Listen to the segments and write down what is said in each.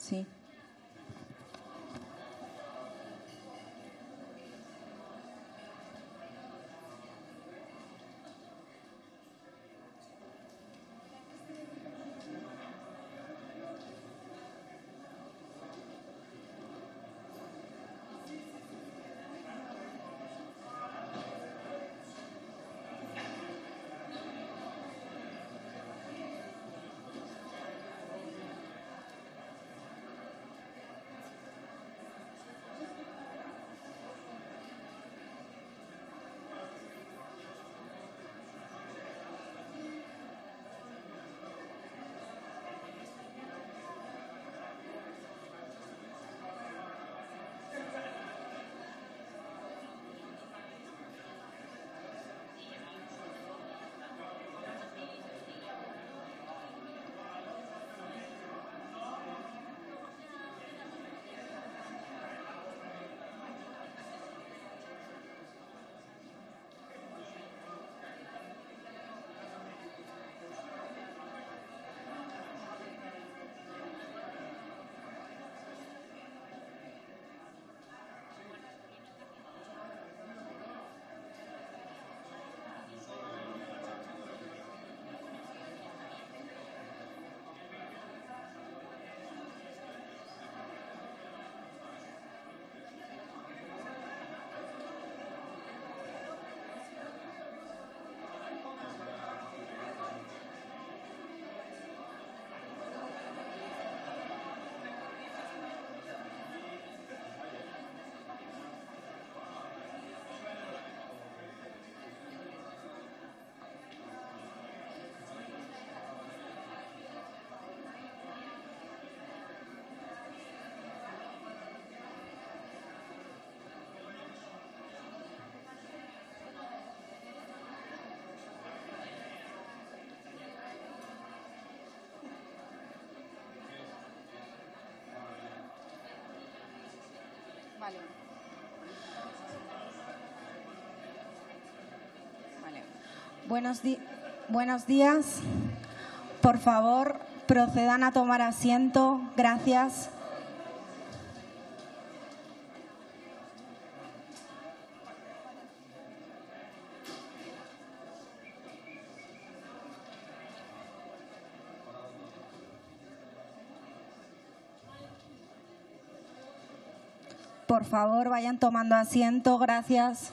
Sí. Vale. Vale. Buenos días. Por favor, procedan a tomar asiento. Gracias. Por favor, vayan tomando asiento. Gracias.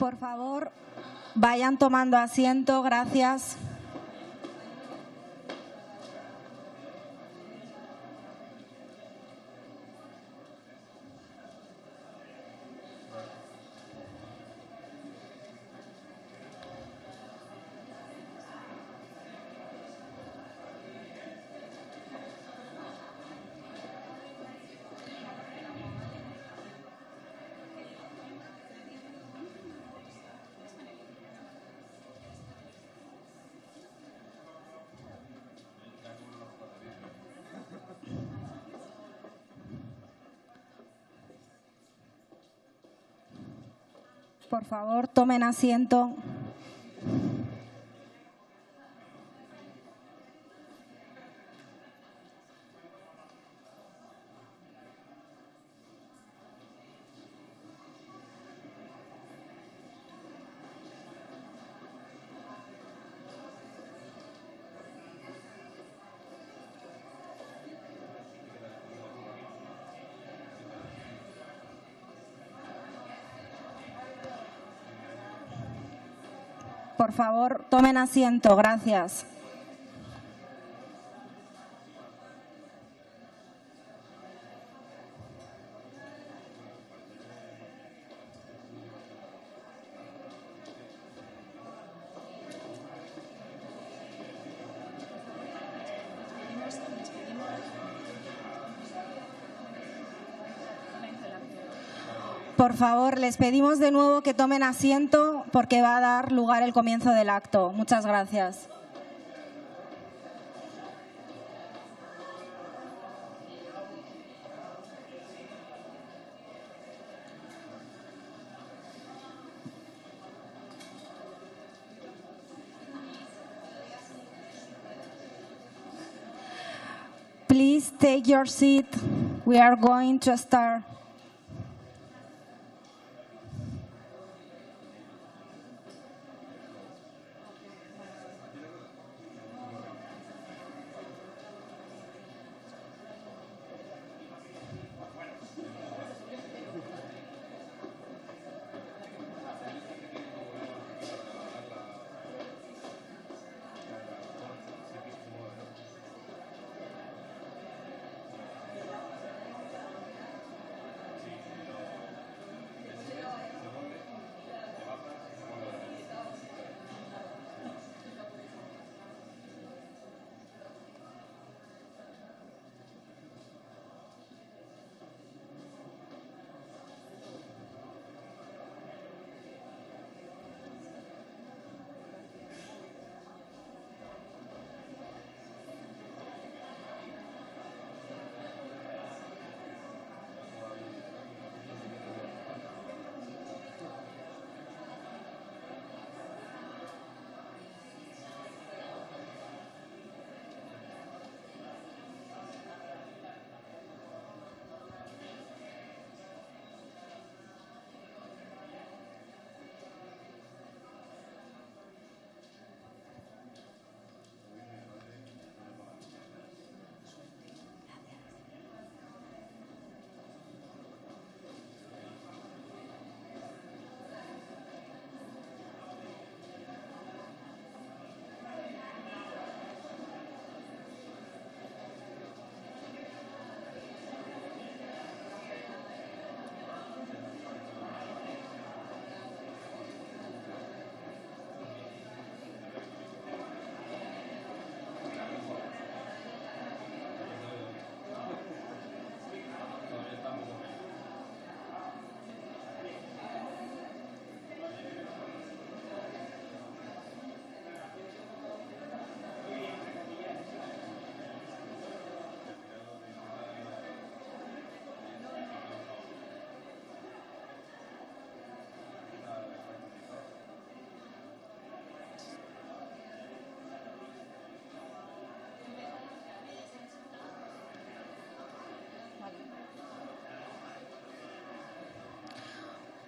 Por favor, vayan tomando asiento. Gracias. Por favor, tomen asiento. Por favor, tomen asiento. Gracias. Por favor, les pedimos de nuevo que tomen asiento porque va a dar lugar el comienzo del acto. Muchas gracias. Please take your seat. We are going to start.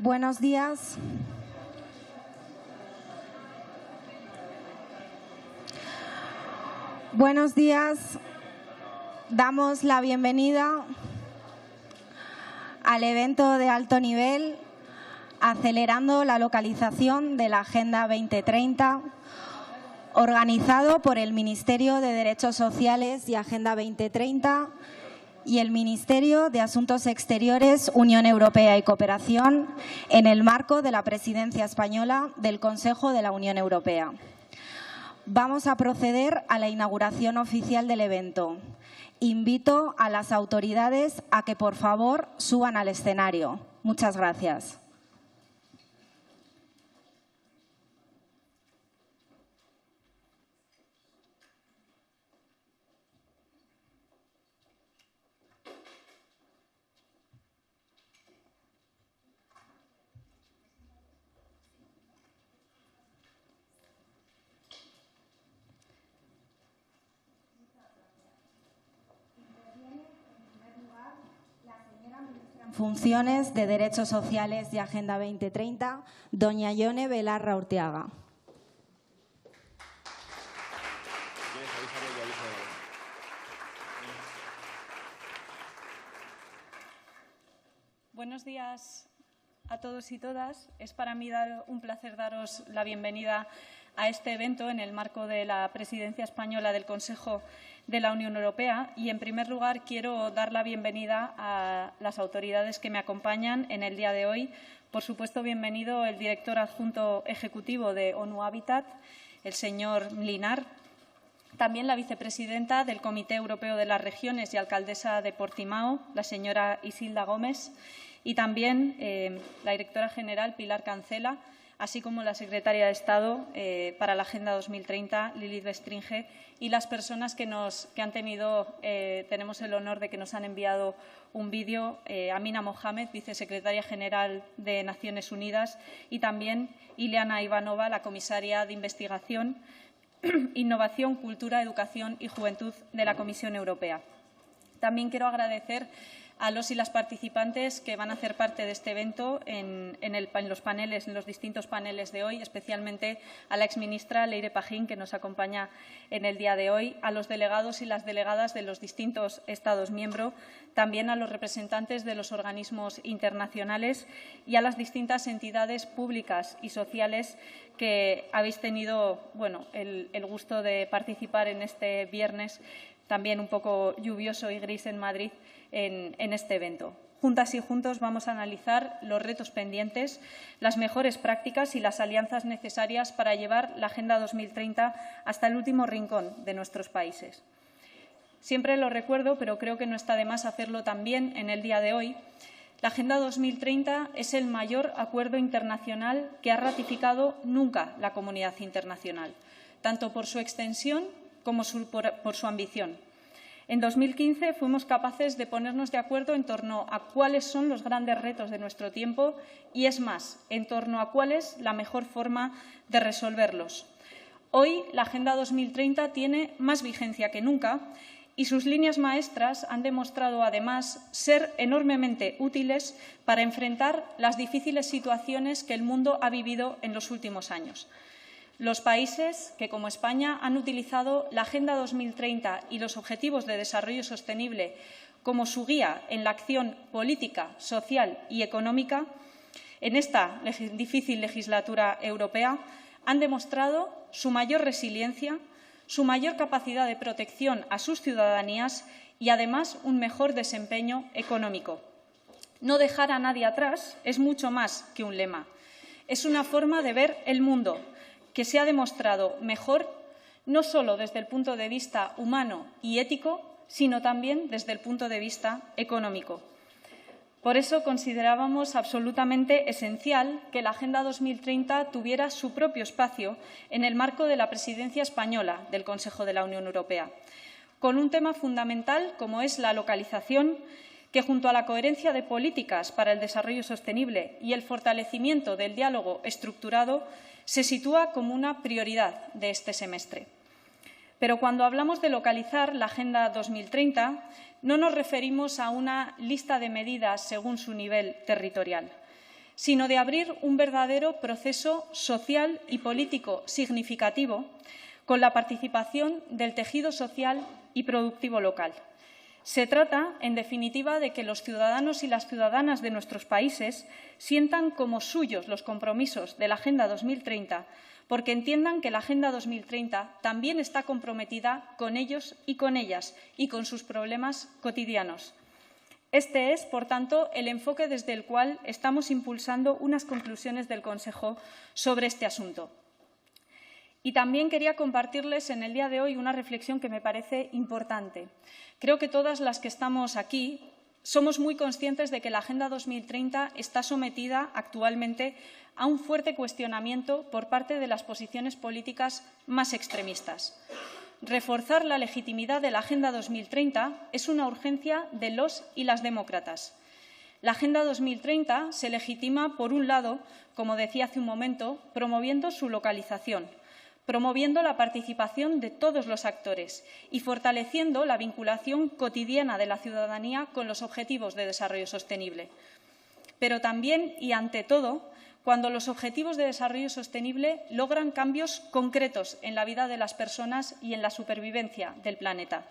Buenos días. Buenos días. Damos la bienvenida al evento de alto nivel Acelerando la localización de la Agenda 2030, organizado por el Ministerio de Derechos Sociales y Agenda 2030 y el Ministerio de Asuntos Exteriores, Unión Europea y Cooperación, en el marco de la Presidencia española del Consejo de la Unión Europea. Vamos a proceder a la inauguración oficial del evento. Invito a las autoridades a que, por favor, suban al escenario. Muchas gracias. Funciones de Derechos Sociales y Agenda 2030, doña Ione Belarra Urteaga. Buenos días a todos y todas. Es para mí un placer daros la bienvenida a este evento en el marco de la Presidencia española del Consejo de la Unión Europea y, en primer lugar, quiero dar la bienvenida a las autoridades que me acompañan en el día de hoy. Por supuesto, bienvenido el director adjunto ejecutivo de ONU Habitat, el señor Mlinar, también la vicepresidenta del Comité Europeo de las Regiones y alcaldesa de Portimao, la señora Isilda Gómez, y también la directora general Pilar Cancela, así como la secretaria de Estado para la Agenda 2030, Lilith Bestringe, y las personas que han tenido, tenemos el honor de que nos han enviado un vídeo, Amina Mohamed, vicesecretaria general de Naciones Unidas, y también Ileana Ivanova, la comisaria de Investigación, Innovación, Cultura, Educación y Juventud de la Comisión Europea. También quiero agradecer a los y las participantes que van a hacer parte de este evento en los distintos paneles de hoy, especialmente a la exministra Leire Pajín, que nos acompaña en el día de hoy, a los delegados y las delegadas de los distintos Estados miembros, también a los representantes de los organismos internacionales y a las distintas entidades públicas y sociales que habéis tenido el gusto de participar en este viernes, también un poco lluvioso y gris en Madrid, en este evento. Juntas y juntos vamos a analizar los retos pendientes, las mejores prácticas y las alianzas necesarias para llevar la Agenda 2030 hasta el último rincón de nuestros países. Siempre lo recuerdo, pero creo que no está de más hacerlo también en el día de hoy. La Agenda 2030 es el mayor acuerdo internacional que ha ratificado nunca la comunidad internacional, tanto por su extensión como por su ambición. En 2015 fuimos capaces de ponernos de acuerdo en torno a cuáles son los grandes retos de nuestro tiempo y, es más, en torno a cuál es la mejor forma de resolverlos. Hoy la Agenda 2030 tiene más vigencia que nunca y sus líneas maestras han demostrado, además, ser enormemente útiles para enfrentar las difíciles situaciones que el mundo ha vivido en los últimos años. Los países que, como España, han utilizado la Agenda 2030 y los Objetivos de Desarrollo Sostenible como su guía en la acción política, social y económica en esta difícil legislatura europea, han demostrado su mayor resiliencia, su mayor capacidad de protección a sus ciudadanías y, además, un mejor desempeño económico. No dejar a nadie atrás es mucho más que un lema. Es una forma de ver el mundo que se ha demostrado mejor no solo desde el punto de vista humano y ético, sino también desde el punto de vista económico. Por eso considerábamos absolutamente esencial que la Agenda 2030 tuviera su propio espacio en el marco de la Presidencia española del Consejo de la Unión Europea, con un tema fundamental como es la localización, que, junto a la coherencia de políticas para el desarrollo sostenible y el fortalecimiento del diálogo estructurado, se sitúa como una prioridad de este semestre. Pero cuando hablamos de localizar la Agenda 2030, no nos referimos a una lista de medidas según su nivel territorial, sino de abrir un verdadero proceso social y político significativo con la participación del tejido social y productivo local. Se trata, en definitiva, de que los ciudadanos y las ciudadanas de nuestros países sientan como suyos los compromisos de la Agenda 2030, porque entiendan que la Agenda 2030 también está comprometida con ellos y con ellas y con sus problemas cotidianos. Este es, por tanto, el enfoque desde el cual estamos impulsando unas conclusiones del Consejo sobre este asunto. Y también quería compartirles en el día de hoy una reflexión que me parece importante. Creo que todas las que estamos aquí somos muy conscientes de que la Agenda 2030 está sometida actualmente a un fuerte cuestionamiento por parte de las posiciones políticas más extremistas. Reforzar la legitimidad de la Agenda 2030 es una urgencia de los y las demócratas. La Agenda 2030 se legitima, por un lado, como decía hace un momento, promoviendo su localización, promoviendo la participación de todos los actores y fortaleciendo la vinculación cotidiana de la ciudadanía con los objetivos de desarrollo sostenible. Pero también y ante todo, cuando los objetivos de desarrollo sostenible logran cambios concretos en la vida de las personas y en la supervivencia del planeta.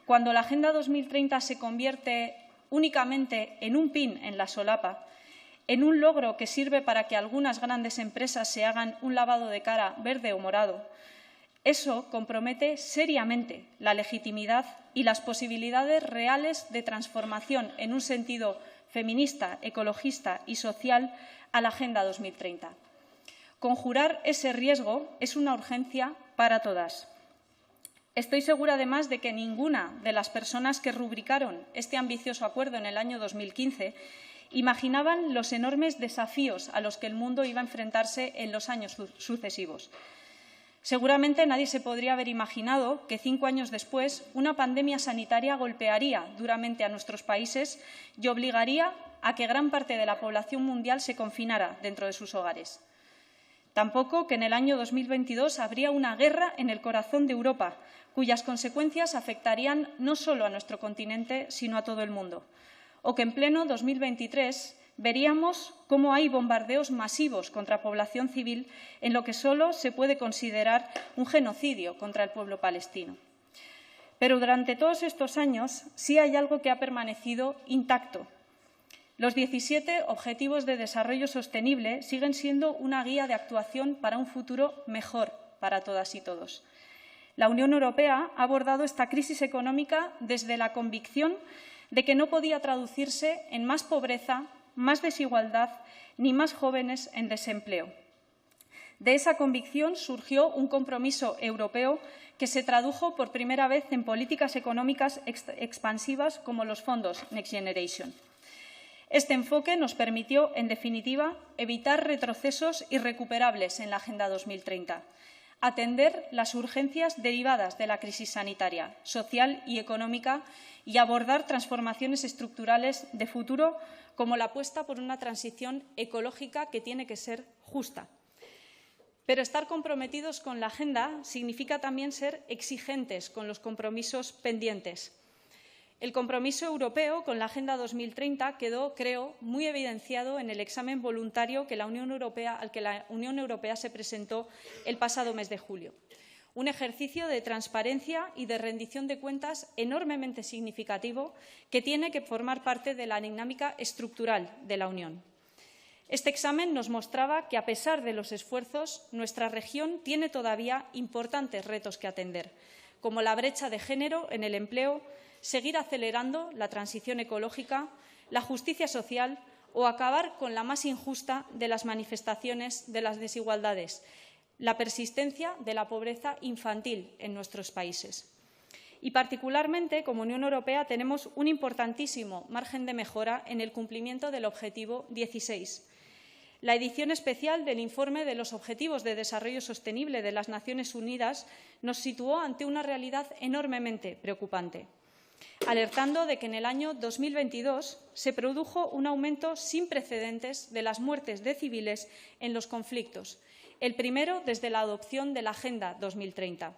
Cuando la Agenda 2030 se convierte únicamente en un pin en la solapa, en un logro que sirve para que algunas grandes empresas se hagan un lavado de cara verde o morado, eso compromete seriamente la legitimidad y las posibilidades reales de transformación en un sentido feminista, ecologista y social a la Agenda 2030. Conjurar ese riesgo es una urgencia para todas. Estoy segura, además, de que ninguna de las personas que rubricaron este ambicioso acuerdo en el año 2015 imaginaban los enormes desafíos a los que el mundo iba a enfrentarse en los años sucesivos. Seguramente nadie se podría haber imaginado que 5 años después una pandemia sanitaria golpearía duramente a nuestros países y obligaría a que gran parte de la población mundial se confinara dentro de sus hogares. Tampoco que en el año 2022 habría una guerra en el corazón de Europa, cuyas consecuencias afectarían no solo a nuestro continente, sino a todo el mundo. O que en pleno 2023 veríamos cómo hay bombardeos masivos contra población civil en lo que solo se puede considerar un genocidio contra el pueblo palestino. Pero durante todos estos años sí hay algo que ha permanecido intacto. Los 17 Objetivos de Desarrollo Sostenible siguen siendo una guía de actuación para un futuro mejor para todas y todos. La Unión Europea ha abordado esta crisis económica desde la convicción de que no podía traducirse en más pobreza, más desigualdad ni más jóvenes en desempleo. De esa convicción surgió un compromiso europeo que se tradujo por primera vez en políticas económicas expansivas como los fondos Next Generation. Este enfoque nos permitió, en definitiva, evitar retrocesos irrecuperables en la Agenda 2030, atender las urgencias derivadas de la crisis sanitaria, social y económica y abordar transformaciones estructurales de futuro como la apuesta por una transición ecológica que tiene que ser justa. Pero estar comprometidos con la agenda significa también ser exigentes con los compromisos pendientes. El compromiso europeo con la Agenda 2030 quedó, creo, muy evidenciado en el examen voluntario al que la Unión Europea se presentó el pasado mes de julio. Un ejercicio de transparencia y de rendición de cuentas enormemente significativo que tiene que formar parte de la dinámica estructural de la Unión. Este examen nos mostraba que, a pesar de los esfuerzos, nuestra región tiene todavía importantes retos que atender, como la brecha de género en el empleo, seguir acelerando la transición ecológica, la justicia social o acabar con la más injusta de las manifestaciones de las desigualdades, la persistencia de la pobreza infantil en nuestros países. Y particularmente, como Unión Europea, tenemos un importantísimo margen de mejora en el cumplimiento del Objetivo 16. La edición especial del Informe de los Objetivos de Desarrollo Sostenible de las Naciones Unidas nos situó ante una realidad enormemente preocupante, alertando de que en el año 2022 se produjo un aumento sin precedentes de las muertes de civiles en los conflictos, el primero desde la adopción de la Agenda 2030.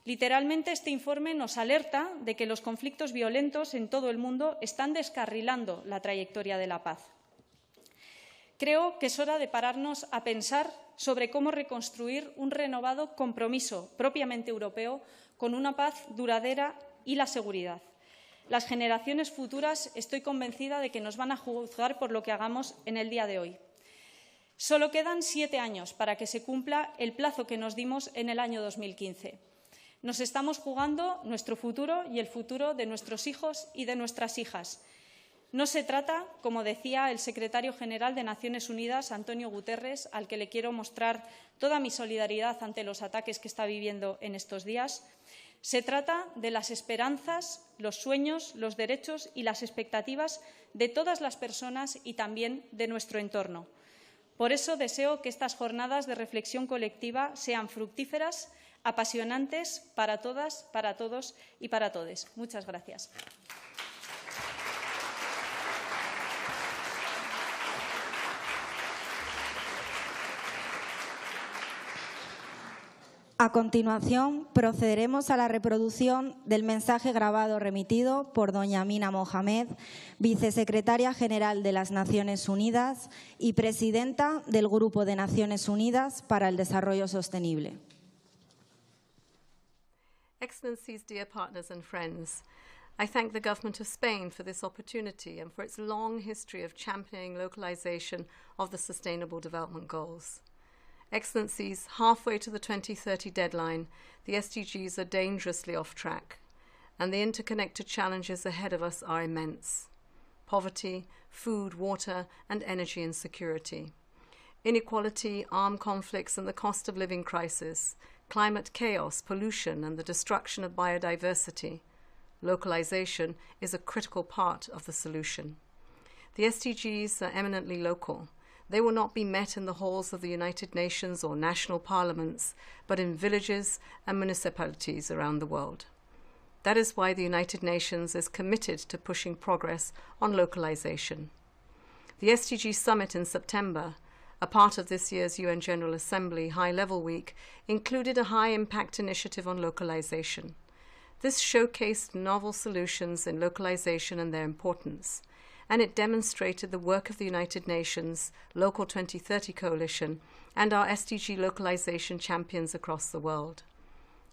Literalmente, este informe nos alerta de que los conflictos violentos en todo el mundo están descarrilando la trayectoria de la paz. Creo que es hora de pararnos a pensar sobre cómo reconstruir un renovado compromiso propiamente europeo con una paz duradera y la seguridad. las generaciones futuras estoy convencida de que nos van a juzgar por lo que hagamos en el día de hoy. Solo quedan 7 años para que se cumpla el plazo que nos dimos en el año 2015. Nos estamos jugando nuestro futuro y el futuro de nuestros hijos y de nuestras hijas. No se trata, como decía el secretario general de Naciones Unidas, Antonio Guterres, al que le quiero mostrar toda mi solidaridad ante los ataques que está viviendo en estos días, se trata de las esperanzas, los sueños, los derechos y las expectativas de todas las personas y también de nuestro entorno. Por eso deseo que estas jornadas de reflexión colectiva sean fructíferas, apasionantes para todas, para todos y para todes. Muchas gracias. A continuación, procederemos a la reproducción del mensaje grabado remitido por doña Amina Mohamed, vicesecretaria general de las Naciones Unidas y presidenta del Grupo de Naciones Unidas para el Desarrollo Sostenible. Excellencies, dear partners and friends, I thank the Government of Spain for this opportunity and for its long history of championing localization of the Sustainable Development Goals. Excellencies, halfway to the 2030 deadline, the SDGs are dangerously off track, and the interconnected challenges ahead of us are immense. Poverty, food, water, and energy insecurity. Inequality, armed conflicts, and the cost of living crisis. Climate chaos, pollution, and the destruction of biodiversity. Localization is a critical part of the solution. The SDGs are eminently local. They will not be met in the halls of the United Nations or national parliaments, but in villages and municipalities around the world. That is why the United Nations is committed to pushing progress on localization. The SDG Summit in September, a part of this year's UN General Assembly High-Level Week, included a high-impact initiative on localization. This showcased novel solutions in localization and their importance, and it demonstrated the work of the United Nations Local 2030 Coalition and our SDG localization champions across the world.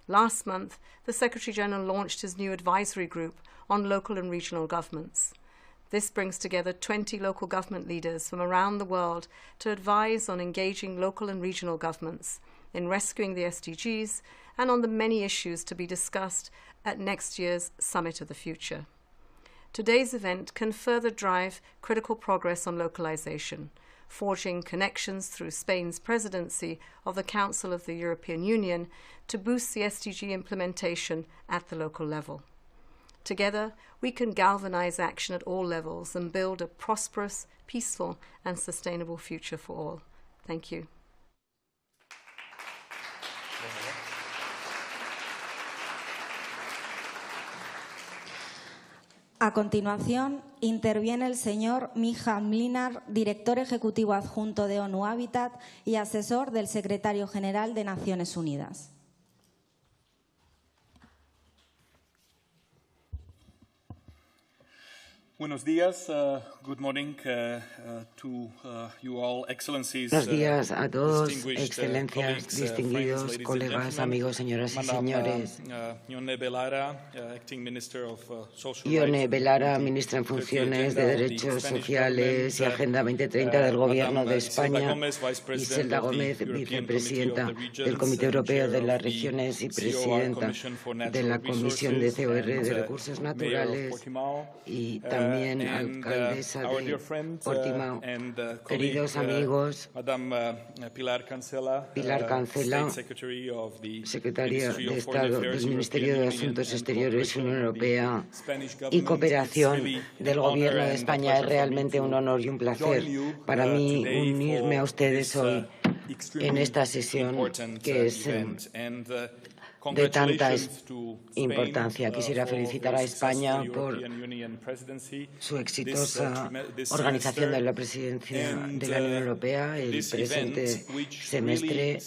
Last month, the Secretary-General launched his new advisory group on local and regional governments. This brings together 20 local government leaders from around the world to advise on engaging local and regional governments in rescuing the SDGs and on the many issues to be discussed at next year's Summit of the Future. Today's event can further drive critical progress on localization, forging connections through Spain's presidency of the Council of the European Union to boost the SDG implementation at the local level. Together, we can galvanize action at all levels and build a prosperous, peaceful, and sustainable future for all. Thank you. A continuación, interviene el señor Micha Mlinar, director ejecutivo adjunto de ONU Habitat y asesor del secretario general de Naciones Unidas. Buenos días, good morning to you all, excellencies. Buenos días a todos, excelencias, distinguidos colegas, amigos, señoras y señores. Ione Belara, ministra en funciones de Derechos Sociales y Agenda 2030 del Gobierno de España, y Zelda Gómez, vicepresidenta del Comité Europeo de las Regiones y presidenta de la Comisión de COR de Recursos Naturales, y también alcaldesa de Portimao. Queridos amigos, Pilar Cancela, secretaria de Estado del Ministerio de Asuntos Exteriores, Unión Europea y Cooperación del Gobierno de España. Es realmente un honor y un placer para mí unirme a ustedes hoy en esta sesión que es de tanta importancia. Quisiera felicitar a España por su exitosa organización de la Presidencia de la Unión Europea el presente semestre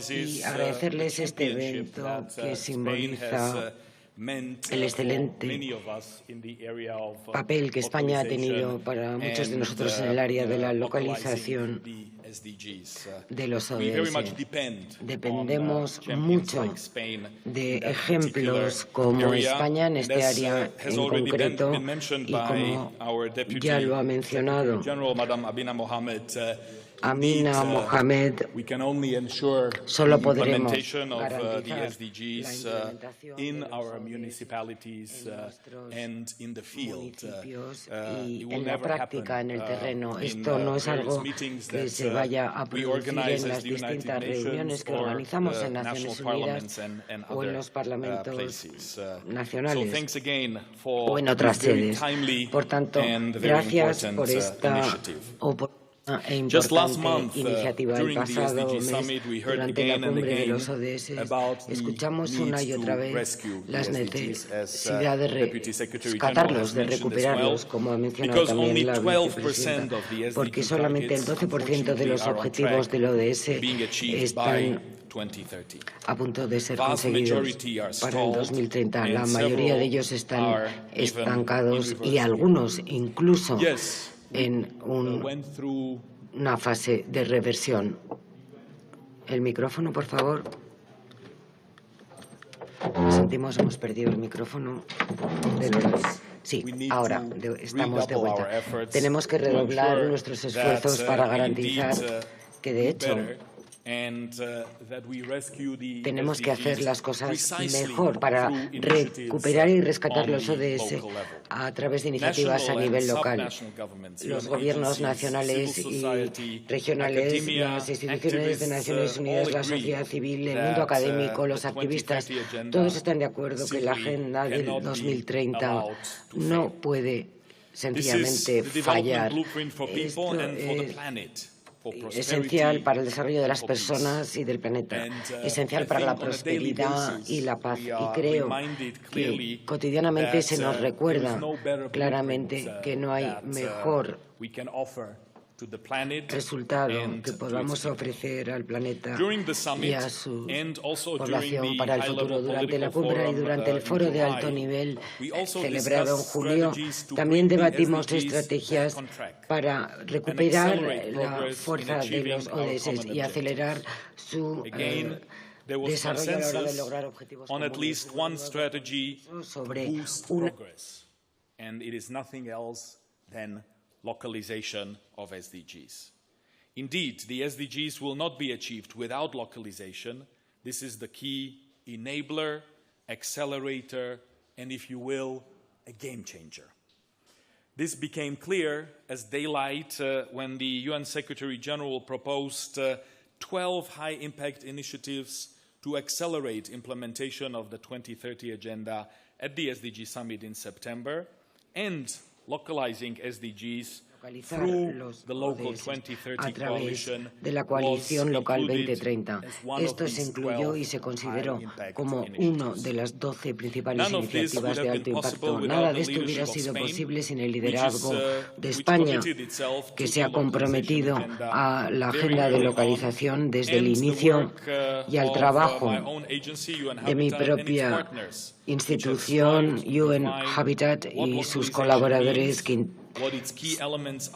y agradecerles este evento que simboliza el excelente papel que España ha tenido para muchos de nosotros en el área de la localización de los ODS. Dependemos mucho de ejemplos como España en este área en concreto y como ya lo ha mencionado Amina Mohamed, solo podremos garantizar la implementación en nuestros municipios y en la práctica, en el terreno. Esto no es algo que se vaya a producir en las distintas reuniones que organizamos en Naciones Unidas o en los parlamentos nacionales o en otras sedes. Por tanto, gracias por esta oportunidad e importante iniciativa. El pasado mes, durante la cumbre de los ODS, escuchamos una y otra vez las necesidades de rescatarlos, de recuperarlos, como ha mencionado también la vicepresidenta, porque solamente el 12% de los objetivos del ODS están a punto de ser conseguidos para el 2030. La mayoría de ellos están estancados y algunos incluso en una fase de reversión. El micrófono, por favor. Lo sentimos, hemos perdido el micrófono. Sí, ahora estamos de vuelta. Tenemos que redoblar nuestros esfuerzos para garantizar que, de hecho, tenemos que hacer las cosas mejor para recuperar y rescatar los ODS a través de iniciativas a nivel local. Los gobiernos nacionales y regionales, las instituciones de Naciones Unidas, la sociedad civil, el mundo académico, los activistas, todos están de acuerdo que la Agenda del 2030 no puede sencillamente fallar. Esto es esencial para el desarrollo de las personas y del planeta, esencial para la prosperidad y la paz. Y creo que cotidianamente se nos recuerda claramente que no hay mejor resultado que podamos ofrecer al planeta y a su población para el futuro. Durante la cumbre y durante el foro de alto nivel celebrado en julio, también debatimos estrategias para recuperar la fuerza de los ODS y acelerar su desarrollo a la hora de lograr objetivos comunes. Sobre una localization of SDGs. Indeed, the SDGs will not be achieved without localization. This is the key enabler, accelerator, and, if you will, a game changer. This became clear as daylight when the UN Secretary-General proposed 12 high-impact initiatives to accelerate implementation of the 2030 Agenda at the SDG Summit in September, and localizing SDGs through the local 2030 coalition de la coalición local 2030. Esto se incluyó y se consideró como una de las 12 principales iniciativas de alto impacto. Nada de esto hubiera sido posible sin el liderazgo de España, que se ha comprometido a la agenda de localización desde el inicio, y al trabajo de mi propia institución, UN Habitat, y sus colaboradores que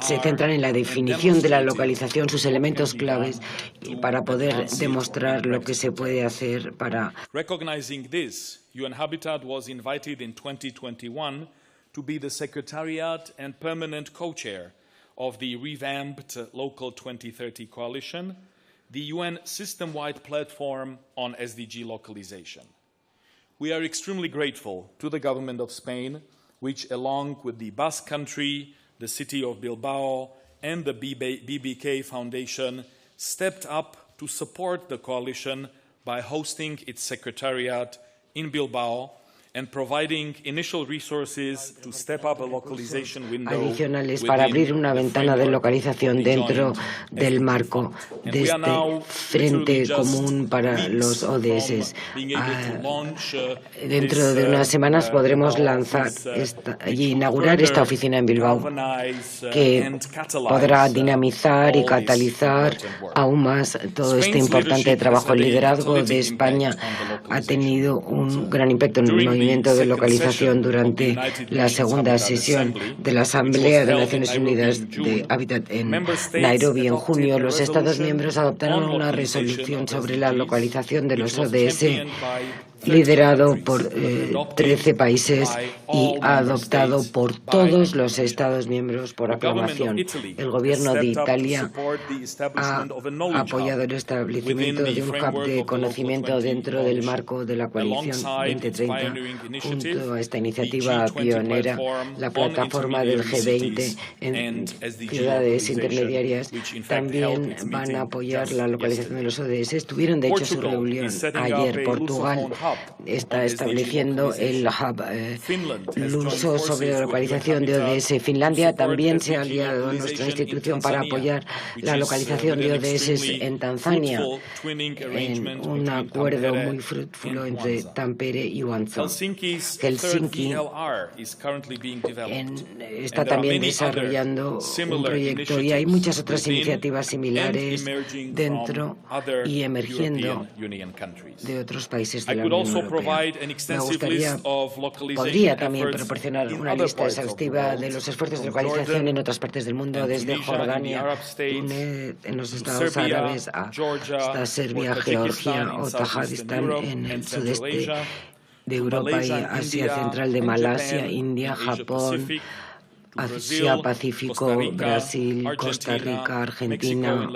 se centran en la definición de la localización, sus elementos claves, y para poder demostrar lo que se puede hacer para... Recognizing this, UN Habitat was invited in 2021 to be the Secretariat and permanent co-chair of the revamped Local 2030 Coalition, the UN system-wide platform on SDG localization. We are extremely grateful to the government of Spain, which, along with the Basque Country, the city of Bilbao, and the BBK Foundation, stepped up to support the coalition by hosting its secretariat in Bilbao and providing initial resources to step up a localization window adicionales para abrir una ventana de localización dentro del marco de este Frente Común para los ODS. Dentro de unas semanas podremos lanzar y inaugurar esta oficina en Bilbao, que podrá dinamizar y catalizar aún más todo este importante trabajo. El liderazgo de España ha tenido un gran impacto, no cumplimiento de localización durante la segunda sesión de la Asamblea de Naciones Unidas de Hábitat en Nairobi en junio, los Estados miembros adoptaron una resolución sobre la localización de los ODS liderado por 13 países y adoptado por todos los Estados miembros por aclamación. El Gobierno de Italia ha apoyado el establecimiento de un hub de conocimiento dentro del marco de la Coalición 2030. Junto a esta iniciativa pionera, la plataforma del G20 en ciudades intermediarias también van a apoyar la localización de los ODS. Estuvieron, de hecho, su reunión ayer. Portugal está estableciendo el hub luso sobre la localización de ODS. Finlandia también se ha aliado a nuestra institución para apoyar la localización de ODS en Tanzania, en un acuerdo muy fructífero entre Tampere y Wanzo. Helsinki está también desarrollando un proyecto y hay muchas otras iniciativas similares dentro y emergiendo de otros países de la Unión Europea. Podría también proporcionar una lista exhaustiva de los esfuerzos de localización en otras partes del mundo, desde Jordania, Túnez, en los Estados Árabes, hasta Serbia, Georgia o Tajikistán en el sudeste de Europa y Asia Central, de Malasia, India, Japón, Asia Pacífico, Brasil, Costa Rica, Argentina,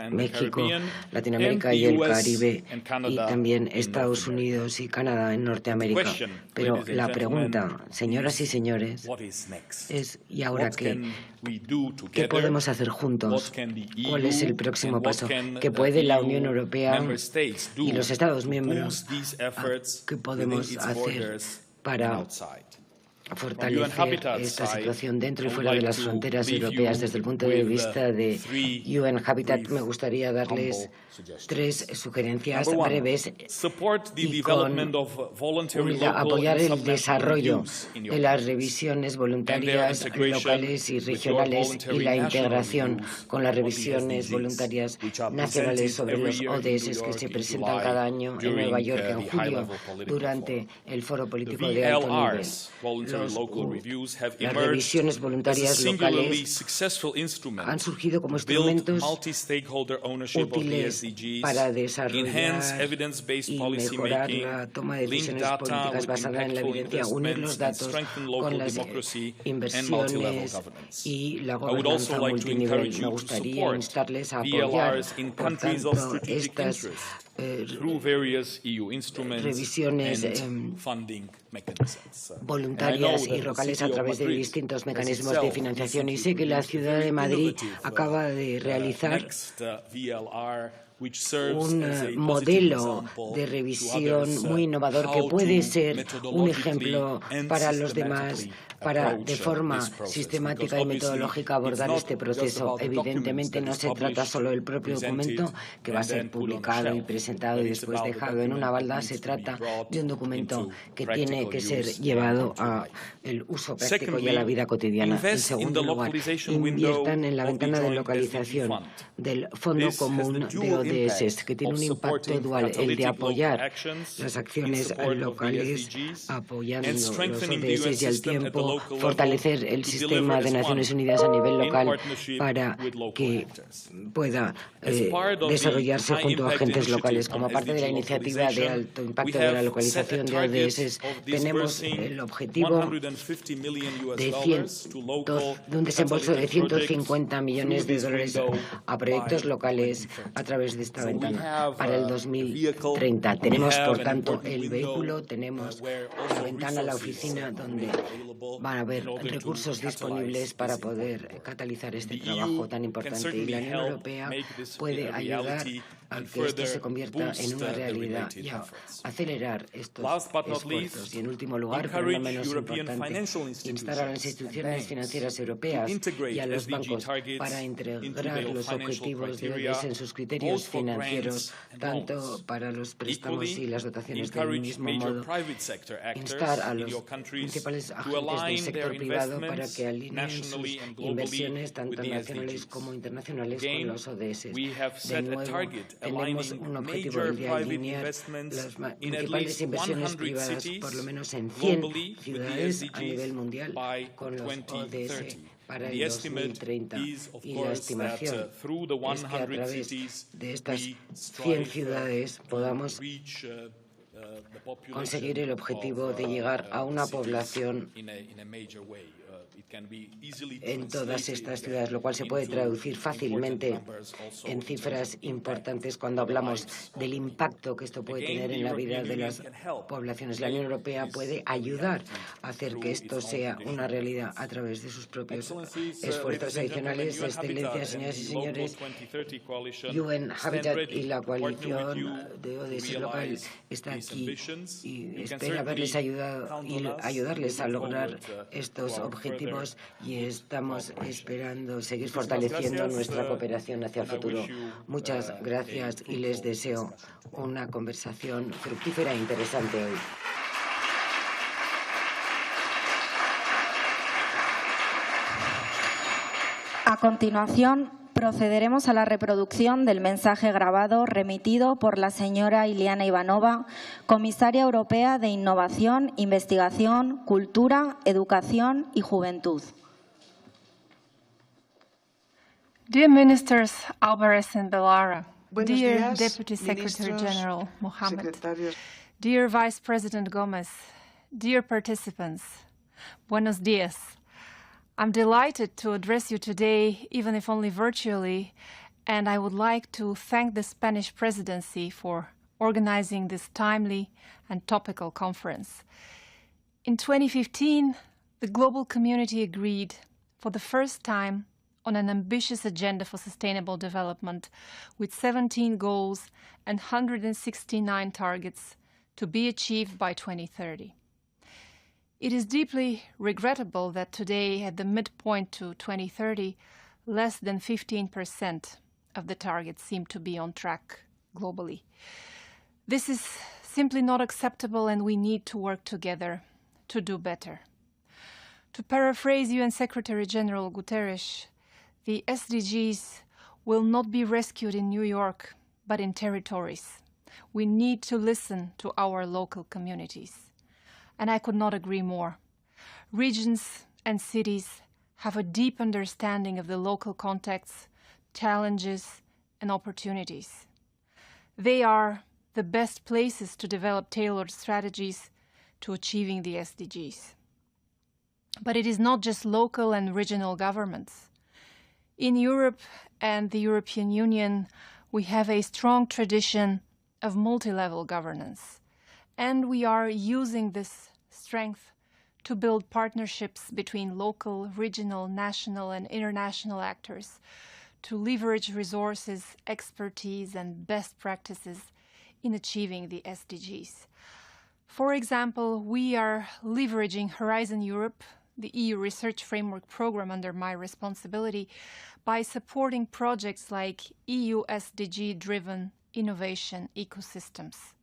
México, Latinoamérica y el Caribe, y también Estados Unidos y Canadá en Norteamérica. Pero la pregunta, señoras y señores, es ¿y ahora qué? ¿Qué podemos hacer juntos? ¿Cuál es el próximo paso? ¿Qué puede la Unión Europea y los Estados miembros? ¿Qué podemos hacer para fortalecer esta situación dentro y fuera de las fronteras europeas? Desde el punto de vista de UN Habitat, me gustaría darles 3 sugerencias breves y con humildad. Apoyar el desarrollo de las revisiones voluntarias locales y regionales y la integración con las revisiones voluntarias nacionales sobre los ODS que se presentan cada año en Nueva York en julio durante el Foro Político de alto nivel. Las revisiones voluntarias locales han surgido como instrumentos útiles para desarrollar y mejorar la toma de decisiones políticas basada en la evidencia, unir los datos con las inversiones y la gobernanza multinivel. Me gustaría instarles a apoyar, por tanto, estas revisiones voluntarias y locales a través de distintos mecanismos de financiación. Y sé que la ciudad de Madrid acaba de realizar un modelo de revisión muy innovador que puede ser un ejemplo para los demás para, de forma sistemática y metodológica, abordar este proceso. Evidentemente, no se trata solo del propio documento que va a ser publicado y presentado y después dejado en una balda. Se trata de un documento que tiene que ser llevado al uso práctico y a la vida cotidiana. En segundo lugar, inviertan en la ventana de localización del Fondo Común de ODS, que tiene un impacto dual, el de apoyar las acciones locales, apoyando los ODS y al tiempo fortalecer el sistema de Naciones Unidas a nivel local para que pueda desarrollarse junto a agentes locales. Como parte de la iniciativa de alto impacto de la localización de ODS, tenemos el objetivo de un desembolso de 150 millones de dólares a proyectos locales a través de esta ventana para el 2030. Tenemos, por tanto, el vehículo, tenemos la ventana, la oficina, donde van a haber recursos disponibles para poder catalizar este trabajo tan importante. Y la Unión Europea puede ayudar a que esto se convierta en una realidad y a acelerar estos esfuerzos. Y en último lugar, pero no menos importante, instar a las instituciones financieras europeas y a los bancos para integrar los objetivos de ODS en sus criterios financieros, tanto para los préstamos y las dotaciones del mismo modo. Instar a los principales agentes del sector privado para que alineen sus inversiones, tanto nacionales como internacionales, con los ODS. De nuevo, tenemos un objetivo de alinear las principales inversiones privadas, por lo menos en 100 ciudades a nivel mundial, con los ODS para el 2030. Y la estimación es que a través de estas 100 ciudades podamos conseguir el objetivo de llegar a una población en todas estas ciudades, lo cual se puede traducir fácilmente en cifras importantes cuando hablamos del impacto que esto puede tener en la vida de las poblaciones. La Unión Europea puede ayudar a hacer que esto sea una realidad a través de sus propios esfuerzos adicionales. Excelencias, señoras y señores, UN Habitat y la coalición de ODS local está aquí y espera haberles ayudado y ayudarles a lograr estos objetivos, y estamos esperando seguir fortaleciendo nuestra cooperación hacia el futuro. Muchas gracias y les deseo una conversación fructífera e interesante hoy. A continuación, procederemos a la reproducción del mensaje grabado remitido por la señora Iliana Ivanova, comisaria europea de Innovación, Investigación, Cultura, Educación y Juventud. Dear Ministers Alvarez and Belara, Buenos dear días, Deputy Secretary ministros, General Mohammed, secretarios. dear Vice President Gomez, dear participants, buenos dias. I'm delighted to address you today, even if only virtually, and I would like to thank the Spanish Presidency for organizing this timely and topical conference. In 2015, the global community agreed for the first time on an ambitious agenda for sustainable development with 17 goals and 169 targets to be achieved by 2030. It is deeply regrettable that today, at the midpoint to 2030, less than 15% of the targets seem to be on track globally. This is simply not acceptable, and we need to work together to do better. To paraphrase UN Secretary General Guterres, the SDGs will not be rescued in New York, but in territories. We need to listen to our local communities. And I could not agree more. Regions and cities have a deep understanding of the local contexts, challenges, and opportunities. They are the best places to develop tailored strategies to achieving the SDGs. But it is not just local and regional governments. In Europe and the European Union, we have a strong tradition of multi-level governance, and we are using this strength to build partnerships between local, regional, national, and international actors to leverage resources, expertise, and best practices in achieving the SDGs. For example, we are leveraging Horizon Europe, the EU Research Framework Program under my responsibility, by supporting projects like EU SDG-driven innovation ecosystems,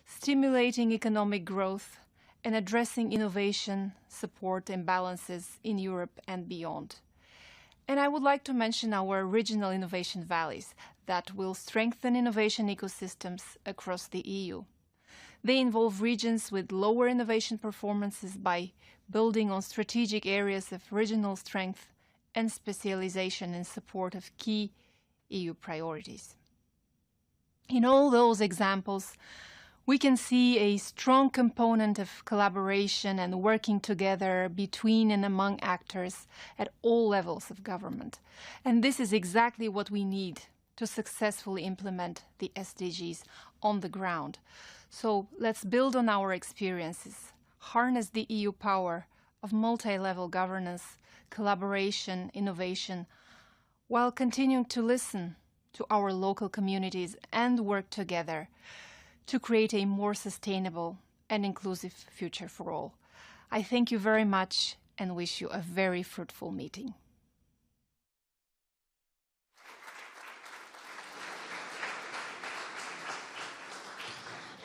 stimulating economic growth, and addressing innovation support imbalances in Europe and beyond. And I would like to mention our regional innovation valleys that will strengthen innovation ecosystems across the EU. They involve regions with lower innovation performances by building on strategic areas of regional strength and specialization in support of key EU priorities. In all those examples, we can see a strong component of collaboration and working together between and among actors at all levels of government. And this is exactly what we need to successfully implement the SDGs on the ground. So let's build on our experiences, harness the EU power of multi-level governance, collaboration, innovation, while continuing to listen to our local communities and work together to create a more sustainable and inclusive future for all. I thank you very much and wish you a very fruitful meeting.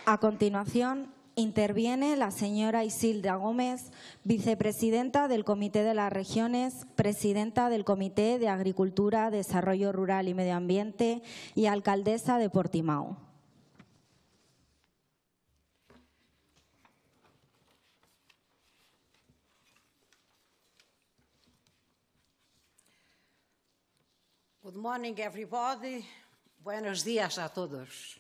A continuación, interviene la señora Isilda Gómez, vicepresidenta del Comité de las Regiones, presidenta del Comité de Agricultura, Desarrollo Rural y Medio Ambiente y alcaldesa de Portimao. Good morning, everybody. Buenos días a todos.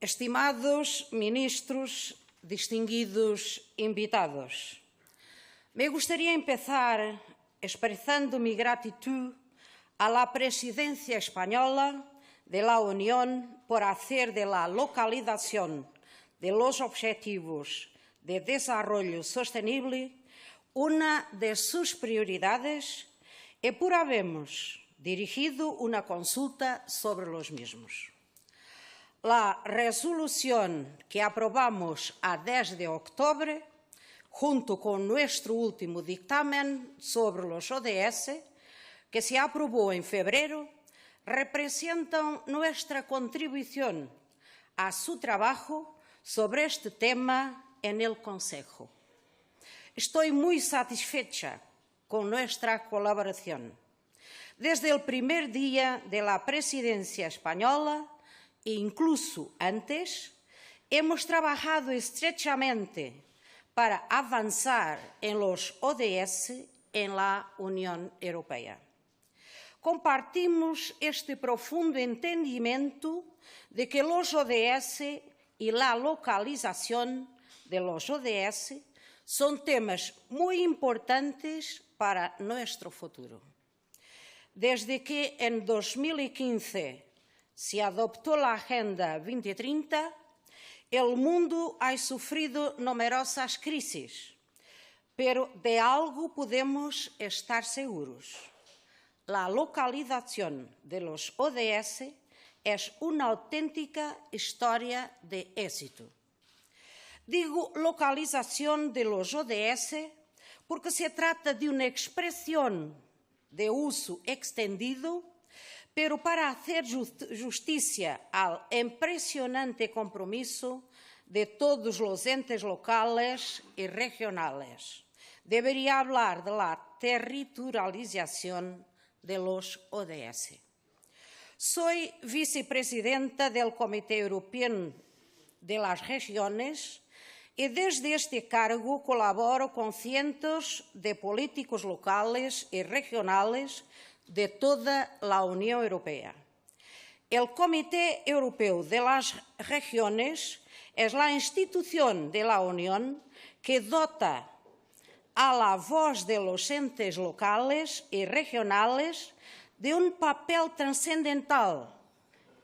Estimados ministros, distinguidos invitados, me gustaría empezar expresando mi gratitud a la Presidencia española de la Unión por hacer de la localización de los Objetivos de Desarrollo Sostenible una de sus prioridades y por habernos dirigido una consulta sobre los mismos. La resolución que aprobamos a 10 de octubre, junto con nuestro último dictamen sobre los ODS, que se aprobó en febrero, representan nuestra contribución a su trabajo sobre este tema en el Consejo. Estoy muy satisfecha con nuestra colaboración. Desde el primer día de la Presidencia española, e incluso antes, hemos trabajado estrechamente para avanzar en los ODS en la Unión Europea. Compartimos este profundo entendimiento de que los ODS y la localización de los ODS son temas muy importantes para nuestro futuro. Desde que en 2015 se adoptó la Agenda 2030, el mundo ha sufrido numerosas crisis, pero de algo podemos estar seguros. La localización de los ODS es una auténtica historia de éxito. Digo localización de los ODS porque se trata de una expresión de uso extendido, pero para hacer justicia al impresionante compromiso de todos los entes locales y regionales, debería hablar de la territorialización de los ODS. Soy vicepresidenta del Comité Europeo de las Regiones y desde este cargo colaboro con cientos de políticos locales y regionales de toda la Unión Europea. El Comité Europeo de las Regiones es la institución de la Unión que dota a la voz de los entes locales y regionales de un papel trascendental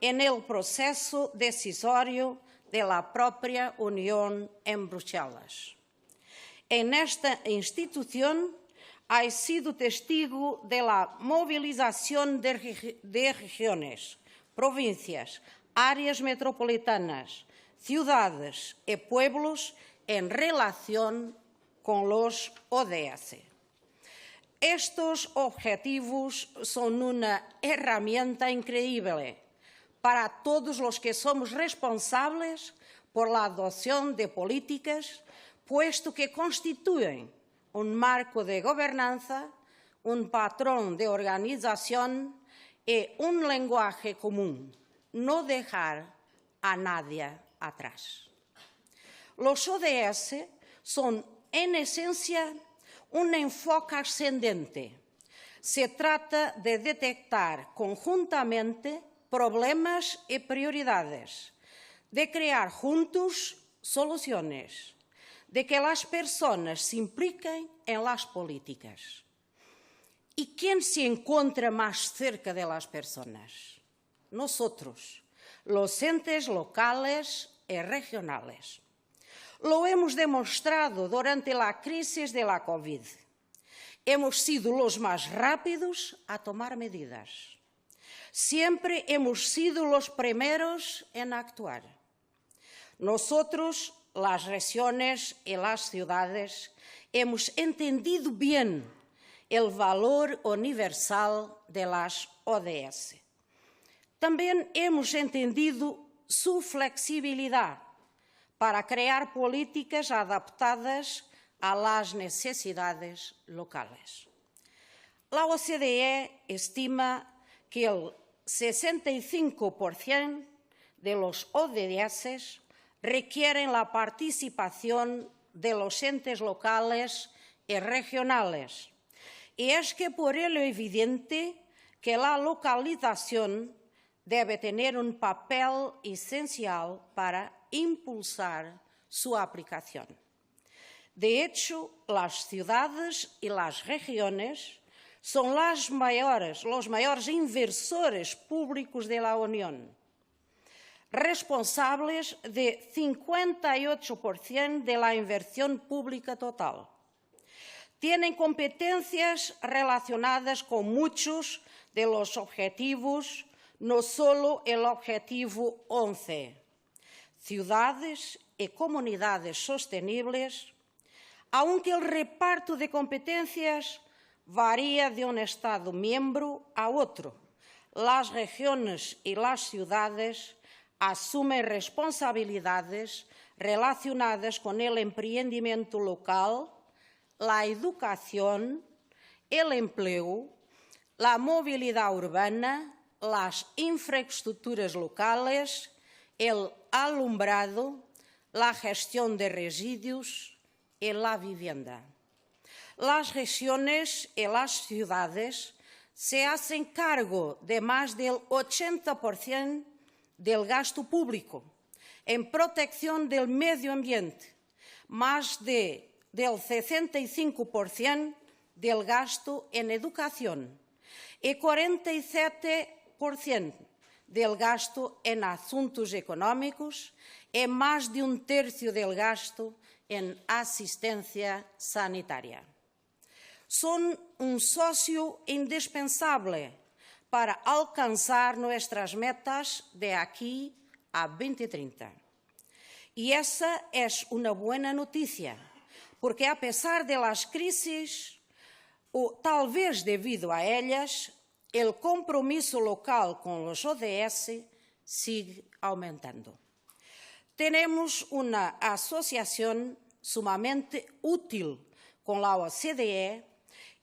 en el proceso decisorio de la propia Unión en Bruselas. En esta institución he sido testigo de la movilización de regiones, provincias, áreas metropolitanas, ciudades y pueblos en relación con los ODS. Estos objetivos son una herramienta increíble para todos los que somos responsables por la adopción de políticas, puesto que constituyen un marco de gobernanza, un patrón de organización y un lenguaje común, no dejar a nadie atrás. Los ODS son, en esencia, un enfoque ascendente. Se trata de detectar conjuntamente problemas y prioridades, de crear juntos soluciones, de que las personas se impliquen en las políticas. ¿Y quién se encuentra más cerca de las personas? Nosotros, los entes locales y regionales. Lo hemos demostrado durante la crisis de la COVID. Hemos sido los más rápidos a tomar medidas. Siempre hemos sido los primeros en actuar. Nosotros, las regiones y las ciudades, hemos entendido bien el valor universal de las ODS. También hemos entendido su flexibilidad para crear políticas adaptadas a las necesidades locales. La OCDE estima que el 65% de los ODS requieren la participación de los entes locales y regionales. Y es que por ello evidente que la localización debe tener un papel esencial para impulsar su aplicación. De hecho, las ciudades y las regiones son los mayores inversores públicos de la Unión, responsables de 58% de la inversión pública total. Tienen competencias relacionadas con muchos de los objetivos, no solo el objetivo 11, ciudades y comunidades sostenibles, aunque el reparto de competencias varía de un Estado miembro a otro. Las regiones y las ciudades asumen responsabilidades relacionadas con el emprendimiento local, la educación, el empleo, la movilidad urbana, las infraestructuras locales, el alumbrado, la gestión de residuos y la vivienda. Las regiones y las ciudades se hacen cargo de más del 80% del gasto público en protección del medio ambiente, más del 65% del gasto en educación y 47% del gasto en asuntos económicos y más de un tercio del gasto en asistencia sanitaria. Son un socio indispensable para alcanzar nuestras metas de aquí a 2030. Y esa es una buena noticia, porque a pesar de las crisis, o tal vez debido a ellas, el compromiso local con los ODS sigue aumentando. Tenemos una asociación sumamente útil con la OCDE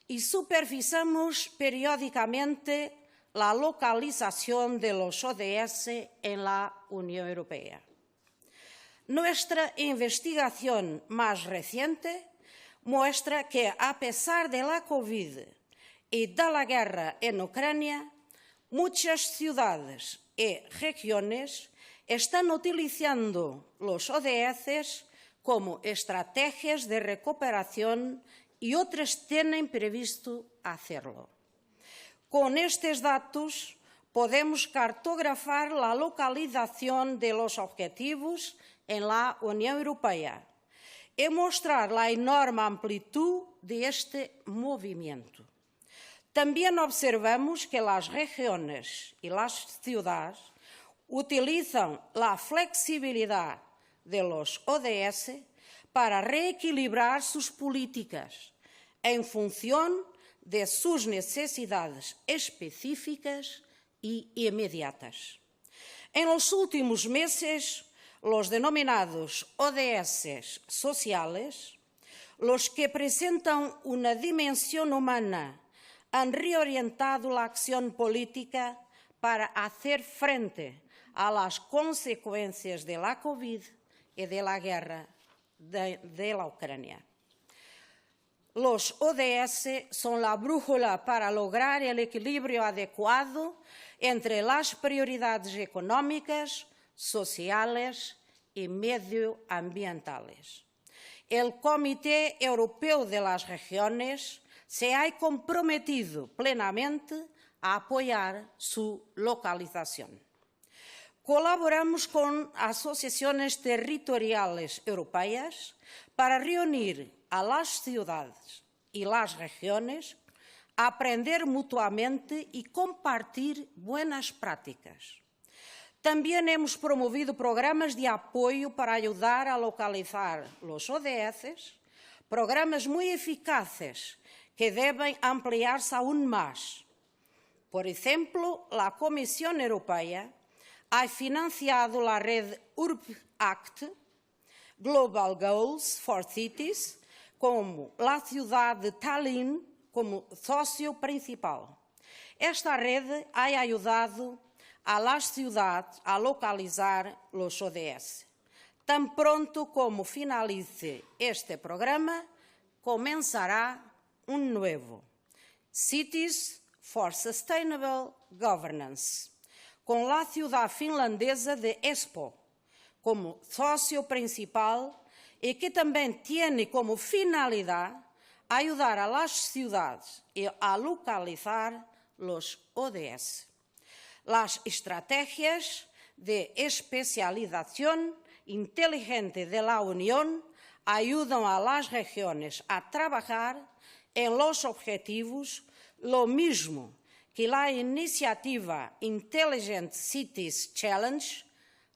y supervisamos periódicamente la localización de los ODS en la Unión Europea. Nuestra investigación más reciente muestra que, a pesar de la COVID y de la guerra en Ucrania, muchas ciudades y regiones están utilizando los ODS como estrategias de recuperación y otras tienen previsto hacerlo. Con estos datos podemos cartografar la localización de los objetivos en la Unión Europea y mostrar la enorme amplitud de este movimiento. También observamos que las regiones y las ciudades utilizan la flexibilidad de los ODS para reequilibrar sus políticas en función de sus necesidades específicas y inmediatas. En los últimos meses, los denominados ODS sociales, los que presentan una dimensión humana, han reorientado la acción política para hacer frente a las consecuencias de la COVID y de la guerra de la Ucrania. Los ODS son la brújula para lograr el equilibrio adecuado entre las prioridades económicas, sociales y medioambientales. El Comité Europeo de las Regiones se ha comprometido plenamente a apoyar su localización. Colaboramos con asociaciones territoriales europeas para reunir a las ciudades y las regiones, aprender mutuamente y compartir buenas prácticas. También hemos promovido programas de apoyo para ayudar a localizar los ODS, programas muy eficaces que deben ampliarse aún más. Por ejemplo, la Comisión Europea ha financiado la red URB-ACT Global Goals for Cities, como la ciudad de Tallinn como socio principal. Esta rede ha ayudado a las ciudades a localizar los ODS. Tan pronto como finalice este programa, comenzará un nuevo, Cities for Sustainable Governance, con la ciudad finlandesa de Espoo como socio principal y que también tiene como finalidad ayudar a las ciudades a localizar los ODS. Las estrategias de especialización inteligente de la Unión ayudan a las regiones a trabajar en los objetivos, lo mismo que la iniciativa Intelligent Cities Challenge,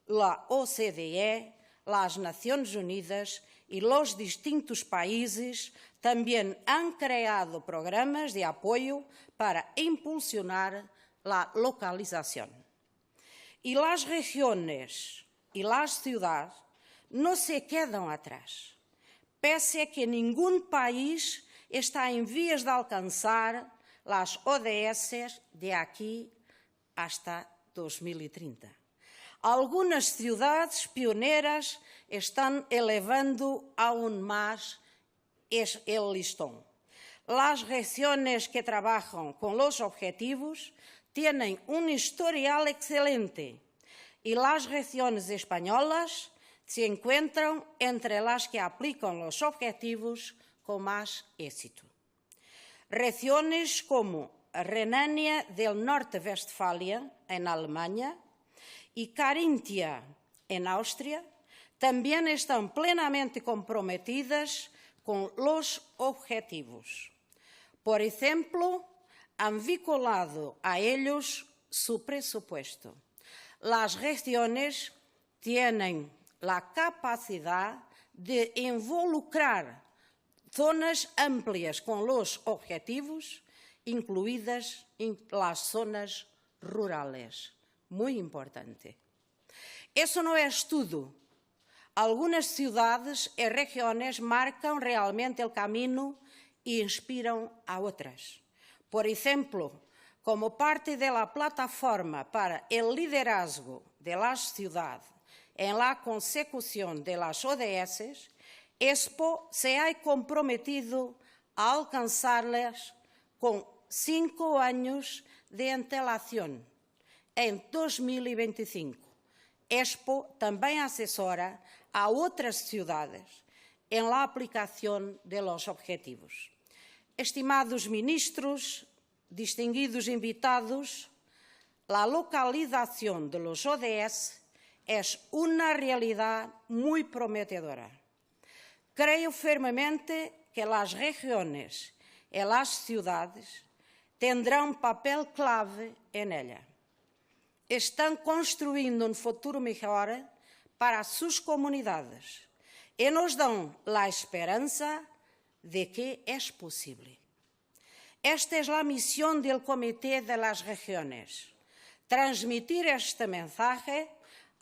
la OCDE, las Naciones Unidas y los distintos países también han creado programas de apoyo para impulsionar la localización. Y las regiones y las ciudades no se quedan atrás, pese a que ningún país está en vías de alcanzar las ODS de aquí hasta 2030. Algunas ciudades pioneras están elevando aún más el listón. Las regiones que trabajan con los objetivos tienen un historial excelente y las regiones españolas se encuentran entre las que aplican los objetivos con más éxito. Regiones como Renania del Norte-Westfalia, en Alemania, y Carintia, en Austria, también están plenamente comprometidas con los objetivos. Por ejemplo, han vinculado a ellos su presupuesto. Las regiones tienen la capacidad de involucrar zonas amplias con los objetivos, incluidas en las zonas rurales. Muy importante. Eso no es todo. Algunas ciudades y regiones marcan realmente el camino e inspiran a otras. Por ejemplo, como parte de la plataforma para el liderazgo de las ciudades en la consecución de las ODS, Espoo se ha comprometido a alcanzarlas con 5 años de antelación, en 2025. Espoo también asesora a otras ciudades en la aplicación de los objetivos. Estimados ministros, distinguidos invitados, la localización de los ODS es una realidad muy prometedora. Creo firmemente que las regiones y las ciudades tendrán un papel clave en ella. Están construyendo un futuro mejor para sus comunidades y nos dan la esperanza de que es posible. Esta es la misión del Comité de las Regiones, transmitir este mensaje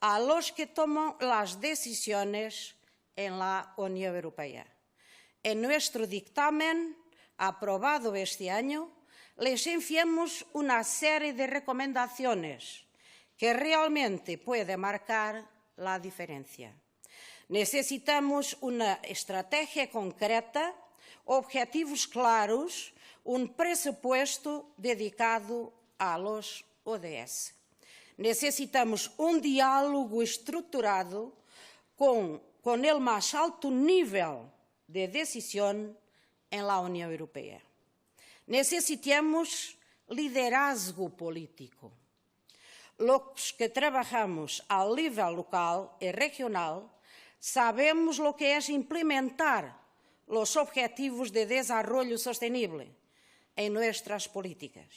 a los que toman las decisiones en la Unión Europea. En nuestro dictamen, aprobado este año, les enviamos una serie de recomendaciones que realmente puede marcar la diferencia. Necesitamos una estrategia concreta, objetivos claros, un presupuesto dedicado a los ODS. Necesitamos un diálogo estructurado con el más alto nivel de decisión en la Unión Europea. Necesitamos liderazgo político. Los que trabajamos a nivel local y regional sabemos lo que es implementar los objetivos de desarrollo sostenible en nuestras políticas.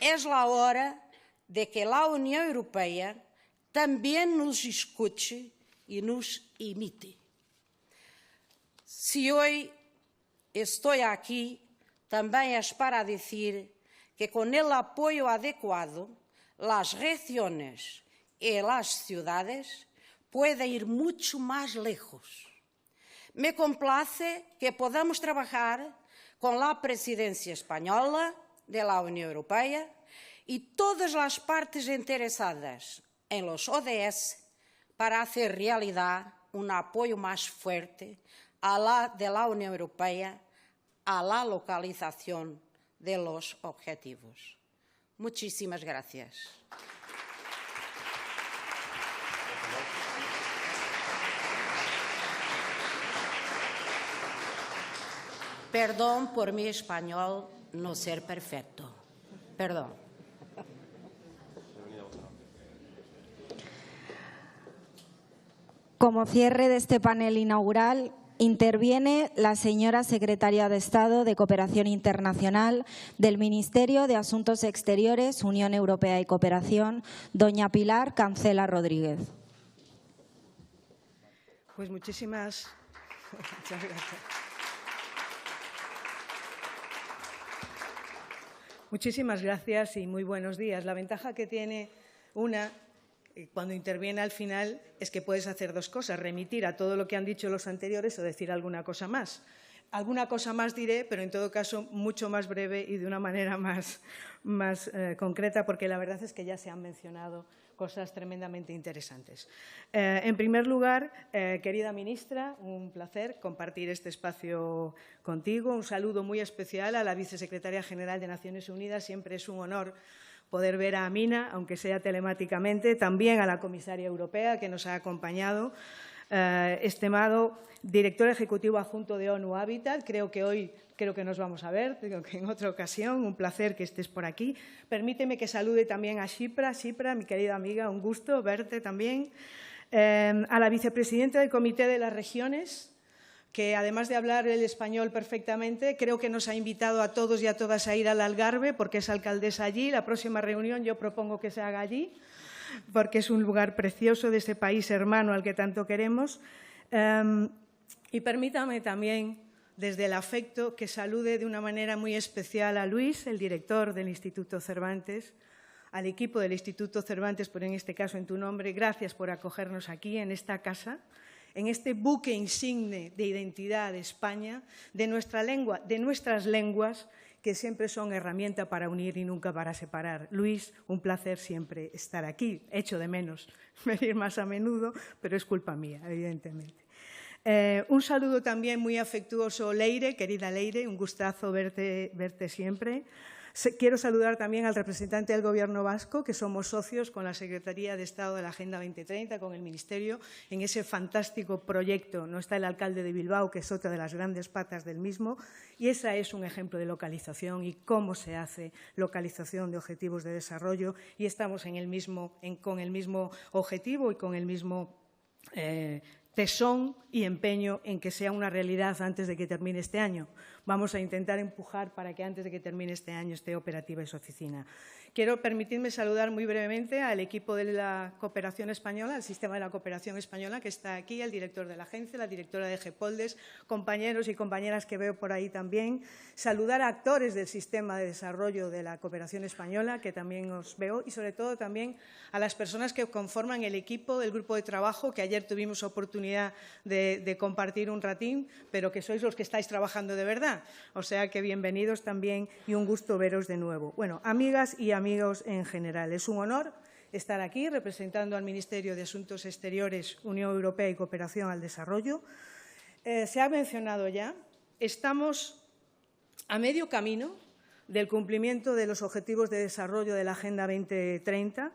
Es la hora de que la Unión Europea también nos escuche y nos imite. Si hoy estoy aquí, también es para decir que con el apoyo adecuado, las regiones y las ciudades puede ir mucho más lejos. Me complace que podamos trabajar con la Presidencia española de la Unión Europea y todas las partes interesadas en los ODS para hacer realidad un apoyo más fuerte de la Unión Europea a la localización de los objetivos. Muchísimas gracias. Perdón por mi español no ser perfecto. Perdón. Como cierre de este panel inaugural, interviene la señora Secretaria de Estado de Cooperación Internacional del Ministerio de Asuntos Exteriores, Unión Europea y Cooperación, doña Pilar Cancela Rodríguez. Pues muchas gracias. Muchísimas gracias y muy buenos días. La ventaja que tiene cuando interviene al final es que puedes hacer dos cosas, remitir a todo lo que han dicho los anteriores o decir alguna cosa más. Alguna cosa más diré, pero en todo caso mucho más breve y de una manera más concreta, porque la verdad es que ya se han mencionado cosas tremendamente interesantes. En primer lugar, querida ministra, un placer compartir este espacio contigo. Un saludo muy especial a la Vicesecretaria General de Naciones Unidas. Siempre es un honor poder ver a Amina, aunque sea telemáticamente, también a la Comisaria Europea que nos ha acompañado, estimado director ejecutivo adjunto de ONU Habitat. Creo que nos vamos a ver, creo que en otra ocasión. Un placer que estés por aquí. Permíteme que salude también a Shipra, mi querida amiga, un gusto verte también. A la vicepresidenta del Comité de las Regiones, que además de hablar el español perfectamente, creo que nos ha invitado a todos y a todas a ir al Algarve, porque es alcaldesa allí. La próxima reunión yo propongo que se haga allí, porque es un lugar precioso de ese país hermano al que tanto queremos. Y permítame también, desde el afecto, que salude de una manera muy especial a Luis, el director del Instituto Cervantes, al equipo del Instituto Cervantes, pero en este caso en tu nombre. Gracias por acogernos aquí, en esta casa, en este buque insigne de identidad de España, de nuestra lengua, de nuestras lenguas, que siempre son herramienta para unir y nunca para separar. Luis, un placer siempre estar aquí. Echo de menos venir más a menudo, pero es culpa mía, evidentemente. Un saludo también muy afectuoso, Leire, querida Leire, un gustazo verte siempre. Quiero saludar también al representante del Gobierno vasco, que somos socios con la Secretaría de Estado de la Agenda 2030, con el Ministerio, en ese fantástico proyecto. No está el alcalde de Bilbao, que es otra de las grandes patas del mismo, y esa es un ejemplo de localización y cómo se hace localización de objetivos de desarrollo, y estamos con el mismo objetivo y con el mismo tesón y empeño en que sea una realidad antes de que termine este año. Vamos a intentar empujar para que antes de que termine este año esté operativa esa oficina. Quiero permitirme saludar muy brevemente al equipo de la Cooperación Española, al sistema de la Cooperación Española, que está aquí, el director de la agencia, la directora de GEPOLDES, compañeros y compañeras que veo por ahí también. Saludar a actores del sistema de desarrollo de la Cooperación Española, que también os veo, y sobre todo también a las personas que conforman el equipo del grupo de trabajo, que ayer tuvimos oportunidad de compartir un ratín, pero que sois los que estáis trabajando de verdad. O sea que bienvenidos también y un gusto veros de nuevo. Bueno, amigas y amigos en general, es un honor estar aquí representando al Ministerio de Asuntos Exteriores, Unión Europea y Cooperación al Desarrollo. Se ha mencionado ya, estamos a medio camino del cumplimiento de los objetivos de desarrollo de la Agenda 2030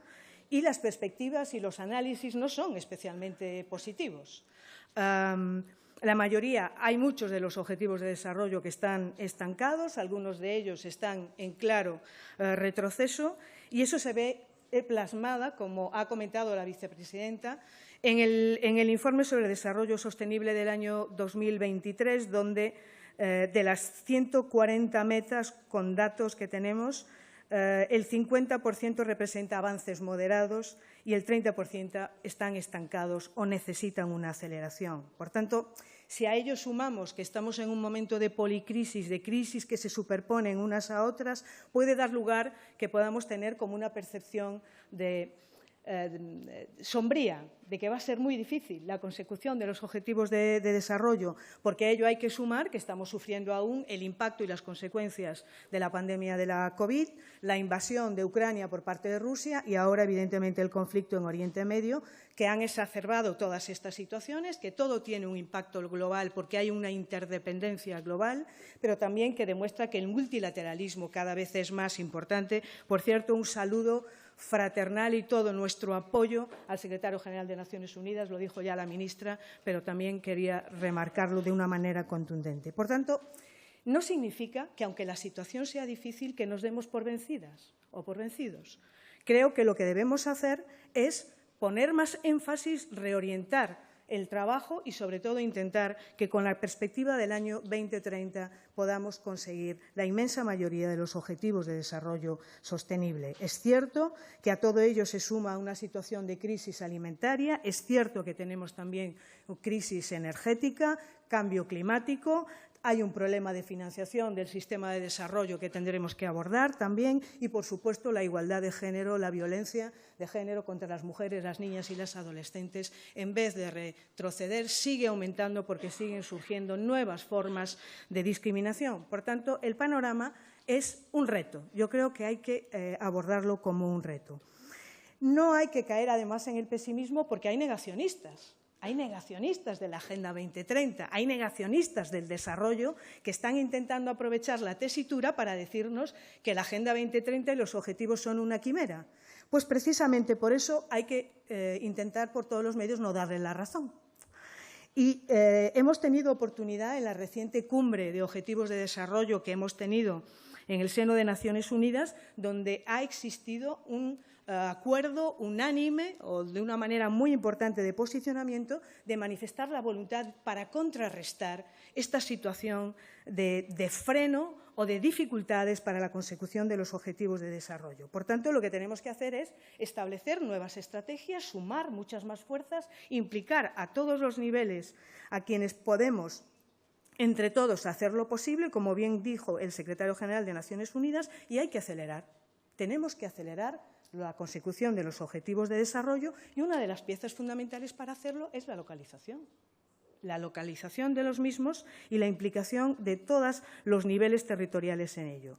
y las perspectivas y los análisis no son especialmente positivos. La mayoría, hay muchos de los objetivos de desarrollo que están estancados, algunos de ellos están en claro retroceso, y eso se ve plasmada, como ha comentado la vicepresidenta, en el informe sobre desarrollo sostenible del año 2023, donde de las 140 metas con datos que tenemos, el 50% representa avances moderados y el 30% están estancados o necesitan una aceleración. Por tanto, si a ello sumamos que estamos en un momento de policrisis, de crisis que se superponen unas a otras, puede dar lugar que podamos tener como una percepción de sombría de que va a ser muy difícil la consecución de los objetivos de desarrollo, porque a ello hay que sumar que estamos sufriendo aún el impacto y las consecuencias de la pandemia de la COVID, la invasión de Ucrania por parte de Rusia y ahora, evidentemente, el conflicto en Oriente Medio, que han exacerbado todas estas situaciones, que todo tiene un impacto global porque hay una interdependencia global, pero también que demuestra que el multilateralismo cada vez es más importante. Por cierto, un saludo fraternal y todo nuestro apoyo al secretario general de Naciones Unidas, lo dijo ya la ministra, pero también quería remarcarlo de una manera contundente. Por tanto, no significa que, aunque la situación sea difícil, que nos demos por vencidas o por vencidos. Creo que lo que debemos hacer es poner más énfasis, reorientar el trabajo y, sobre todo, intentar que con la perspectiva del año 2030 podamos conseguir la inmensa mayoría de los objetivos de desarrollo sostenible. Es cierto que a todo ello se suma una situación de crisis alimentaria, es cierto que tenemos también crisis energética, cambio climático. Hay un problema de financiación del sistema de desarrollo que tendremos que abordar también y, por supuesto, la igualdad de género, la violencia de género contra las mujeres, las niñas y las adolescentes, en vez de retroceder, sigue aumentando porque siguen surgiendo nuevas formas de discriminación. Por tanto, el panorama es un reto. Yo creo que hay que abordarlo como un reto. No hay que caer, además, en el pesimismo porque hay negacionistas. Hay negacionistas de la Agenda 2030, hay negacionistas del desarrollo que están intentando aprovechar la tesitura para decirnos que la Agenda 2030 y los objetivos son una quimera. Pues precisamente por eso hay que intentar por todos los medios no darle la razón. Y hemos tenido oportunidad en la reciente cumbre de objetivos de desarrollo que hemos tenido en el seno de Naciones Unidas, donde ha existido un acuerdo unánime o de una manera muy importante de posicionamiento de manifestar la voluntad para contrarrestar esta situación de freno o de dificultades para la consecución de los objetivos de desarrollo. Por tanto, lo que tenemos que hacer es establecer nuevas estrategias, sumar muchas más fuerzas, implicar a todos los niveles a quienes podemos entre todos hacer lo posible, como bien dijo el secretario general de Naciones Unidas, y hay que acelerar. Tenemos que acelerar la consecución de los objetivos de desarrollo y una de las piezas fundamentales para hacerlo es la localización de los mismos y la implicación de todos los niveles territoriales en ello.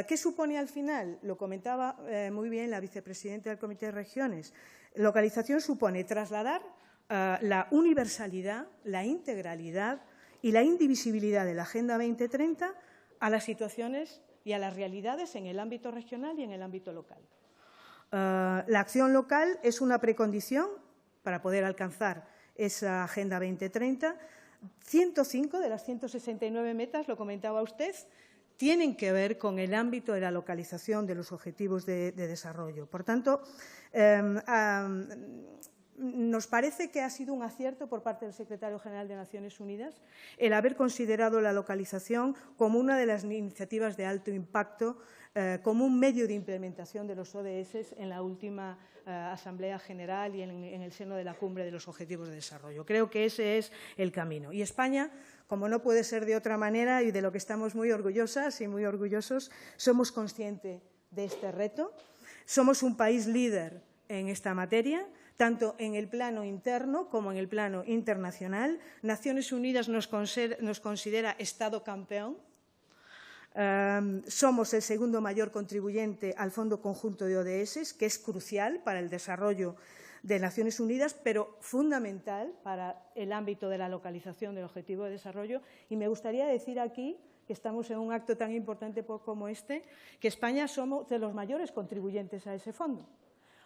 ¿Qué supone al final? Lo comentaba muy bien la vicepresidenta del Comité de Regiones. Localización supone trasladar la universalidad, la integralidad y la indivisibilidad de la Agenda 2030 a las situaciones y a las realidades en el ámbito regional y en el ámbito local. La acción local es una precondición para poder alcanzar esa Agenda 2030. 105 de las 169 metas, lo comentaba usted, tienen que ver con el ámbito de la localización de los objetivos de desarrollo. Por tanto, nos parece que ha sido un acierto por parte del secretario general de Naciones Unidas el haber considerado la localización como una de las iniciativas de alto impacto, como un medio de implementación de los ODS en la última Asamblea General y en el seno de la Cumbre de los Objetivos de Desarrollo. Creo que ese es el camino. Y España, como no puede ser de otra manera y de lo que estamos muy orgullosas y muy orgullosos, somos conscientes de este reto. Somos un país líder en esta materia, tanto en el plano interno como en el plano internacional. Naciones Unidas nos considera Estado campeón. Somos el segundo mayor contribuyente al Fondo Conjunto de ODS, que es crucial para el desarrollo de Naciones Unidas, pero fundamental para el ámbito de la localización del Objetivo de Desarrollo. Y me gustaría decir aquí, que estamos en un acto tan importante como este, que España somos de los mayores contribuyentes a ese fondo.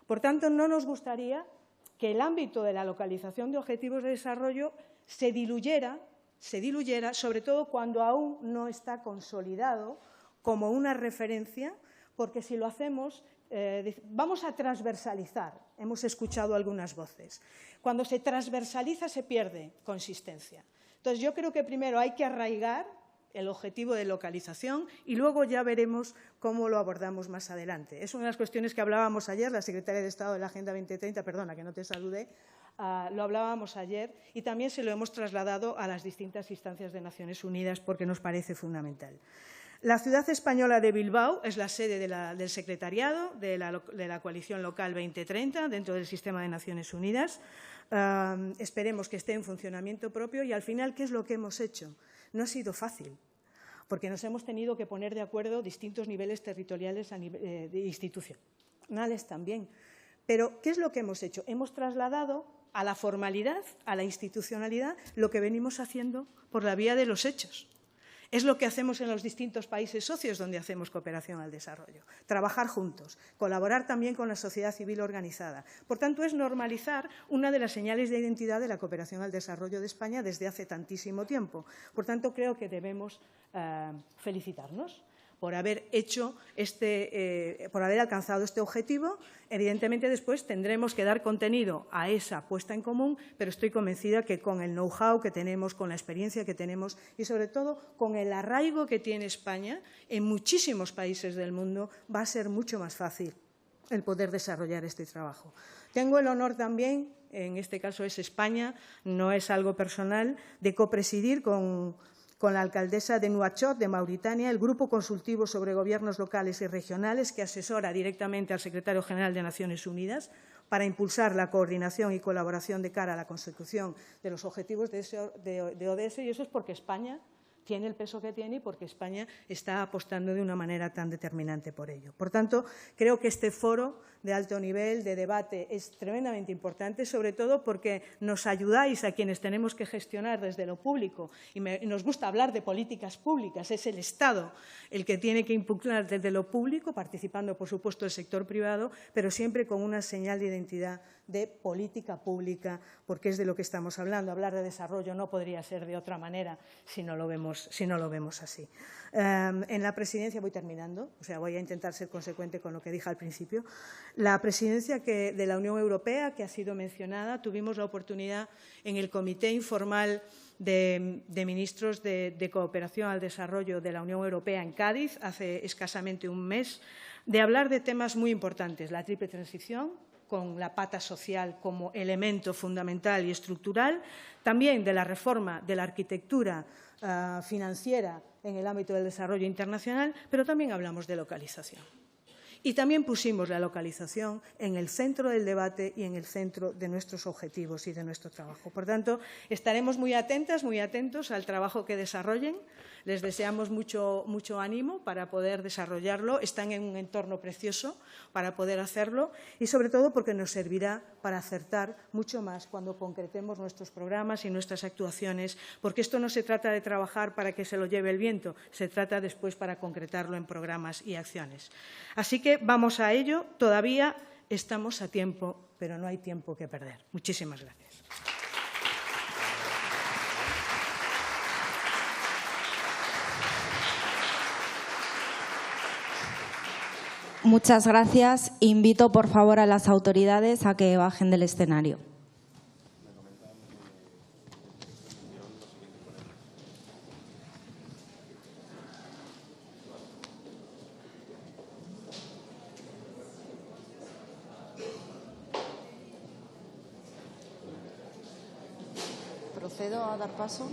Por tanto, no nos gustaría que el ámbito de la localización de objetivos de desarrollo se diluyera, sobre todo cuando aún no está consolidado como una referencia, porque si lo hacemos, vamos a transversalizar. Hemos escuchado algunas voces. Cuando se transversaliza se pierde consistencia. Entonces, yo creo que primero hay que arraigar el objetivo de localización y luego ya veremos cómo lo abordamos más adelante. Es una de las cuestiones que hablábamos ayer, la secretaria de Estado de la Agenda 2030, perdona que no te saludé, lo hablábamos ayer y también se lo hemos trasladado a las distintas instancias de Naciones Unidas porque nos parece fundamental. La ciudad española de Bilbao es la sede del secretariado de la Coalición Local 2030 dentro del sistema de Naciones Unidas. Esperemos que esté en funcionamiento propio y, al final, ¿qué es lo que hemos hecho? No ha sido fácil, porque nos hemos tenido que poner de acuerdo distintos niveles territoriales institucionales también. Pero, ¿qué es lo que hemos hecho? Hemos trasladado a la formalidad, a la institucionalidad, lo que venimos haciendo por la vía de los hechos. Es lo que hacemos en los distintos países socios donde hacemos cooperación al desarrollo. Trabajar juntos, colaborar también con la sociedad civil organizada. Por tanto, es normalizar una de las señales de identidad de la cooperación al desarrollo de España desde hace tantísimo tiempo. Por tanto, creo que debemos felicitarnos por haber por haber alcanzado este objetivo. Evidentemente, después tendremos que dar contenido a esa puesta en común, pero estoy convencida que con el know-how que tenemos, con la experiencia que tenemos y, sobre todo, con el arraigo que tiene España en muchísimos países del mundo, va a ser mucho más fácil el poder desarrollar este trabajo. Tengo el honor también, en este caso es España, no es algo personal, de copresidir con la alcaldesa de Nuakchot, de Mauritania, el Grupo Consultivo sobre Gobiernos Locales y Regionales, que asesora directamente al Secretario General de Naciones Unidas para impulsar la coordinación y colaboración de cara a la consecución de los objetivos de ODS, y eso es porque España tiene el peso que tiene y porque España está apostando de una manera tan determinante por ello. Por tanto, creo que este foro de alto nivel, de debate, es tremendamente importante, sobre todo porque nos ayudáis a quienes tenemos que gestionar desde lo público, y nos gusta hablar de políticas públicas, es el Estado el que tiene que impulsar desde lo público, participando, por supuesto, el sector privado, pero siempre con una señal de identidad de política pública, porque es de lo que estamos hablando. Hablar de desarrollo no podría ser de otra manera si no lo vemos así. En la Presidencia, voy terminando, voy a intentar ser consecuente con lo que dije al principio. La Presidencia de la Unión Europea, que ha sido mencionada, tuvimos la oportunidad en el Comité Informal de Ministros de Cooperación al Desarrollo de la Unión Europea en Cádiz, hace escasamente un mes, de hablar de temas muy importantes: la triple transición, con la pata social como elemento fundamental y estructural, también de la reforma de la arquitectura financiera en el ámbito del desarrollo internacional, pero también hablamos de localización. Y también pusimos la localización en el centro del debate y en el centro de nuestros objetivos y de nuestro trabajo. Por tanto, estaremos muy atentas, muy atentos al trabajo que desarrollen. Les deseamos mucho ánimo para poder desarrollarlo. Están en un entorno precioso para poder hacerlo y, sobre todo, porque nos servirá para acertar mucho más cuando concretemos nuestros programas y nuestras actuaciones, porque esto no se trata de trabajar para que se lo lleve el viento, se trata después para concretarlo en programas y acciones. Así que vamos a ello. Todavía estamos a tiempo, pero no hay tiempo que perder. Muchísimas gracias. Muchas gracias. Invito, por favor, a las autoridades a que bajen del escenario. ¿Procedo a dar paso?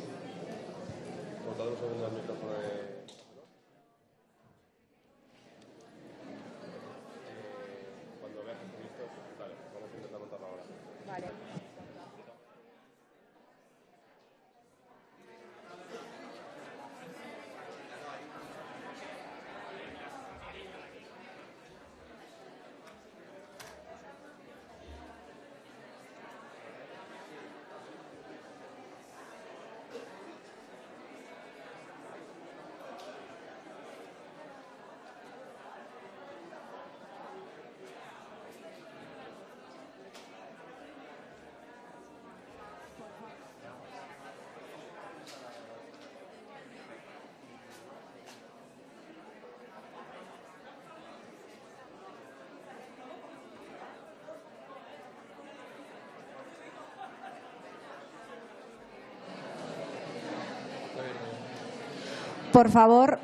Por favor,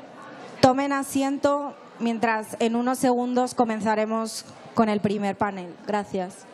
tomen asiento mientras en unos segundos comenzaremos con el primer panel. Gracias.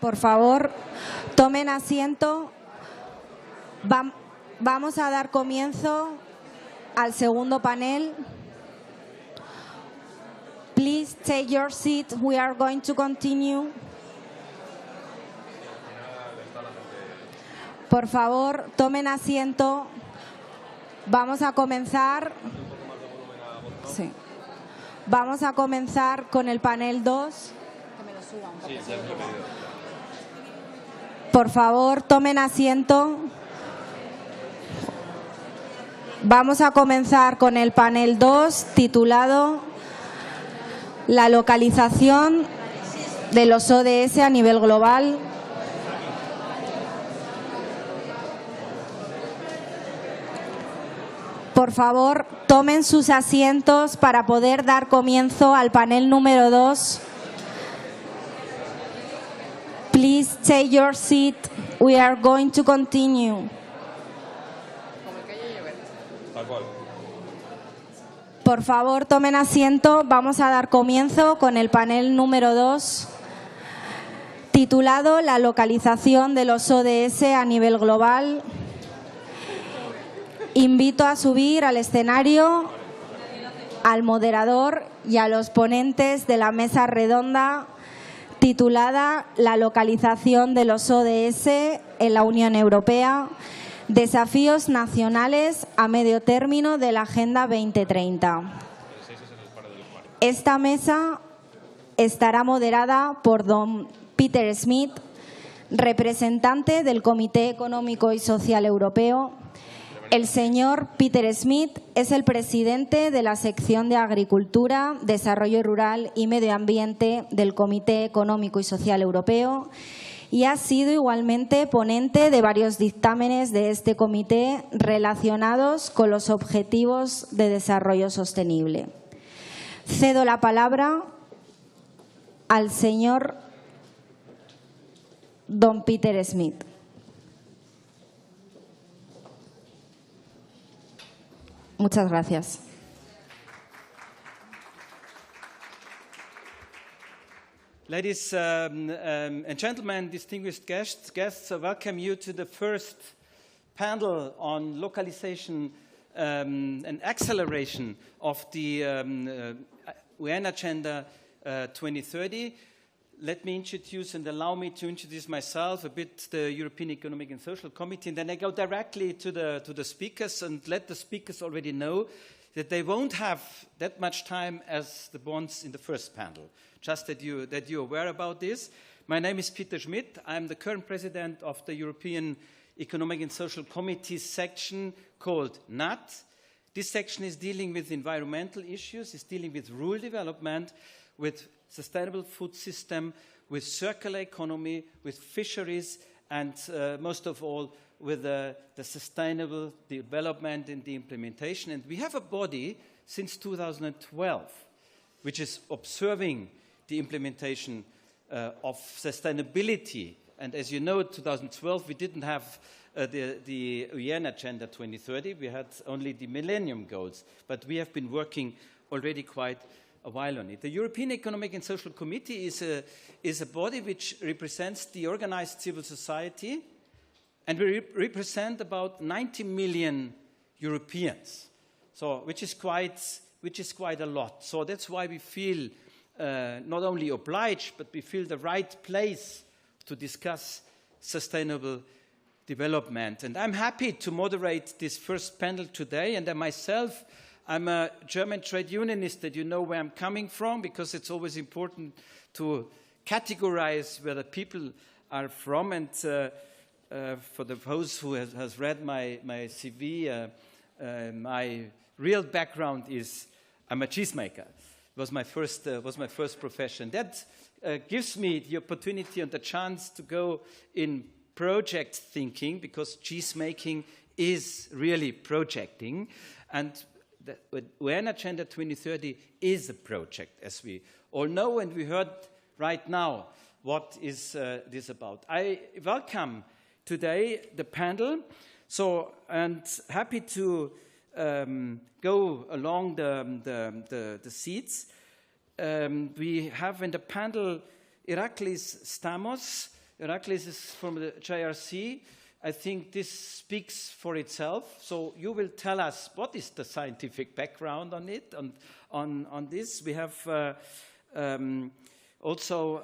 Por favor, tomen asiento. Vamos a dar comienzo al segundo panel. Please take your seat. We are going to continue. Por favor, tomen asiento. Vamos a comenzar. Sí. Vamos a comenzar con el panel 2. Por favor, tomen asiento. Vamos a comenzar con el panel 2, titulado La localización de los ODS a nivel global. Por favor, tomen sus asientos para poder dar comienzo al panel número 2. Please take your seat. We are going to continue. Por favor, tomen asiento. Vamos a dar comienzo con el panel número 2, titulado La localización de los ODS a nivel global. Invito a subir al escenario al moderador y a los ponentes de la mesa redonda titulada La localización de los ODS en la Unión Europea, desafíos nacionales a medio término de la Agenda 2030. Esta mesa estará moderada por don Peter Smith, representante del Comité Económico y Social Europeo. El señor Peter Smith es el presidente de la sección de Agricultura, Desarrollo Rural y Medio Ambiente del Comité Económico y Social Europeo y ha sido igualmente ponente de varios dictámenes de este comité relacionados con los objetivos de desarrollo sostenible. Cedo la palabra al señor don Peter Smith. Muchas gracias. Ladies and gentlemen, distinguished guests, I welcome you to the first panel on localization and acceleration of the UN Agenda 2030. Let me introduce and allow me to introduce myself, a bit the European Economic and Social Committee, and then I go directly to the speakers and let the speakers already know that they won't have that much time as the ones in the first panel, just that you're aware about this. My name is Peter Schmidt. I'm the current president of the European Economic and Social Committee section called NAT. This section is dealing with environmental issues, is dealing with rural development, with sustainable food system, with circular economy, with fisheries, and most of all, with the sustainable development and the implementation. And we have a body since 2012, which is observing the implementation of sustainability. And as you know, in 2012, we didn't have the UN Agenda 2030. We had only the Millennium Goals. But we have been working already quite a while on it. The European Economic and Social Committee is a body which represents the organized civil society, and we represent about 90 million Europeans, so which is quite a lot. So that's why we feel not only obliged, but we feel the right place to discuss sustainable development. And I'm happy to moderate this first panel today, and myself, I'm a German trade unionist, that you know where I'm coming from, because it's always important to categorize where the people are from. And for those who has read my CV, my real background is I'm a cheesemaker. Was my first profession. That gives me the opportunity and the chance to go in project thinking, because cheese making is really projecting, and the UN Agenda 2030 is a project, as we all know, and we heard right now what is this about. I welcome today the panel, and happy to go along the seats. We have in the panel Iraklis Stamos, Iraklis is from the JRC. I think this speaks for itself. So you will tell us what is the scientific background on it, on this. We have also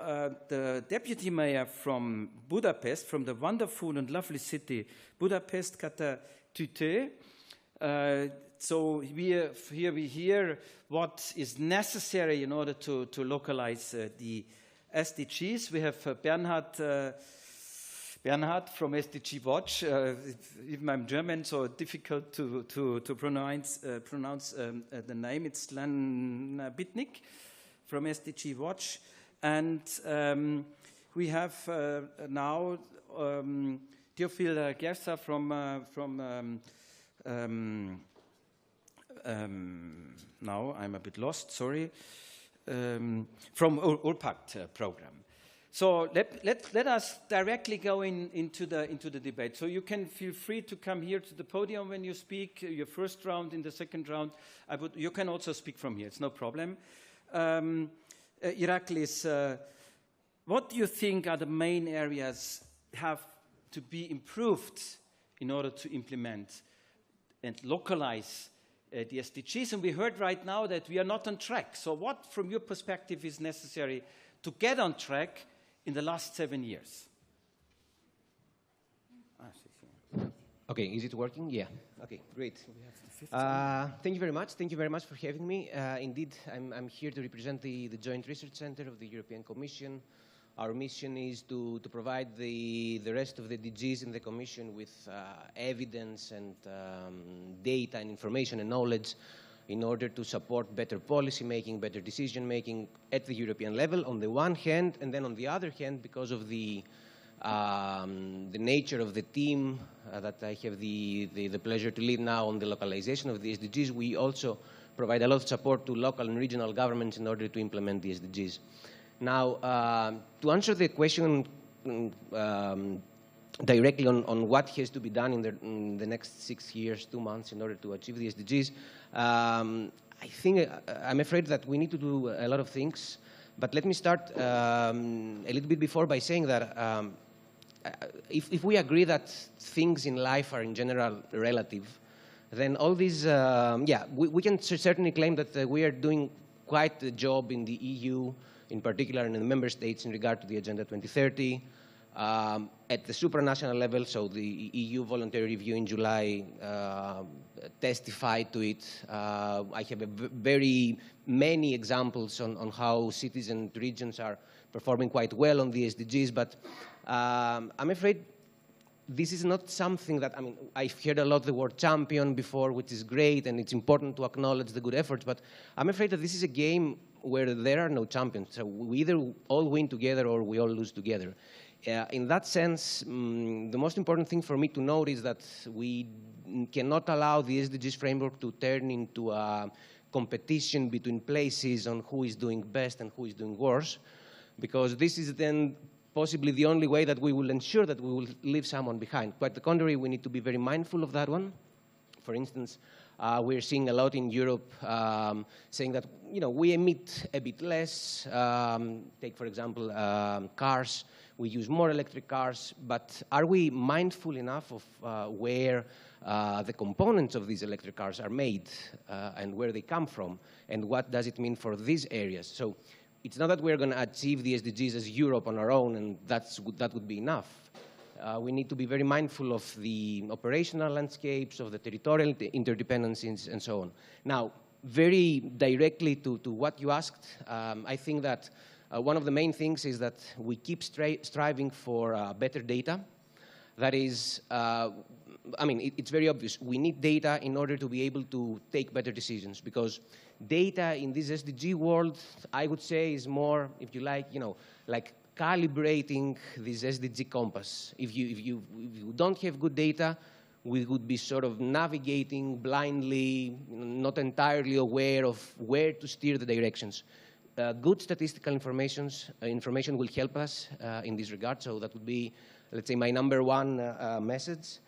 the deputy mayor from Budapest, from the wonderful and lovely city Budapest, Kata Tüte. So here we hear what is necessary in order to localize the SDGs. We have Bernhard from SDG Watch. Even I'm German, so difficult to pronounce the name. It's Lan Bitnik from SDG Watch. And we have now Teofil Gersa from now I'm a bit lost, sorry, from URPACT program. So let us directly go into the debate. So you can feel free to come here to the podium when you speak, your first round, in the second round. You can also speak from here, it's no problem. Iraklis, what do you think are the main areas have to be improved in order to implement and localize the SDGs? And we heard right now that we are not on track. So what, from your perspective, is necessary to get on track in the last 7 years? Okay, is it working? Yeah. Okay, great. Thank you very much. Thank you very much for having me. Indeed, I'm here to represent the Joint Research Center of the European Commission. Our mission is to provide the rest of the DGs in the Commission with evidence and data and information and knowledge in order to support better policy making, better decision making at the European level on the one hand, and then on the other hand, because of the nature of the team that I have the pleasure to lead now on the localization of the SDGs, we also provide a lot of support to local and regional governments in order to implement the SDGs. Now, to answer the question directly on what has to be done in the next 6 years, 2 months in order to achieve the SDGs, I think, I'm afraid that we need to do a lot of things. But let me start a little bit before by saying that if we agree that things in life are in general relative, then all these, we can certainly claim that we are doing quite a job in the EU, in particular in the member states in regard to the Agenda 2030. At the supranational level, so the EU voluntary review in July testified to it. I have very many examples on how cities and regions are performing quite well on the SDGs, but I'm afraid this is not something that, I mean, I've heard a lot the word champion before, which is great, and it's important to acknowledge the good efforts, but I'm afraid that this is a game where there are no champions. So we either all win together or we all lose together. In that sense, the most important thing for me to note is that we cannot allow the SDGs framework to turn into a competition between places on who is doing best and who is doing worse, because this is then possibly the only way that we will ensure that we will leave someone behind. Quite the contrary, we need to be very mindful of that one. For instance, we're seeing a lot in Europe saying that, you know, we emit a bit less. Take, for example, cars. We use more electric cars, but are we mindful enough of where the components of these electric cars are made and where they come from, and what does it mean for these areas? So it's not that we're going to achieve the SDGs as Europe on our own, and that would be enough. We need to be very mindful of the operational landscapes, of the territorial interdependencies, and so on. Now, very directly to what you asked, I think that one of the main things is that we keep striving for better data. That is, I mean, it's very obvious. We need data in order to be able to take better decisions, because data in this SDG world, I would say, is more, if you like, you know, like calibrating this SDG compass. If you don't have good data, we would be sort of navigating blindly, not entirely aware of where to steer the directions. Good statistical information will help us in this regard, so that would be, let's say, my number one message.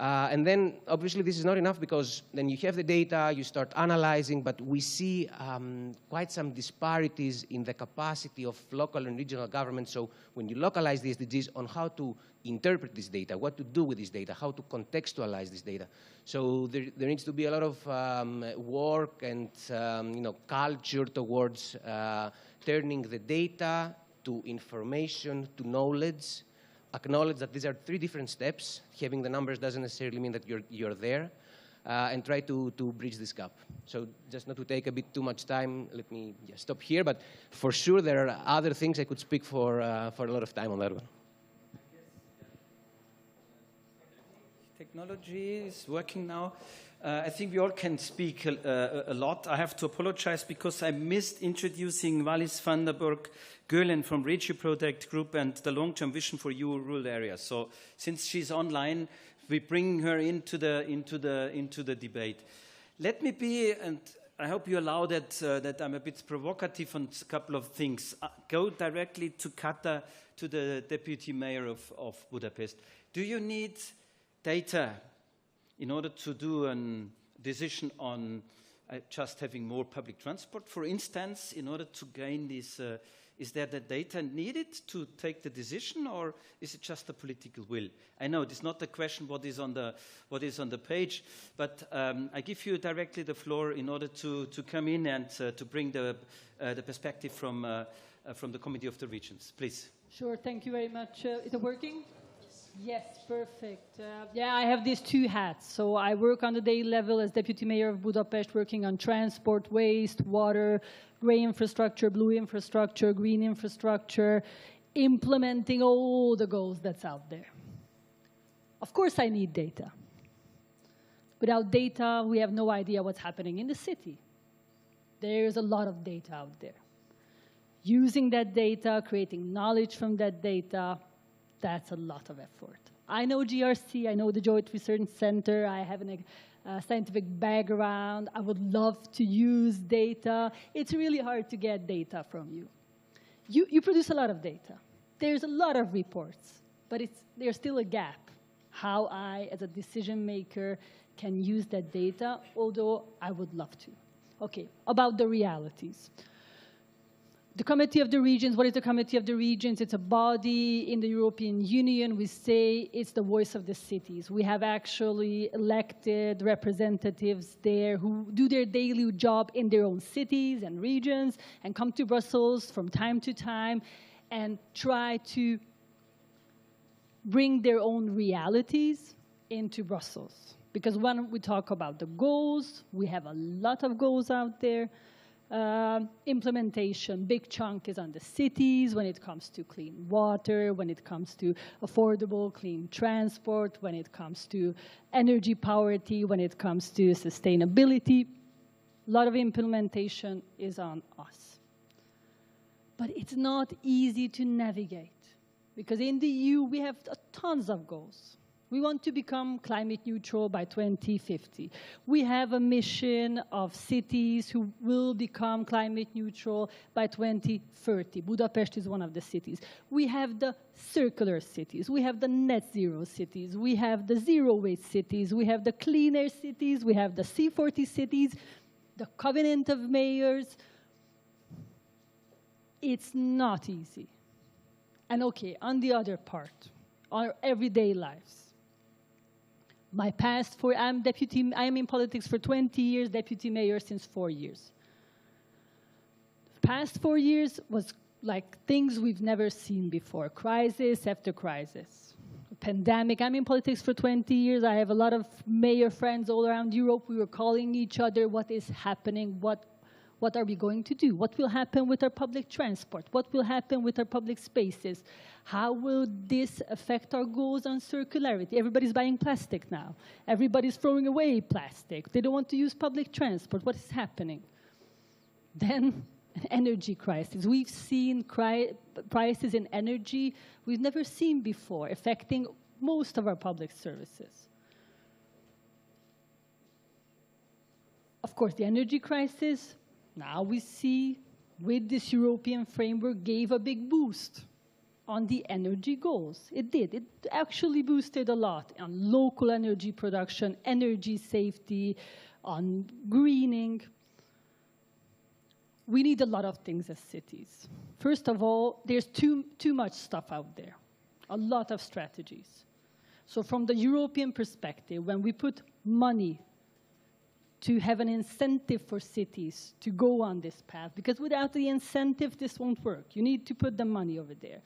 And then, obviously, this is not enough because then you have the data, you start analyzing, but we see quite some disparities in the capacity of local and regional governments. So when you localize the SDGs, on how to interpret this data, what to do with this data, how to contextualize this data. So there needs to be a lot of work and culture towards turning the data to information, to knowledge, acknowledge that these are three different steps. Having the numbers doesn't necessarily mean that you're there, and try to bridge this gap. So just not to take a bit too much time, let me just stop here, but for sure there are other things I could speak for a lot of time on that one. Technology is working now. I think we all can speak a lot. I have to apologize because I missed introducing Wallis van der Burg-Göhlen from Regio Project Group and the long-term vision for rural areas. So since she's online, we bring her into the debate. Let me be, and I hope you allow that I'm a bit provocative on a couple of things. Go directly to Kata, to the Deputy Mayor of Budapest. Do you need data in order to do a decision on just having more public transport, for instance, in order to gain this? Is there the data needed to take the decision, or is it just a political will? I know it's not the question what is on the page, but I give you directly the floor in order to come in and to bring the perspective from the Committee of the Regions, please. Sure. Thank you very much. Is it working? Yes, perfect. Yeah, I have these two hats. So I work on the daily level as Deputy Mayor of Budapest, working on transport, waste, water, grey infrastructure, blue infrastructure, green infrastructure, implementing all the goals that's out there. Of course, I need data. Without data, we have no idea what's happening in the city. There's a lot of data out there. Using that data, creating knowledge from that data, that's a lot of effort. I know GRC, I know the Joint Research Center, I have a scientific background, I would love to use data. It's really hard to get data from you. You produce a lot of data. There's a lot of reports, but there's still a gap. How I, as a decision maker, can use that data, although I would love to. Okay, about the realities. The Committee of the Regions, what is the Committee of the Regions? It's a body in the European Union. We say it's the voice of the cities. We have actually elected representatives there who do their daily job in their own cities and regions and come to Brussels from time to time and try to bring their own realities into Brussels. Because when we talk about the goals, we have a lot of goals out there. Implementation, big chunk is on the cities when it comes to clean water, when it comes to affordable clean transport, when it comes to energy poverty, when it comes to sustainability. A lot of implementation is on us. But it's not easy to navigate because in the EU we have tons of goals. We want to become climate neutral by 2050. We have a mission of cities who will become climate neutral by 2030. Budapest is one of the cities. We have the circular cities. We have the net zero cities. We have the zero waste cities. We have the clean air cities. We have the C40 cities, the covenant of mayors. It's not easy. And okay, on the other part, our everyday lives. My past, I'm in politics for 20 years, deputy mayor since 4 years. The past 4 years was like things we've never seen before, crisis after crisis. Pandemic, I'm in politics for 20 years. I have a lot of mayor friends all around Europe. We were calling each other, what is happening? What are we going to do? What will happen with our public transport? What will happen with our public spaces? How will this affect our goals on circularity? Everybody's buying plastic now. Everybody's throwing away plastic. They don't want to use public transport. What is happening? Then, an energy crisis. We've seen prices in energy we've never seen before, affecting most of our public services. Of course, the energy crisis, now we see, with this European framework, gave a big boost on the energy goals. It did. It actually boosted a lot on local energy production, energy safety, on greening. We need a lot of things as cities. First of all, there's too much stuff out there, a lot of strategies. So from the European perspective, when we put money to have an incentive for cities to go on this path, because without the incentive, this won't work. You need to put the money over there.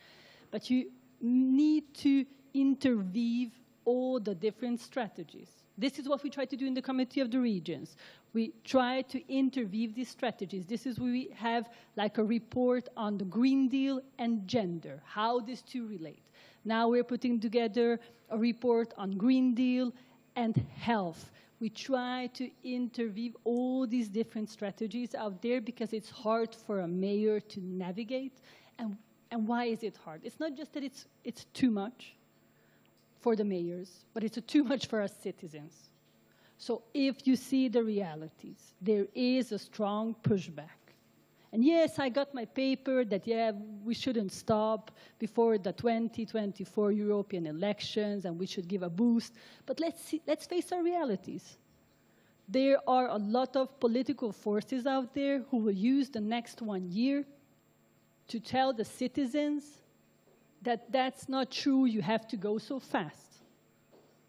But you need to interweave all the different strategies. This is what we try to do in the Committee of the Regions. We try to interweave these strategies. This is where we have like a report on the Green Deal and gender, how these two relate. Now we're putting together a report on Green Deal and health. We try to interweave all these different strategies out there because it's hard for a mayor to navigate. And why is it hard? It's not just that it's too much for the mayors, but it's too much for us citizens. So if you see the realities, there is a strong pushback. And yes, I got my paper that, yeah, we shouldn't stop before the 2024 European elections and we should give a boost. But let's face our realities. There are a lot of political forces out there who will use the next 1 year to tell the citizens that that's not true, you have to go so fast.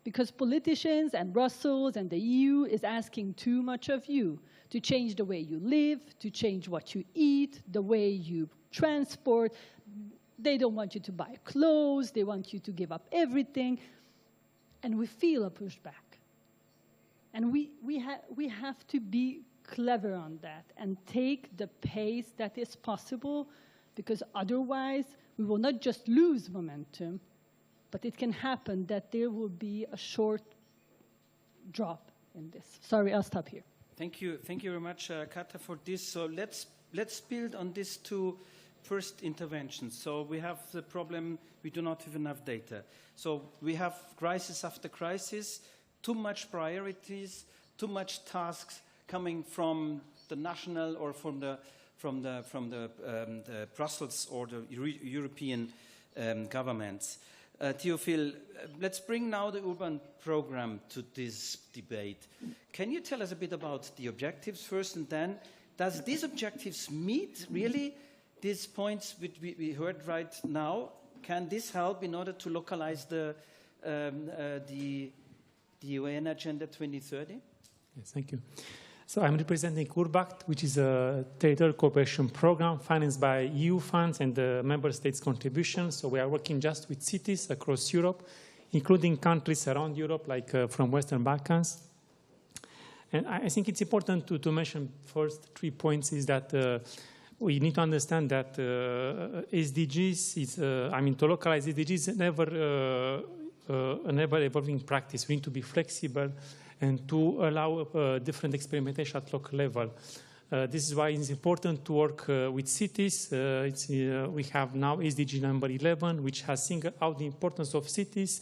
Because politicians and Brussels and the EU is asking too much of you to change the way you live, to change what you eat, the way you transport. They don't want you to buy clothes, they want you to give up everything. And we feel a pushback. And we have to be clever on that and take the pace that is possible, because otherwise we will not just lose momentum, but it can happen that there will be a short drop in this. Sorry, I'll stop here. Thank you very much, Kata, for this. So let's build on these two first interventions. So we have the problem, we do not have enough data. So we have crisis after crisis, too much priorities, too much tasks coming from the national or from the Brussels or the European governments. Théophile, let's bring now the urban program to this debate. Can you tell us a bit about the objectives first, and then does these objectives meet really these points which we heard right now? Can this help in order to localize the UN Agenda 2030? Yes, thank you. So I'm representing URBACT, which is a territorial cooperation program financed by EU funds and the member states' contributions. So we are working just with cities across Europe, including countries around Europe, like from Western Balkans. And I think it's important to mention first 3 points is that we need to understand that SDGs is, to localize SDGs is an ever-evolving practice. We need to be flexible and to allow different experimentation at local level. This is why it's important to work with cities. We have now SDG number 11, which has singled out the importance of cities.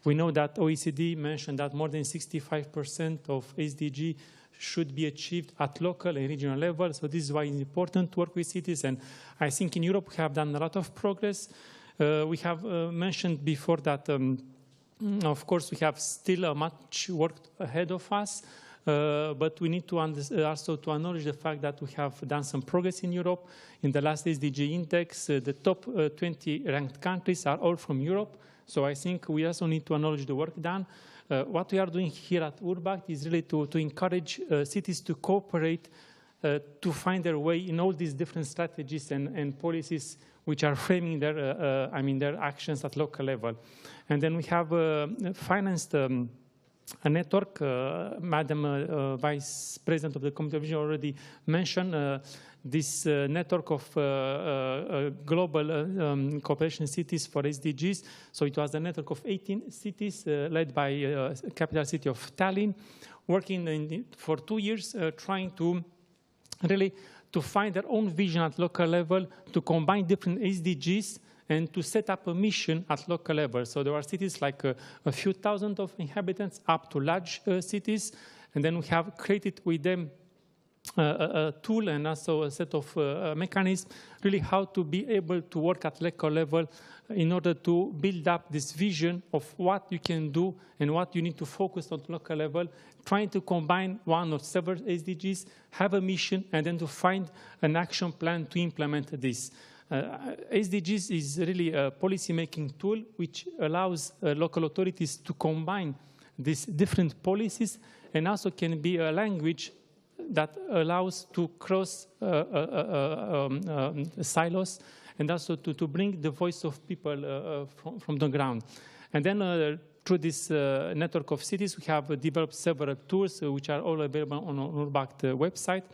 We know that OECD mentioned that more than 65% of SDG should be achieved at local and regional level. So this is why it's important to work with cities. And I think in Europe we have done a lot of progress. We have mentioned before that of course, we have still much work ahead of us, but we need to also to acknowledge the fact that we have done some progress in Europe. In the last SDG index, the top 20 ranked countries are all from Europe. So I think we also need to acknowledge the work done. What we are doing here at URBACT is really to encourage cities to cooperate, to find their way in all these different strategies and policies which are framing their actions at local level. And then we have financed a network. Madam Vice President of the Committee of Vision already mentioned this network of global cooperation cities for SDGs. So it was a network of 18 cities led by capital city of Tallinn, working for 2 years, trying to really to find their own vision at local level, to combine different SDGs, and to set up a mission at local level. So there are cities like a few thousand of inhabitants up to large cities. And then we have created with them a tool and also a set of mechanisms, really how to be able to work at local level in order to build up this vision of what you can do and what you need to focus on local level, trying to combine one or several SDGs, have a mission, and then to find an action plan to implement this. SDGs is really a policy-making tool which allows local authorities to combine these different policies and also can be a language that allows to cross silos and also to bring the voice of people from the ground. And then through this network of cities, we have developed several tools which are all available on our URBACT website.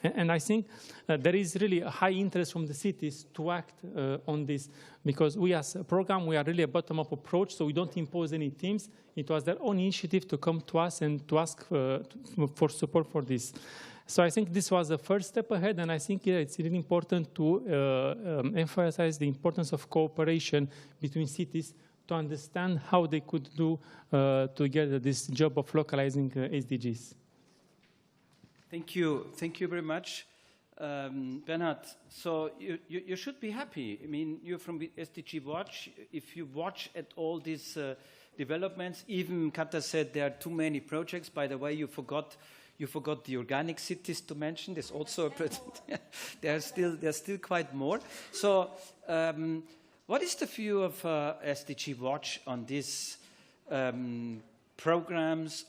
And I think there is really a high interest from the cities to act on this, because we as a program, we are really a bottom-up approach, so we don't impose any teams. It was their own initiative to come to us and to ask for support for this. So I think this was the first step ahead, and I think it's really important to emphasize the importance of cooperation between cities to understand how they could do together this job of localizing SDGs. Thank you very much, Bernhard. So you should be happy. I mean, you're from SDG Watch. If you watch at all these developments, even Kata said there are too many projects. By the way, you forgot the organic cities to mention. There's also a project. There's still quite more. So, what is the view of SDG Watch on these programs,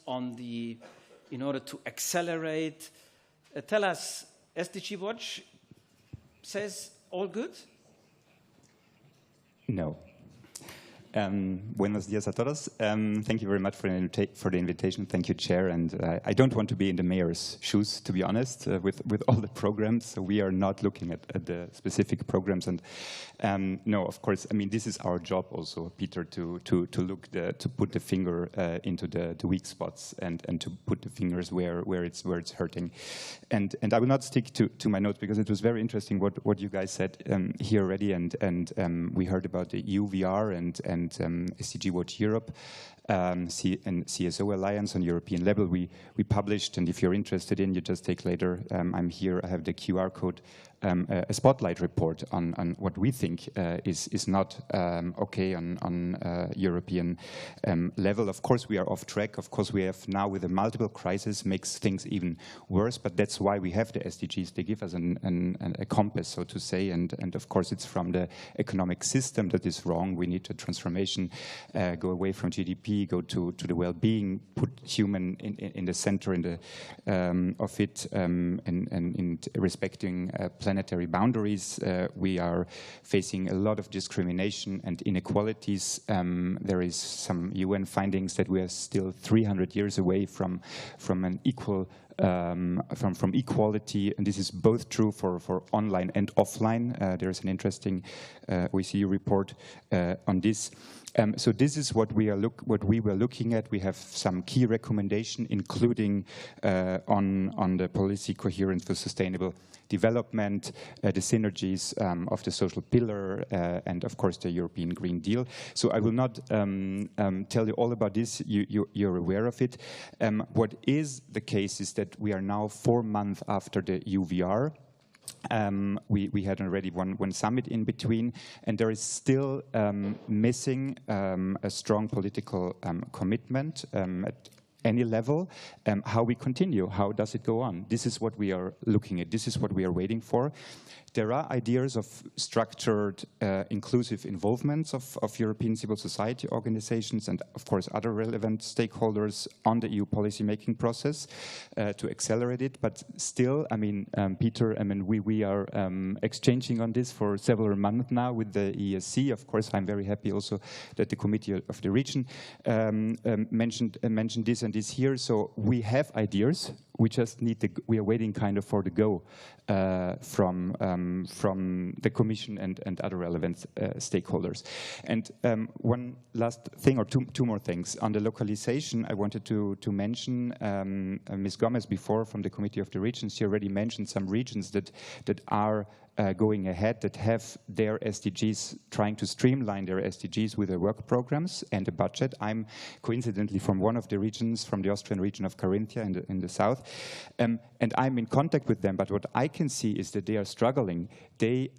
in order to accelerate? Tell us, SDG Watch says all good? No. Buenos días a todos. Thank you very much for the invitation. Thank you, Chair. And I don't want to be in the mayor's shoes, to be honest, with all the programs. So we are not looking at the specific programs. And no, of course, I mean, this is our job also, Peter, to put the finger into the weak spots and to put the fingers where it's hurting. And I will not stick to my notes, because it was very interesting what you guys said here already. And we heard about the UVR and SDG Watch Europe and CSO Alliance on European level. We published, and if you're interested in, you just take later. I'm here. I have the QR code. A spotlight report on what we think is not okay on European level. Of course, we are off track. Of course, we have now, with a multiple crisis, makes things even worse. But that's why we have the SDGs. They give us a compass, so to say. And of course, it's from the economic system that is wrong. We need a transformation, go away from GDP, go to the well-being, put human in the center of it, and in respecting planetary boundaries. We are facing a lot of discrimination and inequalities. There is some UN findings that we are still 300 years away from an equal from equality, and this is both true for online and offline. There is an interesting OECD report on this. So this is what we were looking at. We have some key recommendation, including on the policy coherence for sustainable development, the synergies of the social pillar, and of course the European Green Deal. So I will not tell you all about this. You're aware of it. What is the case is that we are now 4 months after the UVR. We had already one summit in between, and there is still missing a strong political commitment at any level. How we continue, how does it go on? This is what we are looking at. This is what we are waiting for. There are ideas of structured, inclusive involvements of European civil society organizations and, of course, other relevant stakeholders on the EU policy-making process to accelerate it. But still, I mean, Peter, I mean, we are exchanging on this for several months now with the ESC. Of course, I'm very happy also that the Committee of the Region mentioned this and this here. So we have ideas. We just need we are waiting kind of for the go from the Commission and other relevant stakeholders. And one last thing, or two more things. On the localization, I wanted to mention Ms. Gomez before from the Committee of the Regions. She already mentioned some regions that are going ahead, that have their SDGs, trying to streamline their SDGs with their work programs and a budget. I'm coincidentally from one of the regions, from the Austrian region of Carinthia in the south, And I'm in contact with them, but what I can see is that they are struggling. They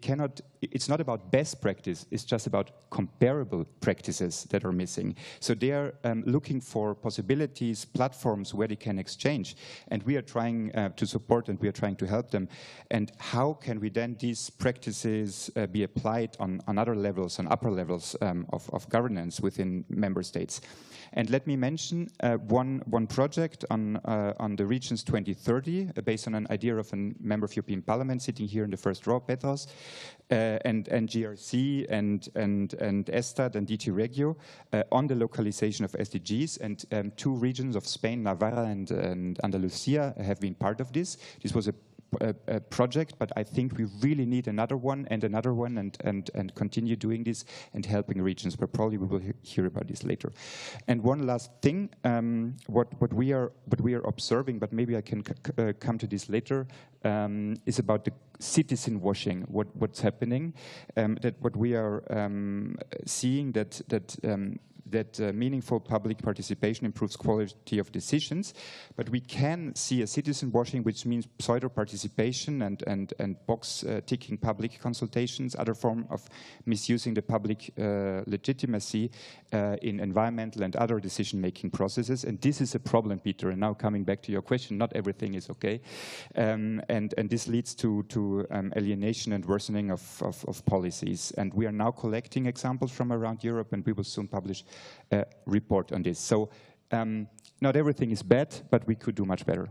cannot, it's not about best practice, it's just about comparable practices that are missing. So they are looking for possibilities, platforms where they can exchange. And we are trying to support and we are trying to help them. And how can we then these practices be applied on other levels, on upper levels of governance within member states? And let me mention one project on the Regions 2030, based on an idea of a member of European Parliament sitting here in the first row, Petros, and GRC and Estat and DT Regio on the localization of SDGs. And 2 regions of Spain, Navarra and Andalusia, have been part of this. This was a project, but I think we really need another one and continue doing this and helping regions, but probably we will hear about this later. And one last thing, what we are observing, but maybe I can come to this later, is about the citizen washing, what's happening, that what we are seeing that meaningful public participation improves quality of decisions, but we can see a citizen washing, which means pseudo-participation and box-ticking public consultations, other form of misusing the public legitimacy in environmental and other decision-making processes. And this is a problem, Peter, and now coming back to your question, not everything is okay. And this leads to alienation and worsening of policies. And we are now collecting examples from around Europe, and we will soon publish a report on this. So not everything is bad, but we could do much better.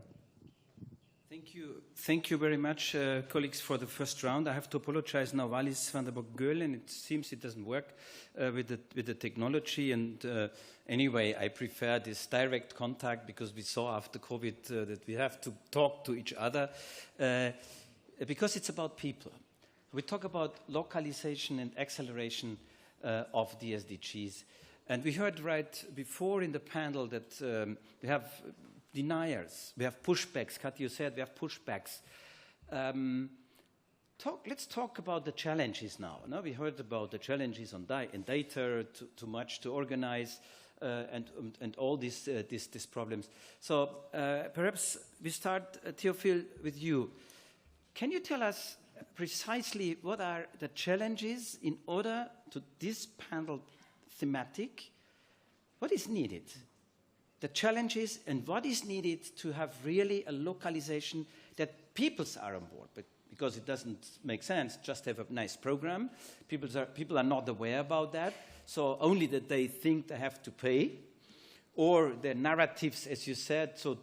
Thank you very much, colleagues, for the first round. I have to apologize now, Wallis van der Bock-Geul, and it seems it doesn't work with the technology. And anyway, I prefer this direct contact because we saw after COVID that we have to talk to each other because it's about people. We talk about localization and acceleration of the SDGs. And we heard right before in the panel that we have deniers, we have pushbacks. Katja said we have pushbacks. Let's talk about the challenges now. We heard about the challenges in data, too much to organize, and all these problems. So perhaps we start, Theophile, with you. Can you tell us precisely what are the challenges in order to this panel thematic? What is needed? The challenges and what is needed to have really a localization that peoples are on board, but because it doesn't make sense just have a nice program. People are not aware about that, so only that they think they have to pay, or their narratives, as you said, so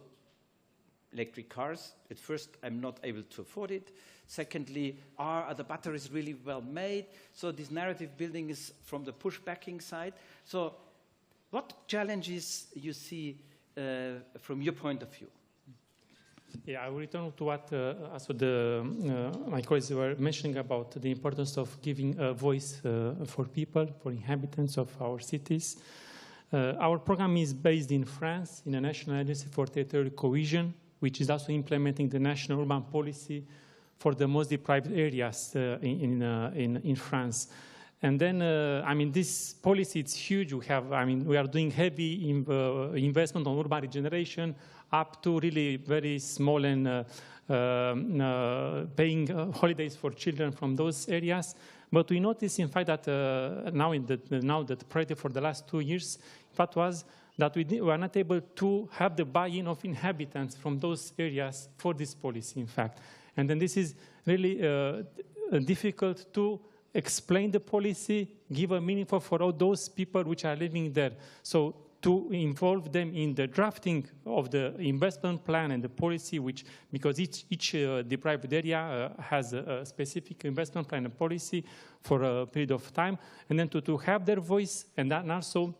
electric cars, at first I'm not able to afford it. Secondly, are the batteries really well made? So this narrative building is from the pushbacking side. So what challenges you see from your point of view? Yeah, I will return to what also my colleagues were mentioning about the importance of giving a voice for people, for inhabitants of our cities. Our program is based in France, in a National Agency for Territorial Cohesion, which is also implementing the national urban policy for the most deprived areas in France. And then, I mean, this policy, it's huge. We are doing heavy investment on urban regeneration up to really very small and paying holidays for children from those areas. But we notice, in fact, that now the priority for the last 2 years, in fact, was that we were not able to have the buy-in of inhabitants from those areas for this policy, in fact. And then this is really difficult to explain the policy, give a meaning for all those people which are living there. So to involve them in the drafting of the investment plan and the policy, because each deprived area has a specific investment plan and policy for a period of time, and then to have their voice, and then also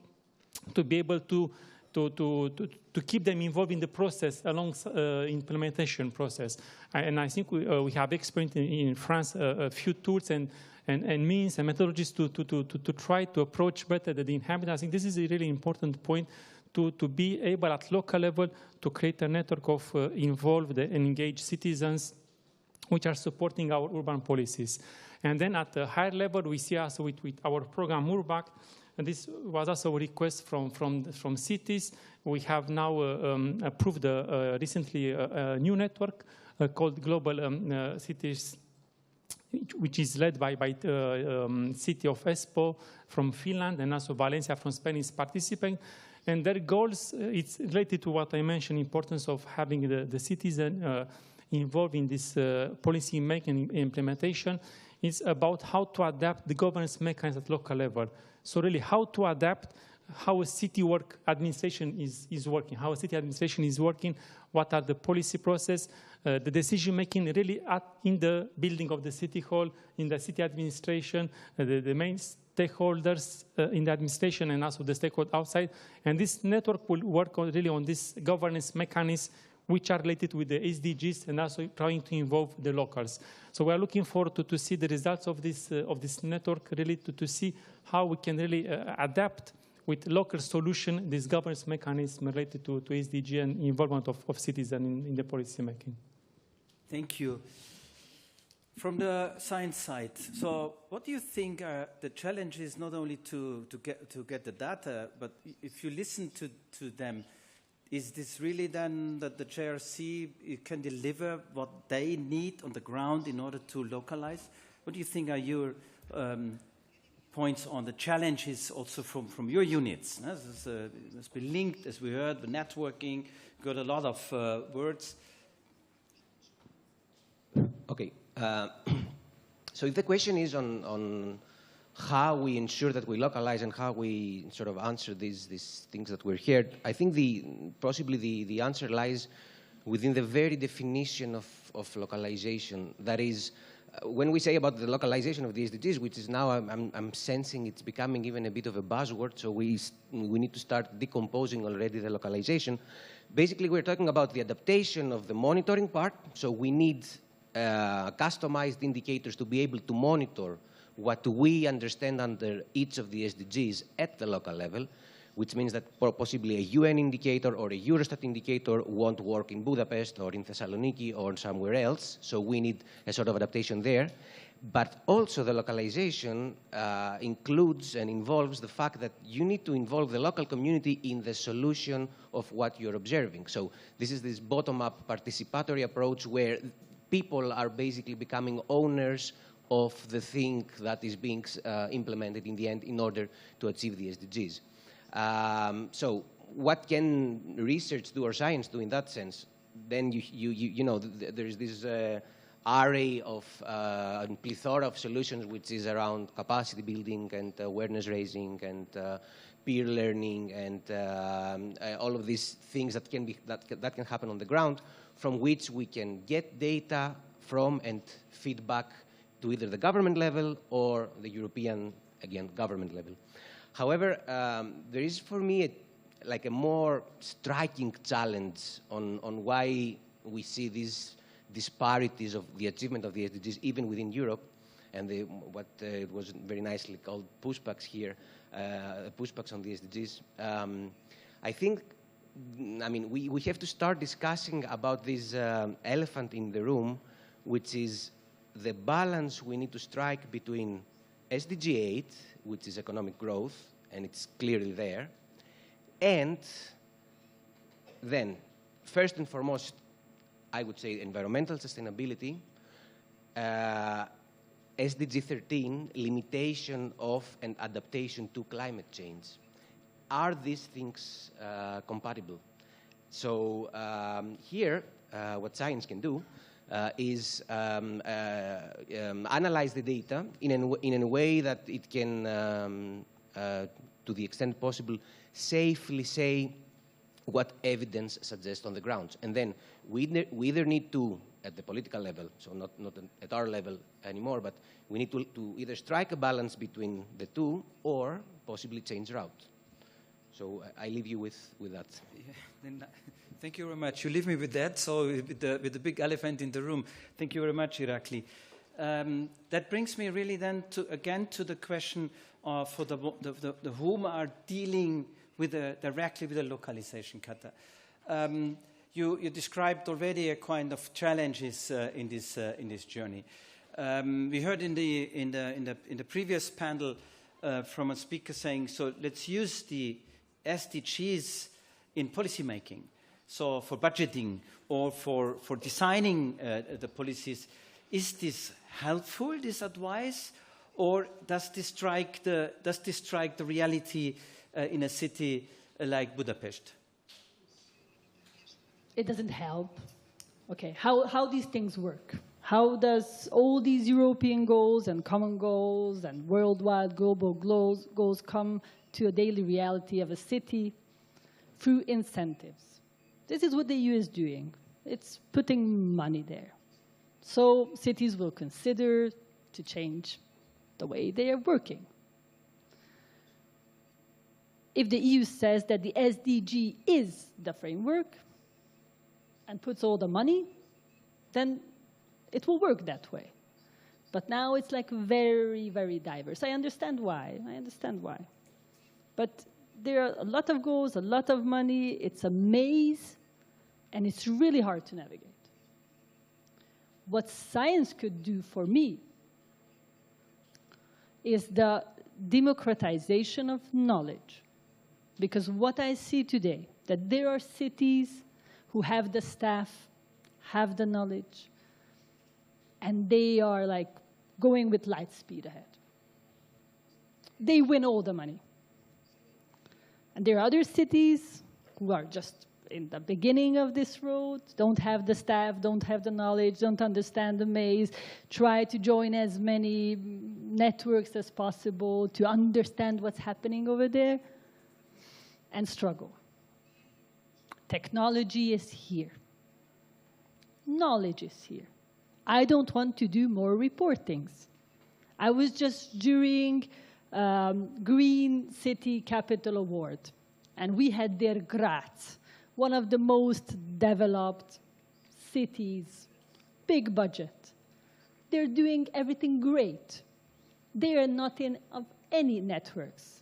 to be able to keep them involved in the process along implementation process. And I think we have experienced in France a few tools and means and methodologies to try to approach better the inhabitants. I think this is a really important point to be able at local level to create a network of involved and engaged citizens which are supporting our urban policies. And then at the higher level, we see also with our program URBACT, And this was also a request from cities. We have now approved recently a new network called Global Cities, which is led by city of Espoo from Finland, and also Valencia from Spain is participating. And their goals, it's related to what I mentioned, importance of having the citizen involved in this policy making implementation. It's about how to adapt the governance mechanisms at local level. So really how to adapt how a city administration is working, how a city administration is working, what are the policy process, the decision making really in the building of the city hall, in the city administration, the main stakeholders in the administration and also the stakeholders outside. And this network will work really on this governance mechanism which are related with the SDGs and also trying to involve the locals. So we are looking forward to see the results of this network, really to see how we can really adapt with local solution this governance mechanism related to SDG and involvement of citizens in the policy making. Thank you. From the science side, so what do you think are the challenges, not only to get the data, but if you listen to them, is this really then that the JRC can deliver what they need on the ground in order to localize? What do you think are your points on the challenges also from your units? This must be linked, as we heard, the networking, got a lot of words. Okay. So if the question is on how we ensure that we localize and how we sort of answer these things that we're here, I think possibly the answer lies within the very definition of localization. That is, when we say about the localization of the SDGs, which is now I'm sensing it's becoming even a bit of a buzzword, so we need to start decomposing already the localization. Basically, we're talking about the adaptation of the monitoring part, so we need customized indicators to be able to monitor what we understand under each of the SDGs at the local level, which means that possibly a UN indicator or a Eurostat indicator won't work in Budapest or in Thessaloniki or somewhere else, so we need a sort of adaptation there. But also the localization includes and involves the fact that you need to involve the local community in the solution of what you're observing. So this is this bottom-up participatory approach where people are basically becoming owners of the thing that is being implemented in the end in order to achieve the SDGs. So what can research do or science do in that sense? Then you know, there's this array of plethora of solutions which is around capacity building and awareness raising and peer learning and all of these things that can happen on the ground, from which we can get data from and feedback to either the government level or the European, again, government level. However, there is for me a more striking challenge on why we see these disparities of the achievement of the SDGs even within Europe, and what it was very nicely called pushbacks here, pushbacks on the SDGs. I think, I mean, we have to start discussing about this elephant in the room, which is the balance we need to strike between SDG 8, which is economic growth, and it's clearly there, and then, first and foremost, I would say environmental sustainability, SDG 13, limitation of and adaptation to climate change. Are these things compatible? So here, what science can do is analyze the data in a way that it can, to the extent possible, safely say what evidence suggests on the ground. And then we either need to, at the political level, so not at our level anymore, but we need to either strike a balance between the two or possibly change route. So I leave you with that. Yeah, then, thank you very much. You leave me with that, so with the big elephant in the room. Thank you very much, Irakli. That brings me really then again to the question for the whom are dealing with directly with the localization, Kata. You described already a kind of challenges in this journey. We heard in the previous panel from a speaker saying, so let's use the SDGs in policy making. So for budgeting or for designing the policies, is this helpful, this advice, or does this strike the reality in a city like Budapest? It doesn't help. Okay, how these things work? How does all these European goals and common goals and worldwide global goals come to a daily reality of a city? Through incentives. This is what the EU is doing. It's putting money there. So cities will consider to change the way they are working. If the EU says that the SDG is the framework and puts all the money, then it will work that way. But now it's like very, very diverse. I understand why. But there are a lot of goals, a lot of money. It's a maze, and it's really hard to navigate. What science could do for me is the democratization of knowledge. Because what I see today, that there are cities who have the staff, have the knowledge, and they are like going with light speed ahead. They win all the money. And there are other cities who are just in the beginning of this road, don't have the staff, don't have the knowledge, don't understand the maze, try to join as many networks as possible to understand what's happening over there, and struggle. Technology is here. Knowledge is here. I don't want to do more reportings. I was just during Green City Capital Award, and we had there Graz, one of the most developed cities, big budget. They're doing everything great. They are not in of any networks,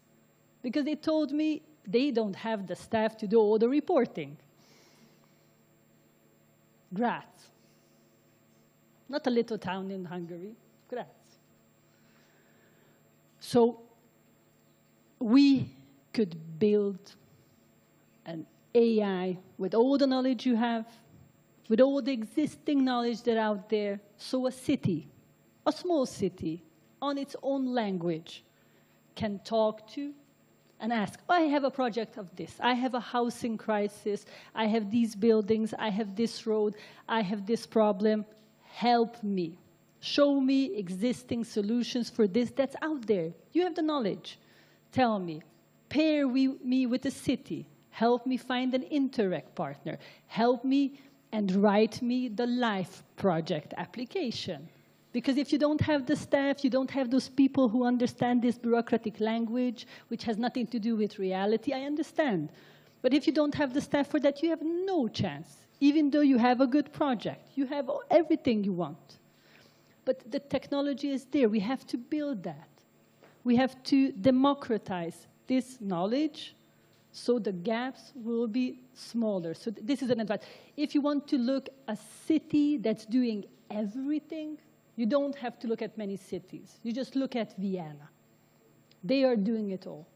because they told me they don't have the staff to do all the reporting. Graz. Not a little town in Hungary, Graz. So we could build an AI with all the knowledge you have, with all the existing knowledge that out there. So a city, a small city, on its own language, can talk to and ask, oh, I have a project of this. I have a housing crisis. I have these buildings. I have this road. I have this problem. Help me. Show me existing solutions for this that's out there. You have the knowledge. Tell me. Pair me with a city. Help me find an Interreg partner. Help me and write me the LIFE project application. Because if you don't have the staff, you don't have those people who understand this bureaucratic language, which has nothing to do with reality, I understand. But if you don't have the staff for that, you have no chance. Even though you have a good project, you have everything you want. But the technology is there. We have to build that. We have to democratize this knowledge so the gaps will be smaller. So this is an advice. If you want to look at a city that's doing everything, you don't have to look at many cities. You just look at Vienna. They are doing it all.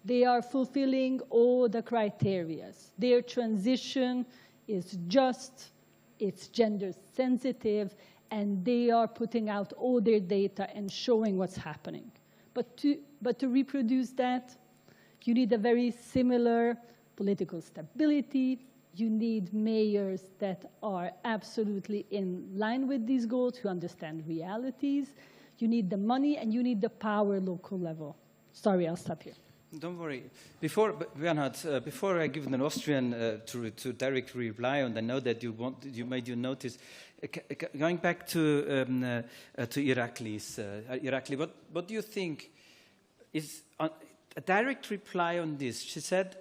They are fulfilling all the criteria. Their transition is just, it's gender sensitive, and they are putting out all their data and showing what's happening. But to reproduce that, you need a very similar political stability. You need mayors that are absolutely in line with these goals, who understand realities. You need the money, and you need the power local level. Sorry, I'll stop here. Don't worry. Bernhard, before I give an Austrian to directly reply, and I know that you made your notice, going back to Iraklis. Irakli, what do you think is a direct reply on this? She said,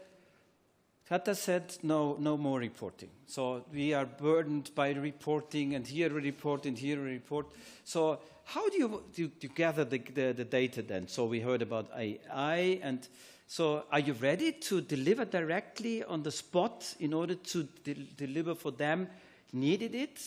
Kata said, no more reporting. So we are burdened by reporting, and here a report, and here a report. So how do you gather the data then? So we heard about AI, and so are you ready to deliver directly on the spot in order to deliver for them needed it,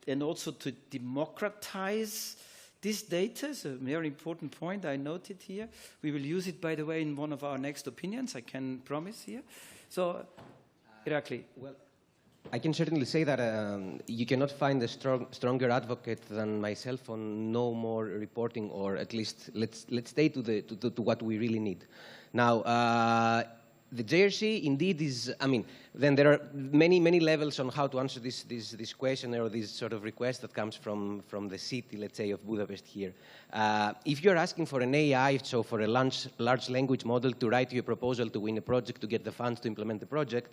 and also to democratize This data is a very important point. I noted here. We will use it, by the way, in one of our next opinions. I can promise here. So, Irakli. Well, I can certainly say that you cannot find a stronger advocate than myself on no more reporting, or at least let's stay to what we really need. Now, the JRC indeed is, I mean, then there are many levels on how to answer this question or this sort of request that comes from the city, let's say, of Budapest here. If you're asking for an AI, so for a large language model to write you a proposal to win a project, to get the funds to implement the project,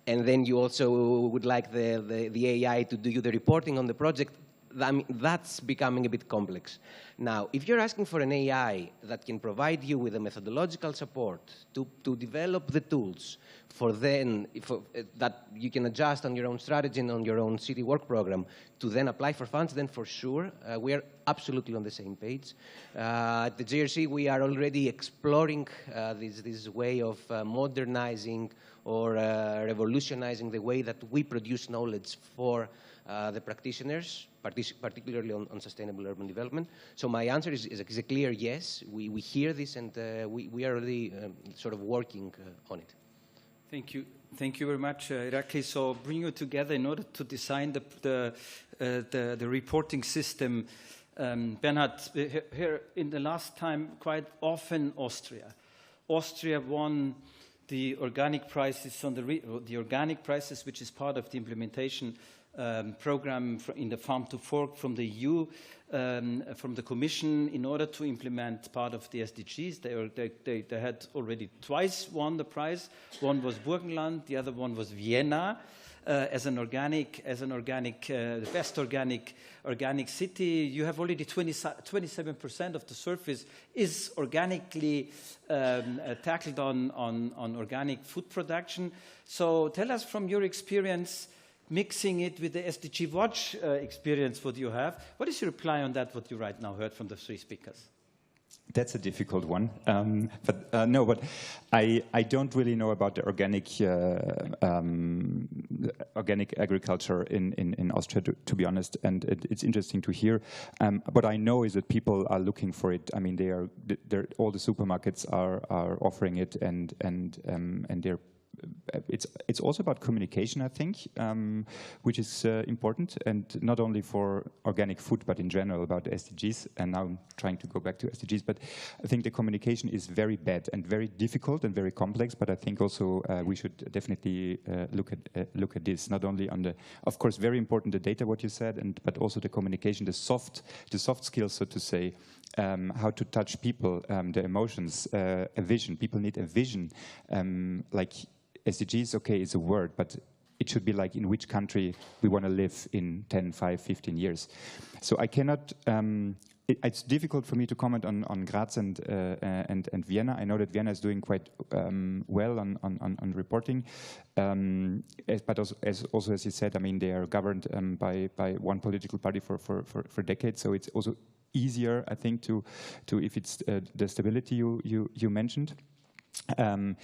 and then you also would like the AI to do you the reporting on the project, I mean, that's becoming a bit complex. Now, if you're asking for an AI that can provide you with a methodological support to develop the tools that you can adjust on your own strategy and on your own city work program to then apply for funds, then for sure, we are absolutely on the same page. At the JRC, we are already exploring this way of modernizing or revolutionizing the way that we produce knowledge for the practitioners, particularly on sustainable urban development. So my answer is a clear yes. We hear this, and we are already sort of working on it. Thank you. Thank you very much, Irakli. So bring you together in order to design the reporting system. Bernhard, here in the last time, quite often Austria won the organic prices on the organic prices, which is part of the implementation program in the Farm to Fork from the EU, from the Commission, in order to implement part of the SDGs. They had already twice won the prize. One was Burgenland, the other one was Vienna, as an organic, the best organic city. You have already 27% of the surface is organically tackled on organic food production. So tell us from your experience, mixing it with the SDG Watch experience, what you have. What is your reply on that, what you right now heard from the three speakers? That's a difficult one. But I don't really know about the organic agriculture in Austria, to be honest, and it's interesting to hear. What I know is that people are looking for it. I mean, all the supermarkets are offering it, and they're. It's also about communication, I think, which is important, and not only for organic food, but in general about the SDGs. And now I'm trying to go back to SDGs, but I think the communication is very bad and very difficult and very complex. But I think also we should definitely look at this. Not only on the, of course, very important the data, what you said, but also the communication, the soft skills, so to say. How to touch people, the emotions, a vision. People need a vision, like. SDGs, okay, is a word, but it should be like in which country we want to live in 10, 5, 15 years. So I cannot, it's difficult for me to comment on Graz and Vienna. I know that Vienna is doing quite well on reporting, but also as you said, I mean, they are governed by one political party for decades, so it's also easier, I think, to if it's the stability you mentioned. And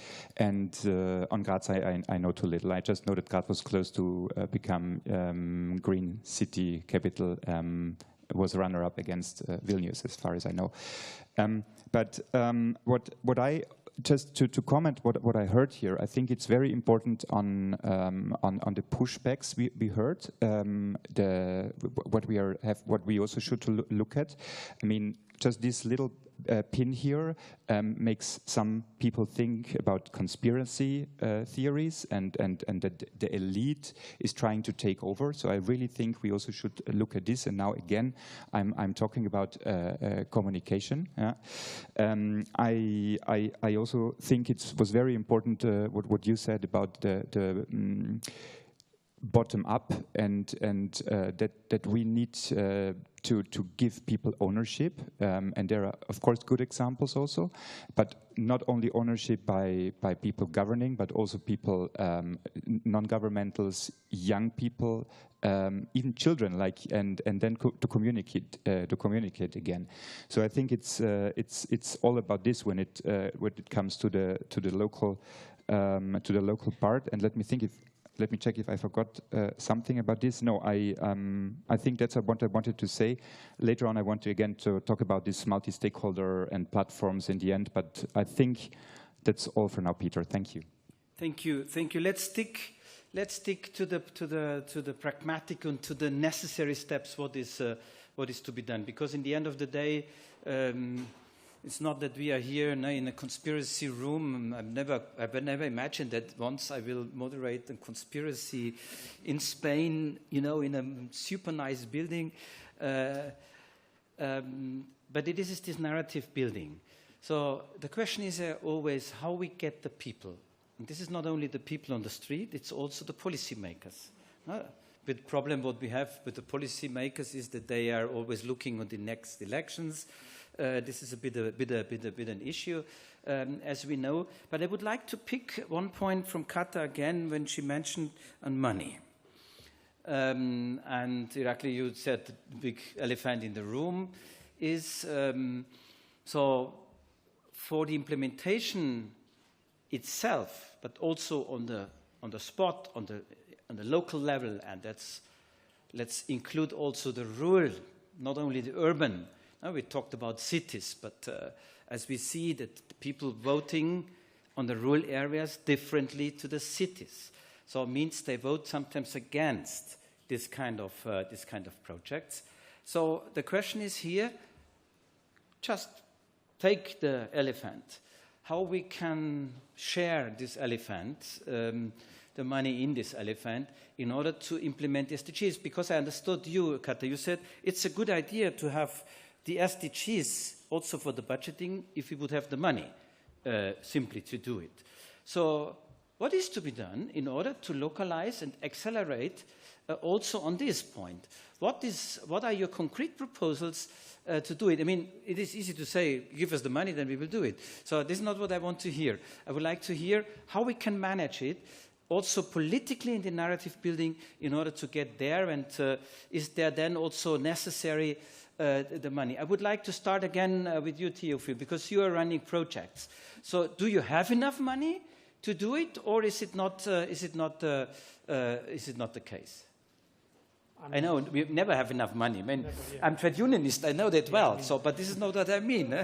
on Graz, I know too little. I just know that Graz was close to become green city capital, was runner-up against Vilnius, as far as I know. But what I just to comment what I heard here, I think it's very important on the pushbacks we heard. What we also should look at. I mean, just this little pin here makes some people think about conspiracy theories and that the elite is trying to take over. So I really think we also should look at this. And now again, I'm talking about communication. Yeah? I also think it was very important what you said about the bottom up and that we need to give people ownership, and there are of course good examples also, but not only ownership by people governing, but also people, non-governmentals, young people, even children, and then to communicate again. So I think it's all about this when it comes to the local part. And let me think if. let me check if I forgot something about this. No, I think that's what I wanted to say. Later on, I want to again to talk about this multi-stakeholder and platforms in the end. But I think that's all for now, Peter. Thank you. Thank you. Thank you. Let's stick to the pragmatic and to the necessary steps. What is to be done? Because in the end of the day, it's not that we are here in a conspiracy room. I've never imagined that once I will moderate a conspiracy in Spain, in a super nice building. But it is this narrative building. So the question is always how we get the people. And this is not only the people on the street, it's also the policymakers. The problem what we have with the policymakers is that they are always looking on the next elections. This is a bit an issue, as we know. But I would like to pick one point from Kata again when she mentioned on money. And Irakli, you said the big elephant in the room is so for the implementation itself, but also on the spot, on the local level, and let's include also the rural, not only the urban. Now we talked about cities, but as we see that people voting on the rural areas differently to the cities, so it means they vote sometimes against this kind of projects. So the question is here: just take the elephant. How we can share this elephant, the money in this elephant, in order to implement SDGs? Because I understood you, Kata, you said it's a good idea to have the SDGs also for the budgeting if we would have the money simply to do it. So what is to be done in order to localize and accelerate also on this point? What are your concrete proposals to do it? I mean, it is easy to say, give us the money, then we will do it. So this is not what I want to hear. I would like to hear how we can manage it, also politically in the narrative building, in order to get there, and is there then also necessary the money? I would like to start again with you, Theophile, because you are running projects. So do you have enough money to do it, or is it not the case? I know we never have enough money. I mean, I'm trade unionist, I know that well. So, but this is not what I mean.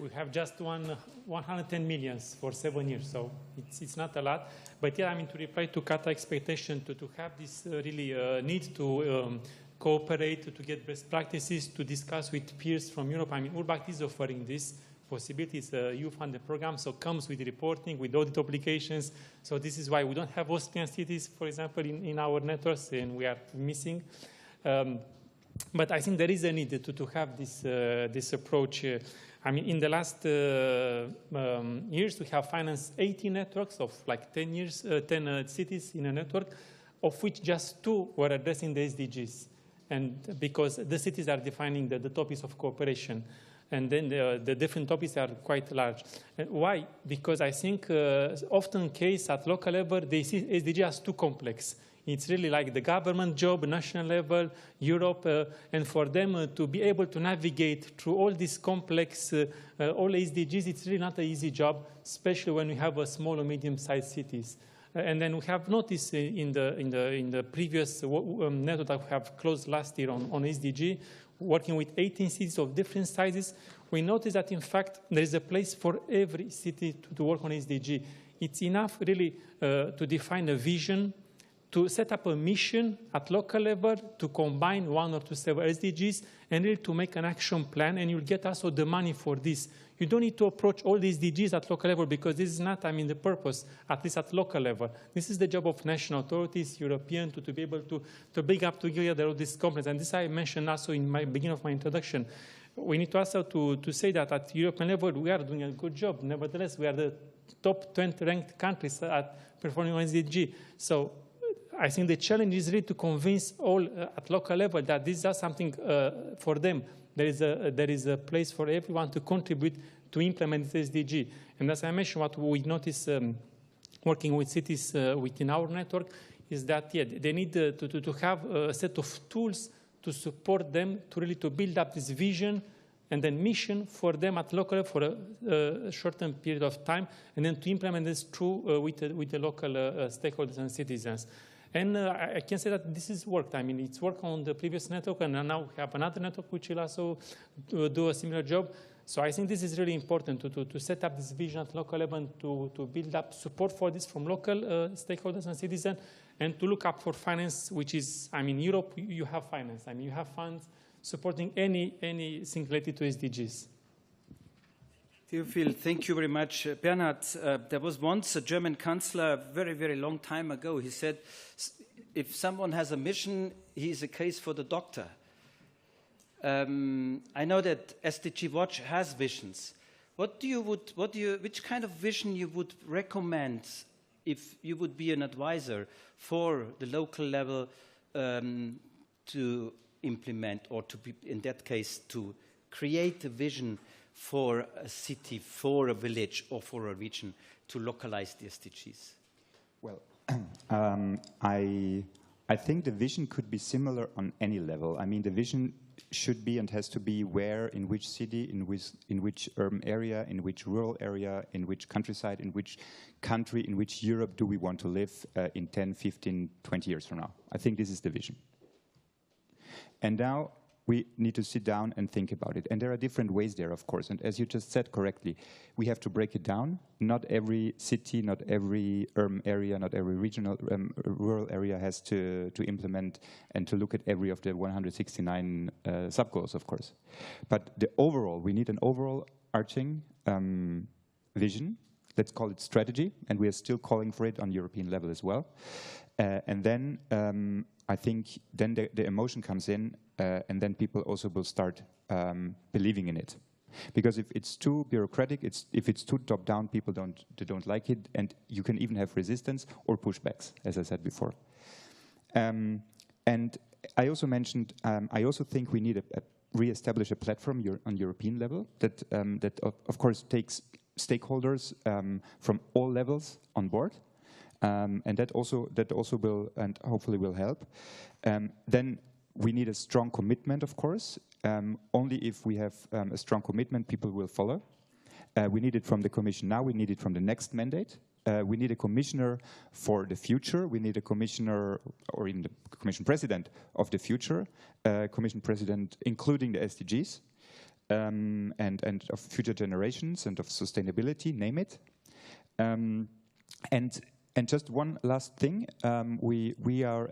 We have just 110 million for 7 years, so it's not a lot. But yeah, I mean, to reply to Kata's expectation to have this really need to cooperate, to get best practices, to discuss with peers from Europe. I mean, URBACT is offering this possibility. It's a EU-funded program, so comes with reporting, with audit obligations. So this is why we don't have Austrian cities, for example, in our networks, and we are missing. But I think there is a need to have this approach. I mean, in the last years, we have financed 80 networks of like 10 cities in a network, of which just 2 were addressing the SDGs. And because the cities are defining the topics of cooperation. And then the different topics are quite large. And why? Because I think often case at local level, they see SDG as too complex. It's really like the government job, national level, Europe, and for them to be able to navigate through all these complex, all SDGs, it's really not an easy job, especially when we have a small or medium-sized cities. And then we have noticed in the previous network that we have closed last year on SDG, working with 18 cities of different sizes, we noticed that, in fact, there is a place for every city to work on SDG. It's enough, really, to define a vision, to set up a mission at local level, to combine 1 or 2 several SDGs, and really to make an action plan, and you'll get also the money for this. You don't need to approach all these SDGs at local level, because this is not, I mean, the purpose, at least at local level. This is the job of national authorities, European, to be able to bring up together all these components. And this I mentioned also in my beginning of my introduction. We need to also to say that at European level, we are doing a good job. Nevertheless, we are the top 20 ranked countries at performing on SDG. So I think the challenge is really to convince all at local level that this is something for them. There is a place for everyone to contribute to implement this SDG. And as I mentioned, what we notice working with cities within our network is that they need to have a set of tools to support them to really to build up this vision, and then mission for them at local for a shortened period of time, and then to implement this through with the local stakeholders and citizens. And I can say that this is worked. I mean, it's worked on the previous network, and now we have another network which will also do a similar job. So I think this is really important to set up this vision at local level and to build up support for this from local stakeholders and citizens, and to look up for finance, which is, I mean, Europe, you have finance. I mean, you have funds supporting anything related to SDGs. Theophil, thank you very much. Bernhard, there was once a German chancellor a very, very long time ago. He said, if someone has a mission, he is a case for the doctor. I know that SDG Watch has visions. Which kind of vision you would recommend if you would be an advisor for the local level to implement, or to be, in that case, to create a vision for a city, for a village, or for a region to localize the SDGs? Well, I think the vision could be similar on any level. I mean, the vision should be and has to be where, in which city, in which urban area, in which rural area, in which countryside, in which country, in which Europe do we want to live in 10, 15, 20 years from now. I think this is the vision. And now we need to sit down and think about it. And there are different ways there, of course. And as you just said correctly, we have to break it down. Not every city, not every urban area, not every regional rural area has to implement and to look at every of the 169 sub-goals, of course. But the overall, we need an overall arching vision. Let's call it strategy. And we are still calling for it on European level as well. And then I think then the emotion comes in, and then people also will start believing in it. Because if it's too bureaucratic, if it's too top-down, people don't like it, and you can even have resistance or pushbacks, as I said before. And I also mentioned, I also think we need to re-establish a platform on European level that of course takes stakeholders from all levels on board. And that also will, and hopefully will help. Then we need a strong commitment, of course. Only if we have a strong commitment, people will follow. We need it from the Commission now. We need it from the next mandate. We need a commissioner for the future. We need a commissioner, or even the Commission President of the future. Commission President including the SDGs and of future generations and of sustainability, name it. And just one last thing, we are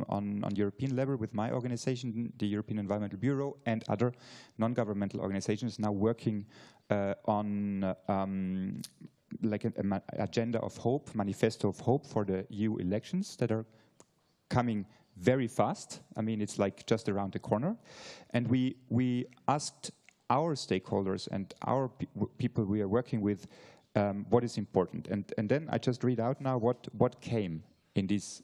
on European level with my organization, the European Environmental Bureau, and other non-governmental organizations now working on like an agenda of hope, manifesto of hope for the EU elections that are coming very fast. I mean, it's like just around the corner. And we asked our stakeholders and our people we are working with what is important. And then I just read out now what came in this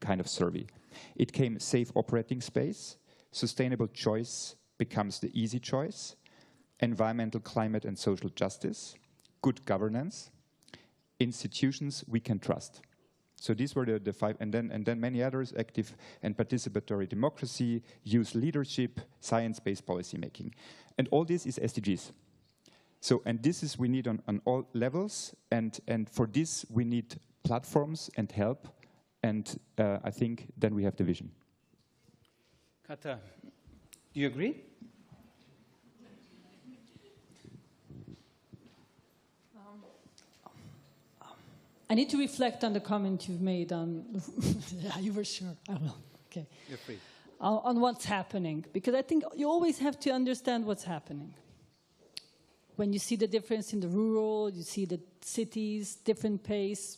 kind of survey. It came safe operating space, sustainable choice becomes the easy choice, environmental, climate and social justice, good governance, institutions we can trust. So these were the five, and then many others: active and participatory democracy, youth leadership, science-based policy making. And all this is SDGs. So, and this is we need on all levels, and for this we need platforms and help, and I think then we have the vision. Kata, do you agree? I need to reflect on the comment you've made on, yeah, you were sure, I will, okay. You're free. On what's happening, because I think you always have to understand what's happening. When you see the difference in the rural, you see the cities, different pace.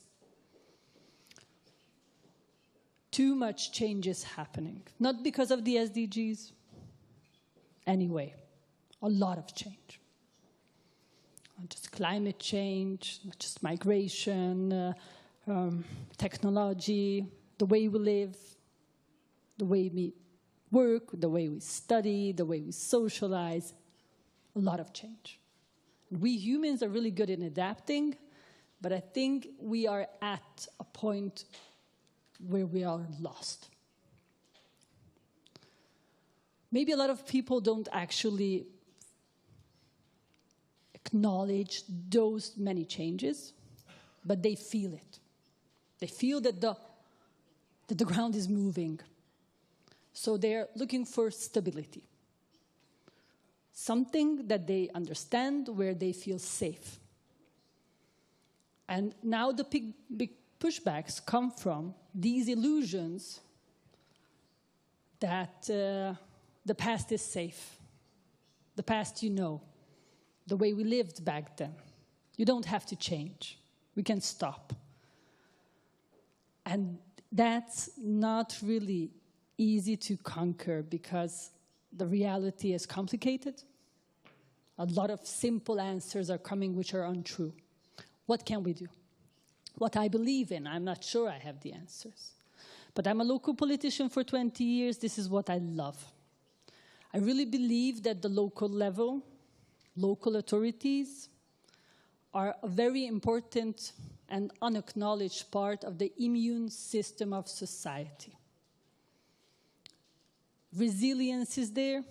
Too much change is happening. Not because of the SDGs. Anyway, a lot of change. Not just climate change, not just migration, technology, the way we live, the way we work, the way we study, the way we socialize. A lot of change. We humans are really good in adapting, but I think we are at a point where we are lost. Maybe a lot of people don't actually acknowledge those many changes, but they feel it. They feel that the ground is moving. So they're looking for stability, something that they understand, where they feel safe. And now the big pushbacks come from these illusions that the past is safe. The past, you know, the way we lived back then. You don't have to change. We can stop. And that's not really easy to conquer because the reality is complicated. A lot of simple answers are coming which are untrue. What can we do? What I believe in, I'm not sure I have the answers. But I'm a local politician for 20 years. This is what I love. I really believe that the local level, local authorities, are a very important and unacknowledged part of the immune system of society. Resilience is there,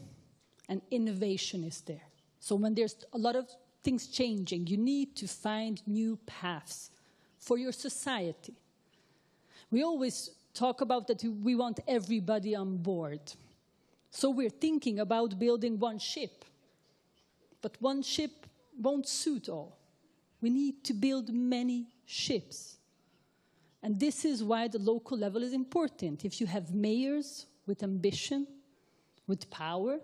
and innovation is there. So when there's a lot of things changing, you need to find new paths for your society. We always talk about that we want everybody on board. So we're thinking about building one ship. But one ship won't suit all. We need to build many ships. And this is why the local level is important. If you have mayors with ambition, with power,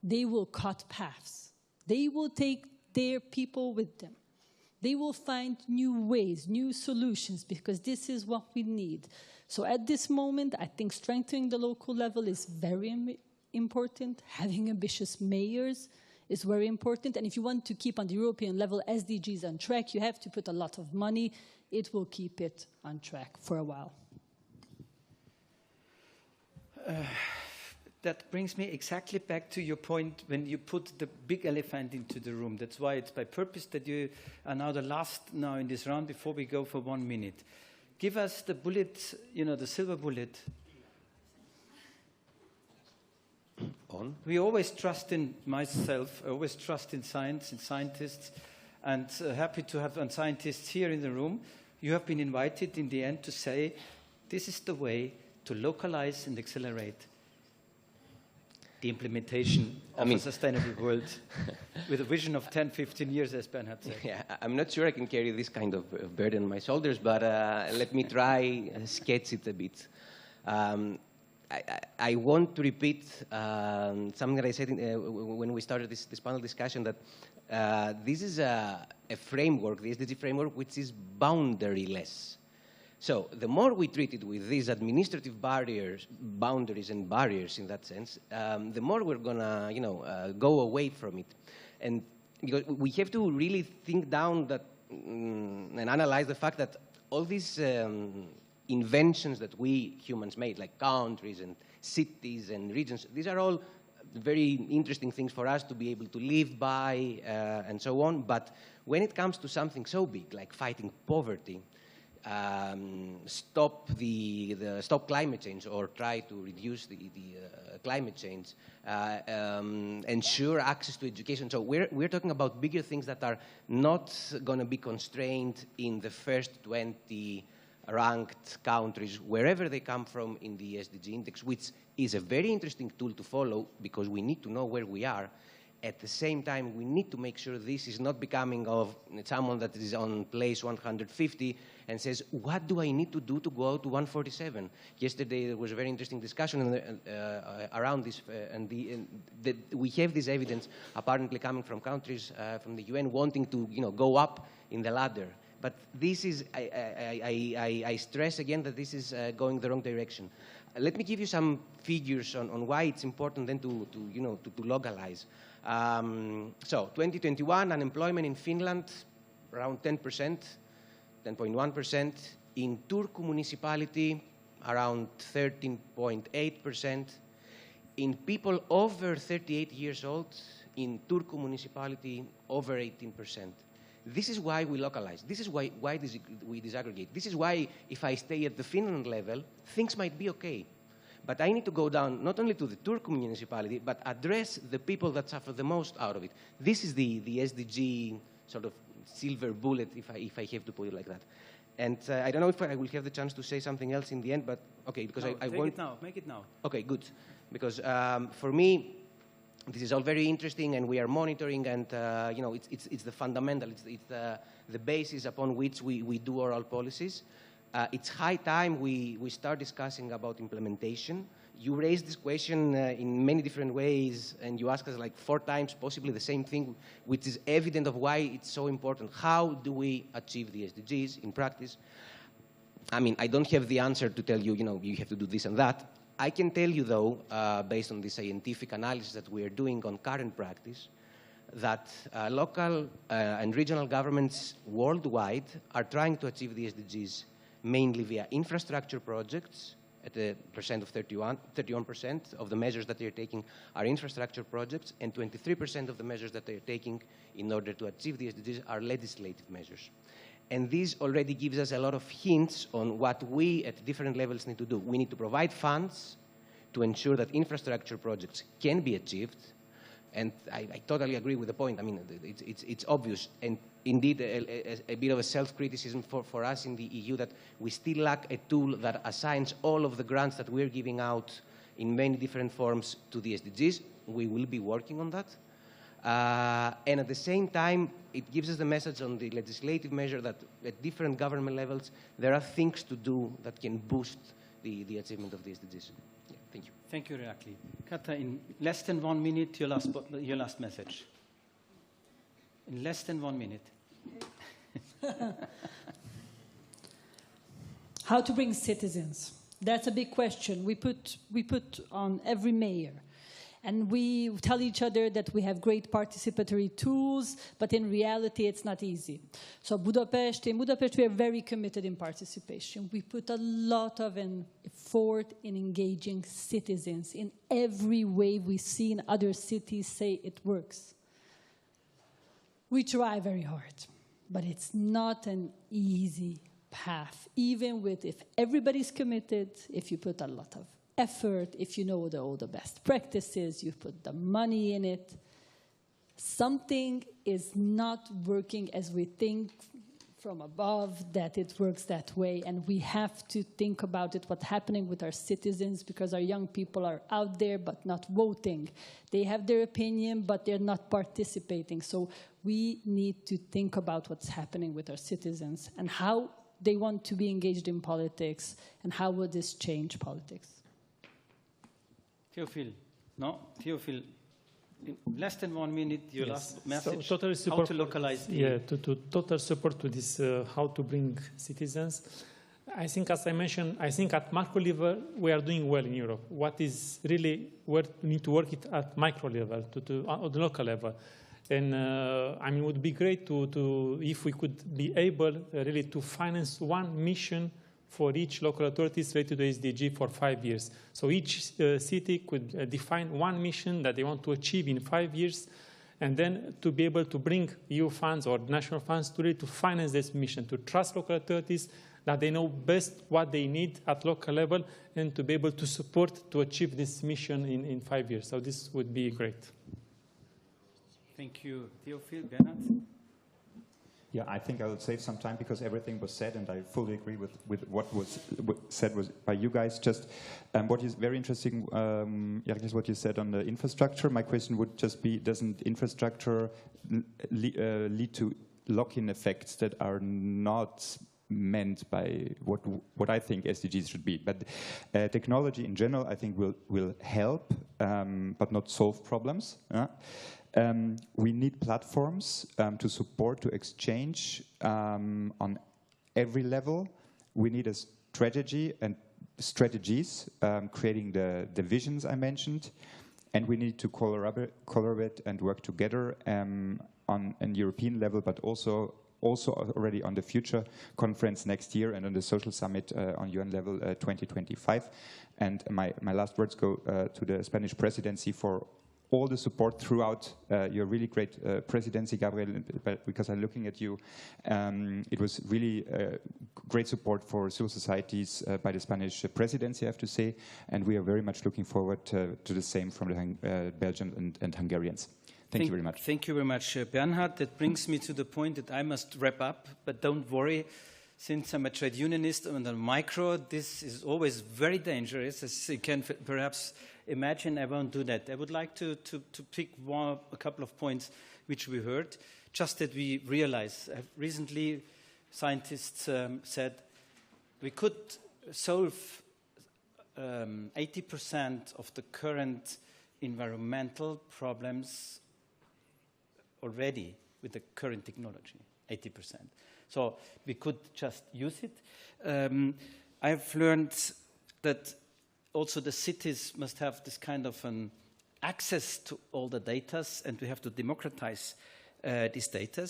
they will cut paths. They will take their people with them. They will find new ways, new solutions, because this is what we need. So at this moment, I think strengthening the local level is very important. Having ambitious mayors is very important. And if you want to keep on the European level SDGs on track, you have to put a lot of money. It will keep it on track for a while. That brings me exactly back to your point when you put the big elephant into the room. That's why it's by purpose that you are now the last now in this round before we go for 1 minute. Give us the bullet, you know, the silver bullet. On? We always trust in myself, I always trust in science, in scientists, and happy to have scientists here in the room. You have been invited in the end to say, this is the way to localize and accelerate the implementation of a sustainable world with a vision of 10, 15 years, as Bernhard said. Yeah, I'm not sure I can carry this kind of burden on my shoulders, but let me try sketch it a bit. I want to repeat something that I said when we started this panel discussion, that this is a framework, the SDG framework, which is boundaryless. So the more we treat it with these administrative barriers, boundaries and barriers in that sense, the more we're gonna, go away from it. And because we have to really think down that and analyze the fact that all these inventions that we humans made, like countries and cities and regions, these are all very interesting things for us to be able to live by and so on. But when it comes to something so big, like fighting poverty, stop climate change or try to reduce the climate change, ensure access to education. So we're talking about bigger things that are not going to be constrained in the first 20 ranked countries, wherever they come from in the SDG index, which is a very interesting tool to follow because we need to know where we are. At the same time, we need to make sure this is not becoming of someone that is on place 150 and says, what do I need to do to go out to 147? Yesterday, there was a very interesting discussion around this, we have this evidence apparently coming from countries from the UN wanting to go up in the ladder. But this is, I stress again that this is going the wrong direction. Let me give you some figures on why it's important then to localize. So 2021, unemployment in Finland, around 10%, 10.1%. In Turku municipality, around 13.8%. In people over 38 years old, in Turku municipality, over 18%. This is why we localize. This is why we disaggregate. This is why if I stay at the Finland level, things might be okay. But I need to go down not only to the Turku municipality, but address the people that suffer the most out of it. This is the SDG sort of silver bullet, if I have to put it like that. And I don't know if I will have the chance to say something else in the end, but okay, because I want... Make it now. Okay, good. Because for me, this is all very interesting, and we are monitoring, and you know, it's the fundamental, it's the basis upon which we do oral policies. It's high time we start discussing about implementation. You raised this question in many different ways, and you asked us like 4 times possibly the same thing, which is evident of why it's so important. How do we achieve the SDGs in practice? I mean, I don't have the answer to tell you, you know, you have to do this and that. I can tell you, though, based on the scientific analysis that we are doing on current practice, that local and regional governments worldwide are trying to achieve the SDGs mainly via infrastructure projects. At a percent of 31% of the measures that they're taking are infrastructure projects, and 23% of the measures that they're taking in order to achieve the SDGs are legislative measures. And this already gives us a lot of hints on what we at different levels need to do. We need to provide funds to ensure that infrastructure projects can be achieved. And I totally agree with the point. I mean, it's obvious. And indeed, a bit of a self-criticism for us in the EU that we still lack a tool that assigns all of the grants that we're giving out in many different forms to the SDGs. We will be working on that. And at the same time, it gives us the message on the legislative measure that at different government levels, there are things to do that can boost the achievement of the SDGs. Yeah, thank you. Thank you, Irakli. Kata, in less than 1 minute, your last message. In less than 1 minute. How to bring citizens? That's a big question we put on every mayor. And we tell each other that we have great participatory tools, but in reality, it's not easy. So in Budapest, we are very committed in participation. We put a lot of effort in engaging citizens in every way we see in other cities say it works. We try very hard, but it's not an easy path, even if everybody's committed, if you put a lot of effort, if you know all the best practices, you put the money in it, something is not working as we think from above that it works that way. And we have to think about it, what's happening with our citizens, because our young people are out there but not voting. They have their opinion, but they're not participating. So we need to think about what's happening with our citizens and how they want to be engaged in politics and how will this change politics. Theophile, no? Theophile, in less than 1 minute, your last message, so totally support, how to localize the... Yeah, to total support to this, how to bring citizens. I think, as I mentioned, I think at macro level, we are doing well in Europe. What is really where we need to work it at micro level, at the local level. And I mean, it would be great if we could be able really to finance one mission for each local authorities related to SDG for 5 years. So each city could define one mission that they want to achieve in 5 years, and then to be able to bring EU funds or national funds to really to finance this mission, to trust local authorities that they know best what they need at local level, and to be able to support to achieve this mission in 5 years. So this would be great. Thank you. Theophile, Bernhard? Yeah, I think I will save some time because everything was said, and I fully agree with what was said by you guys. Just what is very interesting, is what you said on the infrastructure. My question would just be, doesn't infrastructure lead to lock-in effects that are not meant by what I think SDGs should be? But technology in general, I think, will help, but not solve problems. We need platforms to support, to exchange on every level. We need a strategy and strategies, creating the visions I mentioned, and we need to collaborate and work together on an European level, but also already on the future conference next year and on the social summit on UN level 2025. And my last words go to the Spanish presidency for all the support throughout your really great presidency, Gabriel, because I'm looking at you. It was really great support for civil societies by the Spanish presidency, I have to say, and we are very much looking forward to the same from the Belgians and Hungarians. Thank you very much. Thank you very much, Bernhard. That brings me to the point that I must wrap up, but don't worry. Since I'm a trade unionist on the micro, this is always very dangerous. As you can perhaps imagine, I won't do that. I would like to pick a couple of points which we heard, just that we realize. Recently, scientists said we could solve 80% of the current environmental problems already with the current technology, 80%. So we could just use it. I've learned that also the cities must have this kind of an access to all the data, and we have to democratize these data.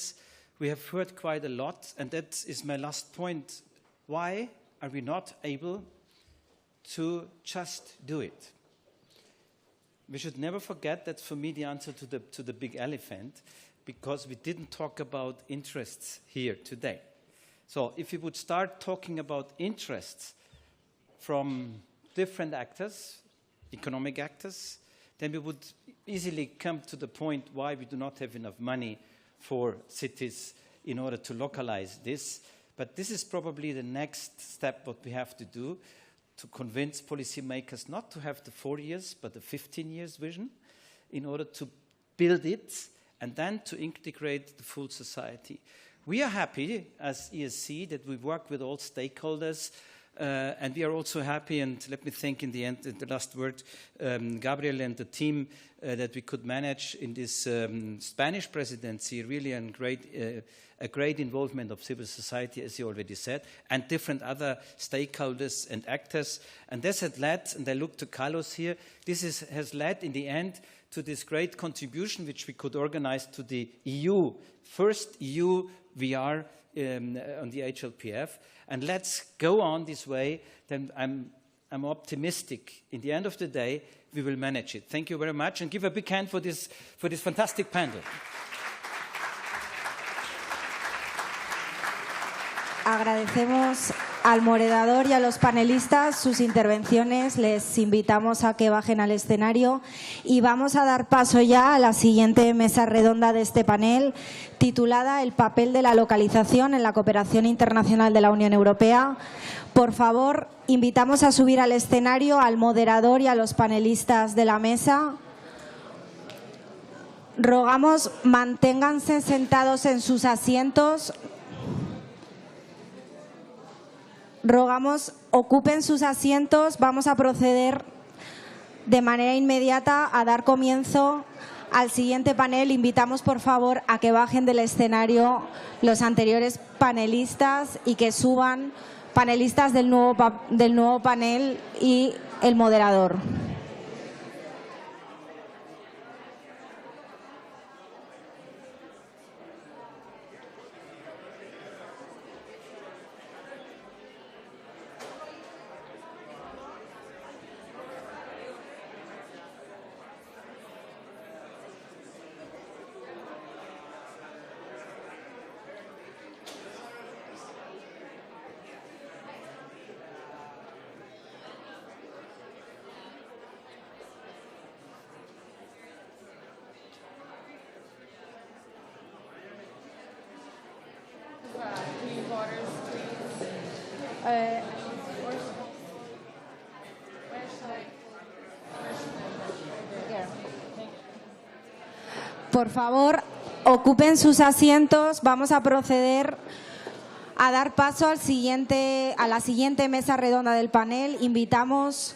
We have heard quite a lot, and that is my last point. Why are we not able to just do it? We should never forget that for me the answer to the big elephant, because we didn't talk about interests here today. So if we would start talking about interests from different actors, economic actors, then we would easily come to the point why we do not have enough money for cities in order to localize this. But this is probably the next step what we have to do, to convince policymakers not to have the 4 years, but the 15 years vision in order to build it and then to integrate the full society. We are happy as ESC that we work with all stakeholders, and we are also happy, and let me thank in the end, the last word, Gabriel and the team that we could manage in this Spanish presidency, really a great involvement of civil society, as you already said, and different other stakeholders and actors. And this had led, and I look to Carlos here, this has led in the end to this great contribution which we could organize to the EU, first EU VR on the HLPF. And let's go on this way, then I'm optimistic. In the end of the day, we will manage it. Thank you very much, and give a big hand for this fantastic panel. Agradecemos al moderador y a los panelistas sus intervenciones. Les invitamos a que bajen al escenario y vamos a dar paso ya a la siguiente mesa redonda de este panel, titulada El papel de la localización en la cooperación internacional de la Unión Europea. Por favor, invitamos a subir al escenario al moderador y a los panelistas de la mesa. Rogamos, manténganse sentados en sus asientos. Rogamos, ocupen sus asientos. Vamos a proceder de manera inmediata a dar comienzo al siguiente panel. Invitamos, por favor, a que bajen del escenario los anteriores panelistas y que suban panelistas del nuevo panel y el moderador. Por favor, ocupen sus asientos. Vamos a proceder a dar paso a la siguiente mesa redonda del panel. Invitamos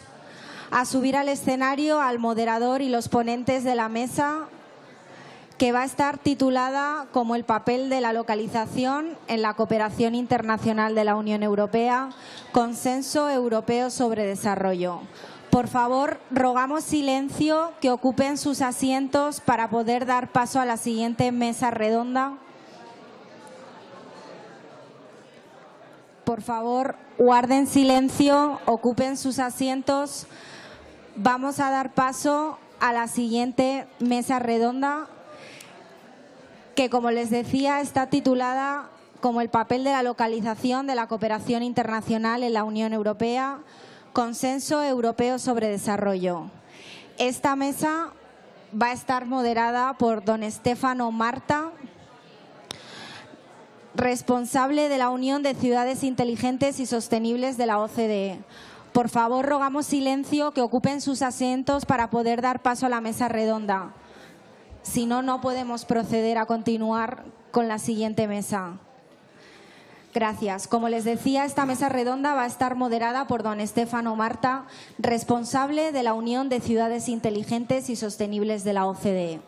a subir al escenario al moderador y los ponentes de la mesa, que va a estar titulada como El papel de la localización en la cooperación internacional de la Unión Europea, Consenso Europeo sobre Desarrollo. Por favor, rogamos silencio, que ocupen sus asientos para poder dar paso a la siguiente mesa redonda. Por favor, guarden silencio, ocupen sus asientos. Vamos a dar paso a la siguiente mesa redonda, que, como les decía, está titulada como el papel de la localización de la cooperación internacional en la Unión Europea, Consenso Europeo sobre Desarrollo. Esta mesa va a estar moderada por don Stefano Marta, responsable de la Unión de Ciudades Inteligentes y Sostenibles de la OCDE. Por favor, rogamos silencio, que ocupen sus asientos para poder dar paso a la mesa redonda. Si no, no podemos proceder a continuar con la siguiente mesa. Gracias. Como les decía, esta mesa redonda va a estar moderada por don Stefano Marta, responsable de la Unión de Ciudades Inteligentes y Sostenibles de la OCDE.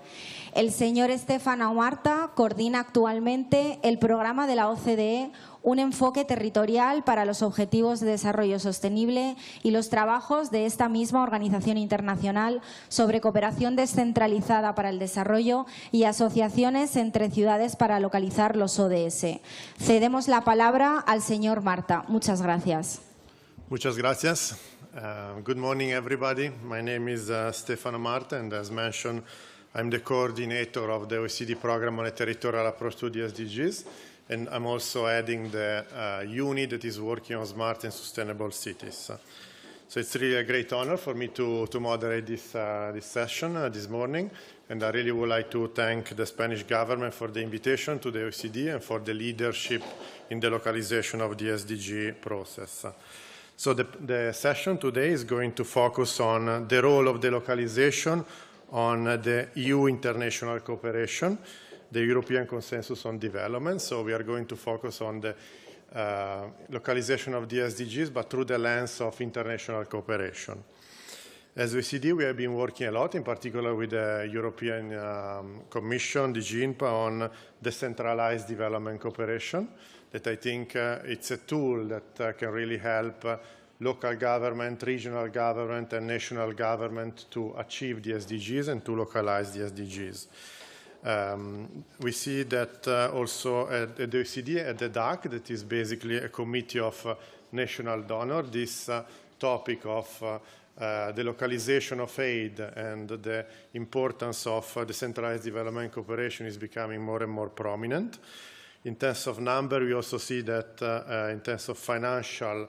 El señor Stefano Marta coordina actualmente el programa de la OCDE, un enfoque territorial para los objetivos de desarrollo sostenible, y los trabajos de esta misma organización internacional sobre cooperación descentralizada para el desarrollo y asociaciones entre ciudades para localizar los ODS. Cedemos la palabra al señor Marta. Muchas gracias. Muchas gracias. Good morning, everybody. My name is Stefano Marta, and as mentioned, I'm the coordinator of the OECD program on a territorial approach to the SDGs, and I'm also heading the unit that is working on smart and sustainable cities. So it's really a great honor for me to moderate this session this morning, and I really would like to thank the Spanish government for the invitation to the OECD and for the leadership in the localization of the SDG process. So the session today is going to focus on the role of the localization on the EU international cooperation, the European Consensus on Development. So we are going to focus on the localization of the SDGs, but through the lens of international cooperation. As OECD, we have been working a lot, in particular with the European Commission, DG INPA, on decentralized development cooperation, that I think it's a tool that can really help local government, regional government, and national government to achieve the SDGs and to localize the SDGs. We see that also at the OECD, at the DAC, that is basically a committee of national donors, this topic of the localization of aid and the importance of decentralized development cooperation is becoming more and more prominent. In terms of number, we also see that in terms of financial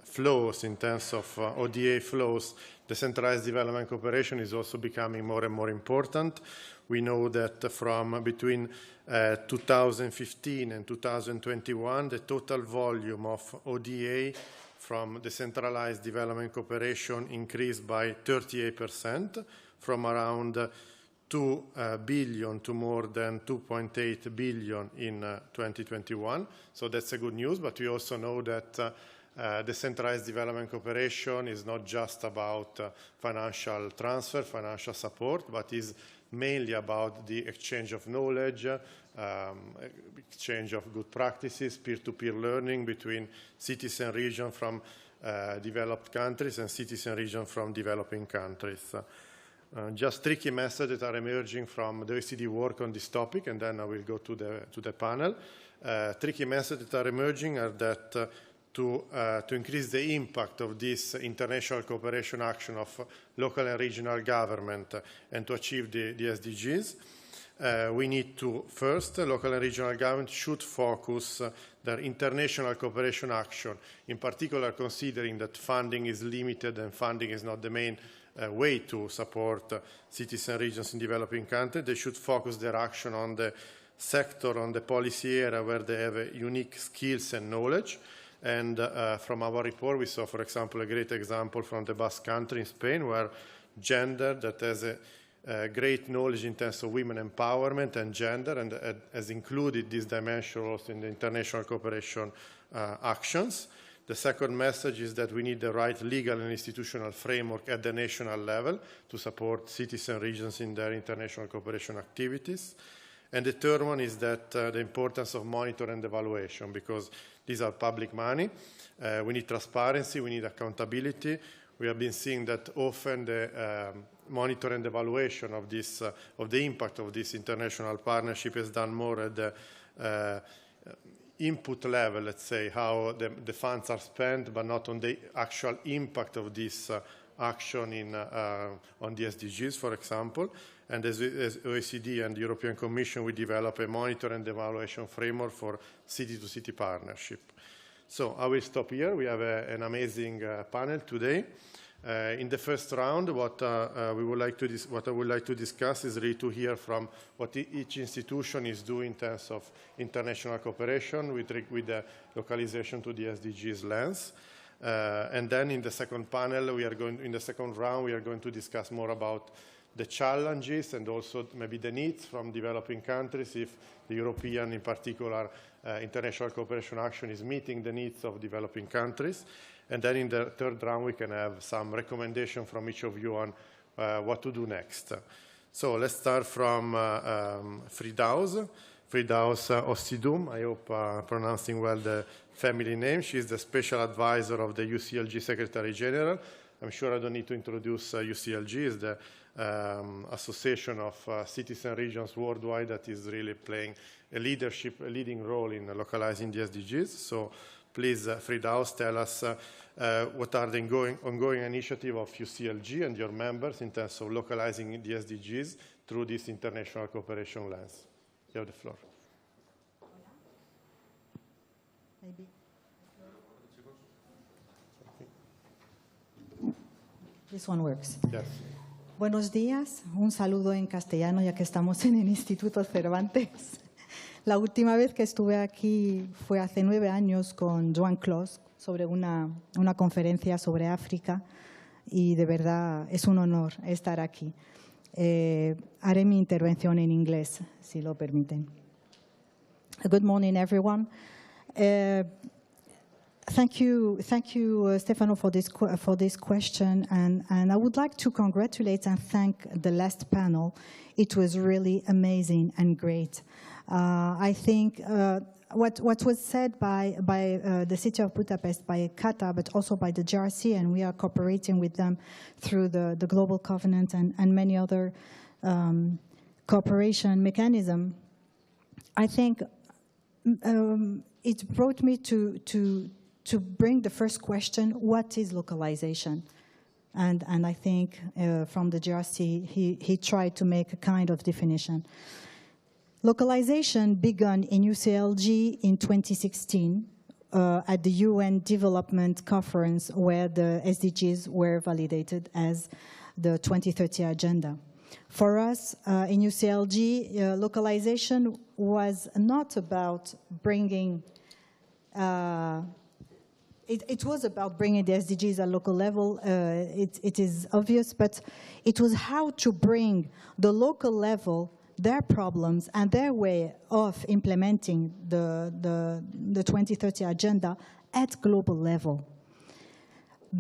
flows, in terms of ODA flows, decentralized development cooperation is also becoming more and more important. We know that from between 2015 and 2021, the total volume of ODA from decentralized development cooperation increased by 38%, from around 2 billion to more than 2.8 billion in 2021. So that's a good news, but we also know that decentralized development cooperation is not just about financial transfer, financial support, but is mainly about the exchange of knowledge, exchange of good practices, peer-to-peer learning between cities and regions from developed countries and cities and regions from developing countries. Just three key messages that are emerging from the OECD work on this topic, and then I will go to the panel. Three key messages that are emerging are that to increase the impact of this international cooperation action of local and regional government and to achieve the SDGs, we need to, first, local and regional government should focus their international cooperation action, in particular considering that funding is limited and funding is not the main way to support cities and regions in developing countries. They should focus their action on the sector, on the policy area where they have unique skills and knowledge. And from our report, we saw, for example, a great example from the Basque Country in Spain, where gender, that has a great knowledge in terms of women empowerment and gender, and has included this dimension also in the international cooperation actions. The second message is that we need the right legal and institutional framework at the national level to support cities and regions in their international cooperation activities. And the third one is that the importance of monitor and evaluation, because these are public money. We need transparency, we need accountability. We have been seeing that often the monitor and evaluation of this, of the impact of this international partnership is done more at the input level, let's say, how the funds are spent, but not on the actual impact of this action on the SDGs, for example. And as OECD and the European Commission, we develop a monitor and evaluation framework for city-to-city partnership. So I will stop here. We have an amazing panel today. In the first round, what I would like to discuss is really to hear from what each institution is doing in terms of international cooperation with the localization to the SDGs lens. And then in the second panel, in the second round, we are going to discuss more about the challenges and also maybe the needs from developing countries, if the European, in particular, international cooperation action is meeting the needs of developing countries. And then in the third round, we can have some recommendation from each of you on what to do next. So let's start from Firdaus Ossidum. I hope pronouncing well the family name. She's the special advisor of the UCLG Secretary General. I'm sure I don't need to introduce UCLG. It's the association of cities and regions worldwide that is really playing a leading role in localizing the SDGs. So please, Firdaus, tell us what are the ongoing initiatives of UCLG and your members in terms of localizing the SDGs through this international cooperation lens. You have the floor. Maybe. This one works. Yes. Buenos días, un saludo en castellano ya que estamos en el Instituto Cervantes. La última vez que estuve aquí fue hace 9 años con Joan Clos sobre una conferencia sobre África y de verdad es un honor estar aquí. Haré mi intervención en inglés, si lo permiten. Good morning, everyone. Thank you, Stefano, for this question, and I would like to congratulate and thank the last panel. It was really amazing and great. I think what was said by the city of Budapest, by Kata, but also by the GRC, and we are cooperating with them through the Global Covenant and many other cooperation mechanisms. I think it brought me to bring the first question, what is localization? And I think from the GRC, he tried to make a kind of definition. Localization began in UCLG in 2016 at the UN Development Conference, where the SDGs were validated as the 2030 Agenda. For us in UCLG, localization was not about bringing It was about bringing the SDGs at local level, it is obvious, but it was how to bring the local level, their problems, and their way of implementing the 2030 Agenda at global level.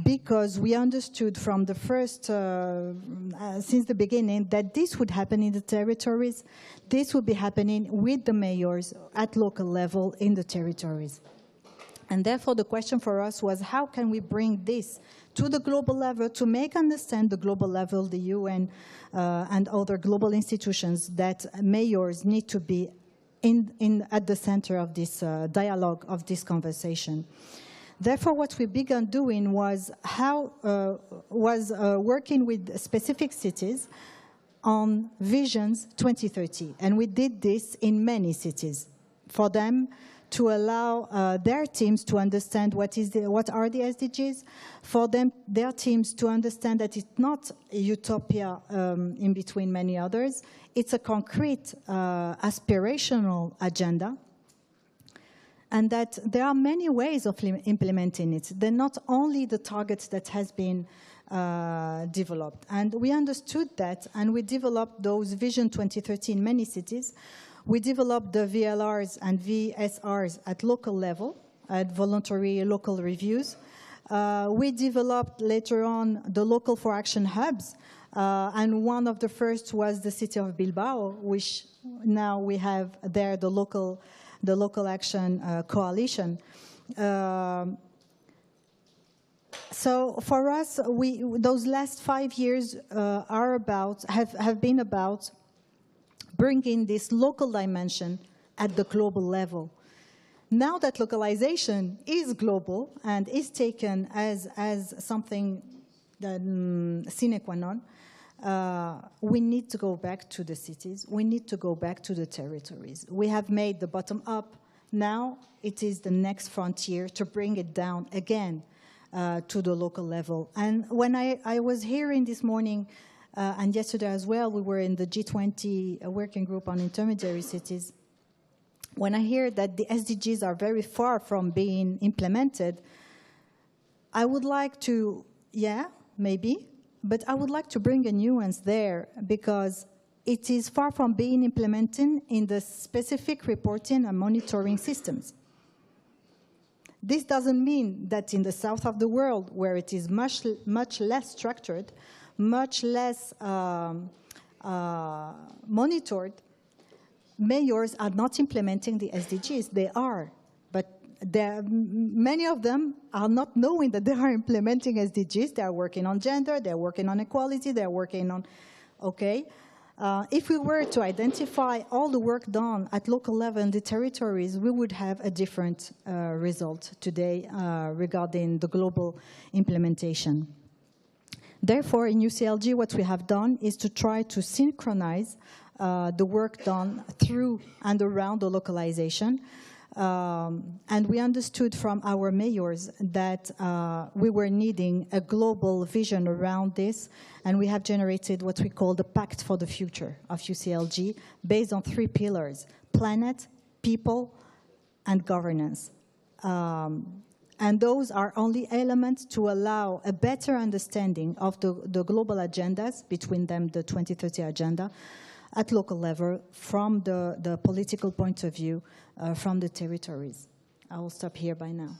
Because we understood from the first, since the beginning, that this would happen in the territories, this would be happening with the mayors at local level in the territories. And therefore, the question for us was, how can we bring this to the global level to make understand the global level, the UN and other global institutions, that mayors need to be at the center of this dialogue, of this conversation. Therefore, what we began doing was working with specific cities on Visions 2030. And we did this in many cities for them to allow their teams to understand what are the SDGs, for their teams to understand that it's not a utopia in between many others. It's a concrete aspirational agenda, and that there are many ways of implementing it. They're not only the targets that has been developed. And we understood that, and we developed those Vision 2030 in many cities. We developed the VLRs and VSRs at local level, at voluntary local reviews. We developed later on the local for action hubs, and one of the first was the city of Bilbao, which now we have there the local action coalition. So for us, those last 5 years have been about bringing this local dimension at the global level. Now that localization is global and is taken as something sine qua non. We need to go back to the cities. We need to go back to the territories. We have made the bottom up. Now it is the next frontier to bring it down again to the local level. And when I was hearing this morning and yesterday as well, we were in the G20 working group on intermediary cities. When I hear that the SDGs are very far from being implemented, I would like to, yeah, maybe, but I would like to bring a nuance there, because it is far from being implemented in the specific reporting and monitoring systems. This doesn't mean that in the south of the world, where it is much less structured, much less monitored, mayors are not implementing the SDGs. They are, but many of them are not knowing that they are implementing SDGs. They are working on gender, they're working on equality, they're working on, okay. If we were to identify all the work done at local level in the territories, we would have a different result today regarding the global implementation. Therefore, in UCLG, what we have done is to try to synchronize the work done through and around the localization. And we understood from our mayors that we were needing a global vision around this, and we have generated what we call the Pact for the Future of UCLG, based on 3 pillars: planet, people, and governance. And those are only elements to allow a better understanding of the global agendas, between them the 2030 agenda, at local level, from the political point of view, from the territories. I will stop here by now.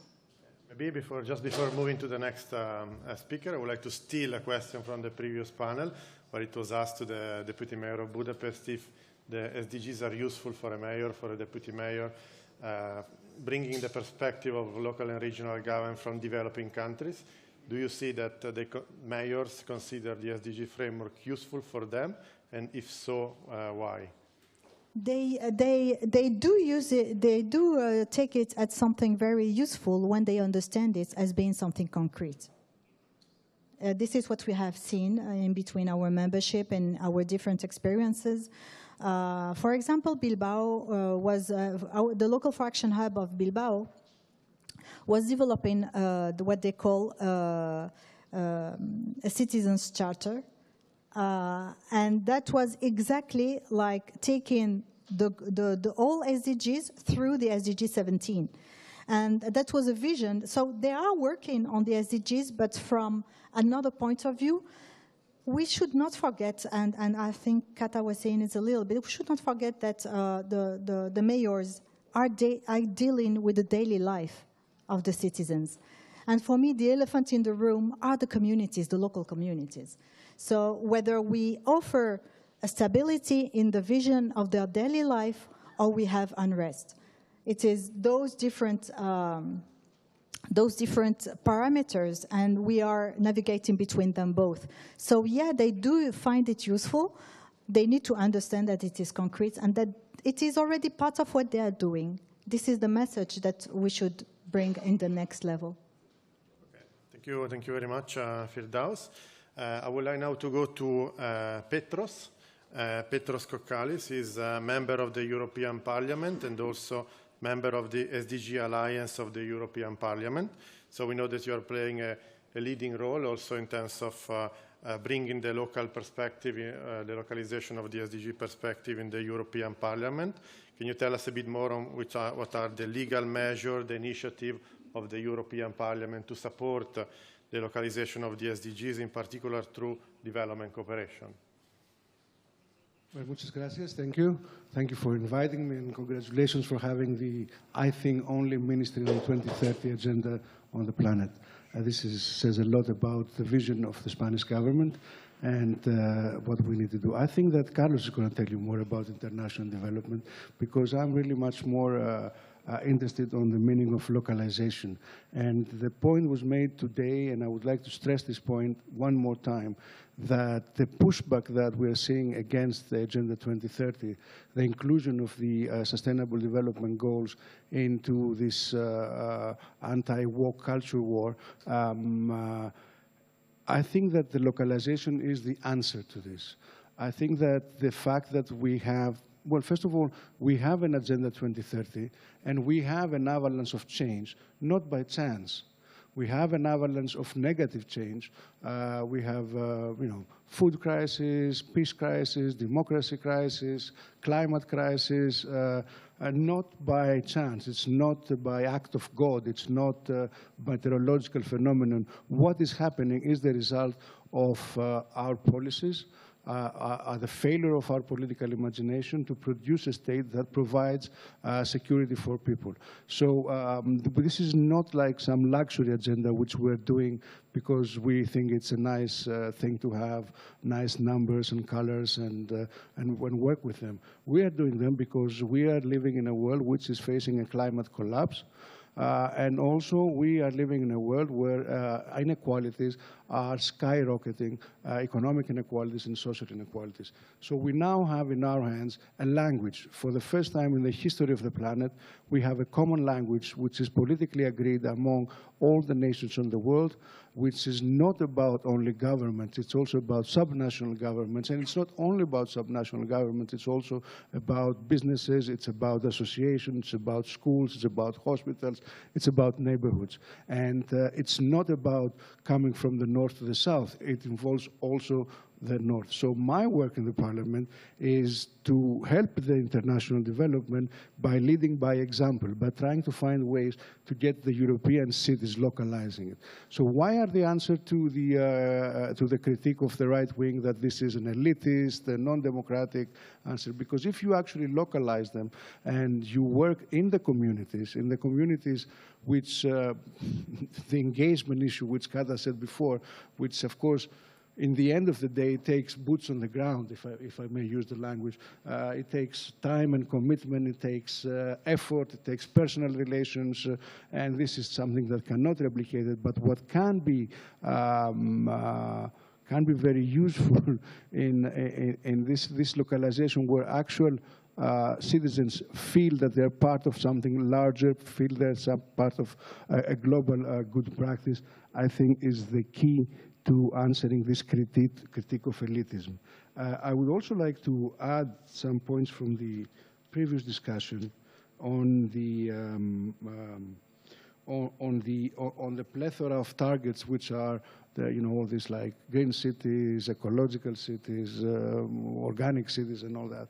Maybe just before moving to the next speaker, I would like to steal a question from the previous panel, where it was asked to the Deputy Mayor of Budapest if the SDGs are useful for a mayor, for a deputy mayor, bringing the perspective of local and regional government from developing countries. Do you see that the mayors consider the SDG framework useful for them? And if so, why? They do use it. They do take it as something very useful when they understand it as being something concrete. This is what we have seen in between our membership and our different experiences. For example, Bilbao was the local fraction hub of Bilbao was developing what they call a citizens' charter. And that was exactly like taking the all SDGs through the SDG 17. And that was a vision. So they are working on the SDGs, but from another point of view. We should not forget, and I think Kata was saying it a little bit, we should not forget that the mayors are dealing with the daily life of the citizens. And for me, the elephant in the room are the communities, the local communities. So whether we offer a stability in the vision of their daily life or we have unrest, it is those different parameters, and we are navigating between them both. So yeah, they do find it useful. They need to understand that it is concrete and that it is already part of what they are doing. This is the message that we should bring in the next level. Okay. Thank you very much, Firdaus. I would like now to go to Petros. Petros Kokkalis is a member of the European Parliament and also member of the SDG Alliance of the European Parliament. So we know that you are playing a leading role also in terms of bringing the local perspective, the localization of the SDG perspective in the European Parliament. Can you tell us a bit more on what are the legal measures, the initiative of the European Parliament to support the localization of the SDGs, in particular through development cooperation? Well, muchas gracias. Thank you. Thank you for inviting me, and congratulations for having the, I think, only Ministry on the 2030 agenda on the planet. This says a lot about the vision of the Spanish government and what we need to do. I think that Carlos is going to tell you more about international development, because I'm really much more interested on the meaning of localization. And the point was made today, and I would like to stress this point one more time, that the pushback that we are seeing against the Agenda 2030, the inclusion of the Sustainable Development Goals into this anti-woke culture war, I think that the localization is the answer to this. I think that the fact that we have, well, first of all, we have an Agenda 2030, and we have an avalanche of change, not by chance. We have an avalanche of negative change. We have, food crisis, peace crisis, democracy crisis, climate crisis, not by chance. It's not by act of God. It's not a meteorological phenomenon. What is happening is the result of our policies, the failure of our political imagination to produce a state that provides security for people. So this is not like some luxury agenda which we're doing because we think it's a nice thing to have, nice numbers and colors and work with them. We are doing them because we are living in a world which is facing a climate collapse. And also, we are living in a world where inequalities are skyrocketing, economic inequalities and social inequalities. So we now have in our hands a language. For the first time in the history of the planet, we have a common language which is politically agreed among all the nations in the world, which is not about only governments, it's also about subnational governments. And it's not only about subnational governments, it's also about businesses, it's about associations, it's about schools, it's about hospitals, it's about neighborhoods. And it's not about coming from the north to the south, it involves also the north. So my work in the parliament is to help the international development by leading by example, by trying to find ways to get the European cities localizing it. So why are the answer to the critique of the right wing that this is an elitist, a non-democratic answer? Because if you actually localize them and you work in the communities which the engagement issue, which Kata said before, which of course in the end of the day, it takes boots on the ground, if I may use the language. It takes time and commitment, it takes effort, it takes personal relations, and this is something that cannot replicate it. But what can be very useful in this localization, where actual citizens feel that they're part of something larger, feel they're some part of a global good practice, I think is the key to answering this critique of elitism. I would also like to add some points from the previous discussion on the plethora of targets which are all these like green cities, ecological cities, organic cities, and all that.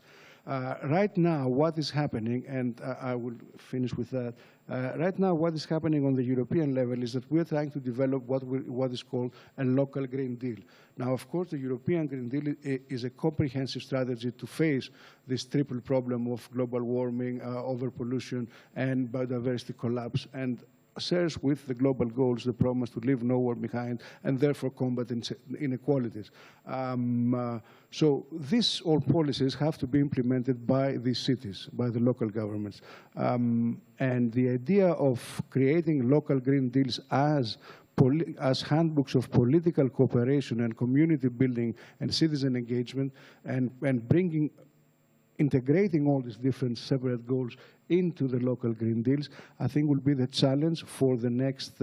Right now, what is happening, and I will finish with that, right now what is happening on the European level is that we're trying to develop what is called a local Green Deal. Now, of course, the European Green Deal is a comprehensive strategy to face this triple problem of global warming, overpollution, and biodiversity collapse, and shares with the global goals the promise to leave no one behind and therefore combat inequalities. So all policies have to be implemented by these cities, by the local governments. And the idea of creating local green deals as handbooks of political cooperation and community building and citizen engagement and integrating all these different separate goals into the local green deals, I think will be the challenge for the next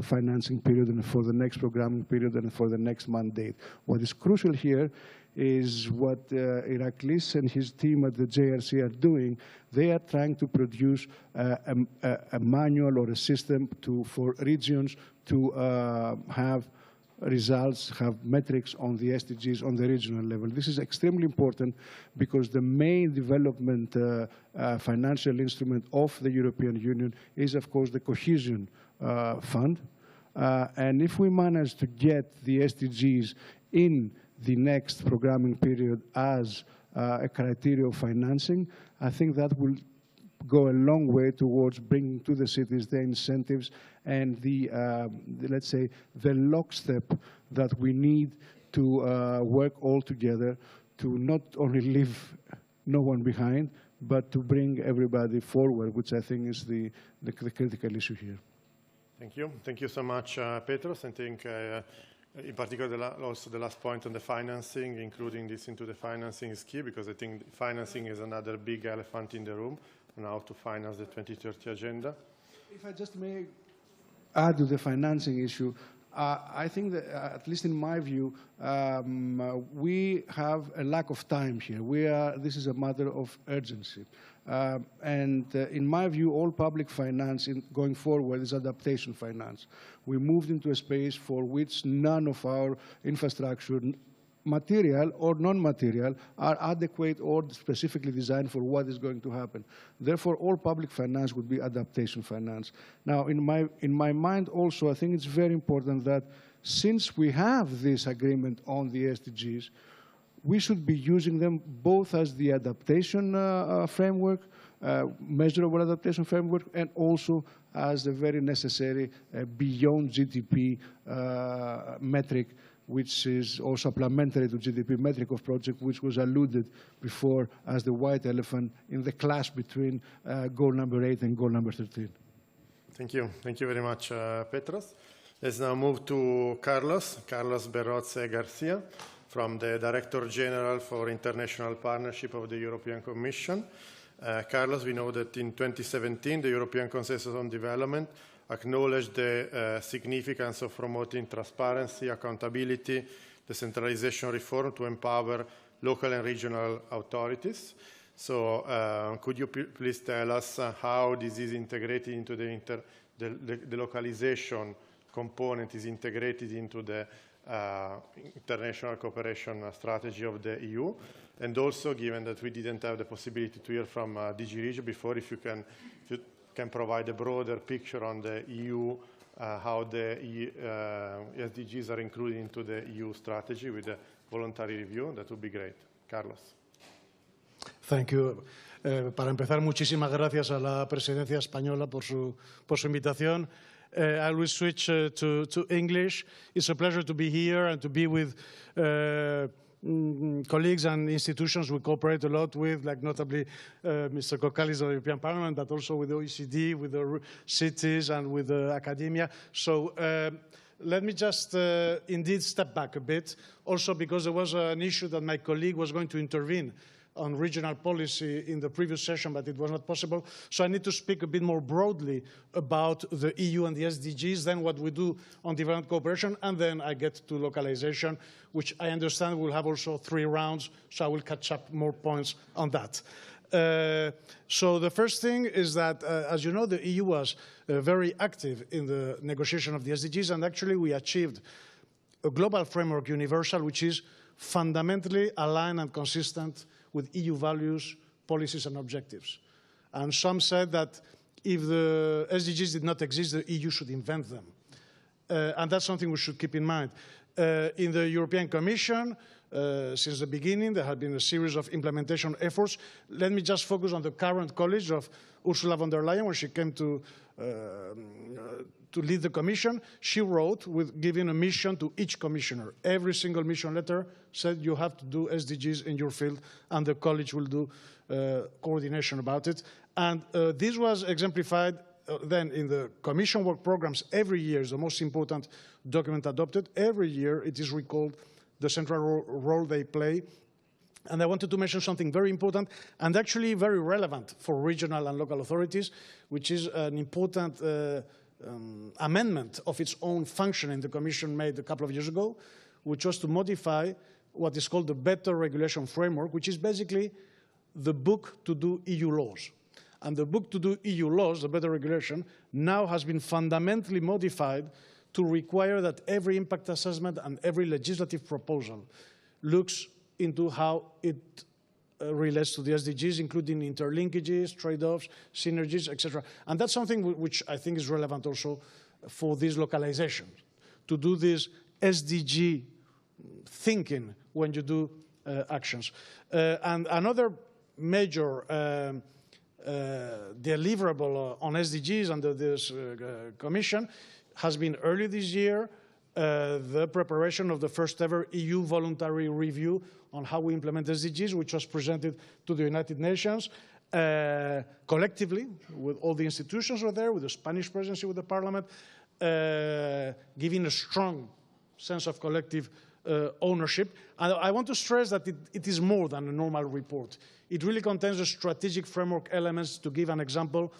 financing period and for the next programming period and for the next mandate. What is crucial here is what Iraklis and his team at the JRC are doing. They are trying to produce a manual or a system for regions to have results, have metrics on the SDGs on the regional level. This is extremely important because the main development financial instrument of the European Union is, of course, the Cohesion Fund. And if we manage to get the SDGs in the next programming period as a criteria of financing, I think that will go a long way towards bringing to the cities the incentives and let's say, the lockstep that we need to work all together to not only leave no one behind, but to bring everybody forward, which I think is the critical issue here. Thank you. Thank you so much, Petros. I think in particular, also the last point on the financing, including this into the financing is key, because I think financing is another big elephant in the room on how to finance the 2030 agenda. If I just may add to the financing issue, I think that, at least in my view, we have a lack of time here. This is a matter of urgency. In my view, all public finance going forward is adaptation finance. We moved into a space for which none of our infrastructure, material or non-material, are adequate or specifically designed for what is going to happen. Therefore, all public finance would be adaptation finance. Now, in my mind also, I think it's very important that since we have this agreement on the SDGs, we should be using them both as the adaptation framework, measurable adaptation framework, and also as a very necessary beyond GDP metric, which is or supplementary to GDP metric of project, which was alluded before as the white elephant in the clash between goal number 8 and goal number 13. Thank you. Thank you very much, Petros. Let's now move to Carlos Berroze Garcia, from the Director General for International Partnership of the European Commission. Carlos, we know that in 2017, the European Consensus on Development acknowledged the significance of promoting transparency, accountability, decentralization reform to empower local and regional authorities. So could you please tell us how this is integrated into the localization component is integrated into the international cooperation strategy of the EU? And also, given that we didn't have the possibility to hear from DG Regio before, if you can provide a broader picture on the EU, how the SDGs are included into the EU strategy with a voluntary review, that would be great. Carlos. Thank you. Para empezar, muchísimas gracias a la Presidencia española por su invitación. I will switch to English. It's a pleasure to be here and to be with colleagues and institutions we cooperate a lot with, like notably Mr. Kokkalis of the European Parliament, but also with the OECD, with the cities, and with academia. So let me just indeed step back a bit, also because there was an issue that my colleague was going to intervene on regional policy in the previous session, but it was not possible. So I need to speak a bit more broadly about the EU and the SDGs, then what we do on development cooperation, and then I get to localization, which I understand will have also 3 rounds, so I will catch up more points on that. So the first thing is that, as you know, the EU was very active in the negotiation of the SDGs, and actually we achieved a global framework universal, which is fundamentally aligned and consistent with EU values, policies, and objectives. And some said that if the SDGs did not exist, the EU should invent them. And that's something we should keep in mind. In the European Commission, since the beginning, there have been a series of implementation efforts. Let me just focus on the current college of Ursula von der Leyen. When she came to lead the Commission, she wrote, giving a mission to each commissioner. Every single mission letter said you have to do SDGs in your field, and the college will do coordination about it. And this was exemplified then in the Commission work programs. Every year is the most important document adopted. Every year it is recalled the central role they play. And I wanted to mention something very important and actually very relevant for regional and local authorities, which is an important amendment of its own functioning the Commission made a couple of years ago, which was to modify what is called the Better Regulation Framework, which is basically the book to do EU laws. And the book to do EU laws, the Better Regulation, now has been fundamentally modified to require that every impact assessment and every legislative proposal looks into how it relates to the SDGs, including interlinkages, trade-offs, synergies, etc. And that's something which I think is relevant also for this localization, to do this SDG thinking when you do actions. And another major deliverable on SDGs under this Commission has been early this year the preparation of the first ever EU voluntary review on how we implement SDGs, which was presented to the United Nations collectively, with all the institutions were there, with the Spanish presidency, with the Parliament, giving a strong sense of collective ownership. And I want to stress that it is more than a normal report. It really contains the strategic framework elements. To give an example,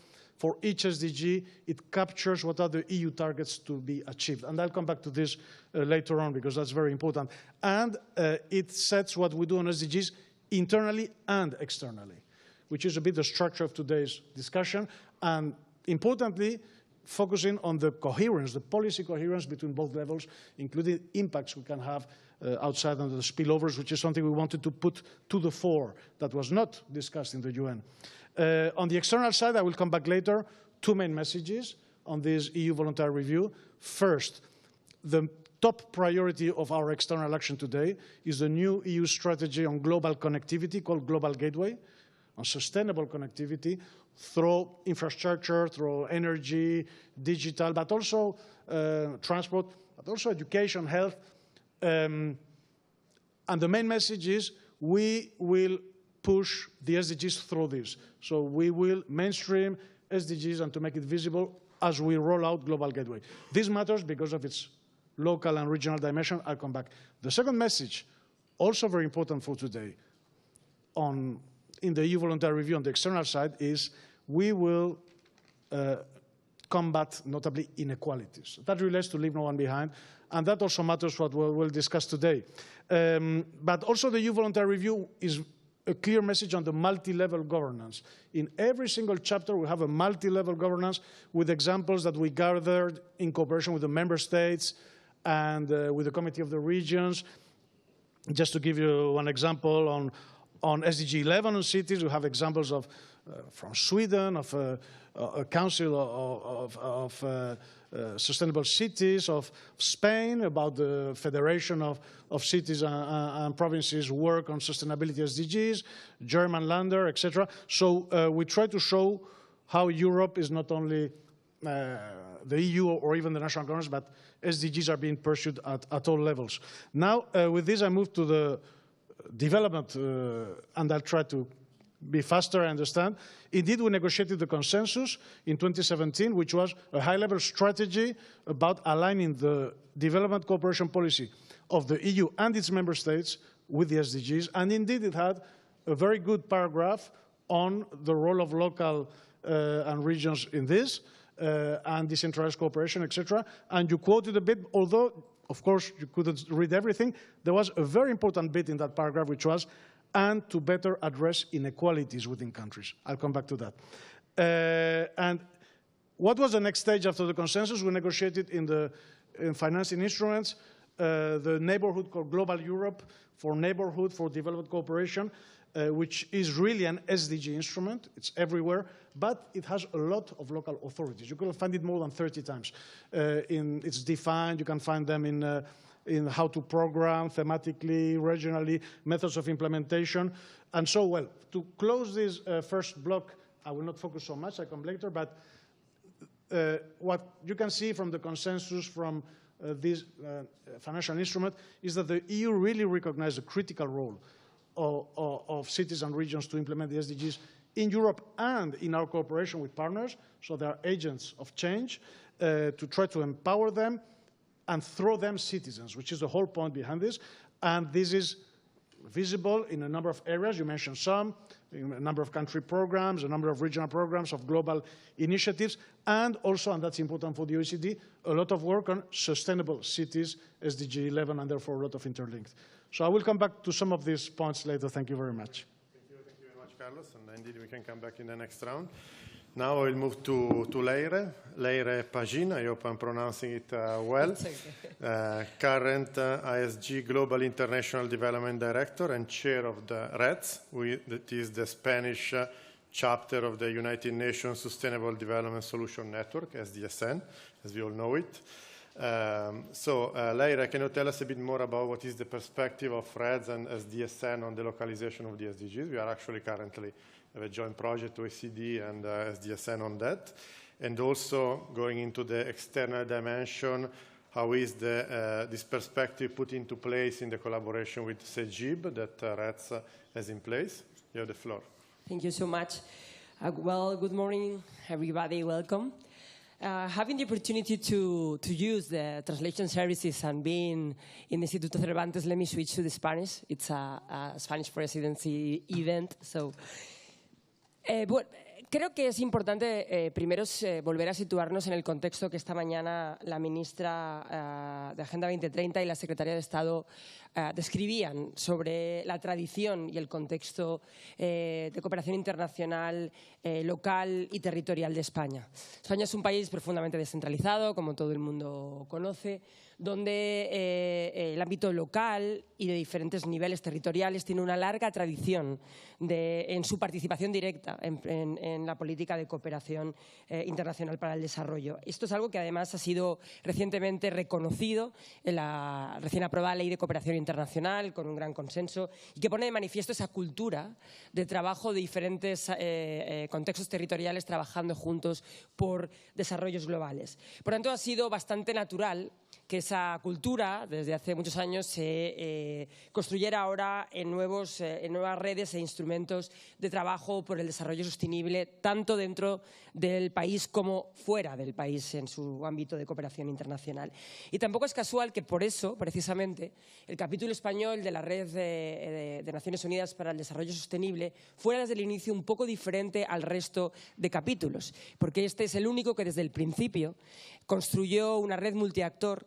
for each SDG, it captures what are the EU targets to be achieved. And I'll come back to this later on because that's very important. And it sets what we do on SDGs internally and externally, which is a bit the structure of today's discussion. And importantly, focusing on the coherence, the policy coherence between both levels, including impacts we can have outside under the spillovers, which is something we wanted to put to the fore that was not discussed in the UN. On the external side, I will come back later, two main messages on this EU voluntary review. First, the top priority of our external action today is the new EU strategy on global connectivity called Global Gateway, on sustainable connectivity through infrastructure, through energy, digital, but also transport, but also education, health. And the main message is we will push the SDGs through this. So we will mainstream SDGs and to make it visible as we roll out Global Gateway. This matters because of its local and regional dimension. I'll come back. The second message, also very important for today, in the EU voluntary review on the external side is we will combat notably inequalities. That relates to leave no one behind, and that also matters what we'll discuss today. But also the EU voluntary review is a clear message on the multi-level governance. In every single chapter, we have a multi-level governance with examples that we gathered in cooperation with the member states and with the Committee of the Regions. Just to give you one example, on SDG 11 on cities, we have examples of from Sweden, of a Council of Sustainable Cities, of Spain, about the Federation of Cities and Provinces work on sustainability SDGs, German Länder, etc. So we try to show how Europe is not only the EU or even the national governments, but SDGs are being pursued at all levels. Now, with this, I move to the development, and I'll try to be faster, I understand. Indeed, we negotiated the consensus in 2017, which was a high-level strategy about aligning the development cooperation policy of the EU and its member states with the SDGs. And indeed, it had a very good paragraph on the role of local and regions in this, and decentralized cooperation, etc. And you quoted a bit, although, of course, you couldn't read everything. There was a very important bit in that paragraph, which was, and to better address inequalities within countries. I'll come back to that. And what was the next stage after the consensus? We negotiated in financing instruments, the neighborhood called Global Europe for neighborhood, for development cooperation, which is really an SDG instrument. It's everywhere, but it has a lot of local authorities. You can find it more than 30 times. It's defined, you can find them in how to program thematically, regionally, methods of implementation. And so, well, to close this first block, I will not focus so much, I come later, but what you can see from the consensus from this financial instrument is that the EU really recognized the critical role of cities and regions to implement the SDGs in Europe and in our cooperation with partners. So they are agents of change to try to empower them and throw them citizens, which is the whole point behind this. And this is visible in a number of areas. You mentioned some, in a number of country programs, a number of regional programs, of global initiatives, and also, and that's important for the OECD, a lot of work on sustainable cities, SDG 11, and therefore a lot of interlinked. So I will come back to some of these points later. Thank you very much. Thank you very much, Carlos, and indeed we can come back in the next round. Now I will move to Leire Pagin. I hope I'm pronouncing it well. Current ISG Global International Development Director and Chair of the REDS, that is the Spanish chapter of the United Nations Sustainable Development Solution Network, SDSN, as we all know it. Leire, can you tell us a bit more about what is the perspective of REDS and SDSN on the localization of the SDGs? We are actually currently have a joint project with OECD and SDSN on that. And also going into the external dimension, how is this perspective put into place in the collaboration with CEGIB that REDS has in place? You have the floor. Thank you so much. Well, good morning, everybody. Welcome. Having the opportunity to use the translation services and being in the Instituto Cervantes, let me switch to the Spanish. It's a Spanish presidency event, so... Creo que es importante primero volver a situarnos en el contexto que esta mañana la ministra de Agenda 2030 y la secretaria de Estado describían sobre la tradición y el contexto de cooperación internacional local y territorial de España. España es un país profundamente descentralizado, como todo el mundo conoce, donde el ámbito local y de diferentes niveles territoriales tiene una larga tradición en su participación directa en la política de cooperación internacional para el desarrollo. Esto es algo que además ha sido recientemente reconocido en la recién aprobada Ley de Cooperación Internacional, con un gran consenso, y que pone de manifiesto esa cultura de trabajo de diferentes contextos territoriales trabajando juntos por desarrollos globales. Por tanto, ha sido bastante natural que esa cultura, desde hace muchos años, se construyera ahora en nuevas redes e instrumentos de trabajo por el desarrollo sostenible, tanto dentro del país como fuera del país en su ámbito de cooperación internacional. Y tampoco es casual que por eso, precisamente, el capítulo español de la Red de Naciones Unidas para el Desarrollo Sostenible fuera desde el inicio un poco diferente al resto de capítulos, porque este es el único que desde el principio construyó una red multiactor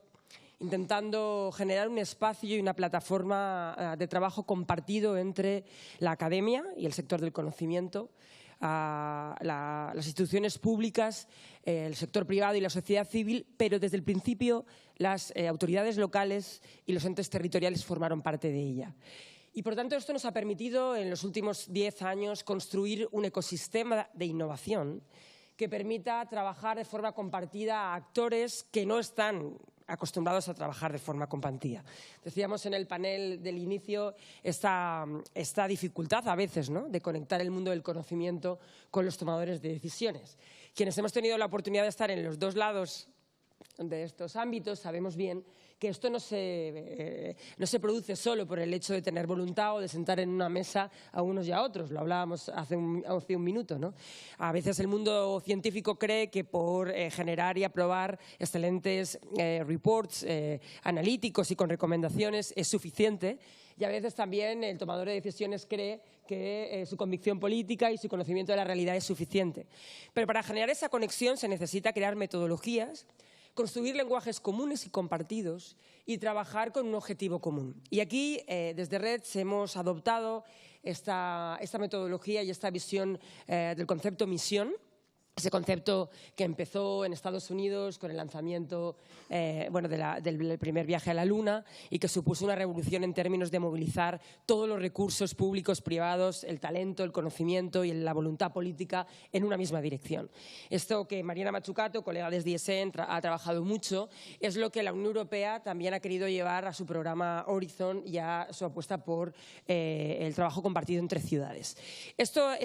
intentando generar un espacio y una plataforma de trabajo compartido entre la academia y el sector del conocimiento, las instituciones públicas, el sector privado y la sociedad civil, pero desde el principio las autoridades locales y los entes territoriales formaron parte de ella. Y por tanto esto nos ha permitido en los últimos 10 años construir un ecosistema de innovación que permita trabajar de forma compartida a actores que no están acostumbrados a trabajar de forma compartida. Decíamos en el panel del inicio esta dificultad a veces, ¿no?, de conectar el mundo del conocimiento con los tomadores de decisiones. Quienes hemos tenido la oportunidad de estar en los dos lados de estos ámbitos sabemos bien que esto no se produce solo por el hecho de tener voluntad o de sentar en una mesa a unos y a otros. Lo hablábamos hace un minuto, ¿no? A veces el mundo científico cree que por generar y aprobar excelentes reports analíticos y con recomendaciones es suficiente. Y a veces también el tomador de decisiones cree que su convicción política y su conocimiento de la realidad es suficiente. Pero para generar esa conexión se necesita crear metodologías, construir lenguajes comunes y compartidos y trabajar con un objetivo común. Y aquí, desde Reds, hemos adoptado esta metodología y esta visión del concepto misión, ese concepto que empezó en Estados Unidos con el lanzamiento del primer viaje a la Luna y que supuso una revolución en términos de movilizar todos los recursos públicos, privados, el talento, el conocimiento y la voluntad política en una misma dirección. Esto que Mariana Mazzucato, colega de DSN, ha trabajado mucho, es lo que la Unión Europea también ha querido llevar a su programa Horizon y a su apuesta por el trabajo compartido entre ciudades. Esta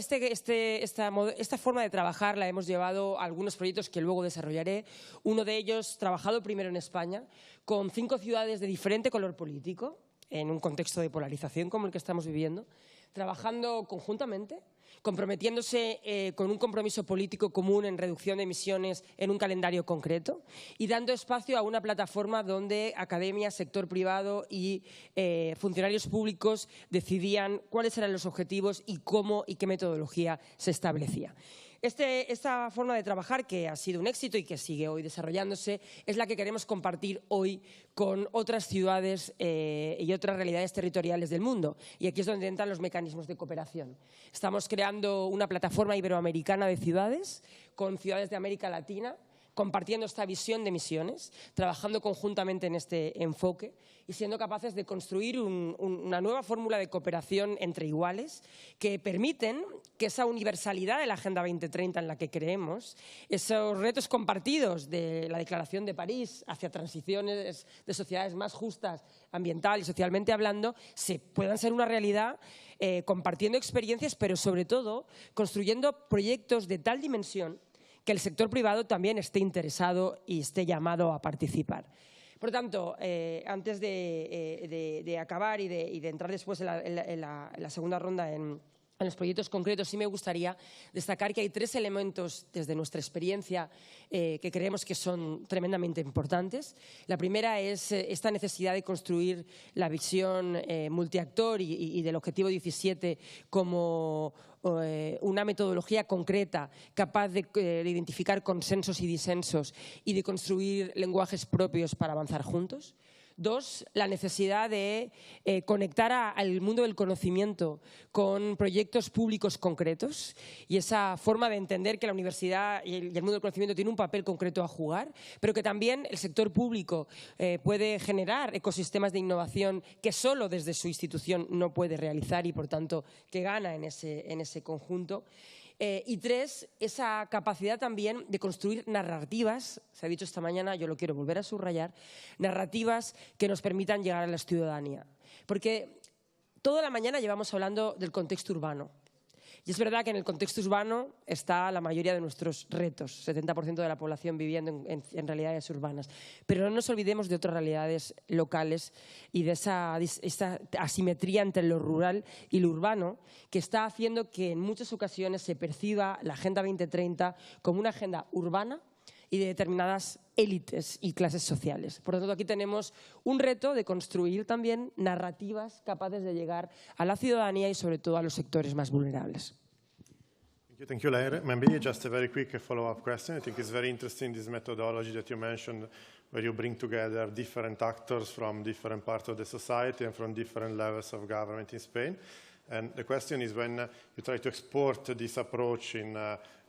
forma de trabajar la hemos llevado a algunos proyectos que luego desarrollaré. Uno de ellos, trabajado primero en España, con 5 ciudades de diferente color político, en un contexto de polarización como el que estamos viviendo, trabajando conjuntamente, comprometiéndose con un compromiso político común en reducción de emisiones en un calendario concreto y dando espacio a una plataforma donde academia, sector privado y funcionarios públicos decidían cuáles eran los objetivos y cómo y qué metodología se establecía. Esta forma de trabajar, que ha sido un éxito y que sigue hoy desarrollándose, es la que queremos compartir hoy con otras ciudades y otras realidades territoriales del mundo. Y aquí es donde entran los mecanismos de cooperación. Estamos creando una plataforma iberoamericana de ciudades con ciudades de América Latina, compartiendo esta visión de misiones, trabajando conjuntamente en este enfoque y siendo capaces de construir una nueva fórmula de cooperación entre iguales que permiten que esa universalidad de la Agenda 2030 en la que creemos, esos retos compartidos de la Declaración de París hacia transiciones de sociedades más justas ambiental y socialmente hablando, puedan ser una realidad compartiendo experiencias, pero sobre todo construyendo proyectos de tal dimensión que el sector privado también esté interesado y esté llamado a participar. Por lo tanto, antes de acabar y de entrar después en la segunda ronda en en los proyectos concretos, sí me gustaría destacar que hay 3 elementos desde nuestra experiencia que creemos que son tremendamente importantes. La primera es esta necesidad de construir la visión multiactor y del objetivo 17 como una metodología concreta capaz de identificar consensos y disensos y de construir lenguajes propios para avanzar juntos. 2, la necesidad de conectar al mundo del conocimiento con proyectos públicos concretos y esa forma de entender que la universidad y el mundo del conocimiento tiene un papel concreto a jugar, pero que también el sector público puede generar ecosistemas de innovación que solo desde su institución no puede realizar y, por tanto, que gana en ese conjunto. Y 3, esa capacidad también de construir narrativas, se ha dicho esta mañana, yo lo quiero volver a subrayar, narrativas que nos permitan llegar a la ciudadanía. Porque toda la mañana llevamos hablando del contexto urbano. Y es verdad que en el contexto urbano está la mayoría de nuestros retos, 70% de la población viviendo en realidades urbanas. Pero no nos olvidemos de otras realidades locales y de esa asimetría entre lo rural y lo urbano que está haciendo que en muchas ocasiones se perciba la Agenda 2030 como una agenda urbana y de determinadas élites y clases sociales. Por lo tanto, aquí tenemos un reto de construir también narrativas capaces de llegar a la ciudadanía y sobre todo a los sectores más vulnerables. Thank you, Leire. Maybe just a very quick follow-up question. I think it's very interesting, this methodology that you mentioned, where you bring together different actors from different parts of the society and from different levels of government in Spain. And the question is, when you try to export this approach in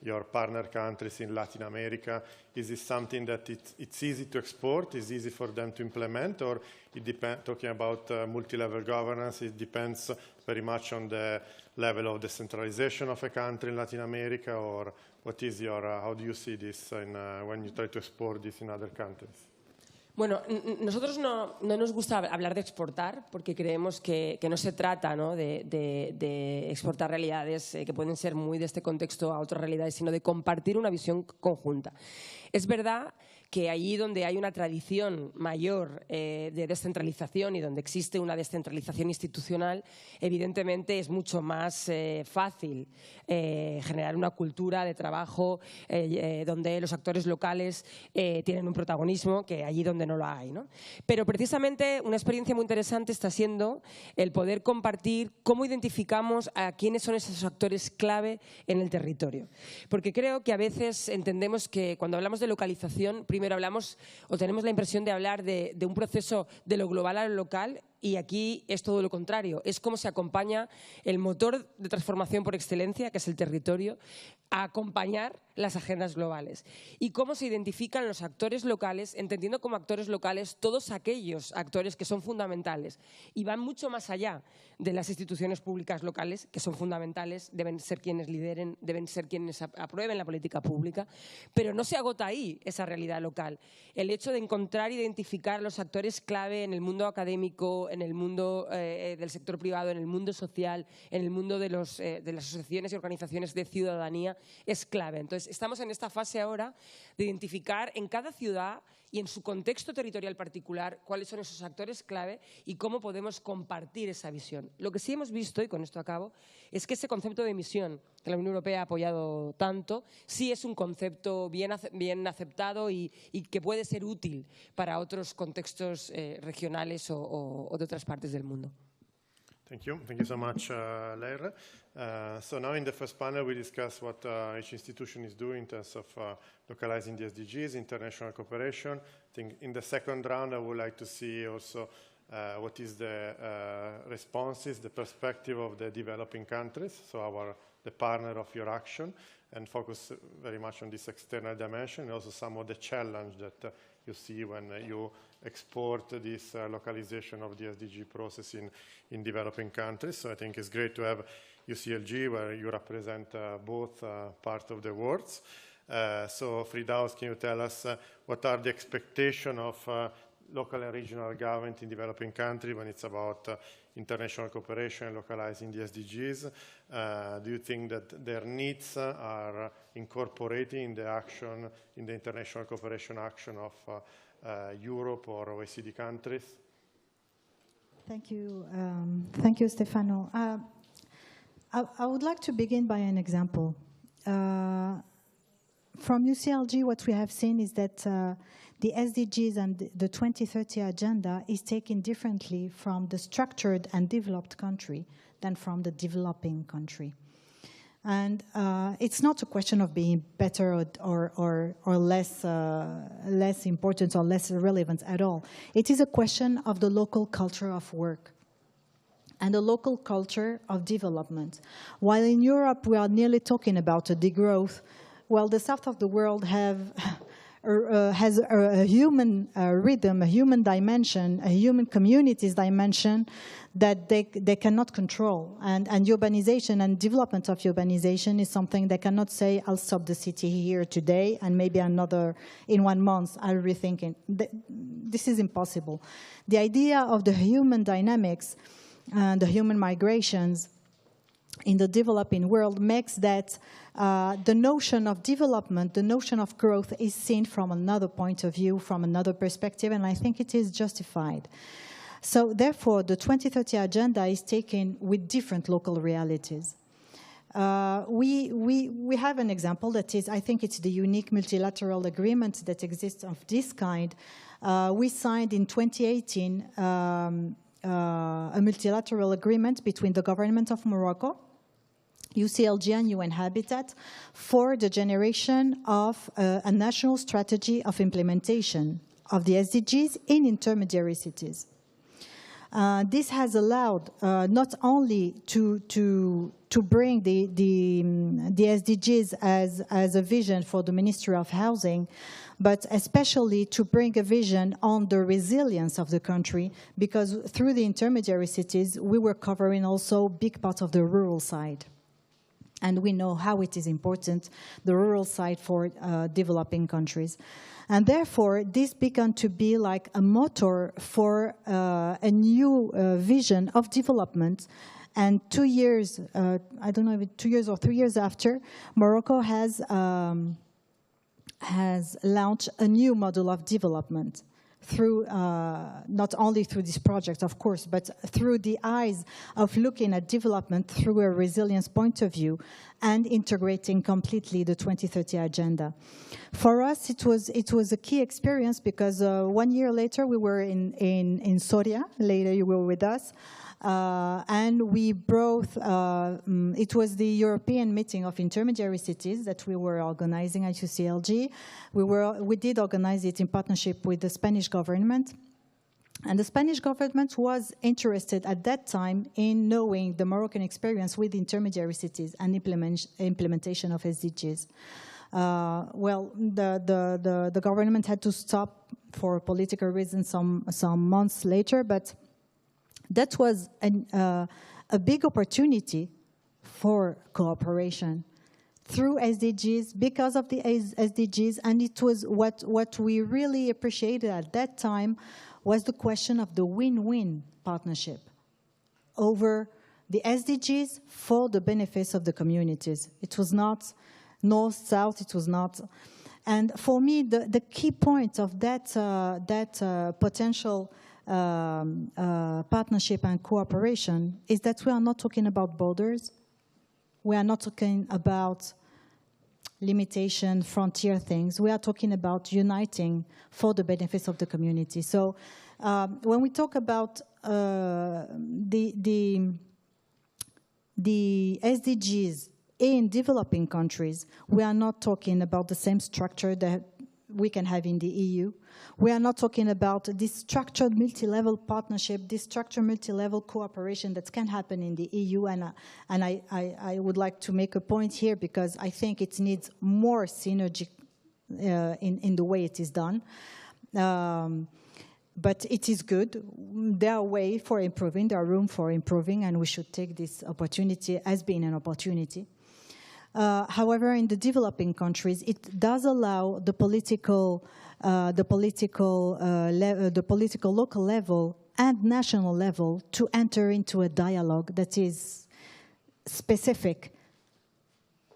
your partner countries in Latin America, is this something that it's easy to export, is easy for them to implement, or it depends, talking about multi-level governance, it depends very much on the level of decentralization of a country in Latin America, or what is your, how do you see this when you try to export this in other countries? Bueno, nosotros no nos gusta hablar de exportar porque creemos que no se trata, ¿no?, de exportar realidades que pueden ser muy de este contexto a otras realidades, sino de compartir una visión conjunta. Es verdad que allí donde hay una tradición mayor de descentralización y donde existe una descentralización institucional, evidentemente es mucho más fácil generar una cultura de trabajo donde los actores locales tienen un protagonismo que allí donde no lo hay, ¿no? Pero precisamente una experiencia muy interesante está siendo el poder compartir cómo identificamos a quiénes son esos actores clave en el territorio. Porque creo que a veces entendemos que cuando hablamos de localización, primero hablamos o tenemos la impresión de hablar de un proceso de lo global a lo local, y aquí es todo lo contrario. Es cómo se acompaña el motor de transformación por excelencia, que es el territorio, a acompañar las agendas globales. Y cómo se identifican los actores locales, entendiendo como actores locales todos aquellos actores que son fundamentales y van mucho más allá de las instituciones públicas locales, que son fundamentales, deben ser quienes lideren, deben ser quienes aprueben la política pública, pero no se agota ahí esa realidad local. El hecho de encontrar e identificar los actores clave en el mundo académico, en el mundo del sector privado, en el mundo social, en el mundo de las asociaciones y organizaciones de ciudadanía es clave. Entonces, estamos en esta fase ahora de identificar en cada ciudad y en su contexto territorial particular cuáles son esos actores clave y cómo podemos compartir esa visión. Lo que sí hemos visto, y con esto acabo, es que ese concepto de misión que la Unión Europea ha apoyado tanto, sí es un concepto bien aceptado y que puede ser útil para otros contextos regionales o de otras partes del mundo. Thank you so much, Leire. So now in the first panel we discuss what each institution is doing in terms of localizing the SDGs, international cooperation. I think in the second round I would like to see also what is the responses, the perspective of the developing countries, so the partner of your action, and focus very much on this external dimension and also some of the challenge that you see when you export this localization of the SDG process in developing countries. So I think it's great to have UCLG, where you represent both parts of the world. So Fridaus, can you tell us what are the expectations of local and regional government in developing countries when it's about international cooperation and localizing the SDGs? Do you think that their needs are incorporated in the action, in the international cooperation action of Europe or OECD countries? Thank you, Stefano. I would like to begin by an example. From UCLG, what we have seen is that the SDGs and the 2030 agenda is taken differently from the structured and developed country than from the developing country. And it's not a question of being better or less important or less relevant at all. It is a question of the local culture of work and the local culture of development. While in Europe we are nearly talking about a degrowth, well, the south of the world has a human rhythm, a human dimension, a human communities dimension that they cannot control. And urbanization and development of urbanization is something they cannot say, I'll stop the city here today and maybe another, in 1 month, I'll rethink it. This is impossible. The idea of the human dynamics and the human migrations in the developing world makes that the notion of development, the notion of growth is seen from another point of view, from another perspective, and I think it is justified. So therefore, the 2030 agenda is taken with different local realities. We have an example that is, I think it's the unique multilateral agreement that exists of this kind. We signed in 2018 a multilateral agreement between the government of Morocco, UCLG and UN Habitat for the generation of a national strategy of implementation of the SDGs in intermediary cities. This has allowed not only to bring the SDGs as a vision for the Ministry of Housing, but especially to bring a vision on the resilience of the country, because through the intermediary cities, we were covering also big part of the rural side. And we know how it is important, the rural side for developing countries. And therefore, this began to be like a motor for a new vision of development. And 2 years, I don't know if it's 2 years or 3 years after, Morocco has launched a new model of development through, not only through this project, of course, but through the eyes of looking at development through a resilience point of view and integrating completely the 2030 agenda. For us, it was a key experience because 1 year later, we were in Soria. Later, you were with us. And we brought, it was the European meeting of intermediary cities that we were organizing at UCLG. We did organize it in partnership with the Spanish government. And the Spanish government was interested at that time in knowing the Moroccan experience with intermediary cities and implementation of SDGs. Well, the government had to stop for political reasons some months later, but that was a big opportunity for cooperation through SDGs, because of the SDGs, and it was what we really appreciated at that time was the question of the win-win partnership over the SDGs for the benefits of the communities. It was not north-south, it was not. And for me, the key point of that potential partnership and cooperation is that we are not talking about borders. We are not talking about limitation, frontier things. We are talking about uniting for the benefits of the community. So when we talk about the SDGs in developing countries, we are not talking about the same structure that we can have in the EU. We are not talking about this structured multi-level partnership, this structured multi-level cooperation that can happen in the EU. And I would like to make a point here because I think it needs more synergy in the way it is done. But it is good. There are ways for improving, there are room for improving, and we should take this opportunity as being an opportunity. However, in the developing countries, it does allow the political local level and national level to enter into a dialogue that is specific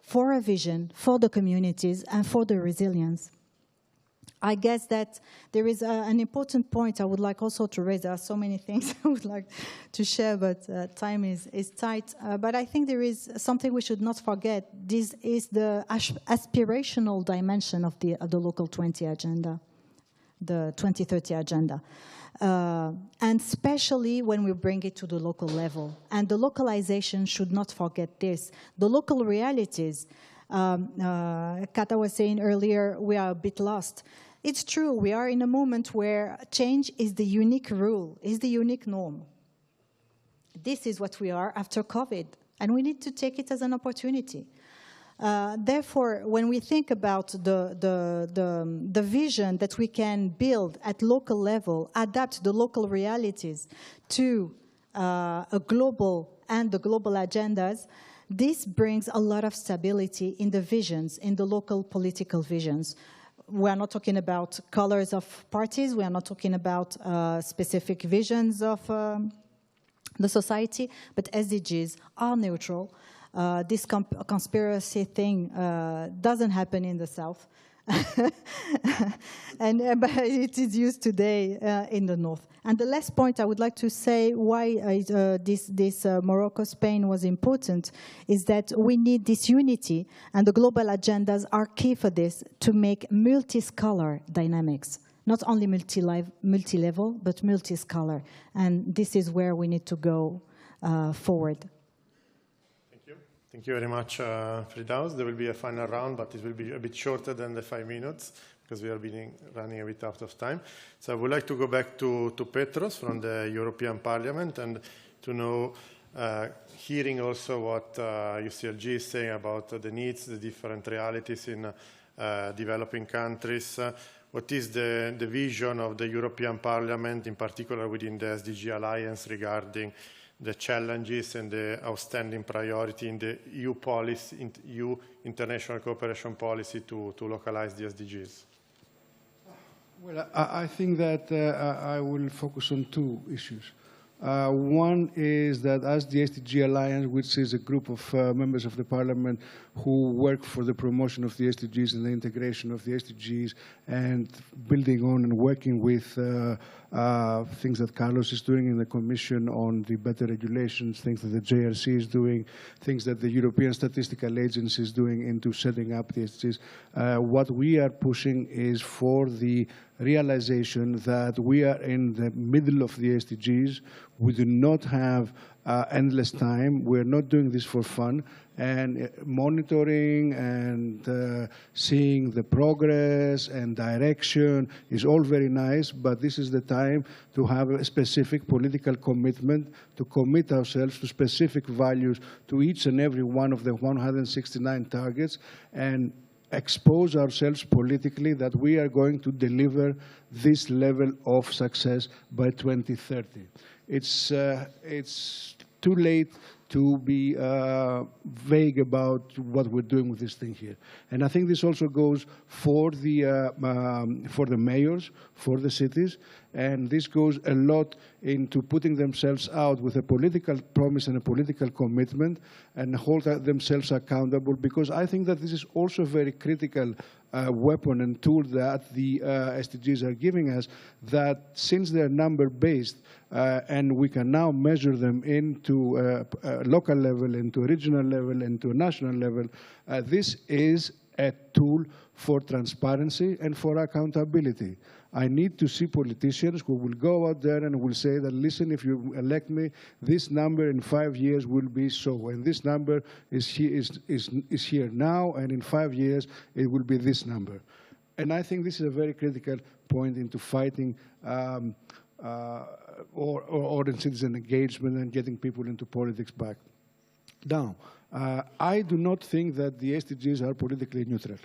for a vision, for the communities, and for the resilience. I guess that there is an important point I would like also to raise. There are so many things I would like to share, but time is tight. But I think there is something we should not forget. This is the aspirational dimension of the Local 20 agenda, the 2030 agenda. And especially when we bring it to the local level. And the localization should not forget this. The local realities, Kata was saying earlier, we are a bit lost. It's true, we are in a moment where change is the unique rule, is the unique norm. This is what we are after COVID, and we need to take it as an opportunity. Therefore, when we think about the vision that we can build at local level, adapt the local realities to a global and the global agendas, this brings a lot of stability in the visions, in the local political visions. We are not talking about colors of parties. We are not talking about specific visions of the society, but SDGs are neutral. This conspiracy thing doesn't happen in the South, but it is used today in the North. And the last point I would like to say why this Morocco-Spain was important is that we need this unity, and the global agendas are key for this, to make multi-scholar dynamics. Not only multi-level, but multi-scholar. And this is where we need to go forward. Thank you very much, Firdaus. There will be a final round, but it will be a bit shorter than the 5 minutes because we are running a bit out of time. So I would like to go back to Petros from the European Parliament and to know, hearing also what UCLG is saying about the needs, the different realities in developing countries. What is the vision of the European Parliament, in particular within the SDG Alliance, regarding the challenges and the outstanding priority in the EU policy, EU international cooperation policy to localize the SDGs? Well, I think that I will focus on 2 issues. One is that as the SDG Alliance, which is a group of members of the Parliament who work for the promotion of the SDGs and the integration of the SDGs and building on and working with things that Carlos is doing in the Commission on the better regulations, things that the JRC is doing, things that the European Statistical Agency is doing into setting up the SDGs. What we are pushing is for the realization that we are in the middle of the SDGs. We do not have endless time. We're not doing this for fun. And monitoring and seeing the progress and direction is all very nice, but this is the time to have a specific political commitment, to commit ourselves to specific values to each and every one of the 169 targets, and expose ourselves politically that we are going to deliver this level of success by 2030. It's too late to be vague about what we're doing with this thing here. And I think this also goes for the mayors, for the cities, and this goes a lot into putting themselves out with a political promise and a political commitment and hold themselves accountable, because I think that this is also a very critical weapon and tool that the SDGs are giving us, that since they're number-based and we can now measure them into a local level, into a regional level, into a national level, this is a tool for transparency and for accountability. I need to see politicians who will go out there and will say that, listen, if you elect me, this number in 5 years will be so, and this number is here now, and in 5 years it will be this number. And I think this is a very critical point into fighting or in citizen engagement and getting people into politics back. Now, I do not think that the SDGs are politically neutral.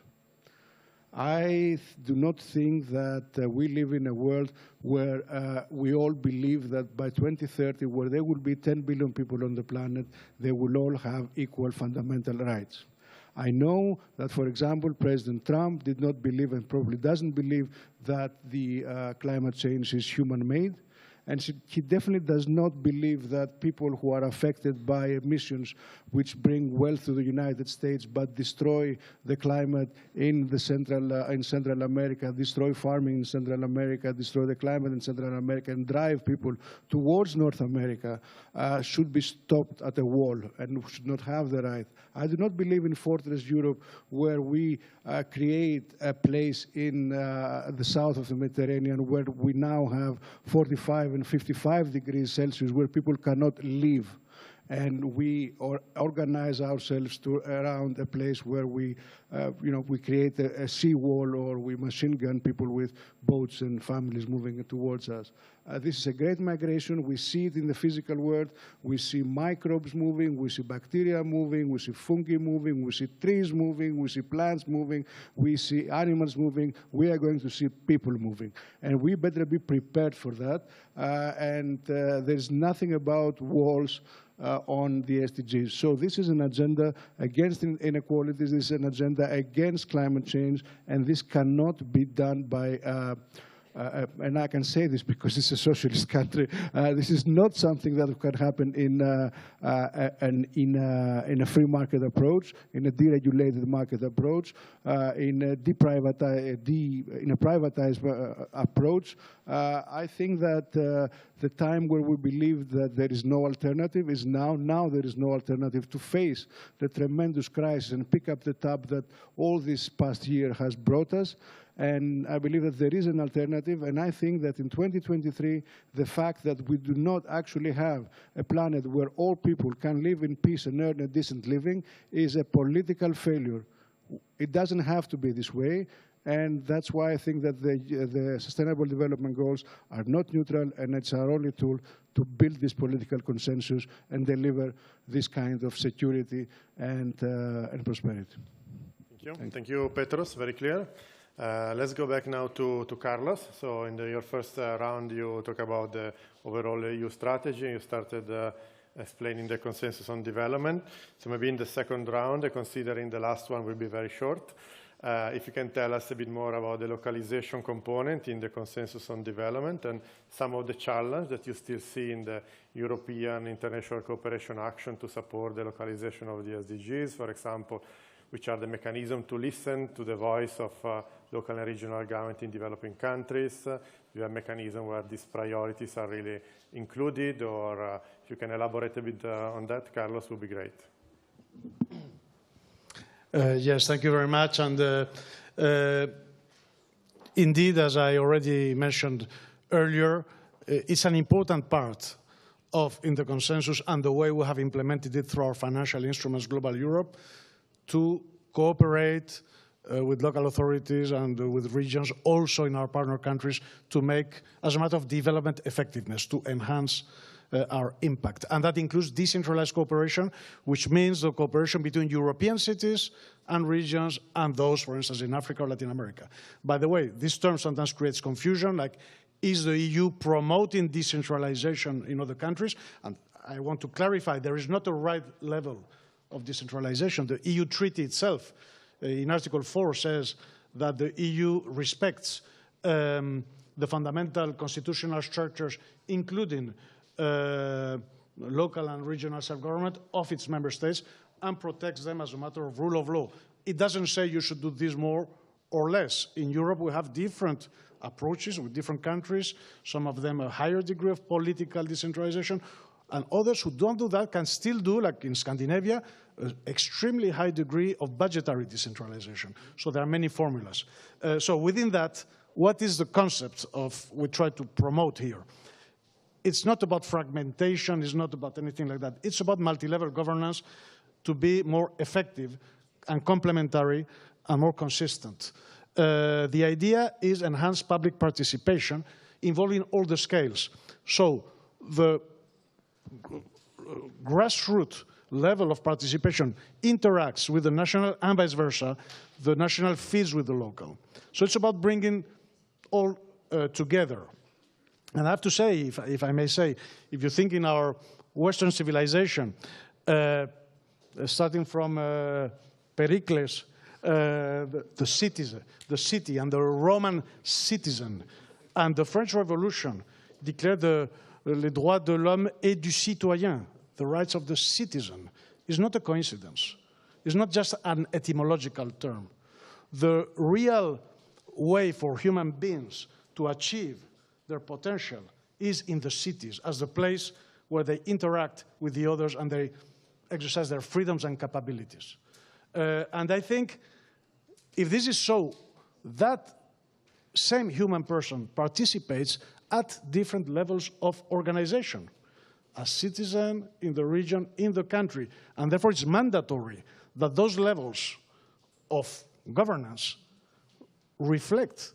I do not think that we live in a world where we all believe that by 2030, where there will be 10 billion people on the planet, they will all have equal fundamental rights. I know that, for example, President Trump did not believe and probably doesn't believe that the climate change is human-made. And he definitely does not believe that people who are affected by emissions which bring wealth to the United States but destroy the climate in Central America, destroy farming in Central America, destroy the climate in Central America, and drive people towards North America should be stopped at a wall and should not have the right. I do not believe in Fortress Europe, where we create a place in the south of the Mediterranean where we now have 45 and 55 degrees Celsius, where people cannot live. And we organize ourselves around a place where we, we create a seawall, or we machine gun people with boats and families moving towards us. This is a great migration. We see it in the physical world. We see microbes moving. We see bacteria moving. We see fungi moving. We see trees moving. We see plants moving. We see animals moving. We are going to see people moving. And we better be prepared for that. There's nothing about walls on the SDGs. So this is an agenda against inequalities. This is an agenda against climate change, and this cannot be done by, and I can say this because it's a socialist country, this is not something that can happen in a free market approach, in a deregulated market approach, in a privatized approach. I think that the time where we believe that there is no alternative is now. Now there is no alternative to face the tremendous crisis and pick up the tab that all this past year has brought us. And I believe that there is an alternative, and I think that in 2023, the fact that we do not actually have a planet where all people can live in peace and earn a decent living is a political failure. It doesn't have to be this way, and that's why I think that the Sustainable Development Goals are not neutral, and it's our only tool to build this political consensus and deliver this kind of security and prosperity. Thank you. Thank you, Petros. Very clear. Let's go back now to Carlos. So in your first round, you talk about the overall EU strategy. You started explaining the consensus on development. So maybe in the second round, considering the last one will be very short, if you can tell us a bit more about the localization component in the consensus on development and some of the challenges that you still see in the European international cooperation action to support the localization of the SDGs, for example, which are the mechanisms to listen to the voice of local and regional government in developing countries. You have a mechanism where these priorities are really included, or if you can elaborate a bit on that, Carlos, would be great. Yes, thank you very much. And indeed, as I already mentioned earlier, it's an important part in the consensus and the way we have implemented it through our financial instruments, Global Europe, to cooperate with local authorities and with regions, also in our partner countries, to make, as a matter of development effectiveness, to enhance our impact. And that includes decentralized cooperation, which means the cooperation between European cities and regions and those, for instance, in Africa or Latin America. By the way, this term sometimes creates confusion, like, is the EU promoting decentralization in other countries? And I want to clarify, there is not a right level of decentralization. The EU treaty itself, in Article 4, says that the EU respects the fundamental constitutional structures, including local and regional self-government of its member states, and protects them as a matter of rule of law. It doesn't say you should do this more or less. In Europe, we have different approaches with different countries, some of them a higher degree of political decentralization, and others who don't do that can still do, like in Scandinavia, an extremely high degree of budgetary decentralization. So there are many formulas. So within that, what is the concept we try to promote here? It's not about fragmentation, it's not about anything like that. It's about multi-level governance to be more effective and complementary and more consistent. The idea is enhanced public participation involving all the scales. So the grassroots level of participation interacts with the national and vice versa. The national feeds with the local. So it's about bringing all together. And I have to say, if I may say, if you think in our Western civilization, starting from Pericles, the city and the Roman citizen, and the French Revolution, declared les droits de l'homme et du citoyen, the rights of the citizen, is not a coincidence. It's not just an etymological term. The real way for human beings to achieve their potential is in the cities, as the place where they interact with the others and they exercise their freedoms and capabilities. And I think if this is so, that same human person participates at different levels of organization, as citizen, in the region, in the country. And therefore, it's mandatory that those levels of governance reflect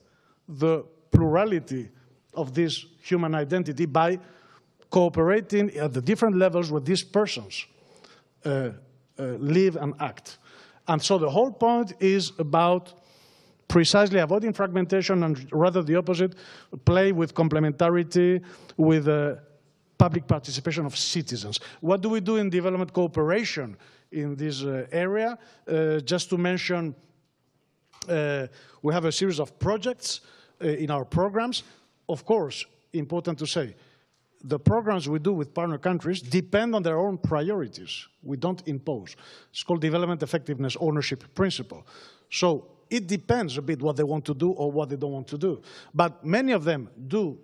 the plurality of this human identity by cooperating at the different levels where these persons live and act. And so the whole point is about precisely avoiding fragmentation and rather the opposite, play with complementarity, with public participation of citizens. What do we do in development cooperation in this area? Just to mention, we have a series of projects in our programs. Of course, important to say, the programs we do with partner countries depend on their own priorities. We don't impose. It's called development effectiveness ownership principle. So it depends a bit what they want to do or what they don't want to do. But many of them do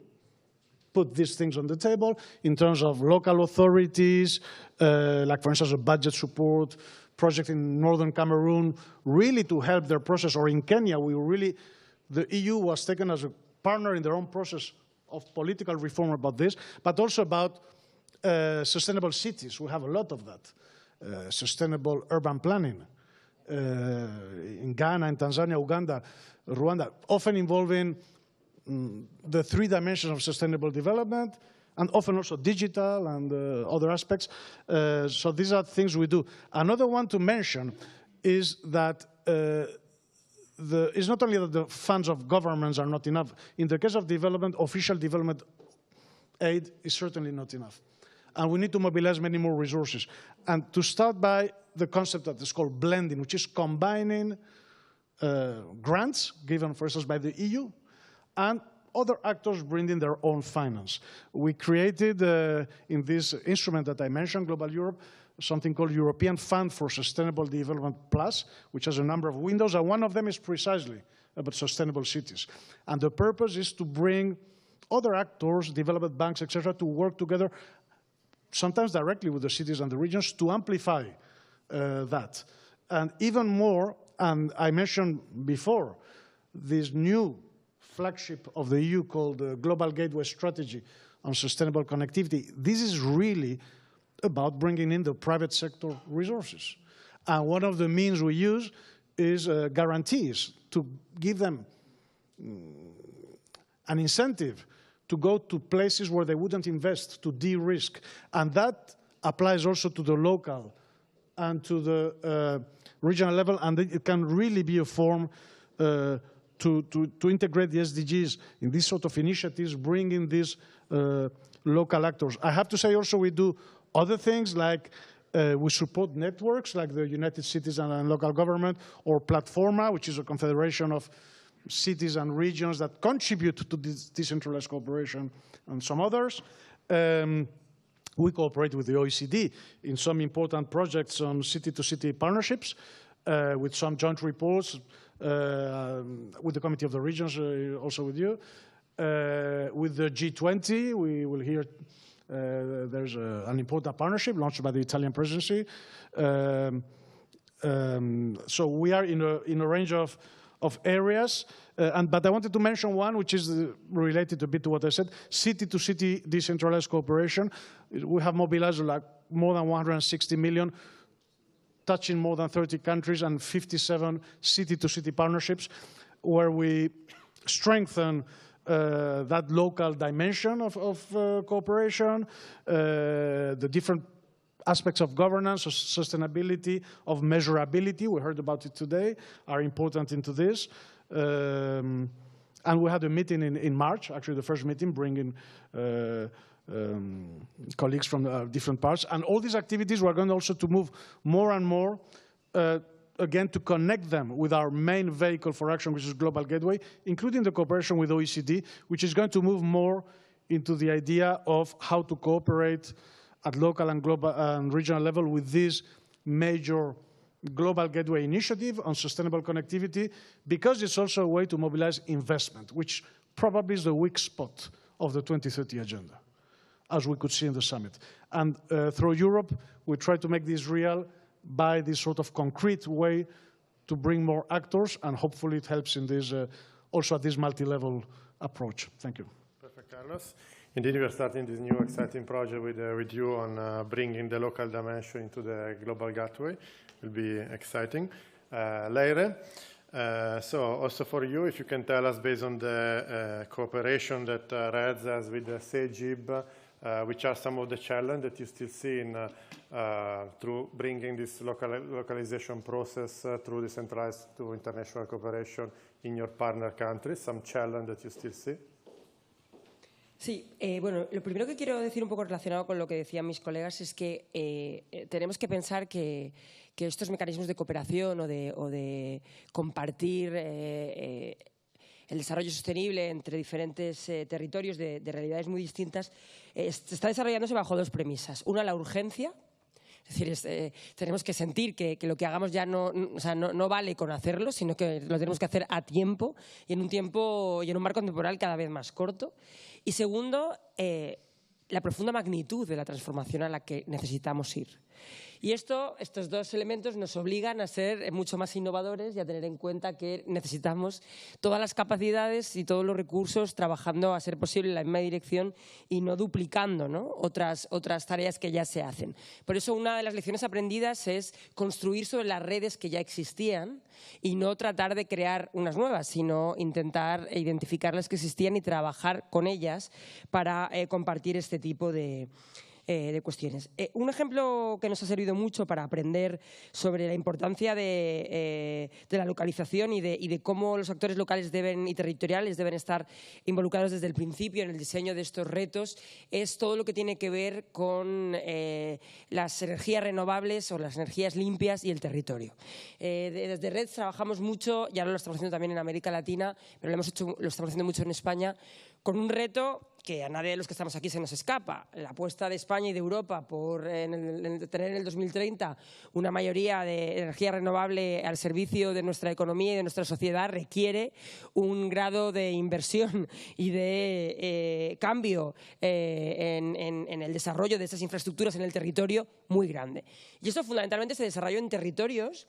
put these things on the table in terms of local authorities, like for instance, a budget support project in northern Cameroon, really to help their process, or in Kenya, the EU was taken as a partner in their own process of political reform about this, but also about sustainable cities. We have a lot of that. Sustainable urban planning in Ghana, in Tanzania, Uganda, Rwanda, often involving the 3 dimensions of sustainable development, and often also digital and other aspects. So these are things we do. Another one to mention is that it's not only that the funds of governments are not enough. In the case of development, official development aid is certainly not enough. And we need to mobilize many more resources. And to start by the concept that is called blending, which is combining grants given, for instance, by the EU, and other actors bringing their own finance. We created, in this instrument that I mentioned, Global Europe, something called European Fund for Sustainable Development Plus, which has a number of windows, and one of them is precisely about sustainable cities. And the purpose is to bring other actors, development banks, etc., to work together, sometimes directly with the cities and the regions, to amplify that. And even more, and I mentioned before, this new flagship of the EU called the Global Gateway Strategy on Sustainable Connectivity. This is really about bringing in the private sector resources. And one of the means we use is guarantees, to give them an incentive to go to places where they wouldn't invest, to de-risk. And that applies also to the local and to the regional level, and it can really be a form to integrate the SDGs in these sort of initiatives, bring in these local actors. I have to say also we do other things, like we support networks like the United Cities and Local Government, or Platforma, which is a confederation of cities and regions that contribute to this decentralized cooperation, and some others. We cooperate with the OECD in some important projects on city-to-city partnerships, with some joint reports, with the Committee of the Regions, also with you. With the G20, we will hear there's an important partnership launched by the Italian presidency. So we are in a range of areas, but I wanted to mention one which is related a bit to what I said, city-to-city decentralized cooperation. We have mobilized like more than 160 million, touching more than 30 countries and 57 city-to-city partnerships, where we strengthen that local dimension of cooperation, the different aspects of governance, of sustainability, of measurability, we heard about it today, are important into this. And we had a meeting in March, actually the first meeting, bringing colleagues from different parts. And all these activities we're going also to move more and more, again, to connect them with our main vehicle for action, which is Global Gateway, including the cooperation with OECD, which is going to move more into the idea of how to cooperate at local and global and regional level with this major global gateway initiative on sustainable connectivity, because it's also a way to mobilize investment, which probably is the weak spot of the 2030 agenda, as we could see in the summit. And through Europe, we try to make this real by this sort of concrete way to bring more actors, and hopefully it helps in this, also at this multi-level approach. Thank you. Perfect, Carlos. Indeed, we are starting this new exciting project with you on bringing the local dimension into the global gateway. It will be exciting. Leire, so also for you, if you can tell us, based on the cooperation that REDS has with the CEGIB, which are some of the challenges that you still see in, through bringing this localization process through decentralized to international cooperation in your partner countries, some challenge that you still see? Sí, bueno, lo primero que quiero decir un poco relacionado con lo que decían mis colegas es que tenemos que pensar que estos mecanismos de cooperación o de compartir el desarrollo sostenible entre diferentes territorios de realidades muy distintas se está desarrollándose bajo dos premisas. Una, la urgencia. Es decir, tenemos que sentir que lo que hagamos ya no vale con hacerlo, sino que lo tenemos que hacer a tiempo y en un marco temporal cada vez más corto. Y segundo, la profunda magnitud de la transformación a la que necesitamos ir. Y estos dos elementos nos obligan a ser mucho más innovadores y a tener en cuenta que necesitamos todas las capacidades y todos los recursos trabajando a ser posible en la misma dirección y no duplicando, ¿no?, otras tareas que ya se hacen. Por eso una de las lecciones aprendidas es construir sobre las redes que ya existían y no tratar de crear unas nuevas, sino intentar identificar las que existían y trabajar con ellas para compartir este tipo de cuestiones. Un ejemplo que nos ha servido mucho para aprender sobre la importancia de la localización y de cómo los actores locales y territoriales deben estar involucrados desde el principio en el diseño de estos retos es todo lo que tiene que ver con las energías renovables o las energías limpias y el territorio. Desde RED trabajamos mucho, ya lo estamos haciendo también en América Latina, pero lo estamos haciendo mucho en España, con un reto que a nadie de los que estamos aquí se nos escapa. La apuesta de España y de Europa por tener en el 2030 una mayoría de energía renovable al servicio de nuestra economía y de nuestra sociedad requiere un grado de inversión y de cambio en el desarrollo de esas infraestructuras en el territorio muy grande. Y esto fundamentalmente se desarrolló en territorios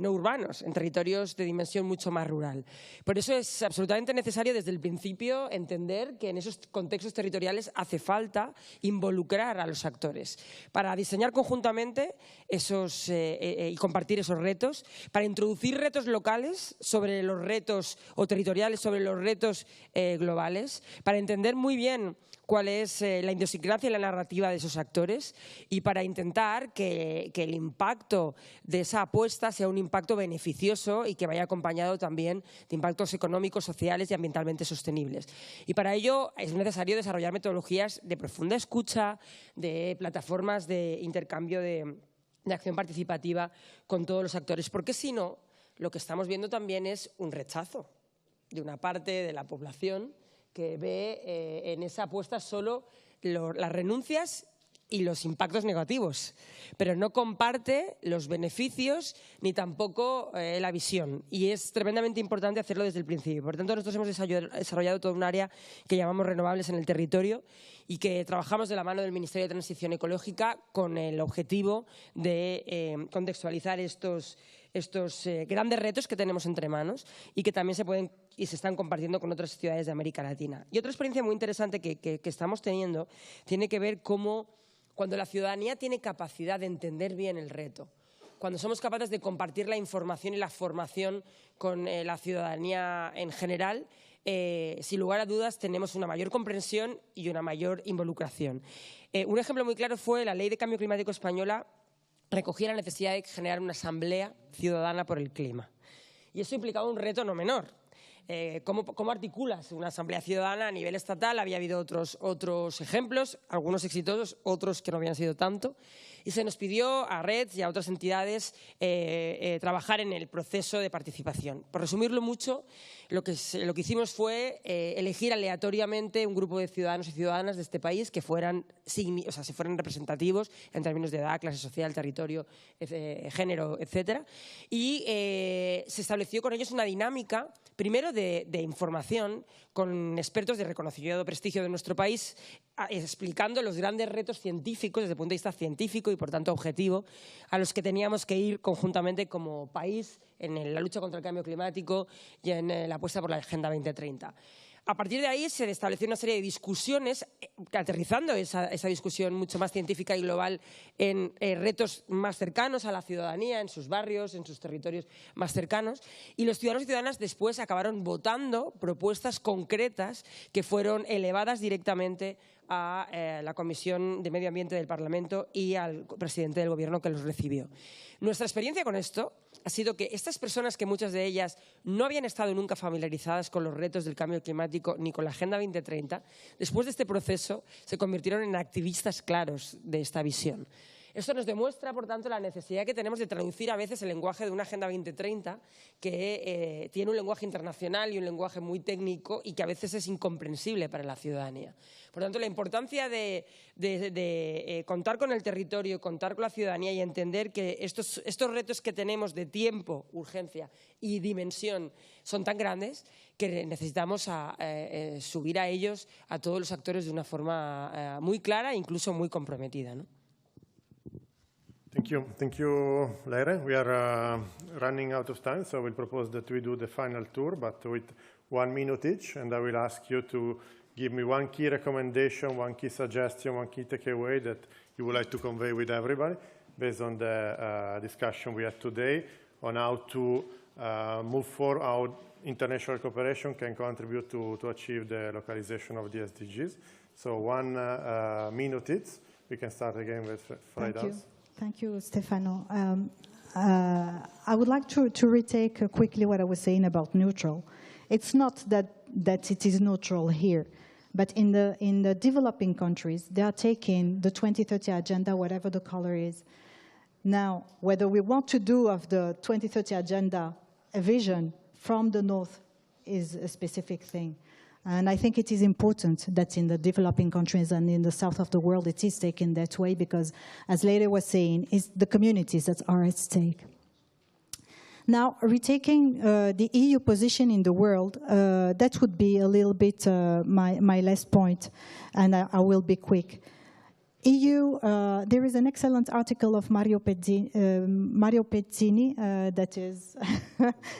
no urbanos, en territorios de dimensión mucho más rural. Por eso es absolutamente necesario desde el principio entender que en esos contextos territoriales hace falta involucrar a los actores para diseñar conjuntamente y compartir esos retos, para introducir retos locales sobre los retos o territoriales sobre los retos globales, para entender muy bien cuál es la idiosincrasia y la narrativa de esos actores y para intentar que el impacto de esa apuesta sea un impacto beneficioso y que vaya acompañado también de impactos económicos, sociales y ambientalmente sostenibles. Y para ello es necesario desarrollar metodologías de profunda escucha, de plataformas de intercambio de acción participativa con todos los actores, porque si no, lo que estamos viendo también es un rechazo de una parte de la población que ve en esa apuesta solo las renuncias y los impactos negativos, pero no comparte los beneficios ni tampoco la visión. Y es tremendamente importante hacerlo desde el principio. Por tanto, nosotros hemos desarrollado todo un área que llamamos renovables en el territorio y que trabajamos de la mano del Ministerio de Transición Ecológica con el objetivo de contextualizar estos grandes retos que tenemos entre manos y que también se están compartiendo con otras ciudades de América Latina. Y otra experiencia muy interesante que estamos teniendo tiene que ver cómo cuando la ciudadanía tiene capacidad de entender bien el reto, cuando somos capaces de compartir la información y la formación con la ciudadanía en general, sin lugar a dudas tenemos una mayor comprensión y una mayor involucración. Un ejemplo muy claro fue la Ley de Cambio Climático española recogía la necesidad de generar una asamblea ciudadana por el clima. Y eso implicaba un reto no menor. ¿Cómo articulas una asamblea ciudadana a nivel estatal? Había habido otros ejemplos, algunos exitosos, otros que no habían sido tanto. Y se nos pidió a Reds y a otras entidades trabajar en el proceso de participación. Por resumirlo mucho, lo que hicimos fue elegir aleatoriamente un grupo de ciudadanos y ciudadanas de este país que fueran representativos en términos de edad, clase social, territorio, género, etc. Y se estableció con ellos una dinámica, primero de información con expertos de reconocido prestigio de nuestro país, explicando los grandes retos científicos desde el punto de vista científico y, por tanto, objetivo, a los que teníamos que ir conjuntamente como país en la lucha contra el cambio climático y en la apuesta por la Agenda 2030. A partir de ahí se estableció una serie de discusiones, aterrizando esa discusión mucho más científica y global en retos más cercanos a la ciudadanía, en sus barrios, en sus territorios más cercanos. Y los ciudadanos y ciudadanas después acabaron votando propuestas concretas que fueron elevadas directamente a la Comisión de Medio Ambiente del Parlamento y al presidente del Gobierno que los recibió. Nuestra experiencia con esto ha sido que estas personas, que muchas de ellas no habían estado nunca familiarizadas con los retos del cambio climático ni con la Agenda 2030, después de este proceso se convirtieron en activistas claros de esta visión. Esto nos demuestra, por tanto, la necesidad que tenemos de traducir a veces el lenguaje de una Agenda 2030 que tiene un lenguaje internacional y un lenguaje muy técnico y que a veces es incomprensible para la ciudadanía. Por tanto, la importancia de contar con el territorio, contar con la ciudadanía y entender que estos retos que tenemos de tiempo, urgencia y dimensión son tan grandes que necesitamos subir a ellos, a todos los actores, de una forma muy clara e incluso muy comprometida, ¿no? Thank you, Leire. We are running out of time, so we'll propose that we do the final tour, but with 1 minute each, and I will ask you to give me one key recommendation, one key suggestion, one key takeaway that you would like to convey with everybody based on the discussion we had today on how to move forward, how international cooperation can contribute to achieve the localization of the SDGs. So 1 minute each. We can start again with Frida's. Thank you, Stefano. I would like to retake quickly what I was saying about neutral. It's not that it is neutral here, but in the developing countries, they are taking the 2030 agenda, whatever the color is. Now, whether we want to do of the 2030 agenda a vision from the north is a specific thing. And I think it is important that in the developing countries and in the south of the world it is taken that way because, as Leire was saying, it's the communities that are at stake. Now, retaking the EU position in the world, that would be a little bit my last point, and I will be quick. EU, there is an excellent article of Mario Pezzini that is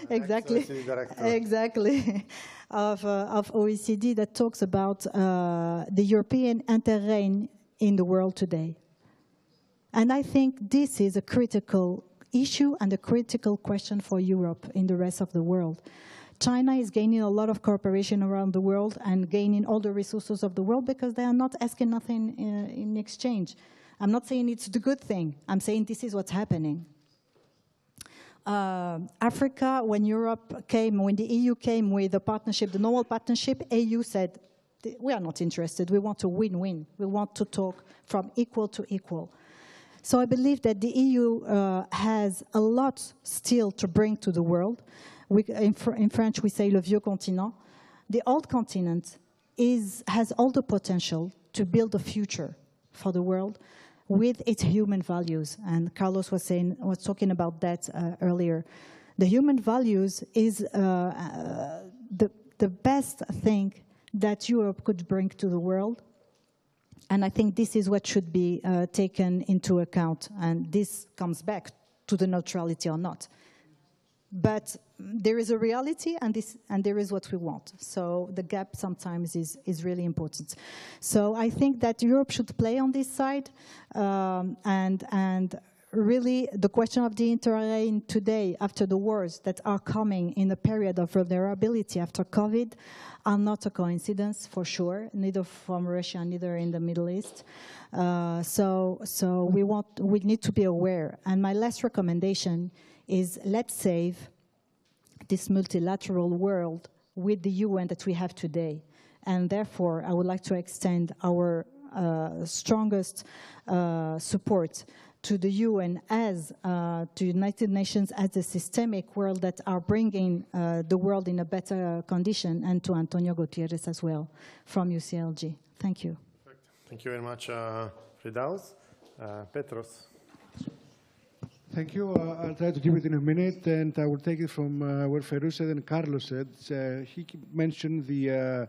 exactly of OECD that talks about the European interreign in the world today. And I think this is a critical issue and a critical question for Europe in the rest of the world. China is gaining a lot of cooperation around the world and gaining all the resources of the world because they are not asking nothing in exchange. I'm not saying it's the good thing. I'm saying this is what's happening. Africa, when the EU came with the partnership, the normal partnership, EU said, we are not interested. We want a win-win. We want to talk from equal to equal. So I believe that the EU has a lot still to bring to the world. In French, we say le vieux continent. The old continent has all the potential to build a future for the world with its human values. And Carlos was talking about that earlier. The human values is the best thing that Europe could bring to the world. And I think this is what should be taken into account. And this comes back to the neutrality or not. But there is a reality, and there is what we want. So the gap sometimes is really important. So I think that Europe should play on this side, and really the question of the interreign today, after the wars that are coming in a period of vulnerability after COVID, are not a coincidence for sure, neither from Russia, neither in the Middle East. So we need to be aware. And my last recommendation is let's save this multilateral world with the UN that we have today. And therefore, I would like to extend our strongest support to the UN as to United Nations as a systemic world that are bringing the world in a better condition, and to Antonio Gutierrez as well from UCLG. Thank you. Thank you very much, Firdaus. Petros. Thank you. I'll try to keep it in a minute, and I will take it from where Ferru said and Carlos said. He mentioned the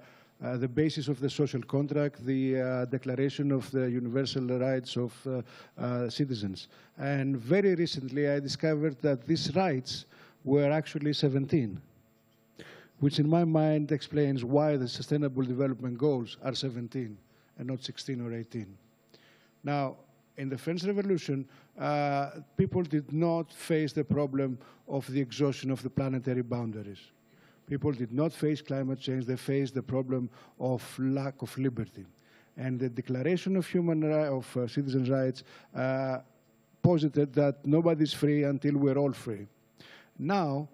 basis of the social contract, the Declaration of the Universal Rights of Citizens. And very recently, I discovered that these rights were actually 17, which in my mind explains why the Sustainable Development Goals are 17 and not 16 or 18. Now, in the French Revolution, people did not face the problem of the exhaustion of the planetary boundaries. People did not face climate change, they faced the problem of lack of liberty. And the Declaration of Citizens' Rights posited that nobody's free until we're all free. Now,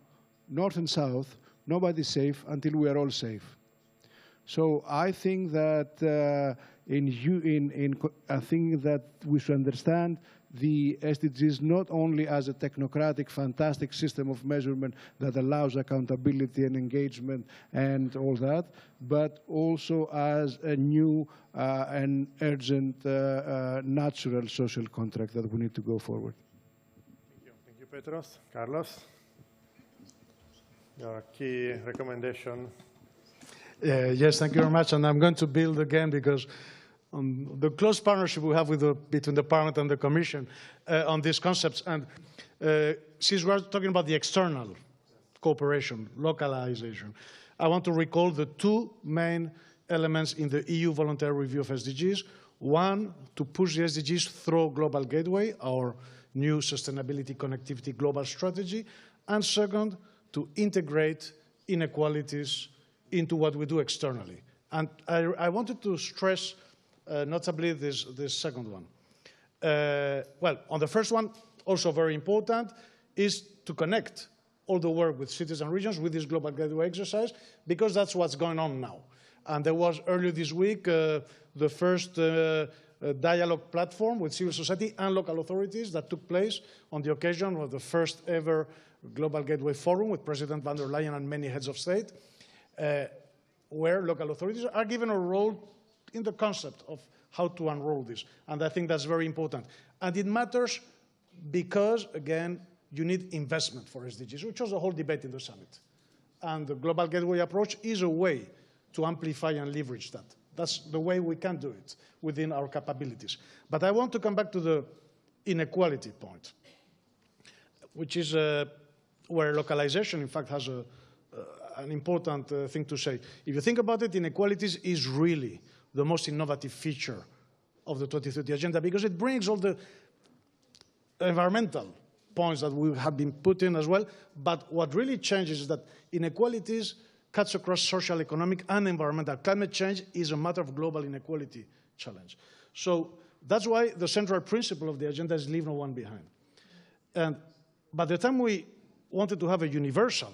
North and South, nobody's safe until we're all safe. So I think that I think that we should understand the SDGs not only as a technocratic, fantastic system of measurement that allows accountability and engagement and all that, but also as a new and urgent natural social contract that we need to go forward. Thank you. Thank you, Petros. Carlos, your key recommendation. Yes, thank you very much. And I'm going to build again because the close partnership we have between the Parliament and the Commission on these concepts. And since we're talking about the external cooperation, localization, I want to recall the two main elements in the EU voluntary review of SDGs. One, to push the SDGs through Global Gateway, our new sustainability connectivity global strategy. And second, to integrate inequalities into what we do externally. And I wanted to stress notably this second one. Well, on the first one, also very important, is to connect all the work with cities and regions with this Global Gateway exercise, because that's what's going on now. And there was earlier this week the first dialogue platform with civil society and local authorities that took place on the occasion of the first ever Global Gateway Forum with President van der Leyen and many heads of state, where local authorities are given a role in the concept of how to unroll this. And I think that's very important. And it matters because, again, you need investment for SDGs, which was a whole debate in the summit. And the Global Gateway approach is a way to amplify and leverage that. That's the way we can do it within our capabilities. But I want to come back to the inequality point, which is where localization, in fact, has an important thing to say. If you think about it, inequalities is really the most innovative feature of the 2030 Agenda, because it brings all the environmental points that we have been put in as well. But what really changes is that inequalities cuts across social, economic, and environmental. Climate change is a matter of global inequality challenge. So that's why the central principle of the agenda is leave no one behind. And by the time we wanted to have a universal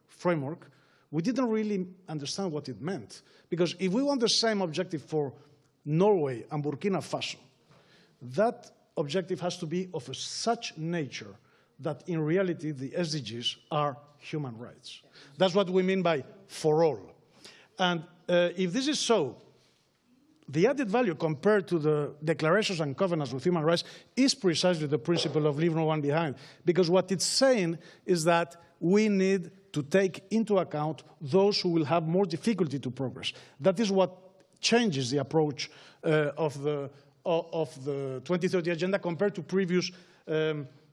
framework, we didn't really understand what it meant. Because if we want the same objective for Norway and Burkina Faso, that objective has to be of such nature that in reality the SDGs are human rights. That's what we mean by for all. And if this is so, the added value compared to the declarations and covenants with human rights is precisely the principle of leave no one behind. Because what it's saying is that we need to take into account those who will have more difficulty to progress. That is what changes the approach of the 2030 Agenda compared to previous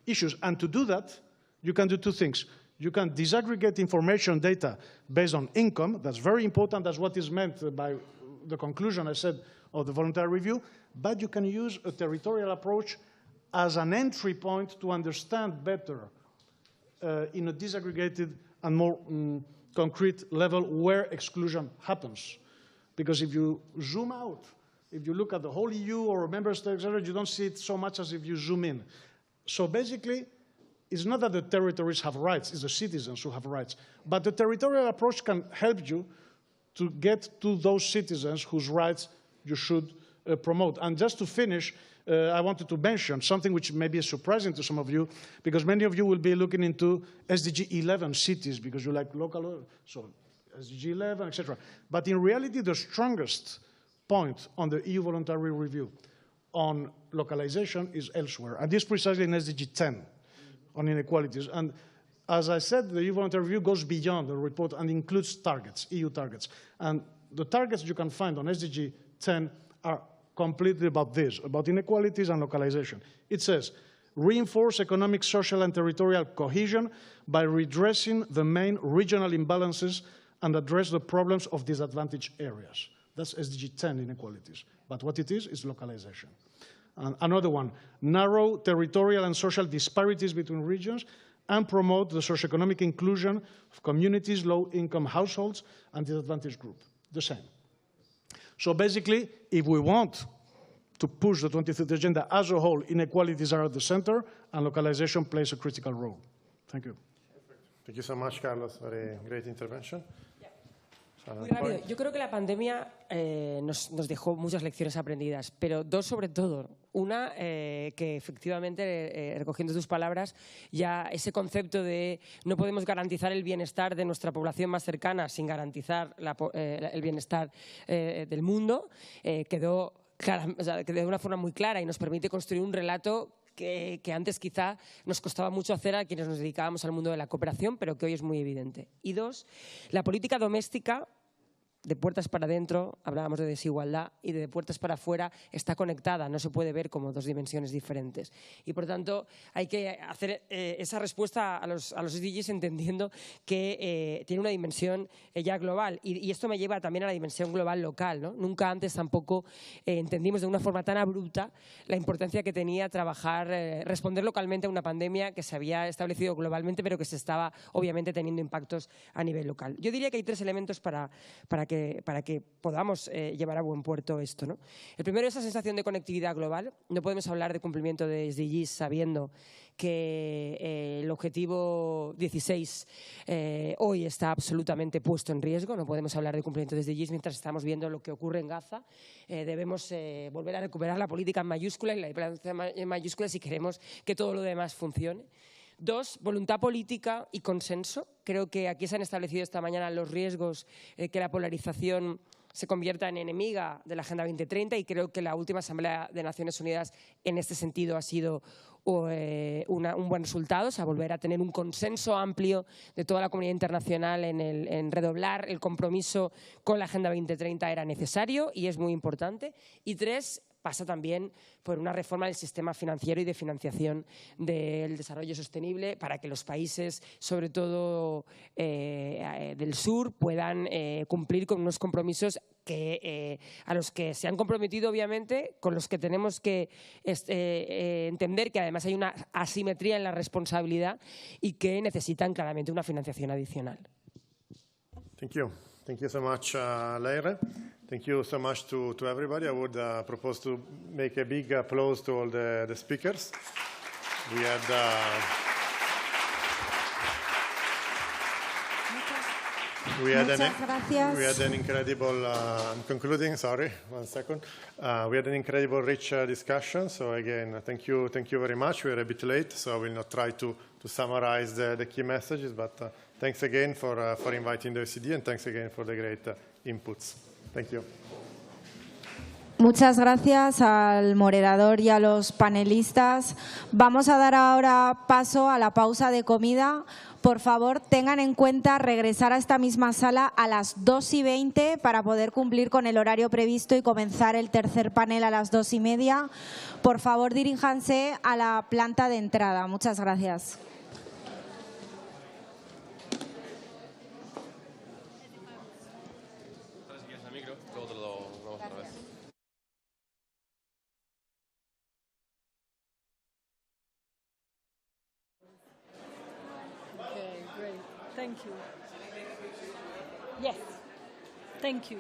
issues. And to do that, you can do two things. You can disaggregate information data based on income. That's very important. That's what is meant by the conclusion I said of the voluntary review. But you can use a territorial approach as an entry point to understand better in a disaggregated and more concrete level where exclusion happens. Because if you zoom out, if you look at the whole EU or member states, you don't see it so much as if you zoom in. So basically, it's not that the territories have rights, it's the citizens who have rights. But the territorial approach can help you to get to those citizens whose rights you should promote. And just to finish, I wanted to mention something which may be surprising to some of you, because many of you will be looking into SDG 11 cities, because you like local, so SDG 11, etc. But in reality, the strongest point on the EU voluntary review on localization is elsewhere, and this precisely in SDG 10 on inequalities. And as I said, the EU voluntary review goes beyond the report and includes targets, EU targets. And the targets you can find on SDG 10 are completely about this, about inequalities and localization. It says, reinforce economic, social, and territorial cohesion by redressing the main regional imbalances and address the problems of disadvantaged areas. That's SDG 10 inequalities. But what it is localization. And another one, narrow territorial and social disparities between regions and promote the socioeconomic inclusion of communities, low-income households, and disadvantaged groups. The same. So basically, if we want to push the 2030 agenda as a whole, inequalities are at the center, and localization plays a critical role. Thank you. Thank you so much, Carlos, for a great intervention. Muy rápido. Yo creo que la pandemia nos dejó muchas lecciones aprendidas, pero dos sobre todo. Una, que efectivamente, recogiendo tus palabras, ya ese concepto de no podemos garantizar el bienestar de nuestra población más cercana sin garantizar el bienestar del mundo, quedó de una forma muy clara y nos permite construir un relato que antes quizá nos costaba mucho hacer a quienes nos dedicábamos al mundo de la cooperación, pero que hoy es muy evidente. Y dos, la política doméstica, de puertas para adentro, hablábamos de desigualdad, y de puertas para afuera está conectada, no se puede ver como dos dimensiones diferentes. Y por tanto hay que hacer esa respuesta a los SDGs entendiendo que tiene una dimensión ya global. Y esto me lleva también a la dimensión global local, ¿no? Nunca antes tampoco entendimos de una forma tan abrupta la importancia que tenía trabajar, responder localmente a una pandemia que se había establecido globalmente, pero que se estaba obviamente teniendo impactos a nivel local. Yo diría que hay tres elementos para que podamos llevar a buen puerto esto, ¿no? El primero es esa sensación de conectividad global. No podemos hablar de cumplimiento de SDGs sabiendo que el objetivo 16 hoy está absolutamente puesto en riesgo. No podemos hablar de cumplimiento de SDGs mientras estamos viendo lo que ocurre en Gaza. Debemos volver a recuperar la política en mayúsculas y la diplomacia en mayúsculas si queremos que todo lo demás funcione. Dos, voluntad política y consenso. Creo que aquí se han establecido esta mañana los riesgos que la polarización se convierta en enemiga de la Agenda 2030 y creo que la última Asamblea de Naciones Unidas en este sentido ha sido un buen resultado, o sea, volver a tener un consenso amplio de toda la comunidad internacional en redoblar el compromiso con la Agenda 2030 era necesario y es muy importante. Y tres, pasa también por una reforma del sistema financiero y de financiación del desarrollo sostenible para que los países, sobre todo del sur, puedan cumplir con unos compromisos a los que se han comprometido, obviamente, con los que tenemos que entender que además hay una asimetría en la responsabilidad y que necesitan claramente una financiación adicional. Thank you. Thank you so much, Leire. Thank you so much to everybody. I would propose to make a big applause to all the speakers. We had an incredible, I'm concluding, sorry, 1 second. We had an incredible rich discussion. So again, thank you very much. We're a bit late, so I will not try to summarize the key messages, but thanks again for inviting the OECD and thanks again for the great inputs. Thank you. Muchas gracias al moderador y a los panelistas. Vamos a dar ahora paso a la pausa de comida. Por favor, tengan en cuenta regresar a esta misma sala a las 2:20 para poder cumplir con el horario previsto y comenzar el tercer panel a las 2:30. Por favor, diríjanse a la planta de entrada. Muchas gracias. Thank you. Yes. Thank you.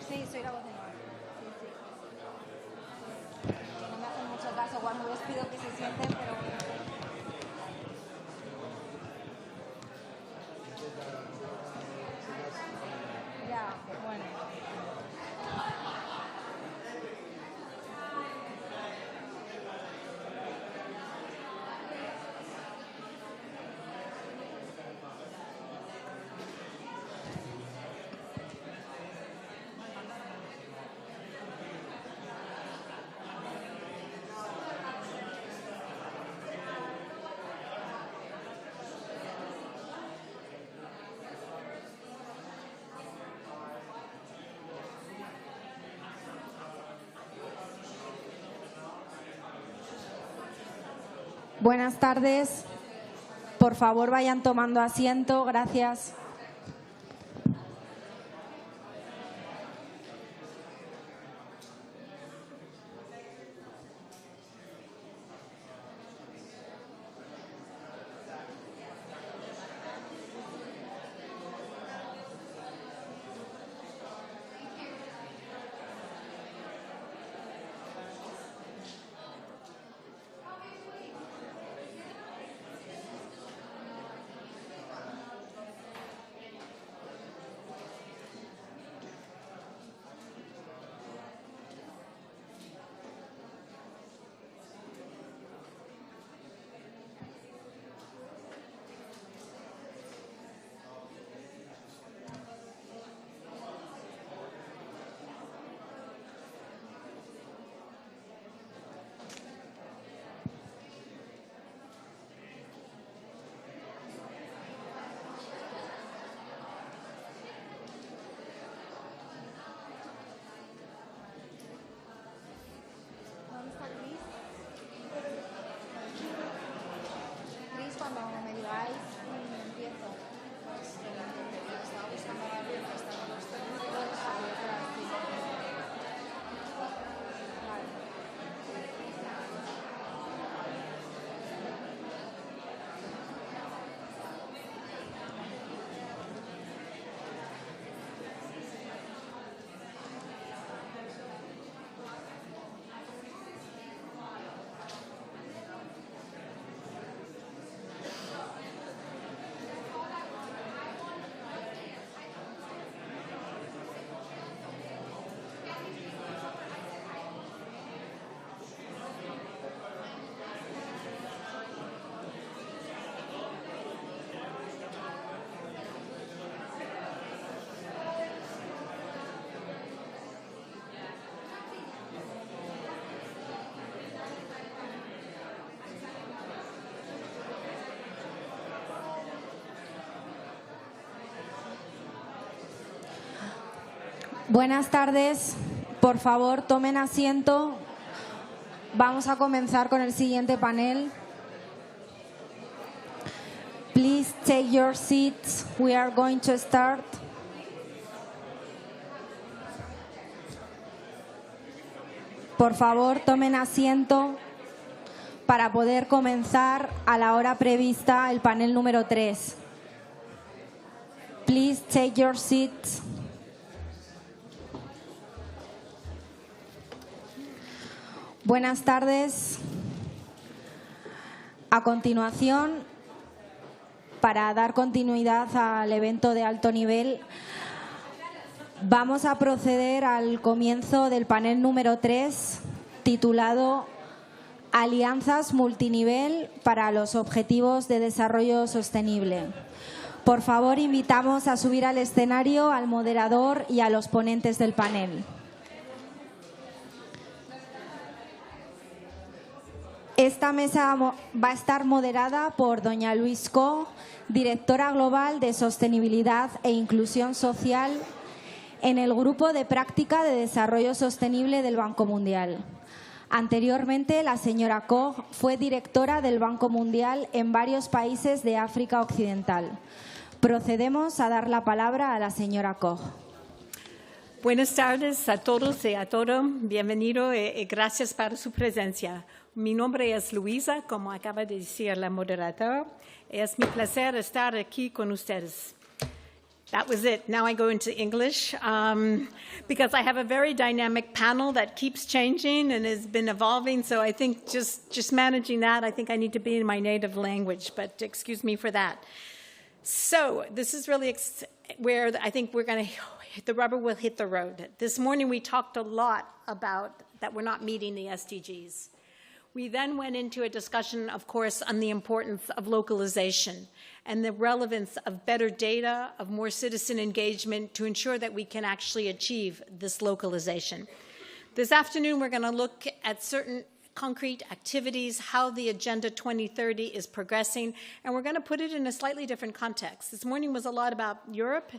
Sí, soy la voz de Noa. Sí, sí. Que no me hacen mucho caso cuando les pido que se sienten, pero bueno. Ya, bueno. Buenas tardes. Por favor, vayan tomando asiento. Gracias. Cuando me digáis, empiezo. Estaba buscando a alguien que estaba en los técnicos. Buenas tardes. Por favor, tomen asiento. Vamos a comenzar con el siguiente panel. Please take your seats. We are going to start. Por favor, tomen asiento para poder comenzar a la hora prevista el panel número 3. Please take your seats. Buenas tardes. A continuación, para dar continuidad al evento de alto nivel, vamos a proceder al comienzo del panel número 3, titulado Alianzas multinivel para los Objetivos de Desarrollo Sostenible. Por favor, invitamos a subir al escenario al moderador y a los ponentes del panel. Esta mesa va a estar moderada por doña Louise Koch, directora global de Sostenibilidad e Inclusión Social en el Grupo de Práctica de Desarrollo Sostenible del Banco Mundial. Anteriormente, la señora Koch fue directora del Banco Mundial en varios países de África Occidental. Procedemos a dar la palabra a la señora Koch. Buenas tardes a todos y a todas. Bienvenido y gracias por su presencia. Mi nombre es Luisa, como acaba de decir la moderadora. Es mi placer estar aquí con ustedes. That was it. Now I go into English because I have a very dynamic panel that keeps changing and has been evolving. So I think just managing that, I think I need to be in my native language, but excuse me for that. So this is really where I think we're going to, the rubber will hit the road. This morning we talked a lot about that we're not meeting the SDGs. We then went into a discussion, of course, on the importance of localization and the relevance of better data, of more citizen engagement to ensure that we can actually achieve this localization. This afternoon, we're going to look at certain concrete activities, how the Agenda 2030 is progressing, and we're going to put it in a slightly different context. This morning was a lot about Europe,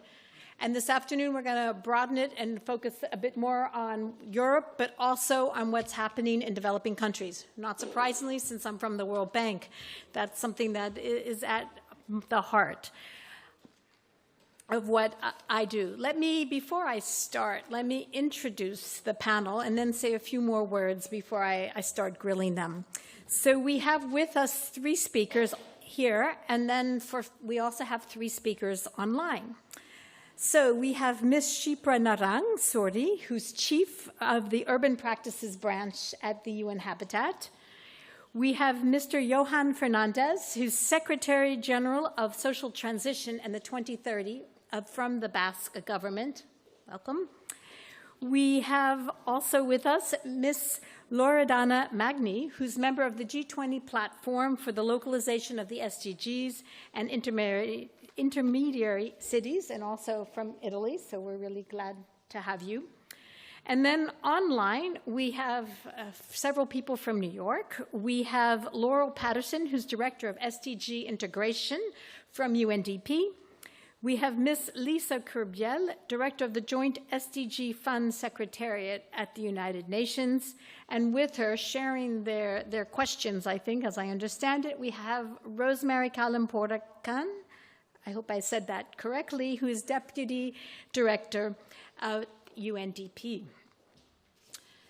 and this afternoon we're going to broaden it and focus a bit more on Europe, but also on what's happening in developing countries. Not surprisingly, since I'm from the World Bank, that's something that is at the heart of what I do. Before I start, let me introduce the panel and then say a few more words before I start grilling them. So we have with us 3 speakers here, and then we also have 3 speakers online. So we have Ms. Shipra Narang Sori, who's Chief of the Urban Practices Branch at the UN Habitat. We have Mr. Johan Fernandez, who's Secretary General of Social Transition and the 2030 from the Basque government. Welcome. We have also with us Ms. Loredana Magni, who's member of the G20 platform for the localization of the SDGs and intermediary cities, and also from Italy, so we're really glad to have you. And then online, we have several people from New York. We have Laurel Patterson, who's Director of SDG Integration from UNDP. We have Ms. Lisa Kerbiel, Director of the Joint SDG Fund Secretariat at the United Nations. And with her, sharing their questions, I think, as I understand it, we have Rosemary Kalimporakan, I hope I said that correctly, who is Deputy Director of UNDP.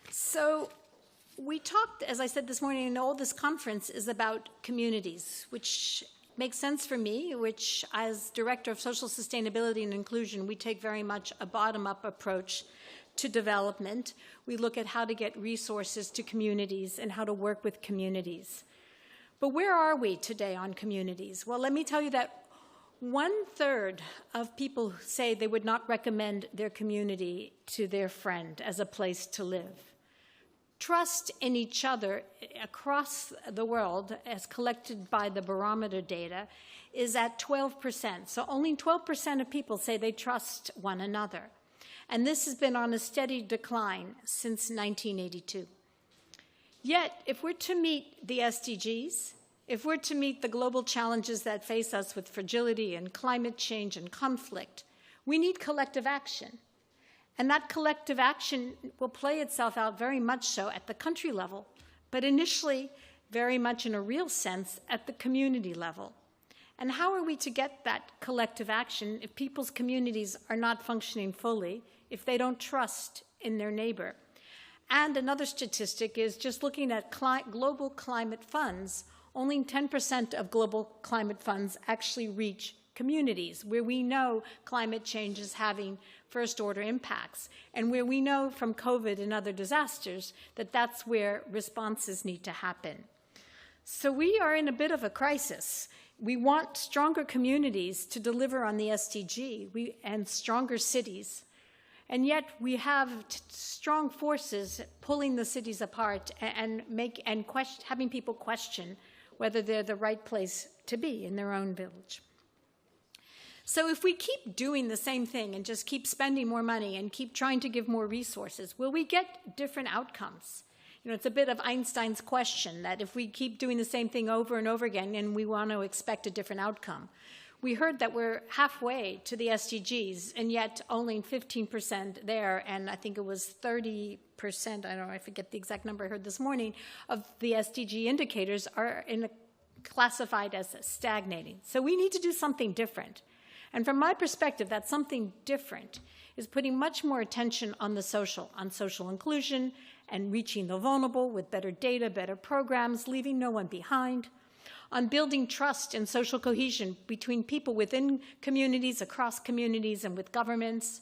So we talked, as I said this morning, and all this conference is about communities, which makes sense for me, which as Director of Social Sustainability and Inclusion, we take very much a bottom-up approach to development. We look at how to get resources to communities and how to work with communities. But where are we today on communities? Well, let me tell you that 1/3 of people say they would not recommend their community to their friend as a place to live. Trust in each other across the world, as collected by the barometer data, is at 12%. So only 12% of people say they trust one another. And this has been on a steady decline since 1982. Yet, if we're to meet the SDGs, if we're to meet the global challenges that face us with fragility and climate change and conflict, we need collective action. And that collective action will play itself out very much so at the country level, but initially very much in a real sense at the community level. And how are we to get that collective action if people's communities are not functioning fully, if they don't trust in their neighbor? And another statistic is just looking at global climate funds, only 10% of global climate funds actually reach communities where we know climate change is having first-order impacts, and where we know from COVID and other disasters that that's where responses need to happen. So we are in a bit of a crisis. We want stronger communities to deliver on the SDG and stronger cities, and yet we have strong forces pulling the cities apart and having people question whether they're the right place to be in their own village. So if we keep doing the same thing and just keep spending more money and keep trying to give more resources, will we get different outcomes? You know, it's a bit of Einstein's question that if we keep doing the same thing over and over again and we want to expect a different outcome. We heard that we're halfway to the SDGs and yet only 15% there, and I think it was 30%, I don't know, I forget the exact number I heard this morning, of the SDG indicators are classified as stagnating. So we need to do something different. And from my perspective, that something different is putting much more attention on the social, on social inclusion and reaching the vulnerable with better data, better programs, leaving no one behind, on building trust and social cohesion between people within communities, across communities, and with governments,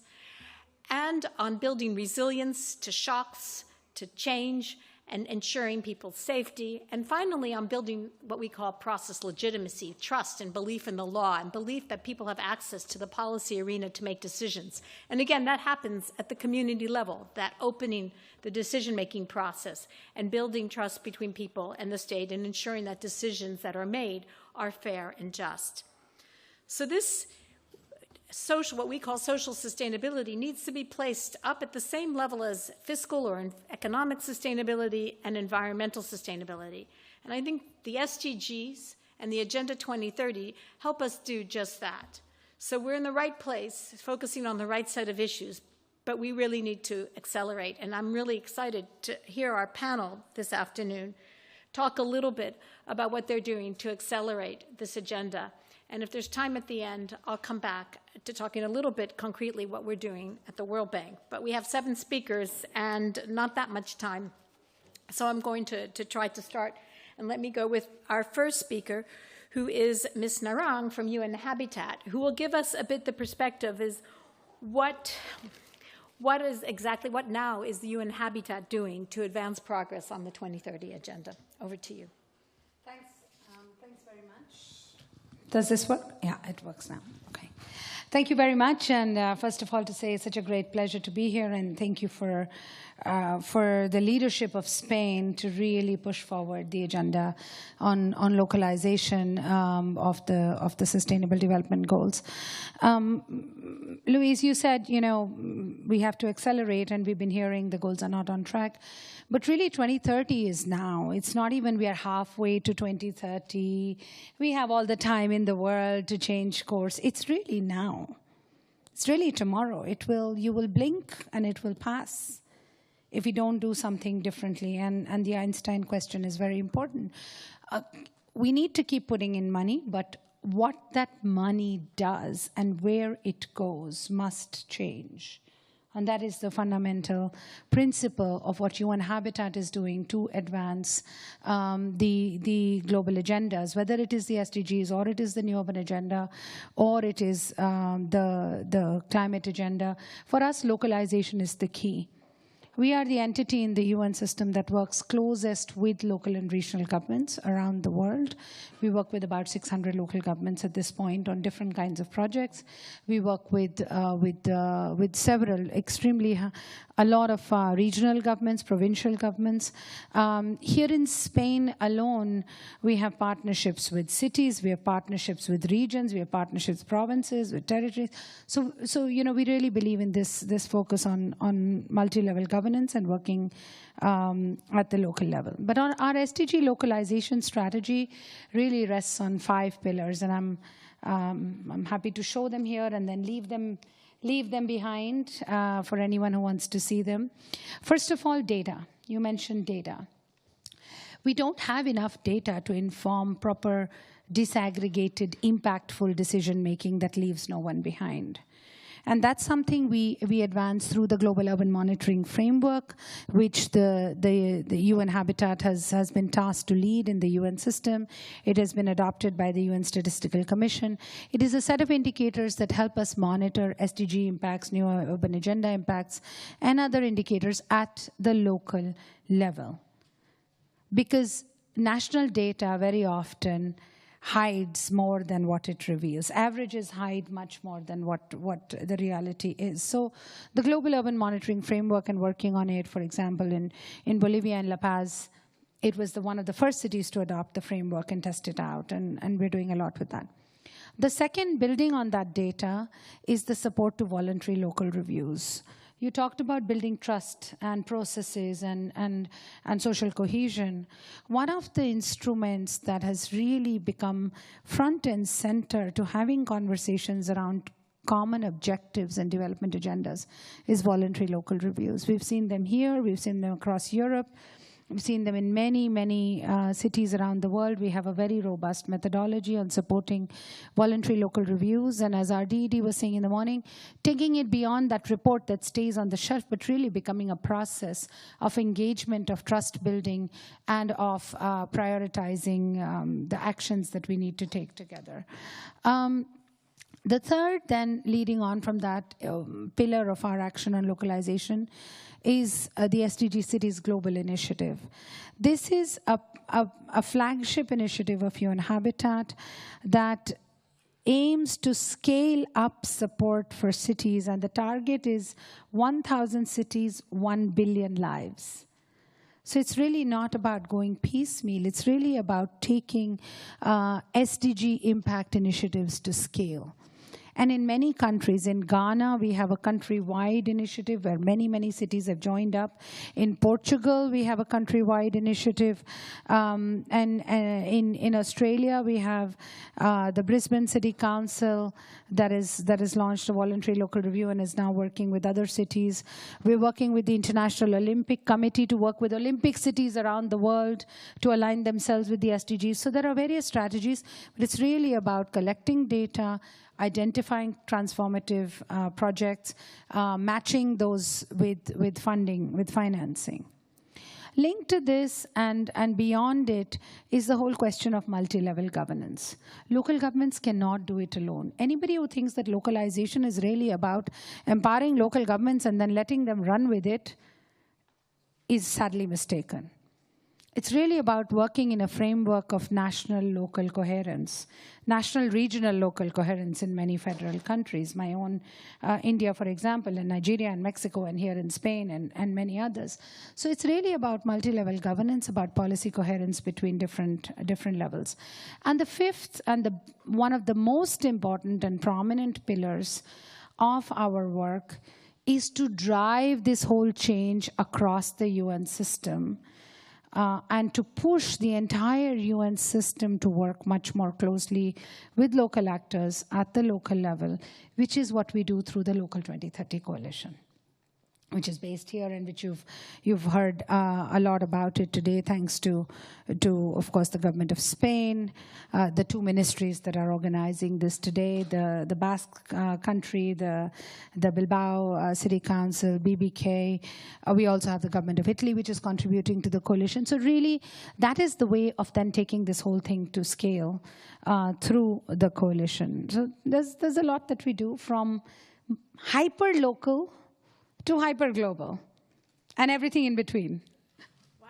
and on building resilience to shocks, to change, and ensuring people's safety, and finally on building what we call process legitimacy, trust and belief in the law, and belief that people have access to the policy arena to make decisions. And again, that happens at the community level, that opening the decision-making process and building trust between people and the state and ensuring that decisions that are made are fair and just. So this what we call social sustainability needs to be placed up at the same level as fiscal or economic sustainability and environmental sustainability. And I think the SDGs and the Agenda 2030 help us do just that. So we're in the right place, focusing on the right set of issues, but we really need to accelerate. And I'm really excited to hear our panel this afternoon talk a little bit about what they're doing to accelerate this agenda. And if there's time at the end, I'll come back to talking a little bit concretely what we're doing at the World Bank. But we have 7 speakers and not that much time. So I'm going to try to start. And let me go with our first speaker, who is Ms. Narang from UN Habitat, who will give us a bit the perspective is what now is the UN Habitat doing to advance progress on the 2030 agenda. Over to you. Thanks very much. Does this work? Yeah, it works now. Okay. Thank you very much. And first of all, to say it's such a great pleasure to be here, and thank you for the leadership of Spain to really push forward the agenda on localization of the Sustainable Development Goals. Louise, you said, we have to accelerate, and we've been hearing the goals are not on track. But really, 2030 is now. It's not even we are halfway to 2030. We have all the time in the world to change course. It's really now. It's really tomorrow. You will blink, and it will pass if we don't do something differently. And the Einstein question is very important. We need to keep putting in money, but what that money does and where it goes must change. And that is the fundamental principle of what UN Habitat is doing to advance the global agendas, whether it is the SDGs or it is the New Urban Agenda or it is the climate agenda. For us, localization is the key. We are the entity in the UN system that works closest with local and regional governments around the world. We work with about 600 local governments at this point on different kinds of projects. We work with several a lot of regional governments, provincial governments. Here in Spain alone, we have partnerships with cities, we have partnerships with regions, we have partnerships with provinces, with territories. So we really believe in this focus on multi-level governance and working at the local level. But our SDG localization strategy really rests on 5 pillars, and I'm happy to show them here and then leave them behind for anyone who wants to see them. First of all, data. You mentioned data. We don't have enough data to inform proper, disaggregated, impactful decision-making that leaves no one behind. And that's something we advance through the Global Urban Monitoring Framework, which the UN Habitat has been tasked to lead in the UN system. It has been adopted by the UN Statistical Commission. It is a set of indicators that help us monitor SDG impacts, New Urban Agenda impacts, and other indicators at the local level. Because national data very often hides more than what it reveals. Averages hide much more than what the reality is. So the Global Urban Monitoring Framework and working on it, for example, in Bolivia and La Paz, it was one of the first cities to adopt the framework and test it out, and we're doing a lot with that. The second, building on that data, is the support to voluntary local reviews. You talked about building trust and processes and social cohesion. One of the instruments that has really become front and center to having conversations around common objectives and development agendas is voluntary local reviews. We've seen them here, we've seen them across Europe. We've seen them in many, many cities around the world. We have a very robust methodology on supporting voluntary local reviews. And as our DED was saying in the morning, taking it beyond that report that stays on the shelf, but really becoming a process of engagement, of trust building, and of prioritizing the actions that we need to take together. The third, then, leading on from that pillar of our action on localization is the SDG Cities Global Initiative. This is a flagship initiative of UN Habitat that aims to scale up support for cities, and the target is 1,000 cities, 1 billion lives. So it's really not about going piecemeal. It's really about taking SDG impact initiatives to scale. And in many countries, in Ghana, we have a country-wide initiative where many, many cities have joined up. In Portugal, we have a country-wide initiative. And in Australia, we have the Brisbane City Council that has launched a voluntary local review and is now working with other cities. We're working with the International Olympic Committee to work with Olympic cities around the world to align themselves with the SDGs. So there are various strategies, but it's really about collecting data, identifying transformative projects, matching those with funding, with financing. Linked to this and beyond it is the whole question of multi-level governance. Local governments cannot do it alone. Anybody who thinks that localization is really about empowering local governments and then letting them run with it is sadly mistaken. It's really about working in a framework of national-local coherence, national, regional, local coherence in many federal countries. My own India, for example, and Nigeria and Mexico, and here in Spain, and many others. So it's really about multi-level governance, about policy coherence between different levels. And the fifth, and one of the most important and prominent pillars of our work is to drive this whole change across the UN system, and to push the entire UN system to work much more closely with local actors at the local level, which is what we do through the Local 2030 Coalition, which is based here and which you've heard a lot about it today, thanks to of course, the government of Spain, the two ministries that are organizing this today, the Basque country, the Bilbao City Council, BBK. We also have the government of Italy, which is contributing to the coalition. So really, that is the way of then taking this whole thing to scale through the coalition. So there's a lot that we do, from hyper-local to hyper-global, and everything in between. Wow,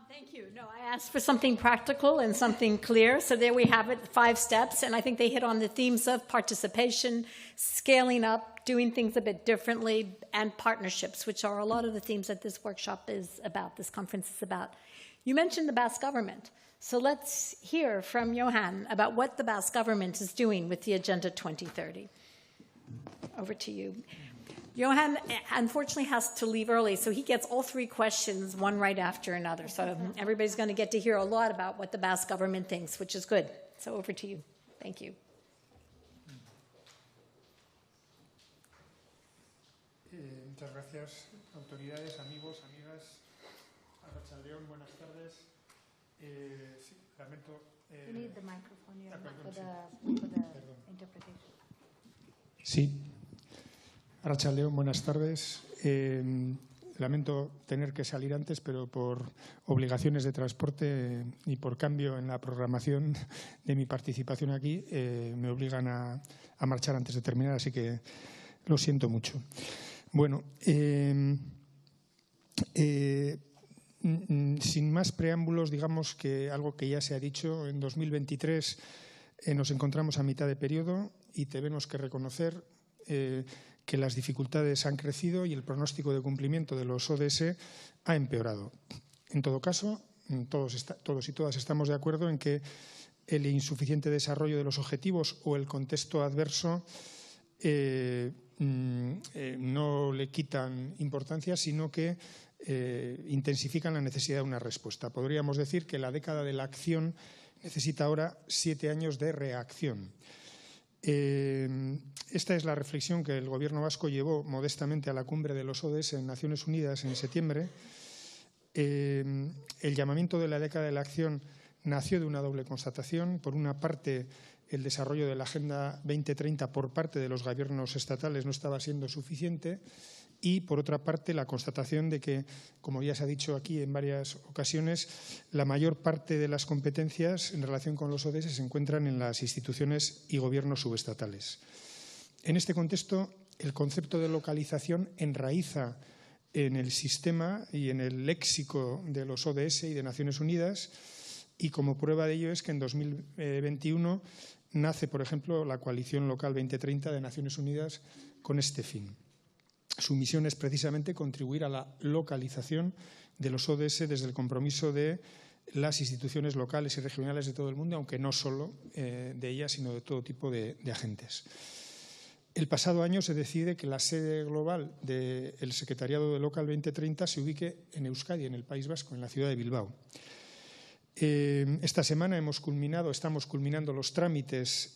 thank you. No, I asked for something practical and something clear, so there we have it, 5 steps, and I think they hit on the themes of participation, scaling up, doing things a bit differently, and partnerships, which are a lot of the themes that this workshop is about, this conference is about. You mentioned the Basque government, so let's hear from Johan about what the Basque government is doing with the Agenda 2030. Over to you. Johan, unfortunately, has to leave early, so he gets all 3 questions, one right after another. So everybody's going to get to hear a lot about what the Basque government thinks, which is good. So over to you. Thank you. Muchas gracias, autoridades, amigos, amigas. Arrachaldeón, buenas tardes. Sí, lamento. You need the microphone here for the interpretation. Sí. Arrachaldeón, buenas tardes. Lamento tener que salir antes, pero por obligaciones de transporte y por cambio en la programación de mi participación aquí, me obligan a marchar antes de terminar, así que lo siento mucho. Bueno, sin más preámbulos, digamos que algo que ya se ha dicho, en 2023 nos encontramos a mitad de periodo y tenemos que reconocer que las dificultades han crecido y el pronóstico de cumplimiento de los ODS ha empeorado. En todo caso, todos y todas estamos de acuerdo en que el insuficiente desarrollo de los objetivos o el contexto adverso no le quitan importancia, sino que intensifican la necesidad de una respuesta. Podríamos decir que la década de la acción necesita ahora 7 años de reacción. Esta es la reflexión que el Gobierno vasco llevó modestamente a la cumbre de los ODS en Naciones Unidas en septiembre. El llamamiento de la década de la acción nació de una doble constatación. Por una parte, el desarrollo de la Agenda 2030 por parte de los gobiernos estatales no estaba siendo suficiente y, por otra parte, la constatación de que, como ya se ha dicho aquí en varias ocasiones, la mayor parte de las competencias en relación con los ODS se encuentran en las instituciones y gobiernos subestatales. En este contexto, el concepto de localización enraiza en el sistema y en el léxico de los ODS y de Naciones Unidas, y como prueba de ello es que en 2021 nace, por ejemplo, la Coalición Local 2030 de Naciones Unidas con este fin. Su misión es precisamente contribuir a la localización de los ODS desde el compromiso de las instituciones locales y regionales de todo el mundo, aunque no solo de ellas, sino de todo tipo de agentes. El pasado año se decide que la sede global del Secretariado de Local 2030 se ubique en Euskadi, en el País Vasco, en la ciudad de Bilbao. Esta semana estamos culminando los trámites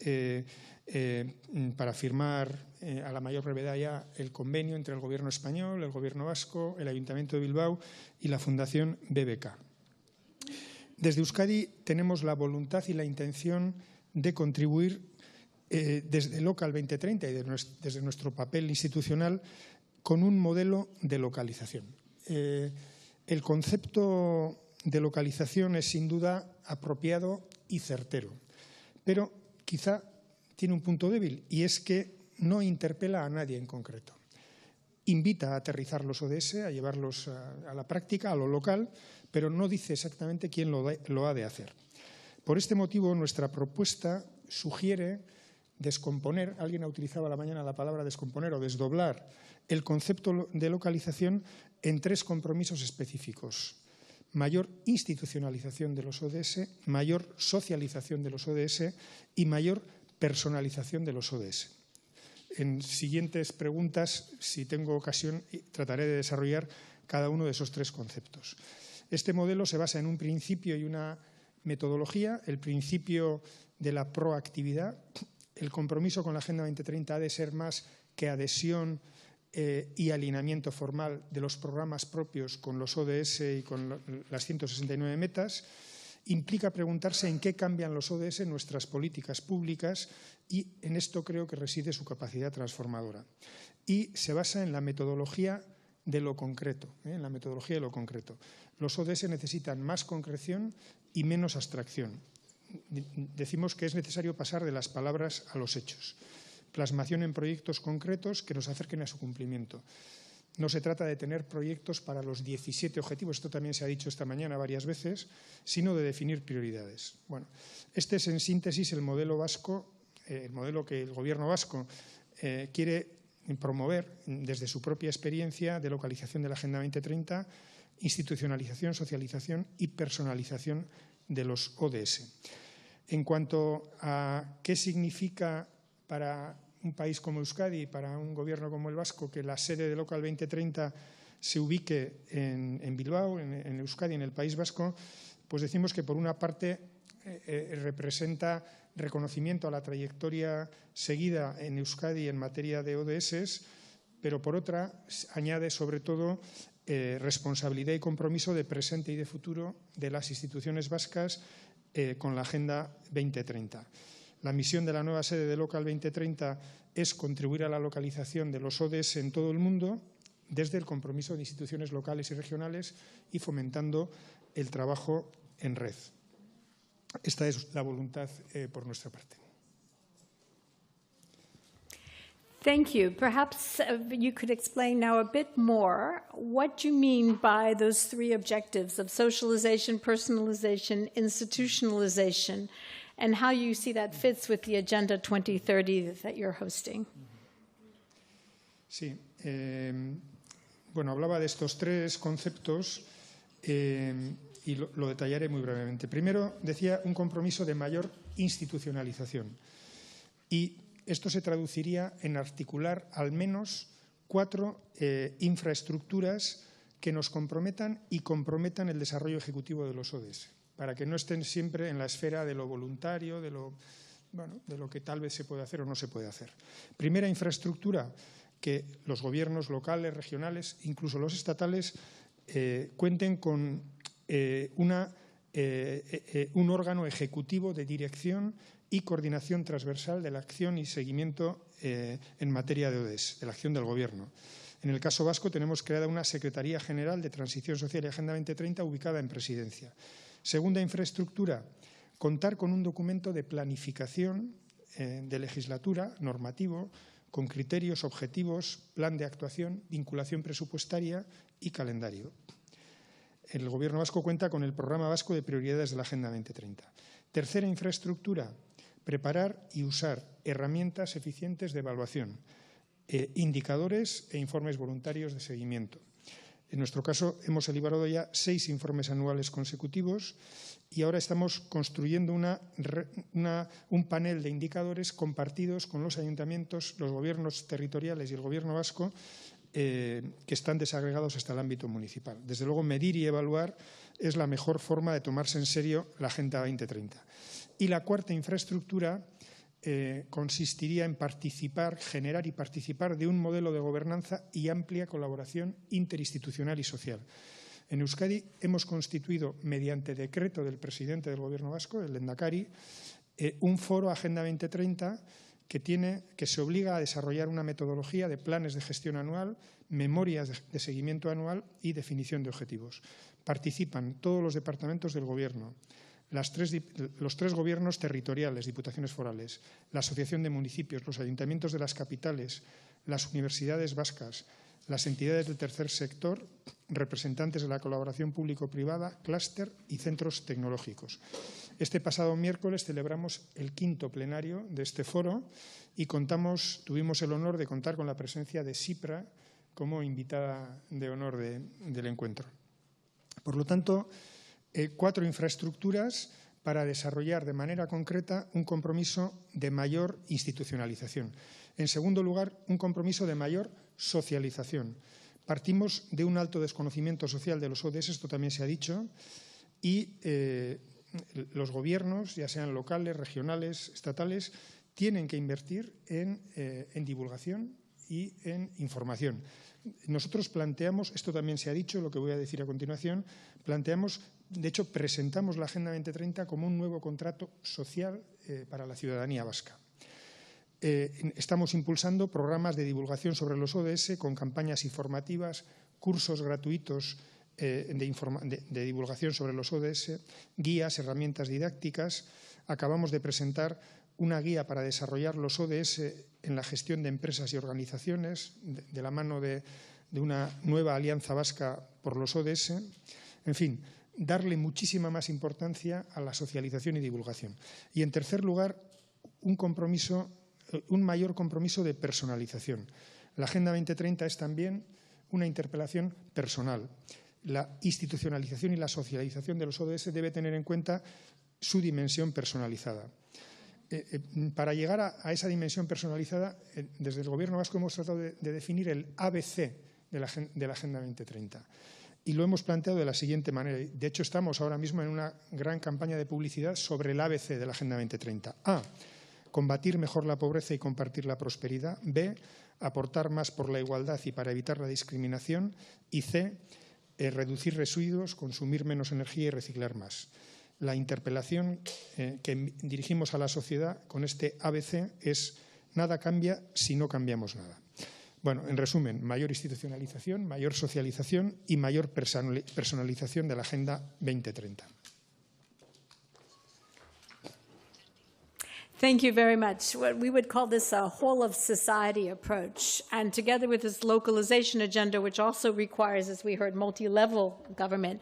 para firmar a la mayor brevedad ya el convenio entre el Gobierno español, el Gobierno vasco, el Ayuntamiento de Bilbao y la Fundación BBK. Desde Euskadi tenemos la voluntad y la intención de contribuir desde Local 2030 y desde nuestro papel institucional con un modelo de localización. El concepto de localización es sin duda apropiado y certero, pero quizá tiene un punto débil y es que no interpela a nadie en concreto. Invita a aterrizar los ODS, a llevarlos a la práctica, a lo local, pero no dice exactamente quién lo ha de hacer. Por este motivo, nuestra propuesta sugiere descomponer, alguien ha utilizado a la mañana la palabra descomponer o desdoblar, el concepto de localización en 3 compromisos específicos. Mayor institucionalización de los ODS, mayor socialización de los ODS y mayor personalización de los ODS. En siguientes preguntas, si tengo ocasión, trataré de desarrollar cada uno de esos 3 conceptos. Este modelo se basa en un principio y una metodología. El principio de la proactividad. El compromiso con la Agenda 2030 ha de ser más que adhesión y alineamiento formal de los programas propios con los ODS y con las 169 metas. Implica preguntarse en qué cambian los ODS en nuestras políticas públicas y en esto creo que reside su capacidad transformadora. Y se basa en la metodología de lo concreto, en la metodología de lo concreto. Los ODS necesitan más concreción y menos abstracción. Decimos que es necesario pasar de las palabras a los hechos. Plasmación en proyectos concretos que nos acerquen a su cumplimiento. No se trata de tener proyectos para los 17 objetivos, esto también se ha dicho esta mañana varias veces, sino de definir prioridades. Bueno, este es en síntesis el modelo vasco, el modelo que el Gobierno vasco quiere promover desde su propia experiencia de localización de la Agenda 2030, institucionalización, socialización y personalización de los ODS. En cuanto a qué significa para un país como Euskadi y para un gobierno como el vasco que la sede de Local 2030 se ubique en Bilbao, en Euskadi, en el País Vasco, pues decimos que por una parte representa reconocimiento a la trayectoria seguida en Euskadi en materia de ODS, pero por otra añade sobre todo responsabilidad y compromiso de presente y de futuro de las instituciones vascas con la Agenda 2030. La misión de la nueva sede de Local 2030 es contribuir a la localización de los ODS en todo el mundo desde el compromiso de instituciones locales y regionales y fomentando el trabajo en red. Esta es la voluntad por nuestra parte. Thank you. Perhaps you could explain now a bit more what you mean by those 3 objectives of socialization, personalization, institutionalization, and how you see that fits with the Agenda 2030 that you're hosting. Sí. Bueno, hablaba de estos 3 conceptos y lo detallaré muy brevemente. Primero, decía un compromiso de mayor institucionalización. Y esto se traduciría en articular al menos 4 infraestructuras que nos comprometan y comprometan el desarrollo ejecutivo de los ODS, para que no estén siempre en la esfera de lo voluntario, de lo que tal vez se puede hacer o no se puede hacer. Primera infraestructura, que los gobiernos locales, regionales, incluso los estatales, cuenten con un órgano ejecutivo de dirección y coordinación transversal de la acción y seguimiento en materia de ODS, de la acción del Gobierno. En el caso vasco tenemos creada una Secretaría General de Transición Social y Agenda 2030 ubicada en Presidencia. Segunda infraestructura, contar con un documento de planificación de legislatura, normativo, con criterios, objetivos, plan de actuación, vinculación presupuestaria y calendario. El Gobierno vasco cuenta con el Programa Vasco de Prioridades de la Agenda 2030. Tercera infraestructura, preparar y usar herramientas eficientes de evaluación, indicadores e informes voluntarios de seguimiento. En nuestro caso, hemos elaborado ya 6 informes anuales consecutivos y ahora estamos construyendo un panel de indicadores compartidos con los ayuntamientos, los gobiernos territoriales y el Gobierno vasco, que están desagregados hasta el ámbito municipal. Desde luego, medir y evaluar es la mejor forma de tomarse en serio la Agenda 2030. Y la cuarta infraestructura consistiría en generar y participar de un modelo de gobernanza y amplia colaboración interinstitucional y social. En Euskadi hemos constituido, mediante decreto del presidente del Gobierno vasco, el Lehendakari, un foro Agenda 2030 que se obliga a desarrollar una metodología de planes de gestión anual, memorias de seguimiento anual y definición de objetivos. Participan todos los departamentos del Gobierno, los 3 gobiernos territoriales, diputaciones forales, la Asociación de Municipios, los ayuntamientos de las capitales, las universidades vascas, las entidades del tercer sector, representantes de la colaboración público-privada, clúster y centros tecnológicos. Este pasado miércoles celebramos el 5º plenario de este foro y tuvimos el honor de contar con la presencia de SIPRA como invitada de honor del encuentro. Por lo tanto, 4 infraestructuras para desarrollar de manera concreta un compromiso de mayor institucionalización. En segundo lugar, un compromiso de mayor socialización. Partimos de un alto desconocimiento social de los ODS, esto también se ha dicho, y los gobiernos, ya sean locales, regionales, estatales, tienen que invertir en divulgación y en información. Nosotros planteamos, esto también se ha dicho, lo que voy a decir a continuación, de hecho, presentamos la Agenda 2030 como un nuevo contrato social para la ciudadanía vasca. Estamos impulsando programas de divulgación sobre los ODS con campañas informativas, cursos gratuitos de divulgación sobre los ODS, guías, herramientas didácticas. Acabamos de presentar una guía para desarrollar los ODS en la gestión de empresas y organizaciones, de la mano de una nueva alianza vasca por los ODS. En fin, darle muchísima más importancia a la socialización y divulgación. Y, en tercer lugar, un mayor compromiso de personalización. La Agenda 2030 es también una interpelación personal. La institucionalización y la socialización de los ODS debe tener en cuenta su dimensión personalizada. Para llegar a esa dimensión personalizada, desde el Gobierno vasco hemos tratado de definir el ABC de la Agenda 2030. Y lo hemos planteado de la siguiente manera. De hecho, estamos ahora mismo en una gran campaña de publicidad sobre el ABC de la Agenda 2030. A. Combatir mejor la pobreza y compartir la prosperidad. B. Aportar más por la igualdad y para evitar la discriminación. Y C. Reducir residuos, consumir menos energía y reciclar más. La interpelación que dirigimos a la sociedad con este ABC es: nada cambia si no cambiamos nada. Bueno, en resumen, mayor institucionalización, mayor socialización y mayor personalización de la Agenda 2030. Thank you very much. What we would call this a whole-of-society approach. And together with this localization agenda, which also requires, as we heard, multi-level government,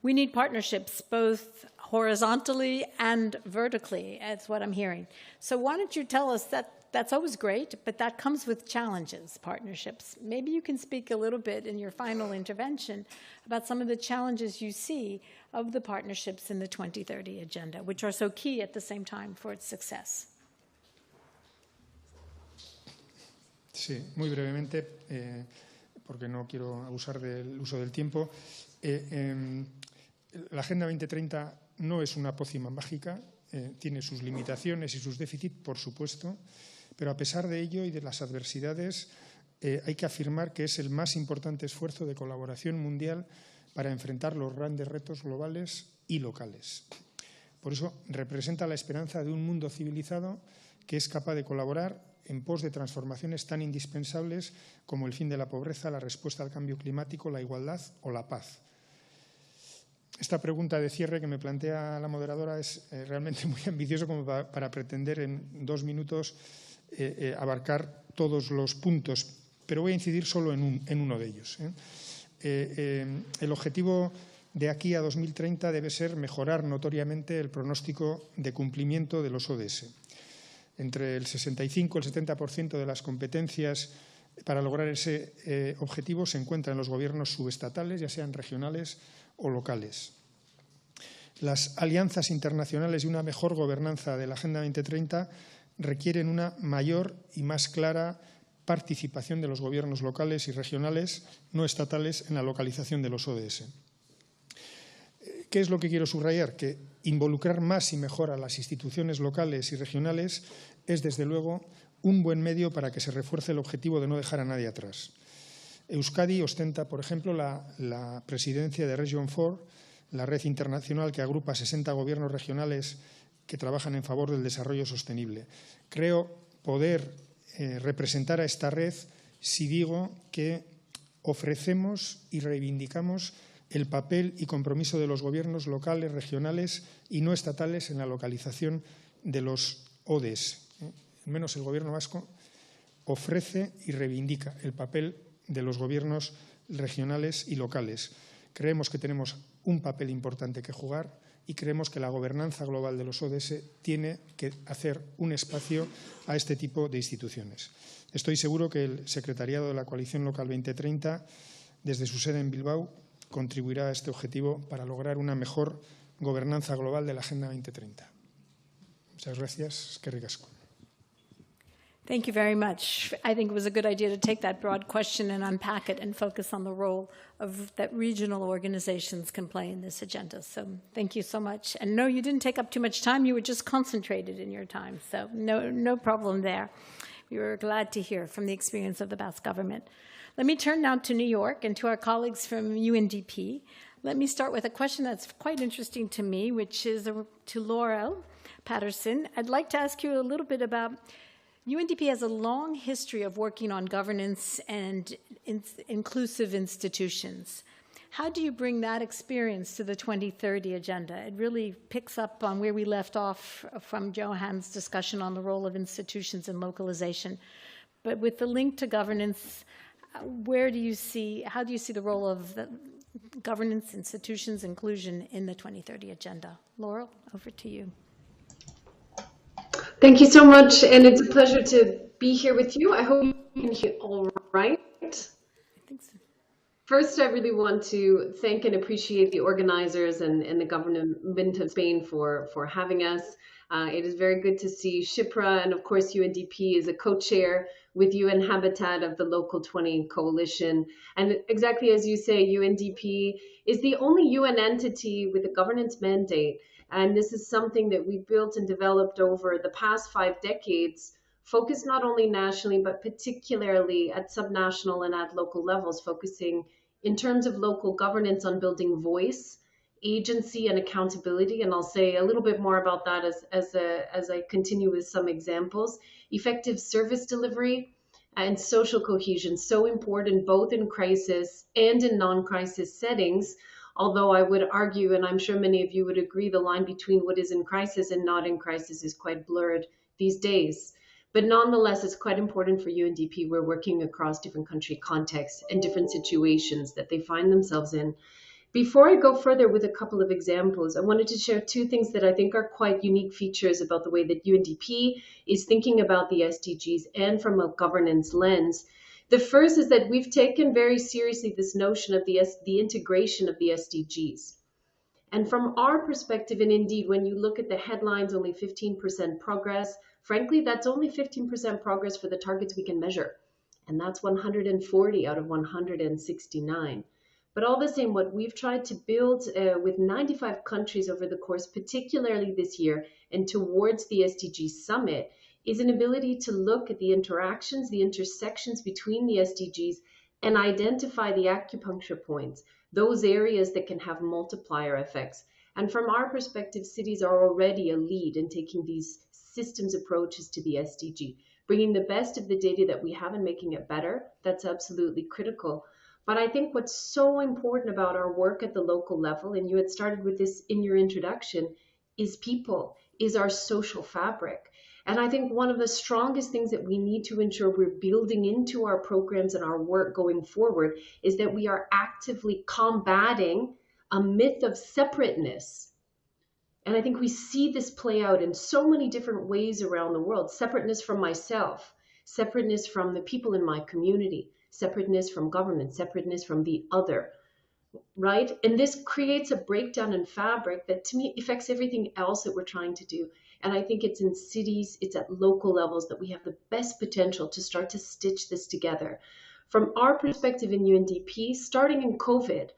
we need partnerships both horizontally and vertically, that's what I'm hearing. So why don't you tell us that that's always great, but that comes with challenges, partnerships. Maybe you can speak a little bit in your final intervention about some of the challenges you see of the partnerships in the 2030 agenda, which are so key at the same time for its success. Sí, muy brevemente, porque no quiero abusar del uso del tiempo. La Agenda 2030 no es una pócima mágica, tiene sus limitaciones y sus déficits, por supuesto, pero a pesar de ello y de las adversidades, hay que afirmar que es el más importante esfuerzo de colaboración mundial para enfrentar los grandes retos globales y locales. Por eso representa la esperanza de un mundo civilizado que es capaz de colaborar en pos de transformaciones tan indispensables como el fin de la pobreza, la respuesta al cambio climático, la igualdad o la paz. Esta pregunta de cierre que me plantea la moderadora es realmente muy ambicioso como para pretender en 2 minutos abarcar todos los puntos, pero voy a incidir solo en uno de ellos. El objetivo de aquí a 2030 debe ser mejorar notoriamente el pronóstico de cumplimiento de los ODS. Entre el 65 y el 70% de las competencias para lograr ese objetivo se encuentran en los gobiernos subestatales, ya sean regionales o locales. Las alianzas internacionales y una mejor gobernanza de la Agenda 2030 requieren una mayor y más clara participación de los gobiernos locales y regionales no estatales en la localización de los ODS. ¿Qué es lo que quiero subrayar? Que involucrar más y mejor a las instituciones locales y regionales es, desde luego, un buen medio para que se refuerce el objetivo de no dejar a nadie atrás. Euskadi ostenta, por ejemplo, la presidencia de Region 4, la red internacional que agrupa 60 gobiernos regionales que trabajan en favor del desarrollo sostenible. Creo poder representar a esta red si digo que ofrecemos y reivindicamos el papel y compromiso de los gobiernos locales, regionales y no estatales en la localización de los ODS. Al menos el Gobierno vasco ofrece y reivindica el papel de los gobiernos regionales y locales. Creemos que tenemos un papel importante que jugar y creemos que la gobernanza global de los ODS tiene que hacer un espacio a este tipo de instituciones. Estoy seguro que el secretariado de la Coalición Local 2030, desde su sede en Bilbao, contribuirá a este objetivo para lograr una mejor gobernanza global de la Agenda 2030. Muchas gracias. Eskerrik asko. Thank you very much. I think it was a good idea to take that broad question and unpack it and focus on the role that regional organizations can play in this agenda. So thank you so much. And no, you didn't take up too much time. You were just concentrated in your time. So no problem there. We were glad to hear from the experience of the Basque government. Let me turn now to New York and to our colleagues from UNDP. Let me start with a question that's quite interesting to me, which is to Laurel Patterson. I'd like to ask you a little bit about UNDP has a long history of working on governance and inclusive institutions. How do you bring that experience to the 2030 agenda? It really picks up on where we left off from Johan's discussion on the role of institutions in localization. But with the link to governance, how do you see the role of the governance, institutions, inclusion in the 2030 agenda? Laurel, over to you. Thank you so much, and it's a pleasure to be here with you. I hope you can hear all right. I think so. First, I really want to thank and appreciate the organizers and the government of Spain for having us. It is very good to see Shipra, and of course UNDP is a co-chair with UN Habitat of the Local 20 Coalition. And exactly as you say, UNDP is the only UN entity with a governance mandate. And this is something that we built and developed over the past 5 decades, focused not only nationally, but particularly at subnational and at local levels, focusing in terms of local governance on building voice, agency, and accountability. And I'll say a little bit more about that as I continue with some examples. Effective service delivery and social cohesion, so important both in crisis and in non-crisis settings. Although I would argue, and I'm sure many of you would agree, the line between what is in crisis and not in crisis is quite blurred these days. But nonetheless, it's quite important for UNDP. We're working across different country contexts and different situations that they find themselves in. Before I go further with a couple of examples, I wanted to share 2 things that I think are quite unique features about the way that UNDP is thinking about the SDGs and from a governance lens. The first is that we've taken very seriously this notion of the integration of the SDGs. And from our perspective, and indeed, when you look at the headlines, only 15% progress, frankly, that's only 15% progress for the targets we can measure. And that's 140 out of 169. But all the same, what we've tried to build with 95 countries over the course, particularly this year, and towards the SDG Summit, is an ability to look at the interactions, the intersections between the SDGs and identify the acupuncture points those areas that can have multiplier effects. And from our perspective, cities are already a lead in taking these systems approaches to the SDG, bringing the best of the data that we have and making it better. That's absolutely critical. But I think what's so important about our work at the local level, and you had started with this in your introduction, is people, is our social fabric. And I think one of the strongest things that we need to ensure we're building into our programs and our work going forward is that we are actively combating a myth of separateness. And I think we see this play out in so many different ways around the world. Separateness from myself, separateness from the people in my community, separateness from government, separateness from the other, right? And this creates a breakdown in fabric that to me affects everything else that we're trying to do. And I think it's in cities, it's at local levels that we have the best potential to start to stitch this together. From our perspective in UNDP, starting in COVID,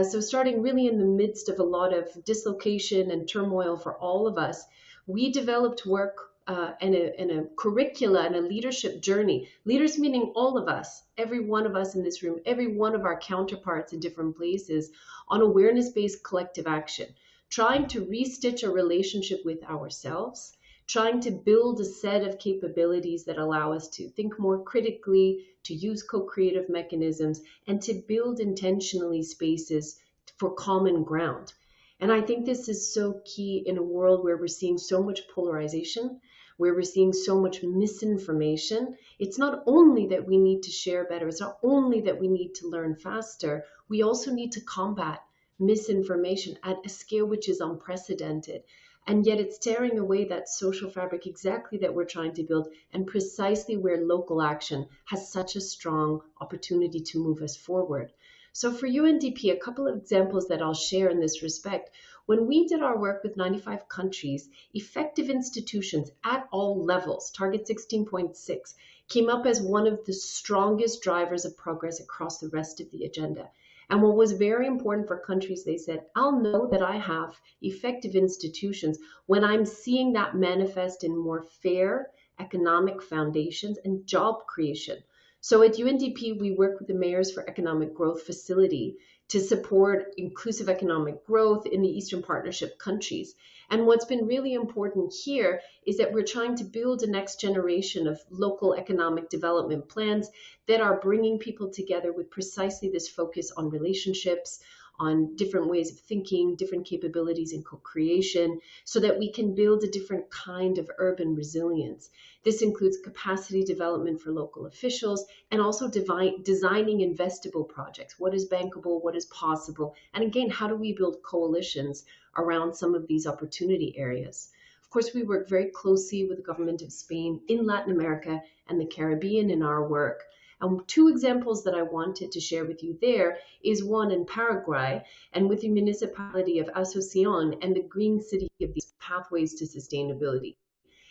so starting really in the midst of a lot of dislocation and turmoil for all of us, we developed work and a curricula and a leadership journey. Leaders meaning all of us, every one of us in this room, every one of our counterparts in different places, on awareness-based collective action, trying to restitch a relationship with ourselves, trying to build a set of capabilities that allow us to think more critically, to use co-creative mechanisms, and to build intentionally spaces for common ground. And I think this is so key in a world where we're seeing so much polarization, where we're seeing so much misinformation. It's not only that we need to share better, it's not only that we need to learn faster, we also need to combat misinformation at a scale which is unprecedented. And yet it's tearing away that social fabric exactly that we're trying to build, and precisely where local action has such a strong opportunity to move us forward. So for UNDP, a couple of examples that I'll share in this respect. When we did our work with 95 countries, effective institutions at all levels, target 16.6, came up as one of the strongest drivers of progress across the rest of the agenda. And what was very important for countries, they said, I'll know that I have effective institutions when I'm seeing that manifest in more fair economic foundations and job creation. So at UNDP, we work with the Mayors for Economic Growth Facility to support inclusive economic growth in the Eastern Partnership countries. And what's been really important here is that we're trying to build a next generation of local economic development plans that are bringing people together with precisely this focus on relationships, on different ways of thinking, different capabilities in co-creation, so that we can build a different kind of urban resilience. This includes capacity development for local officials and also designing investable projects. What is bankable? What is possible? And again, how do we build coalitions around some of these opportunity areas? Of course, we work very closely with the government of Spain in Latin America and the Caribbean in our work. And two examples that I wanted to share with you there is one in Paraguay and with the municipality of Asunción and the Green City of these pathways to sustainability.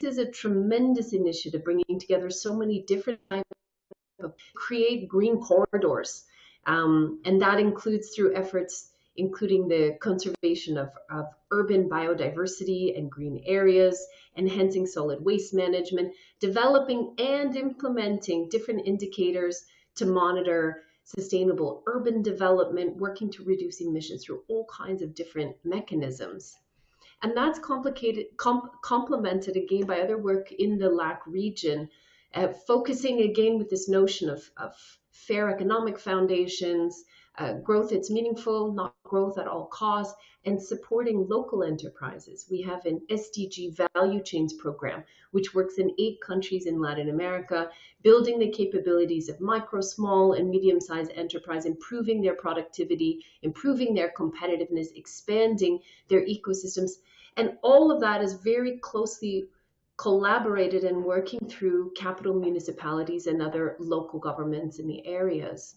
This is a tremendous initiative bringing together so many different types of create green corridors. And that includes through efforts including the conservation of urban biodiversity and green areas, enhancing solid waste management, developing and implementing different indicators to monitor sustainable urban development, working to reduce emissions through all kinds of different mechanisms. And that's complemented again by other work in the LAC region, focusing again with this notion of fair economic foundations, growth that's meaningful, not growth at all costs, and supporting local enterprises. We have an SDG value chains program, which works in 8 countries in Latin America, building the capabilities of micro, small, and medium-sized enterprise, improving their productivity, improving their competitiveness, expanding their ecosystems. And all of that is very closely collaborated and working through capital municipalities and other local governments in the areas.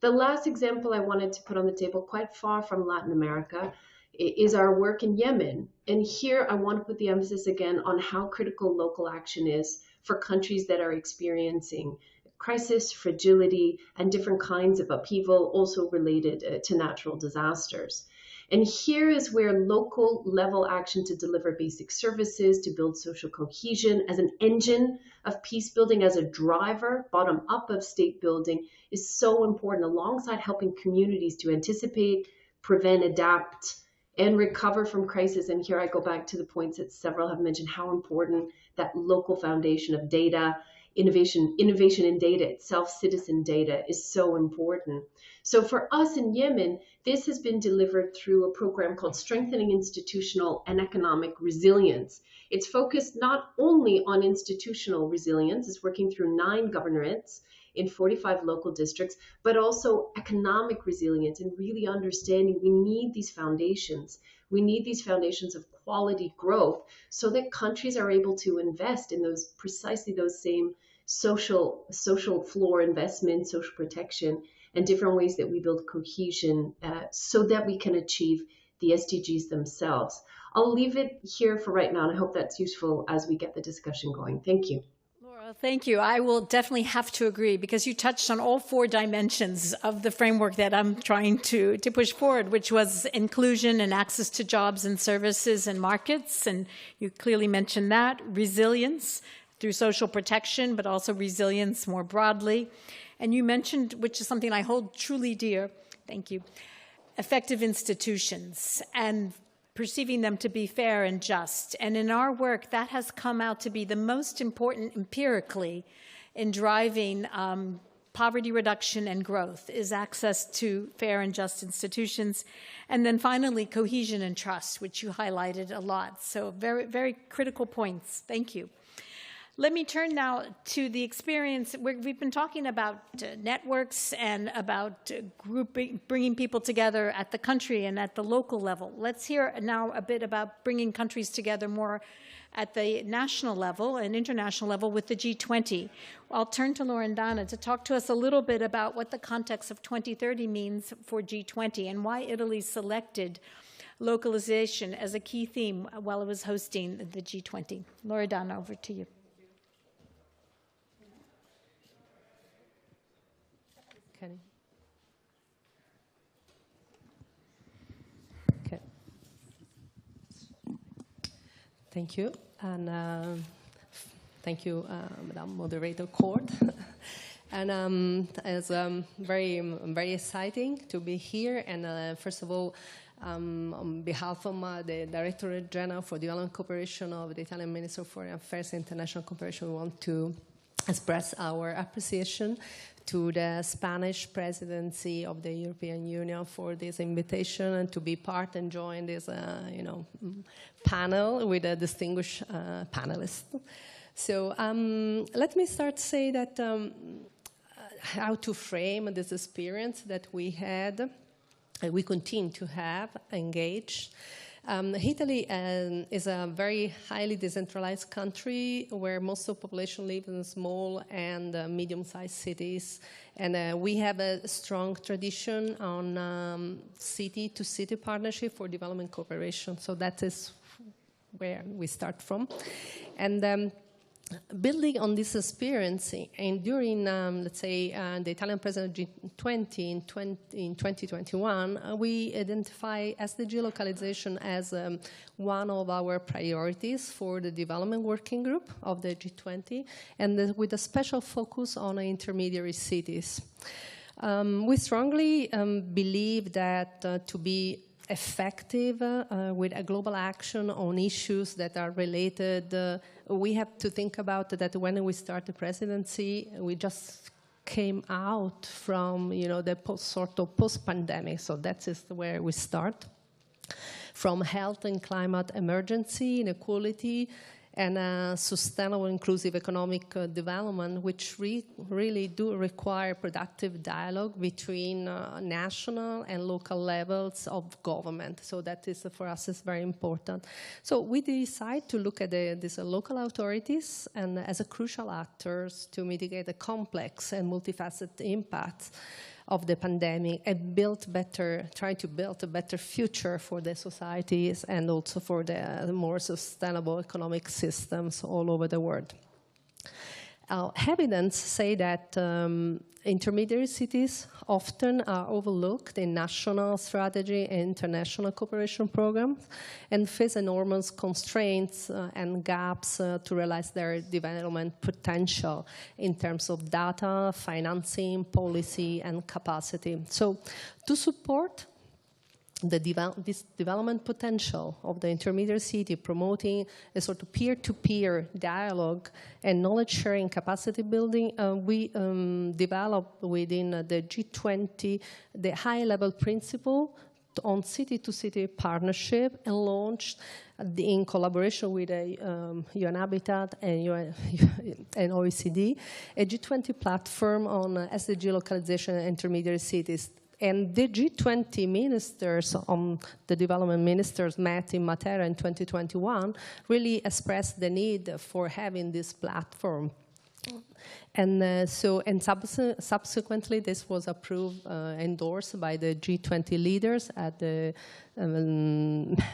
The last example I wanted to put on the table, quite far from Latin America, is our work in Yemen. And here I want to put the emphasis again on how critical local action is for countries that are experiencing crisis, fragility, and different kinds of upheaval also related to natural disasters. And here is where local level action to deliver basic services, to build social cohesion as an engine of peace building, as a driver, bottom up of state building, is so important, alongside helping communities to anticipate, prevent, adapt, and recover from crisis. And here I go back to the points that several have mentioned, how important that local foundation of data, innovation in data itself, citizen data, is so important. So for us in Yemen, this has been delivered through a program called Strengthening Institutional and Economic Resilience. It's focused not only on institutional resilience, it's working through 9 governorates in 45 local districts, but also economic resilience and really understanding we need these foundations. We need these foundations of quality growth so that countries are able to invest in those precisely those same social floor investment, social protection, and different ways that we build cohesion so that we can achieve the SDGs themselves. I'll leave it here for right now, and I hope that's useful as we get the discussion going. Thank you. Laura, thank you. I will definitely have to agree, because you touched on all 4 dimensions of the framework that I'm trying to push forward, which was inclusion and access to jobs and services and markets. And you clearly mentioned that. Resilience through social protection, but also resilience more broadly. And you mentioned, which is something I hold truly dear, thank you, effective institutions and perceiving them to be fair and just. And in our work, that has come out to be the most important empirically in driving poverty reduction and growth, is access to fair and just institutions. And then finally, cohesion and trust, which you highlighted a lot. So very, very critical points. Thank you. Let me turn now to the experience. We've been talking about networks and about bringing people together at the country and at the local level. Let's hear now a bit about bringing countries together more at the national level and international level with the G20. I'll turn to Loredana to talk to us a little bit about what the context of 2030 means for G20 and why Italy selected localization as a key theme while it was hosting the G20. Loredana, over to you. Okay. Thank you, and thank you, Madam Moderator Court. And it's very exciting to be here. And first of all, on behalf of the Directorate General for Development Cooperation of the Italian Ministry of Foreign Affairs and International Cooperation, we want to express our appreciation to the Spanish presidency of the European Union for this invitation and to be part and join this, panel with a distinguished panelists. So let me start to say that how to frame this experience that we had, we continue to have engaged. Italy is a very highly decentralized country where most of the population lives in small and medium-sized cities. And we have a strong tradition on city-to-city partnership for development cooperation. So that is where we start from. And building on this experience, and during, let's say, the Italian Presidency G20 in 2021, we identify SDG localization as one of our priorities for the development working group of the G20, and with a special focus on intermediary cities. We strongly believe that to be effective with a global action on issues that are related, we have to think about that when we start the presidency, we just came out from, the sort of post-pandemic, so that is where we start. From health and climate emergency, inequality, and sustainable inclusive economic development, which really do require productive dialogue between national and local levels of government. So that is, for us, is very important. So we decide to look at these local authorities and as a crucial actors to mitigate the complex and multifaceted impacts of the pandemic and try to build a better future for the societies and also for the more sustainable economic systems all over the world. Evidence say that intermediary cities often are overlooked in national strategy and international cooperation programs and face enormous constraints and gaps to realize their development potential in terms of data, financing, policy, and capacity. So to support this development potential of the intermediate city, promoting a sort of peer-to-peer dialogue and knowledge-sharing capacity building, we developed within the G20 the high-level principle on city-to-city partnership and launched in collaboration with UN Habitat and OECD, a G20 platform on SDG localization and intermediate cities. And the G20 ministers, the development ministers met in Matera in 2021, really expressed the need for having this platform. And subsequently, this was approved, endorsed by the G20 leaders at the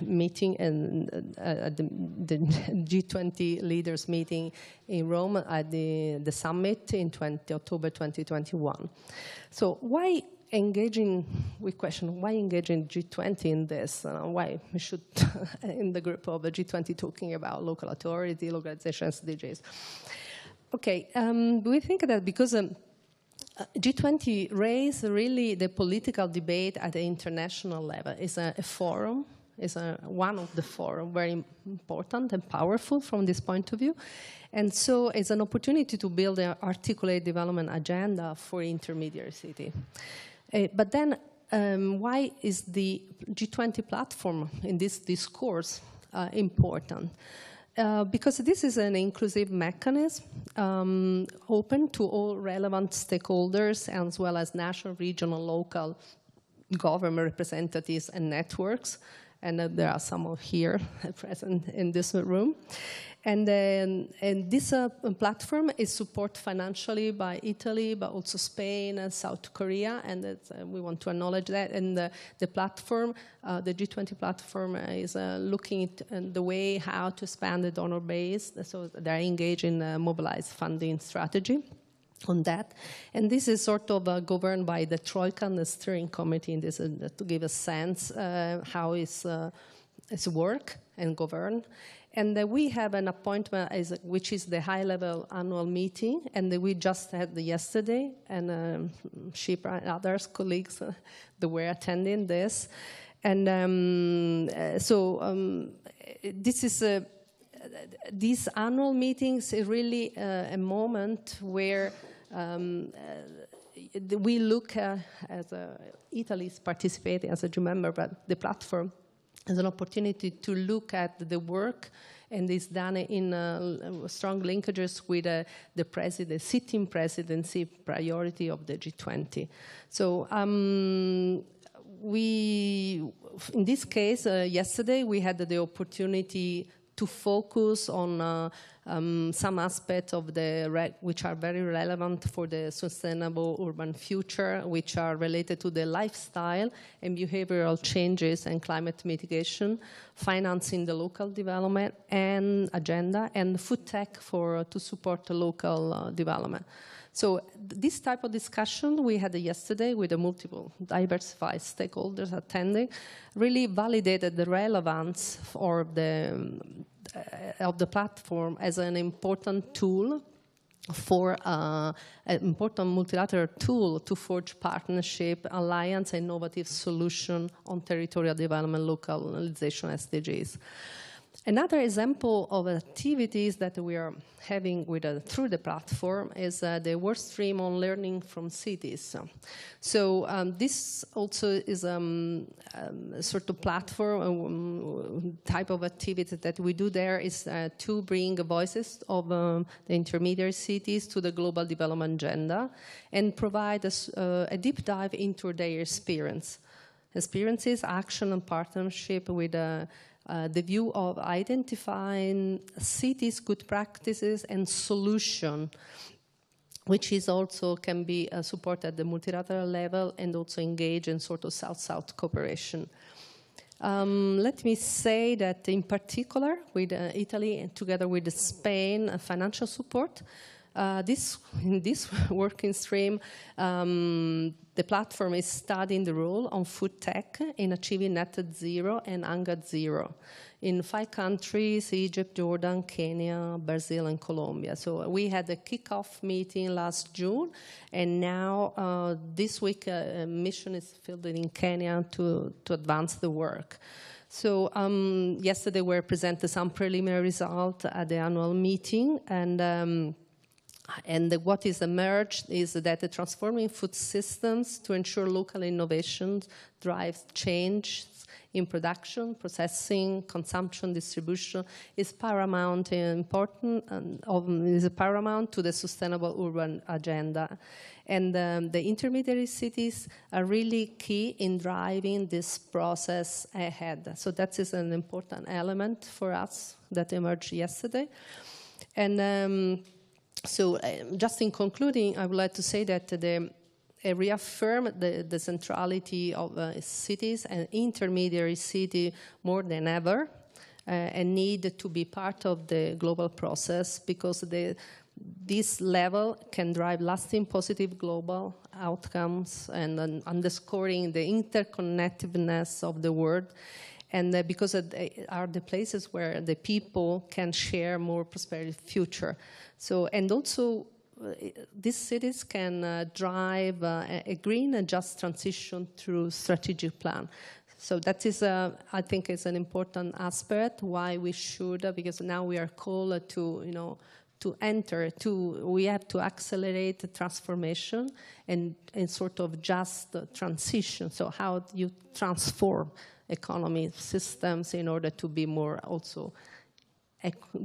meeting and at the G20 leaders meeting in Rome at the summit in October 2021. So why engaging, we question, why engaging G20 in this? Why we should, in the group of the G20, talking about local authority, localization, SDGs? Okay, we think that because G20 raised really the political debate at the international level. It's a forum, it's one of the forum, very important and powerful from this point of view. And so it's an opportunity to build an articulate development agenda for intermediate city. But then why is the G20 platform in this discourse important? Because this is an inclusive mechanism open to all relevant stakeholders as well as national, regional, local government representatives and networks. And there are some of here present in this room. And this platform is supported financially by Italy, but also Spain and South Korea, and we want to acknowledge that. And the platform, the G20 platform, is looking at the way how to expand the donor base, so they're engaged in a mobilized funding strategy on that. And this is sort of governed by the Troika and the steering committee, and this to give a sense how it's work and govern. And we have an appointment, which is the high-level annual meeting, and we just had yesterday, and Shipra and others, colleagues, that were attending this. And this is these annual meetings is really a moment where we look as Italy is participating as a member, but the platform as an opportunity to look at the work, and it's done in strong linkages with the sitting presidency priority of the G20. So in this case, yesterday we had the opportunity to focus on some aspects of which are very relevant for the sustainable urban future, which are related to the lifestyle and behavioral changes and climate mitigation, financing the local development and agenda, and food tech to support the local development. So this type of discussion we had yesterday with the multiple diversified stakeholders attending really validated the relevance of the platform as an important tool for an important multilateral tool to forge partnership, alliance, and innovative solution on territorial development, localization, SDGs. Another example of activities that we are having through the platform is the work stream on learning from cities. So this also is a sort of platform, type of activity that we do there is to bring voices of the intermediate cities to the global development agenda and provide a deep dive into their experiences, action, and partnership with the view of identifying cities' good practices and solution, which is also can be supported at the multilateral level and also engage in sort of South-South cooperation. Let me say that in particular with Italy and together with Spain, financial support, In this working stream, the platform is studying the role of food tech in achieving net zero and hunger zero in 5 countries: Egypt, Jordan, Kenya, Brazil, and Colombia. So we had a kickoff meeting last June, and now this week a mission is fielded in Kenya to advance the work. So yesterday we presented some preliminary results at the annual meeting, and what is emerged is that the transforming food systems to ensure local innovations drives change in production, processing, consumption, distribution is paramount and important, and is paramount to the sustainable urban agenda. And the intermediary cities are really key in driving this process ahead. So that is an important element for us that emerged yesterday. And just in concluding, I would like to say that reaffirm the centrality of cities and intermediary city more than ever, and need to be part of the global process, because this level can drive lasting positive global outcomes, and underscoring the interconnectedness of the world, and because they are the places where the people can share more prosperity future. So, and also these cities can drive a green and just transition through strategic plan. So that is, I think, is an important aspect why we should, because now we are called to, we have to accelerate the transformation and sort of just transition. So how you transform economy systems in order to be more also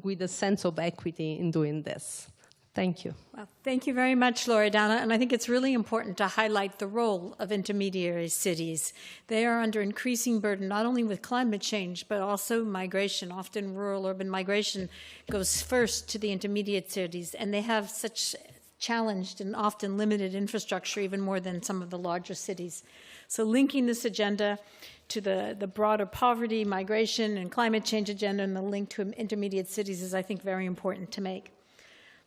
with a sense of equity in doing this. Thank you. Well, thank you very much, Loredana. And I think it's really important to highlight the role of intermediary cities. They are under increasing burden, not only with climate change, but also migration. Often rural-urban migration goes first to the intermediate cities, and they have such challenged and often limited infrastructure, even more than some of the larger cities. So linking this agenda to the broader poverty, migration, and climate change agenda, and the link to intermediate cities is, I think, very important to make.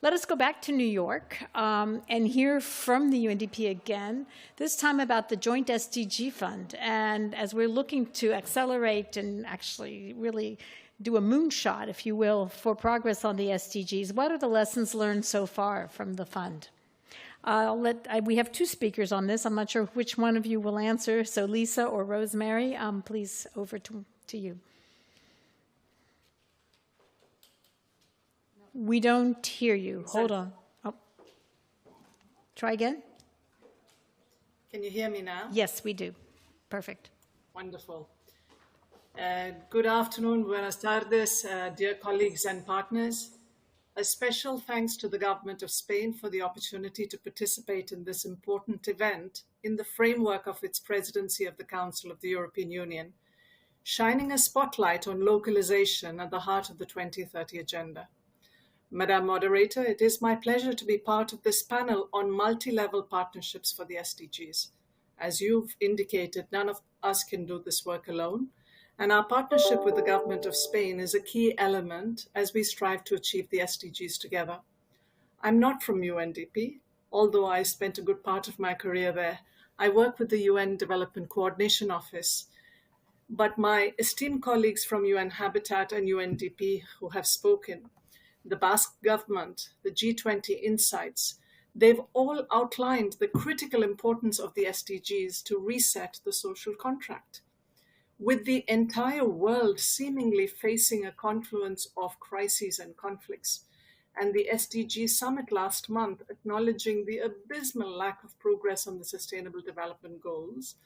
Let us go back to New York and hear from the UNDP again, this time about the Joint SDG Fund. And as we're looking to accelerate and actually really do a moonshot, if you will, for progress on the SDGs, what are the lessons learned so far from the fund? We have 2 speakers on this. I'm not sure which one of you will answer. So Lisa or Rosemary, please, over to you. We don't hear you. Hold on. Oh. Try again. Can you hear me now? Yes, we do. Perfect. Wonderful. Good afternoon, buenas tardes, dear colleagues and partners. A special thanks to the government of Spain for the opportunity to participate in this important event in the framework of its presidency of the Council of the European Union, shining a spotlight on localization at the heart of the 2030 agenda. Madam Moderator, it is my pleasure to be part of this panel on multi-level partnerships for the SDGs. As you've indicated, none of us can do this work alone, and our partnership with the government of Spain is a key element as we strive to achieve the SDGs together. I'm not from UNDP, although I spent a good part of my career there. I work with the UN Development Coordination Office, but my esteemed colleagues from UN Habitat and UNDP who have spoken, the Basque government, the G20 Insights, they've all outlined the critical importance of the SDGs to reset the social contract. With the entire world seemingly facing a confluence of crises and conflicts, and the SDG summit last month acknowledging the abysmal lack of progress on the Sustainable Development Goals,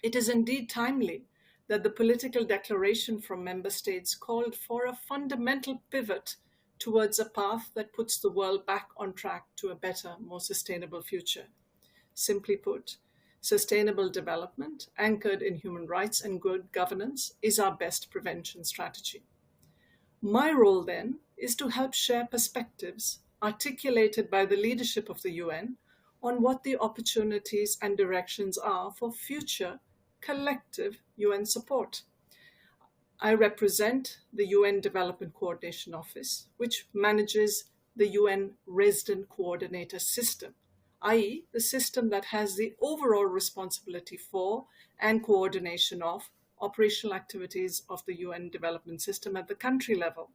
it is indeed timely that the political declaration from member states called for a fundamental pivot towards a path that puts the world back on track to a better, more sustainable future. Simply put, sustainable development, anchored in human rights and good governance, is our best prevention strategy. My role, then, is to help share perspectives articulated by the leadership of the UN on what the opportunities and directions are for future collective UN support. I represent the UN Development Coordination Office, which manages the UN resident coordinator system, i.e. the system that has the overall responsibility for and coordination of operational activities of the UN development system at the country level.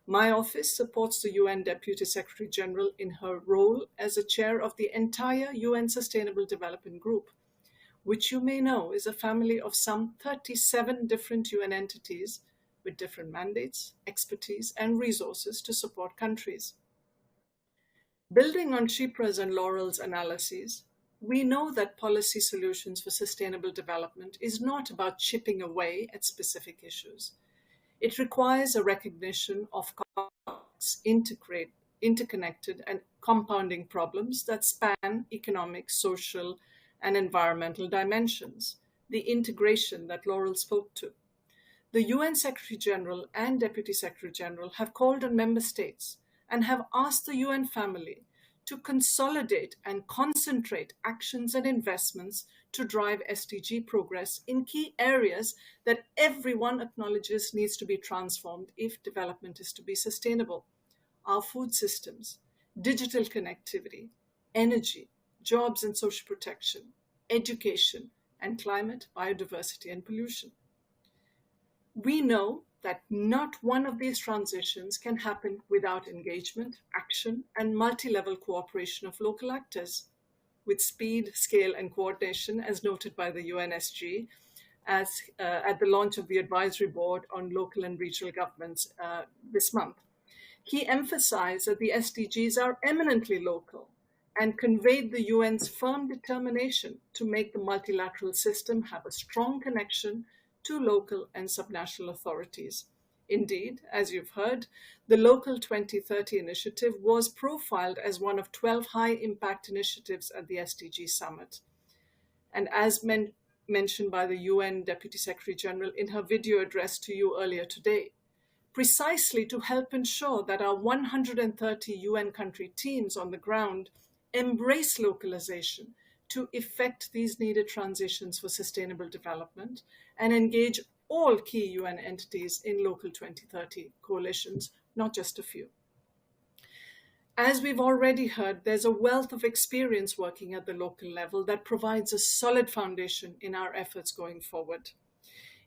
My office supports the UN Deputy Secretary General in her role as a chair of the entire UN Sustainable Development Group, which you may know is a family of some 37 different UN entities with different mandates, expertise, and resources to support countries. Building on Shipra's and Laurel's analyses, we know that policy solutions for sustainable development is not about chipping away at specific issues. It requires a recognition of complex, interconnected, and compounding problems that span economic, social, and environmental dimensions, the integration that Laurel spoke to. The UN Secretary General and Deputy Secretary General have called on member states and have asked the UN family to consolidate and concentrate actions and investments to drive SDG progress in key areas that everyone acknowledges needs to be transformed if development is to be sustainable. Our food systems, digital connectivity, energy, jobs and social protection, education, and climate, biodiversity, and pollution. We know that not one of these transitions can happen without engagement, action, and multi-level cooperation of local actors, with speed, scale, and coordination, as noted by the UNSG at the launch of the Advisory Board on Local and Regional Governments this month. He emphasized that the SDGs are eminently local and conveyed the UN's firm determination to make the multilateral system have a strong connection to local and subnational authorities. Indeed, as you've heard, the Local 2030 initiative was profiled as one of 12 high-impact initiatives at the SDG Summit. And as mentioned by the UN Deputy Secretary General in her video address to you earlier today, precisely to help ensure that our 130 UN country teams on the ground embrace localization to effect these needed transitions for sustainable development and engage all key UN entities in Local 2030 coalitions, not just a few. As we've already heard, there's a wealth of experience working at the local level that provides a solid foundation in our efforts going forward.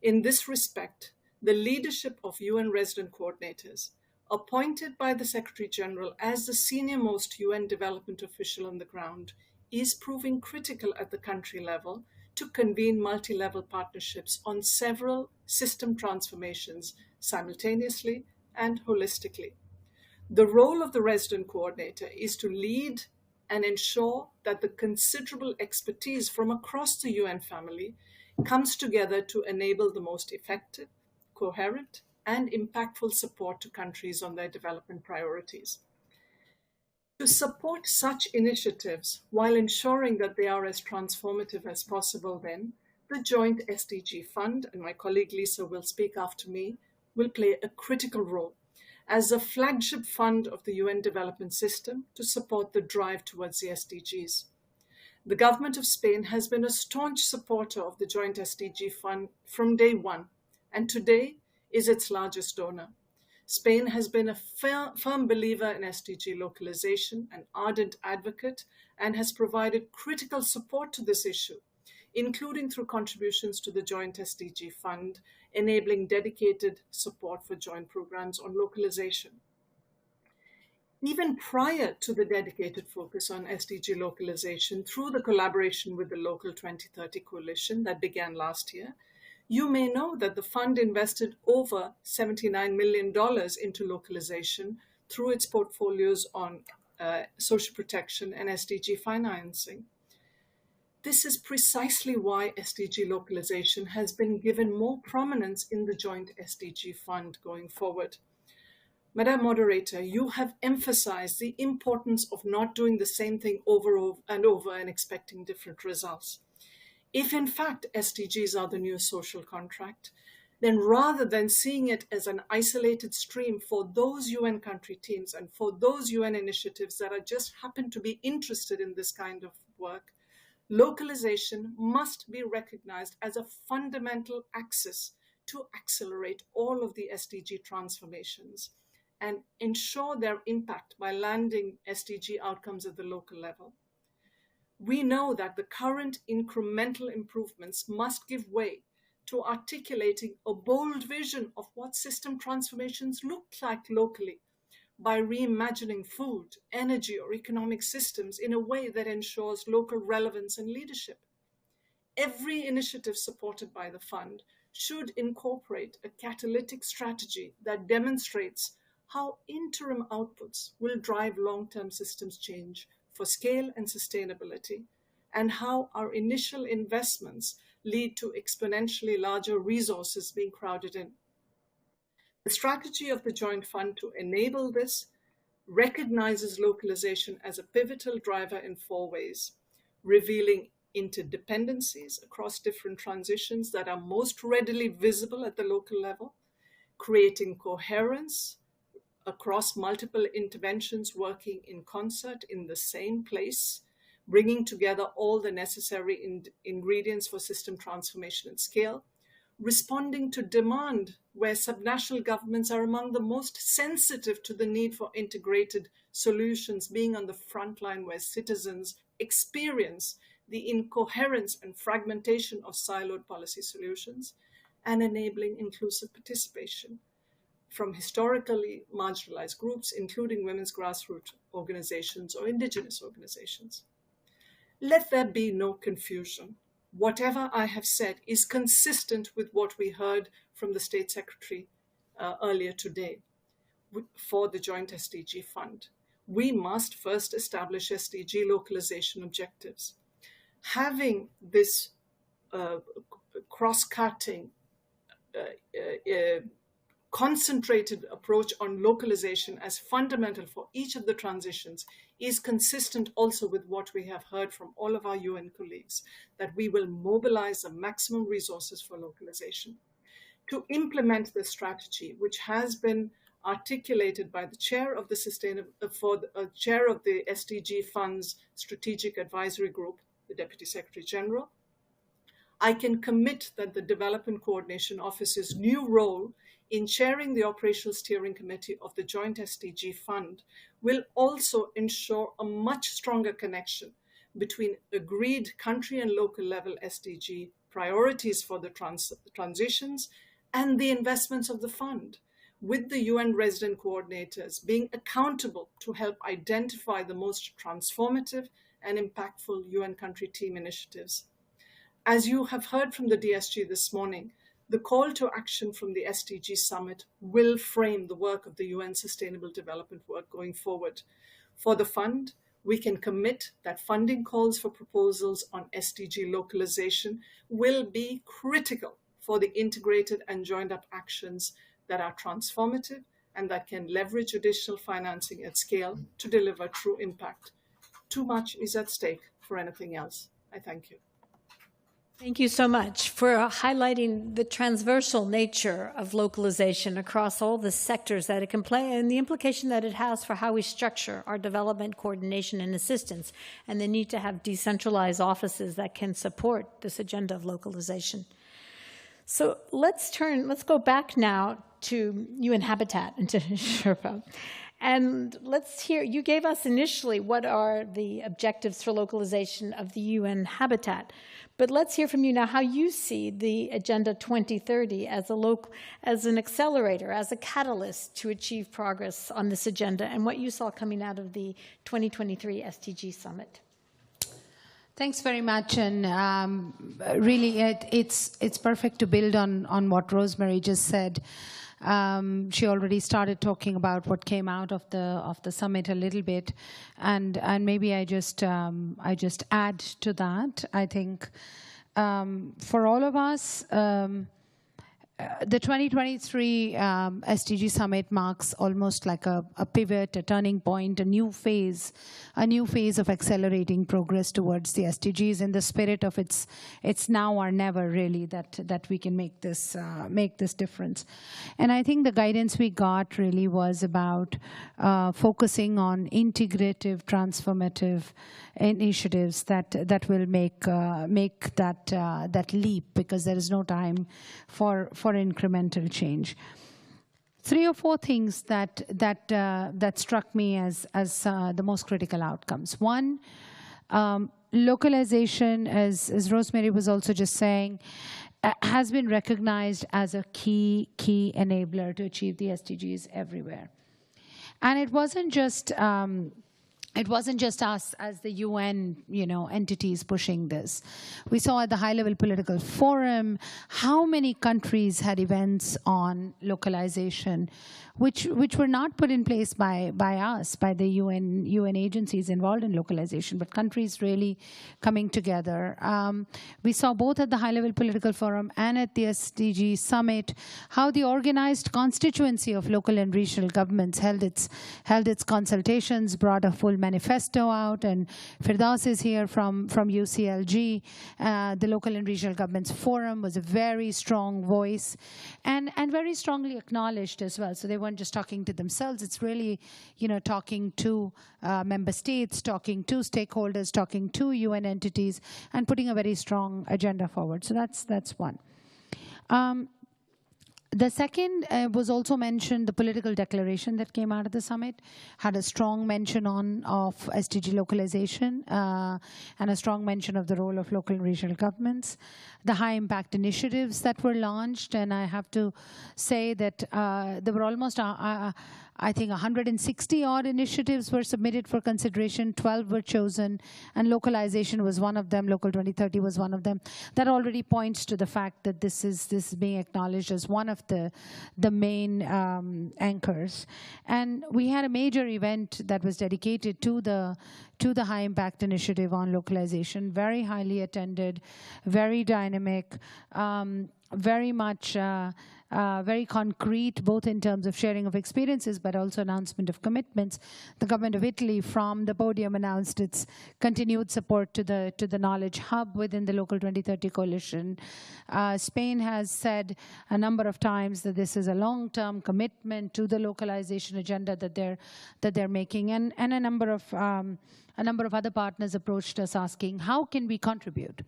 In this respect, the leadership of UN resident coordinators, appointed by the Secretary General as the senior-most UN development official on the ground, is proving critical at the country level to convene multi-level partnerships on several system transformations simultaneously and holistically. The role of the resident coordinator is to lead and ensure that the considerable expertise from across the UN family comes together to enable the most effective, coherent, and impactful support to countries on their development priorities. To support such initiatives while ensuring that they are as transformative as possible, then, the Joint SDG Fund, and my colleague Lisa will speak after me, will play a critical role as a flagship fund of the UN development system to support the drive towards the SDGs. The government of Spain has been a staunch supporter of the Joint SDG Fund from day one, and today is its largest donor. Spain has been a firm believer in SDG localization, an ardent advocate, and has provided critical support to this issue, including through contributions to the Joint SDG Fund, enabling dedicated support for joint programs on localization. Even prior to the dedicated focus on SDG localization through the collaboration with the Local 2030 Coalition that began last year, you may know that the fund invested over $79 million into localization through its portfolios on social protection and SDG financing. This is precisely why SDG localization has been given more prominence in the Joint SDG Fund going forward. Madam Moderator, you have emphasized the importance of not doing the same thing over and over and expecting different results. If in fact SDGs are the new social contract, then rather than seeing it as an isolated stream for those UN country teams and for those UN initiatives that are just happen to be interested in this kind of work, localization must be recognized as a fundamental axis to accelerate all of the SDG transformations and ensure their impact by landing SDG outcomes at the local level. We know that the current incremental improvements must give way to articulating a bold vision of what system transformations look like locally by reimagining food, energy, or economic systems in a way that ensures local relevance and leadership. Every initiative supported by the fund should incorporate a catalytic strategy that demonstrates how interim outputs will drive long-term systems change for scale and sustainability, and how our initial investments lead to exponentially larger resources being crowded in. The strategy of the joint fund to enable this recognizes localization as a pivotal driver in 4 ways, revealing interdependencies across different transitions that are most readily visible at the local level, creating coherence across multiple interventions working in concert in the same place, bringing together all the necessary ingredients for system transformation at scale, responding to demand where subnational governments are among the most sensitive to the need for integrated solutions, being on the front line where citizens experience the incoherence and fragmentation of siloed policy solutions, and enabling inclusive participation from historically marginalized groups, including women's grassroots organizations or indigenous organizations. Let there be no confusion. Whatever I have said is consistent with what we heard from the State Secretary earlier today for the Joint SDG Fund. We must first establish SDG localization objectives. Having this cross-cutting, concentrated approach on localization as fundamental for each of the transitions is consistent also with what we have heard from all of our UN colleagues, that we will mobilize the maximum resources for localization. To implement this strategy, which has been articulated by the chair of the chair of the SDG Fund's Strategic Advisory Group, the Deputy Secretary General, I can commit that the Development Coordination Office's new role in chairing the Operational Steering Committee of the Joint SDG Fund will also ensure a much stronger connection between agreed country and local level SDG priorities for the transitions and the investments of the fund, with the UN resident coordinators being accountable to help identify the most transformative and impactful UN country team initiatives. As you have heard from the DSG this morning, the call to action from the SDG Summit will frame the work of the UN Sustainable Development work going forward. For the fund, we can commit that funding calls for proposals on SDG localization will be critical for the integrated and joined up actions that are transformative and that can leverage additional financing at scale to deliver true impact. Too much is at stake for anything else. I thank you. Thank you so much for highlighting the transversal nature of localization across all the sectors that it can play and the implication that it has for how we structure our development, coordination, and assistance, and the need to have decentralized offices that can support this agenda of localization. So let's go back now to UN Habitat and to Sherpa. And let's hear, you gave us initially what are the objectives for localization of the UN Habitat. But let's hear from you now how you see the Agenda 2030 as an accelerator, as a catalyst to achieve progress on this agenda, and what you saw coming out of the 2023 SDG Summit. Thanks very much, and really it's perfect to build on what Rosemary just said. She already started talking about what came out of the summit a little bit, and maybe I just add to that. I think for all of us, the 2023 SDG Summit marks almost like a pivot, a turning point, a new phase of accelerating progress towards the SDGs in the spirit of it's now or never, really, that we can make this difference. And I think the guidance we got really was about focusing on integrative, transformative initiatives that will make that leap, because there is no time for incremental change. three or four things that struck me as the most critical outcomes. One, localization, as Rosemary was also just saying, has been recognized as a key enabler to achieve the SDGs everywhere. And it wasn't just us as the UN, entities pushing this. We saw at the high-level political forum how many countries had events on localization, which were not put in place by us, by the UN agencies involved in localization, but countries really coming together. We saw both at the high-level political forum and at the SDG summit how the organized constituency of local and regional governments held its consultations, brought a full manifesto out, and Firdaus is here from UCLG. The Local and Regional Governments Forum was a very strong voice and very strongly acknowledged as well. So they weren't just talking to themselves. It's really, talking to member states, talking to stakeholders, talking to UN entities, and putting a very strong agenda forward. So that's one. The second was also mentioned, the political declaration that came out of the summit had a strong mention of SDG localization and a strong mention of the role of local and regional governments. The high impact initiatives that were launched, and I have to say that there were almost I think 160 odd initiatives were submitted for consideration, 12 were chosen, and localization was one of them, Local 2030 was one of them. That already points to the fact that this is being acknowledged as one of the main anchors. And we had a major event that was dedicated to the high impact initiative on localization, very highly attended, very dynamic, very much very concrete, both in terms of sharing of experiences, but also announcement of commitments. The government of Italy, from the podium, announced its continued support to the knowledge hub within the Local 2030 coalition. Spain has said a number of times that this is a long-term commitment to the localization agenda that they're making, and a number of other partners approached us asking, how can we contribute?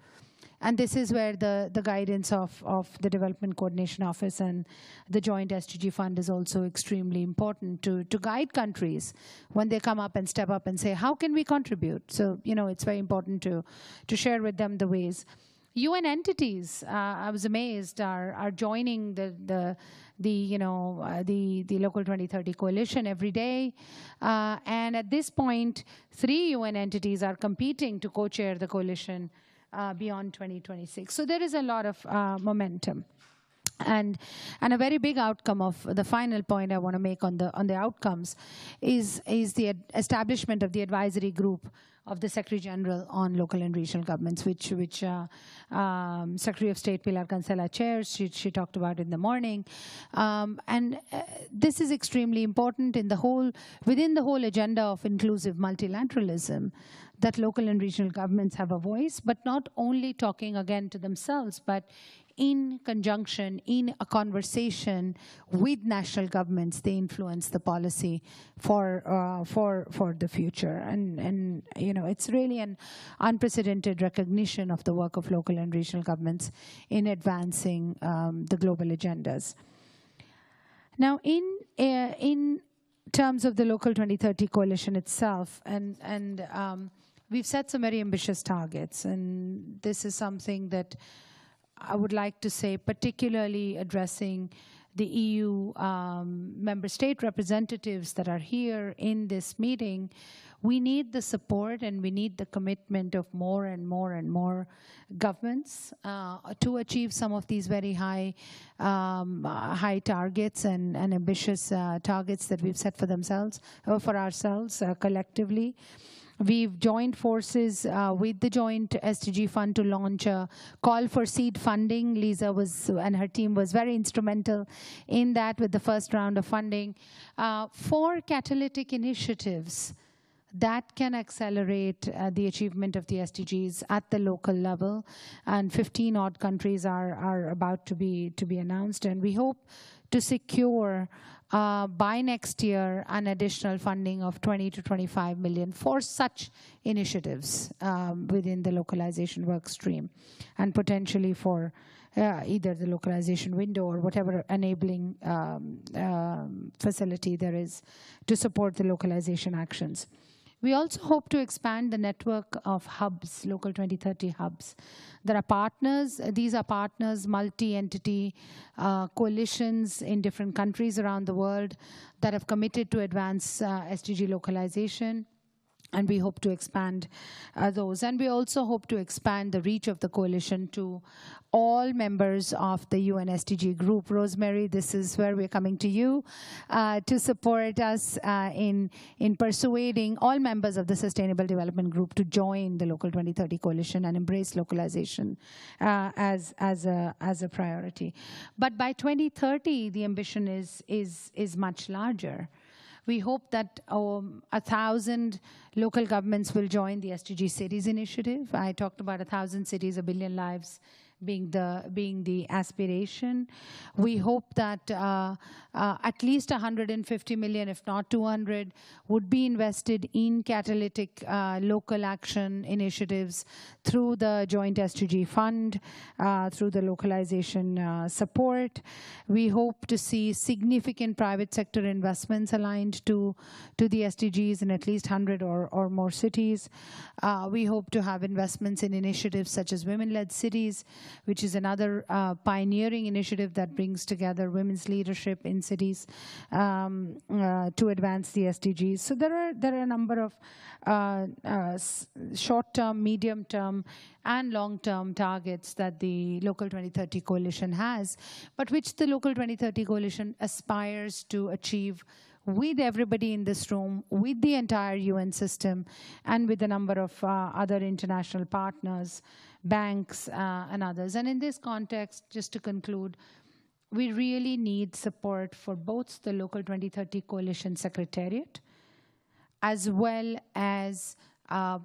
And this is where the guidance of the Development Coordination Office and the Joint SDG Fund is also extremely important to guide countries when they come up and step up and say, how can we contribute? So, it's very important to share with them the ways. UN entities, I was amazed, are joining the Local 2030 coalition every day. And at this point, 3 UN entities are competing to co-chair the coalition beyond 2026. So there is a lot of momentum. And a very big outcome of the final point I want to make on the outcomes is the establishment of the advisory group of the Secretary General on local and regional governments, which Secretary of State Pilar Cancela chairs. She talked about in the morning, and this is extremely important within the whole agenda of inclusive multilateralism, that local and regional governments have a voice, but not only talking again to themselves, but in conjunction, in a conversation with national governments, they influence the policy for the future. And it's really an unprecedented recognition of the work of local and regional governments in advancing the global agendas. Now, in terms of the Local 2030 coalition itself, and we've set some very ambitious targets, and this is something that I would like to say, particularly addressing the EU member state representatives that are here in this meeting. We need the support and we need the commitment of more and more and more governments to achieve some of these very high targets and ambitious targets that we've set for ourselves collectively. We've joined forces with the Joint SDG Fund to launch a call for seed funding. Lisa and her team was very instrumental in that with the first round of funding for catalytic initiatives that can accelerate the achievement of the SDGs at the local level. And 15 odd countries are about to be announced, and we hope to secure by next year an additional funding of 20 to 25 million for such initiatives within the localization work stream, and potentially for either the localization window or whatever enabling facility there is to support the localization actions. We also hope to expand the network of hubs, Local 2030 hubs. There are partners, these are partners, multi-entity coalitions in different countries around the world that have committed to advance SDG localization. And we hope to expand those. And we also hope to expand the reach of the coalition to all members of the UN SDG group. Rosemary, this is where we're coming to you to support us in persuading all members of the Sustainable Development Group to join the Local 2030 coalition and embrace localization as a priority. But by 2030, the ambition is much larger. We hope that 1,000 local governments will join the SDG Cities initiative. I talked about 1,000 cities, 1 billion lives being the aspiration. We hope that at least 150 million, if not 200, would be invested in catalytic local action initiatives through the joint SDG fund, through the localization support. We hope to see significant private sector investments aligned to the SDGs in at least 100 or more cities. We hope to have investments in initiatives such as women-led cities, which is another pioneering initiative that brings together women's leadership in cities to advance the SDGs. So there are a number of short-term, medium-term, and long-term targets that the Local 2030 Coalition has, but which the Local 2030 Coalition aspires to achieve with everybody in this room, with the entire UN system, and with a number of other international partners, banks, and others. And in this context, just to conclude, we really need support for both the Local 2030 Coalition Secretariat, as well as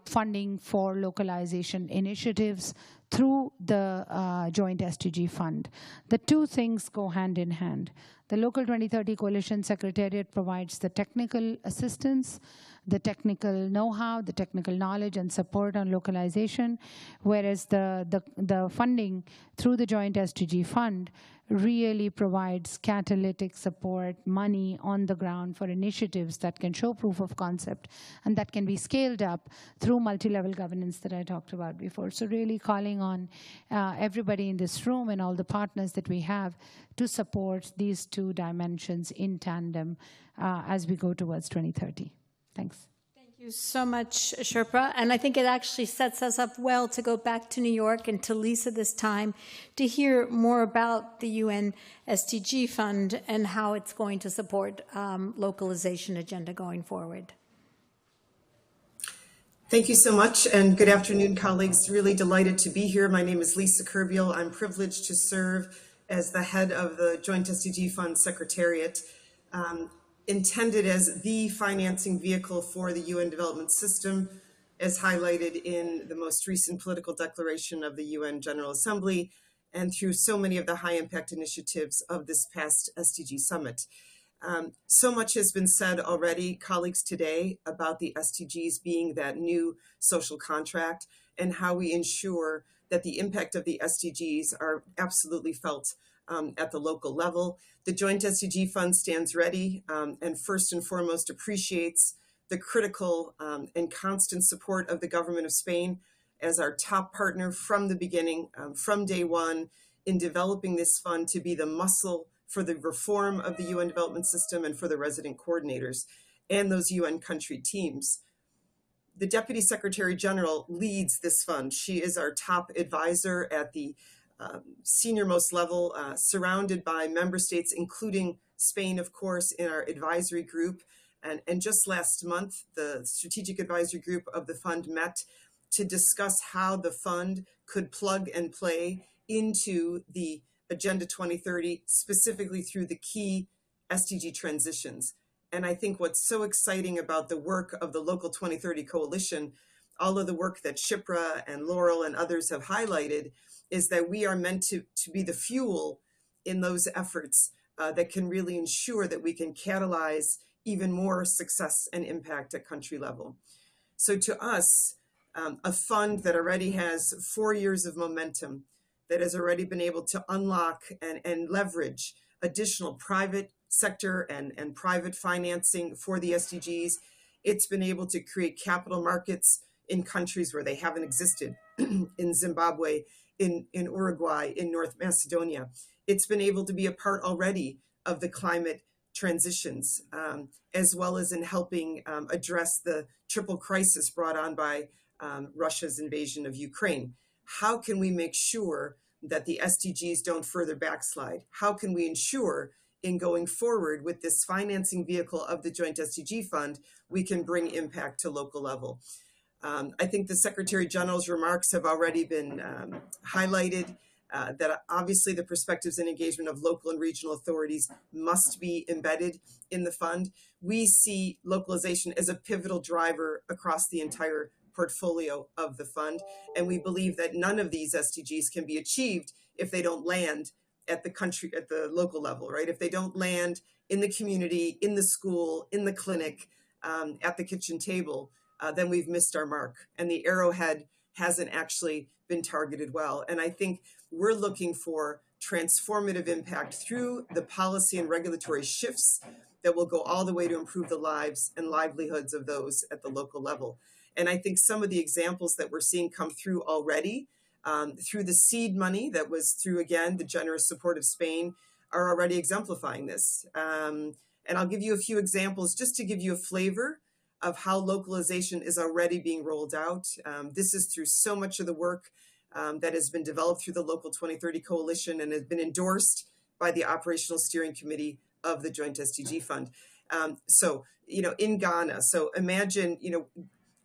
funding for localization initiatives through the joint SDG fund. The two things go hand in hand. The Local 2030 Coalition Secretariat provides the technical assistance, the technical know-how, the technical knowledge and support on localization, whereas the funding through the joint SDG fund really provides catalytic support, money on the ground for initiatives that can show proof of concept and that can be scaled up through multi-level governance that I talked about before. So really calling on everybody in this room and all the partners that we have to support these two dimensions in tandem as we go towards 2030. Thanks. Thank you so much, Sherpa. And I think it actually sets us up well to go back to New York and to Lisa this time to hear more about the UN SDG Fund and how it's going to support localization agenda going forward. Thank you so much, and good afternoon, colleagues. Really delighted to be here. My name is Lisa Kerbiel. I'm privileged to serve as the head of the Joint SDG Fund Secretariat, intended as the financing vehicle for the UN development system, as highlighted in the most recent political declaration of the UN General Assembly and through so many of the high-impact initiatives of this past SDG Summit. So much has been said already, colleagues, today about the SDGs being that new social contract and how we ensure that the impact of the SDGs are absolutely felt at the local level. The Joint SDG Fund stands ready and first and foremost appreciates the critical and constant support of the government of Spain as our top partner from the beginning, from day one, in developing this fund to be the muscle for the reform of the UN development system and for the resident coordinators and those UN country teams. The Deputy Secretary General leads this fund. She is our top advisor at the senior-most level, surrounded by member states, including Spain, of course, in our advisory group. And just last month, the Strategic Advisory Group of the fund met to discuss how the fund could plug and play into the Agenda 2030, specifically through the key SDG transitions. And I think what's so exciting about the work of the Local 2030 Coalition, all of the work that Shipra and Laurel and others have highlighted, is that we are meant to be the fuel in those efforts that can really ensure that we can catalyze even more success and impact at country level. So to us, a fund that already has 4 years of momentum, that has already been able to unlock and leverage additional private sector and private financing for the SDGs. It's been able to create capital markets in countries where they haven't existed, in Zimbabwe, in Uruguay, in North Macedonia. It's been able to be a part already of the climate transitions, as well as in helping address the triple crisis brought on by Russia's invasion of Ukraine. How can we make sure that the SDGs don't further backslide? How can we ensure in going forward with this financing vehicle of the Joint SDG Fund, we can bring impact to local level? I think the Secretary General's remarks have already been highlighted, that obviously the perspectives and engagement of local and regional authorities must be embedded in the fund. We see localization as a pivotal driver across the entire portfolio of the fund, and we believe that none of these SDGs can be achieved if they don't land at the local level, right? If they don't land in the community, in the school, in the clinic, at the kitchen table, then we've missed our mark, and the arrowhead hasn't actually been targeted well. And I think we're looking for transformative impact through the policy and regulatory shifts that will go all the way to improve the lives and livelihoods of those at the local level. And I think some of the examples that we're seeing come through already, through the seed money that was through, again, the generous support of Spain, are already exemplifying this. And I'll give you a few examples just to give you a flavor of how localization is already being rolled out. This is through so much of the work that has been developed through the Local 2030 Coalition and has been endorsed by the Operational Steering Committee of the Joint SDG Fund. So, in Ghana, so imagine,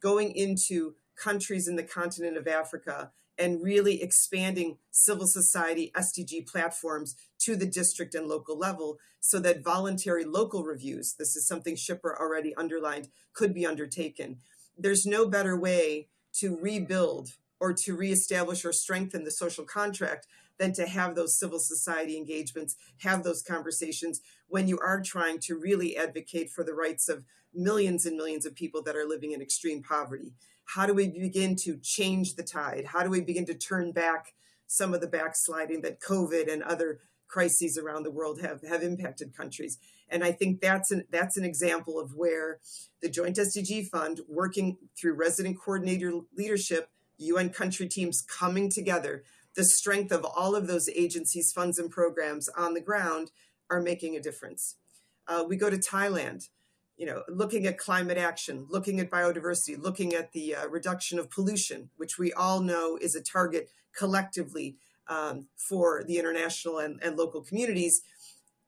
going into countries in the continent of Africa and really expanding civil society SDG platforms to the district and local level so that voluntary local reviews, this is something Shipra already underlined, could be undertaken. There's no better way to rebuild or to reestablish or strengthen the social contract than to have those civil society engagements, have those conversations when you are trying to really advocate for the rights of millions and millions of people that are living in extreme poverty. How do we begin to change the tide? How do we begin to turn back some of the backsliding that COVID and other crises around the world have impacted countries? And I think that's an example of where the Joint SDG Fund, working through resident coordinator leadership, UN country teams coming together, the strength of all of those agencies, funds, and programs on the ground are making a difference. We go to Thailand, looking at climate action, looking at biodiversity, looking at the reduction of pollution, which we all know is a target collectively for the international and local communities.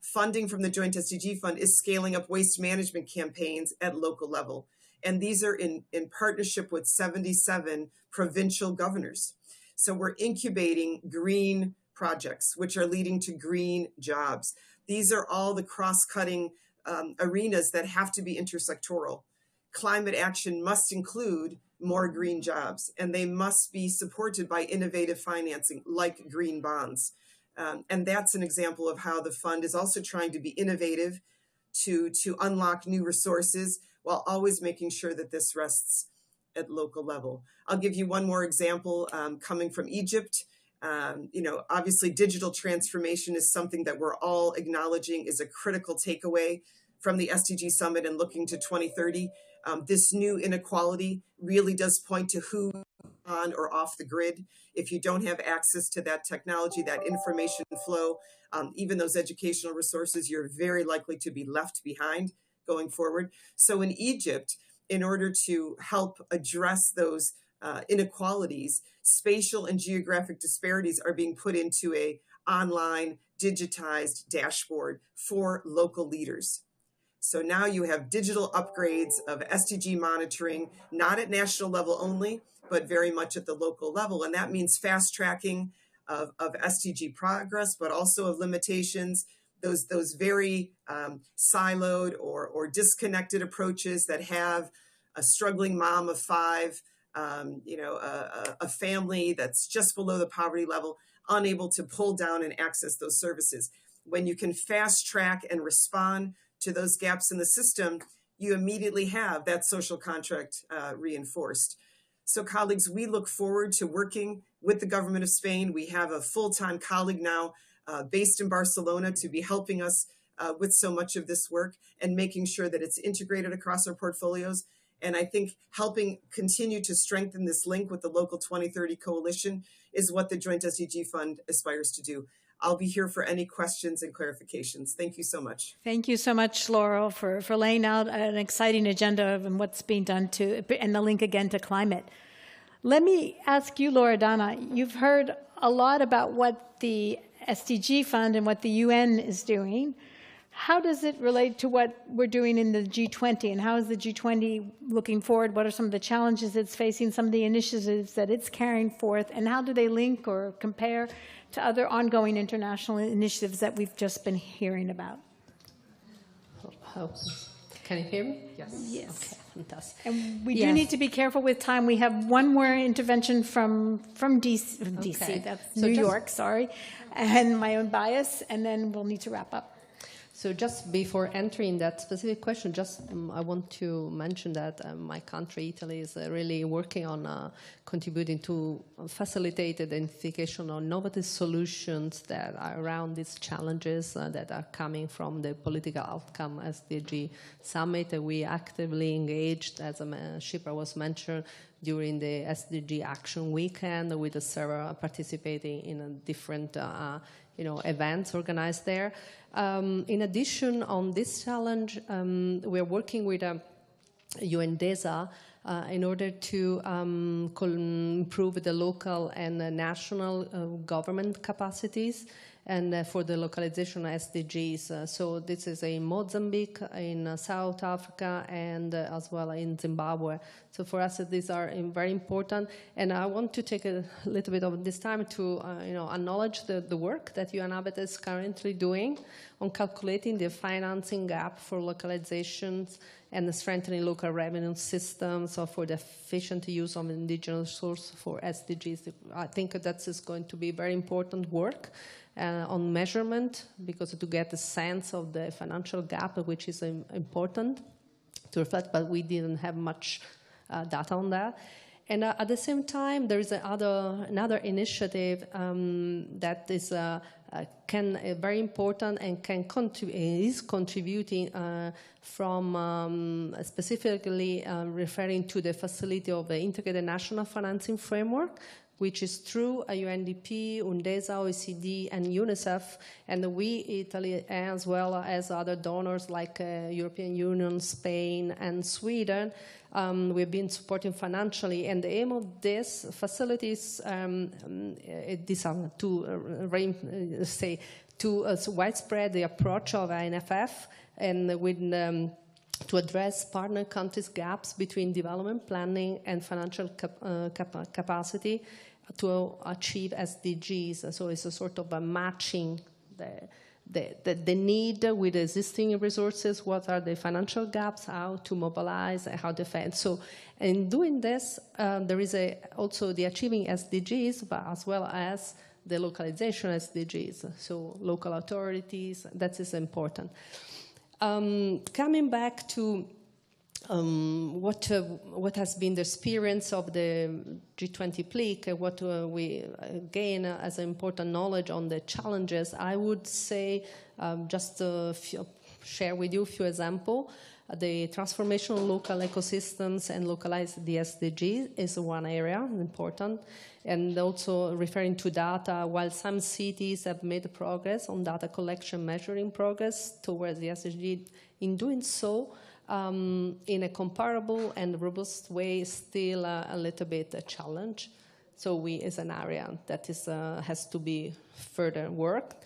Funding from the Joint SDG Fund is scaling up waste management campaigns at local level. And these are in partnership with 77 provincial governors. So we're incubating green projects, which are leading to green jobs. These are all the cross-cutting arenas that have to be intersectoral. Climate action must include more green jobs, and they must be supported by innovative financing like green bonds. And that's an example of how the fund is also trying to be innovative to unlock new resources while always making sure that this rests at local level. I'll give you one more example coming from Egypt. Obviously digital transformation is something that we're all acknowledging is a critical takeaway from the SDG Summit and looking to 2030. This new inequality really does point to who on or off the grid. If you don't have access to that technology, that information flow, even those educational resources, you're very likely to be left behind going forward. So in Egypt, in order to help address those inequalities, spatial and geographic disparities are being put into a online digitized dashboard for local leaders. So now you have digital upgrades of SDG monitoring, not at national level only, but very much at the local level. And that means fast tracking of SDG progress, but also of limitations, those very siloed or disconnected approaches that have a struggling mom of 5, a family that's just below the poverty level, unable to pull down and access those services. when you can fast track and respond to those gaps in the system, you immediately have that social contract reinforced. So colleagues, we look forward to working with the government of Spain. We have a full-time colleague now based in Barcelona to be helping us with so much of this work and making sure that it's integrated across our portfolios. And I think helping continue to strengthen this link with the local 2030 coalition is what the Joint SDG Fund aspires to do. I'll be here for any questions and clarifications. Thank you so much. Thank you so much, Laurel, for laying out an exciting agenda and what's being done and the link again to climate. Let me ask you, Loredana, you've heard a lot about what the SDG Fund and what the UN is doing. How does it relate to what we're doing in the G20, and how is the G20 looking forward? What are some of the challenges it's facing, some of the initiatives that it's carrying forth, and how do they link or compare to other ongoing international initiatives that we've just been hearing about? Can you hear me? Yes. Okay, fantastic. And we do need to be careful with time. We have one more intervention from DC, Okay. That's So New just- York, sorry, and my own bias, and then we'll need to wrap up. So just before entering that specific question, I want to mention that my country, Italy, is really working on contributing to facilitate identification of innovative solutions that are around these challenges that are coming from the political outcome SDG summit. We actively engaged, as Shipra was mentioned, during the SDG Action Weekend with the server participating in a different events organized there. In addition, on this challenge, we're working with UNDESA in order to improve the local and national government capacities and for the localization SDGs. So this is in Mozambique, in South Africa, and as well in Zimbabwe. So for us, these are very important. And I want to take a little bit of this time to acknowledge the work that UNABET is currently doing on calculating the financing gap for localizations and strengthening local revenue systems for the efficient use of indigenous resources for SDGs. I think that is going to be very important work on measurement, because to get a sense of the financial gap, which is important to reflect, but we didn't have much data on that. And at the same time, there is another initiative that is very important and is contributing from specifically referring to the facility of the Integrated National Financing Framework, which is through UNDP, UNDESA, OECD, and UNICEF, and we, Italy, as well as other donors like European Union, Spain, and Sweden, we've been supporting financially. And the aim of this facility is to widespread the approach of INFF and with to address partner countries' gaps between development planning and financial capacity to achieve SDGs. So it's a sort of a matching the need with existing resources, what are the financial gaps, how to mobilize, how to defend. So in doing this, there is also the achieving SDGs, but as well as the localization SDGs, so local authorities, that is important. Coming back to what has been the experience of the G20 PLIC, what we gain as important knowledge on the challenges, I would say just share with you a few examples. The transformation of local ecosystems and localize the SDGs is one area important. And also referring to data, while some cities have made progress on data collection, measuring progress towards the SDG, in doing so, in a comparable and robust way, still a little bit a challenge. So is an area that is has to be further worked.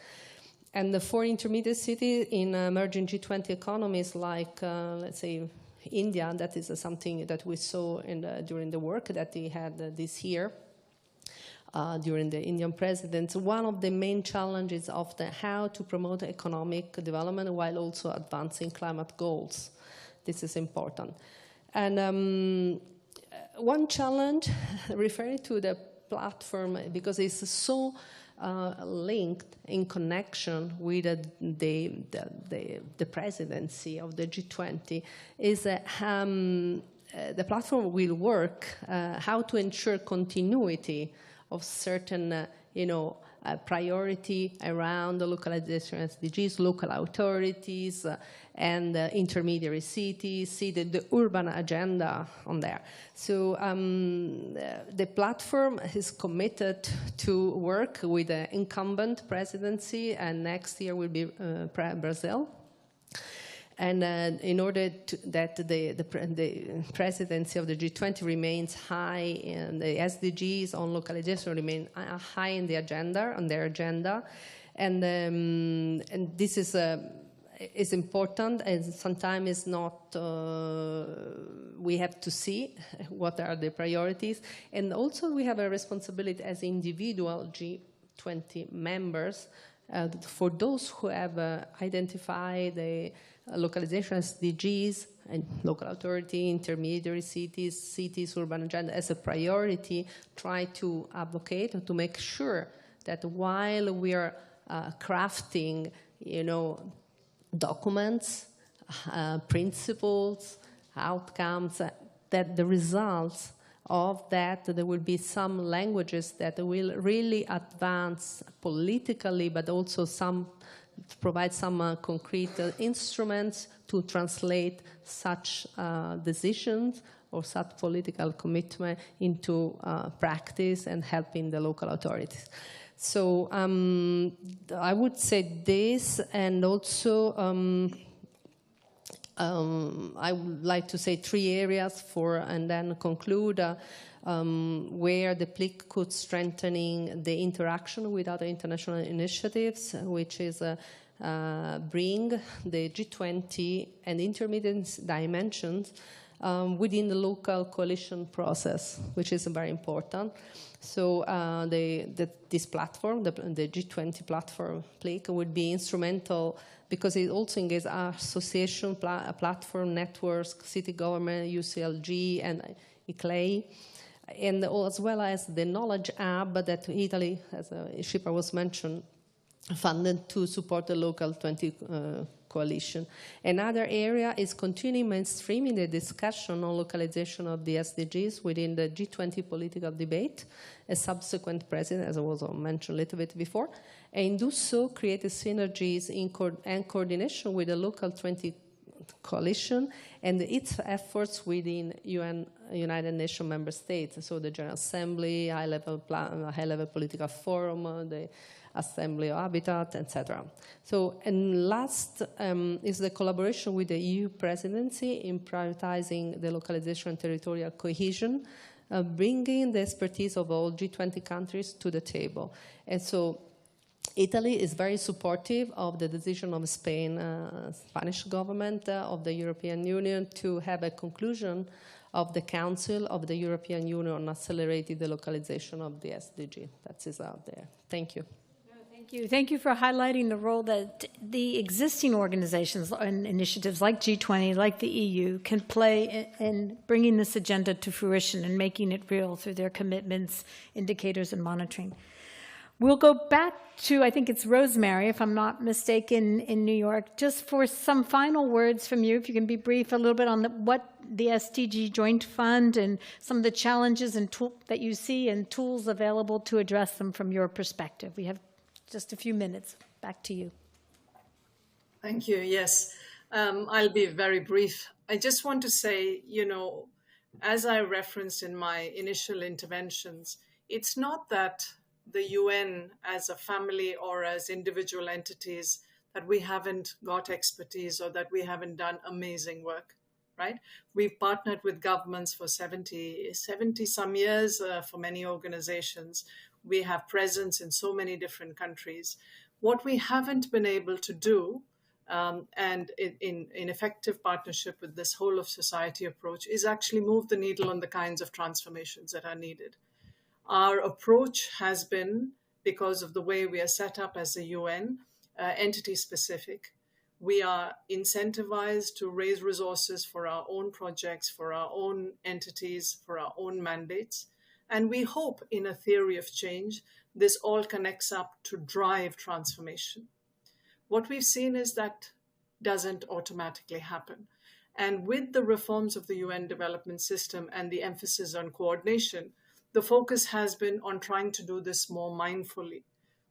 And for intermediate cities in emerging G20 economies like, let's say, India, that is something that we saw during the work that we had this year. During the Indian presidency, one of the main challenges of how to promote economic development while also advancing climate goals. This is important. And one challenge referring to the platform, because it's so linked in connection with the presidency of the G20 is the platform will work how to ensure continuity of certain, priority around the localization SDGs, local authorities, and intermediary cities, see the urban agenda on there. So the platform is committed to work with the incumbent presidency, and next year will be Brazil. And in order that the presidency of the G20 remains high, and the SDGs on localization remain high in the agenda, on their agenda, and this is important, and sometimes it's not. We have to see what are the priorities, and also we have a responsibility as individual G20 members for those who have identified the localization SDGs and local authority, intermediary cities, urban agenda as a priority, try to advocate to make sure that while we are crafting, documents, principles, outcomes, that the results of that, there will be some languages that will really advance politically, but also provide some concrete instruments to translate such decisions or such political commitment into practice and helping the local authorities. So I would say this, and also I would like to say 3 areas and then conclude where the PLIC could strengthening the interaction with other international initiatives, which is bring the G20 and intermediate dimensions within the local coalition process, which is very important. So this platform, the G20 platform, PLIC, would be instrumental because it also engages association, platform networks, city government, UCLG, and ICLEI, and as well as the Knowledge Hub that Italy, as Shipra was mentioned, funded to support the local 20 coalition. Another area is continuing mainstreaming the discussion on localization of the SDGs within the G20 political debate, a subsequent president, as I was mentioned a little bit before, and do so create synergies and coordination with the local 20 coalition and its efforts within United Nations member states, so the General Assembly, high-level political forum, the Assembly of Habitat, etc. So, and last is the collaboration with the EU presidency in prioritizing the localization and territorial cohesion, bringing the expertise of all G20 countries to the table. And so Italy is very supportive of the decision of Spain, Spanish government, of the European Union to have a conclusion of the Council of the European Union on accelerating the localization of the SDG. That is out there. Thank you. Thank you for highlighting the role that the existing organizations and initiatives like G20, like the EU, can play in bringing this agenda to fruition and making it real through their commitments, indicators, and monitoring. We'll go back to, I think it's Rosemary, if I'm not mistaken, in New York, just for some final words from you, if you can be brief a little bit on what the SDG Joint Fund and some of the challenges and that you see and tools available to address them from your perspective. We have just a few minutes. Back to you. Thank you. Yes, I'll be very brief. I just want to say, as I referenced in my initial interventions, it's not that the UN as a family or as individual entities that we haven't got expertise or that we haven't done amazing work, right? We've partnered with governments for 70 some years for many organizations. We have presence in so many different countries. What we haven't been able to do, and in effective partnership with this whole of society approach, is actually move the needle on the kinds of transformations that are needed. Our approach has been, because of the way we are set up as a UN, entity specific. We are incentivized to raise resources for our own projects, for our own entities, for our own mandates. And we hope in a theory of change this all connects up to drive transformation. What we've seen is that doesn't automatically happen. And with the reforms of the UN development system and the emphasis on coordination, the focus has been on trying to do this more mindfully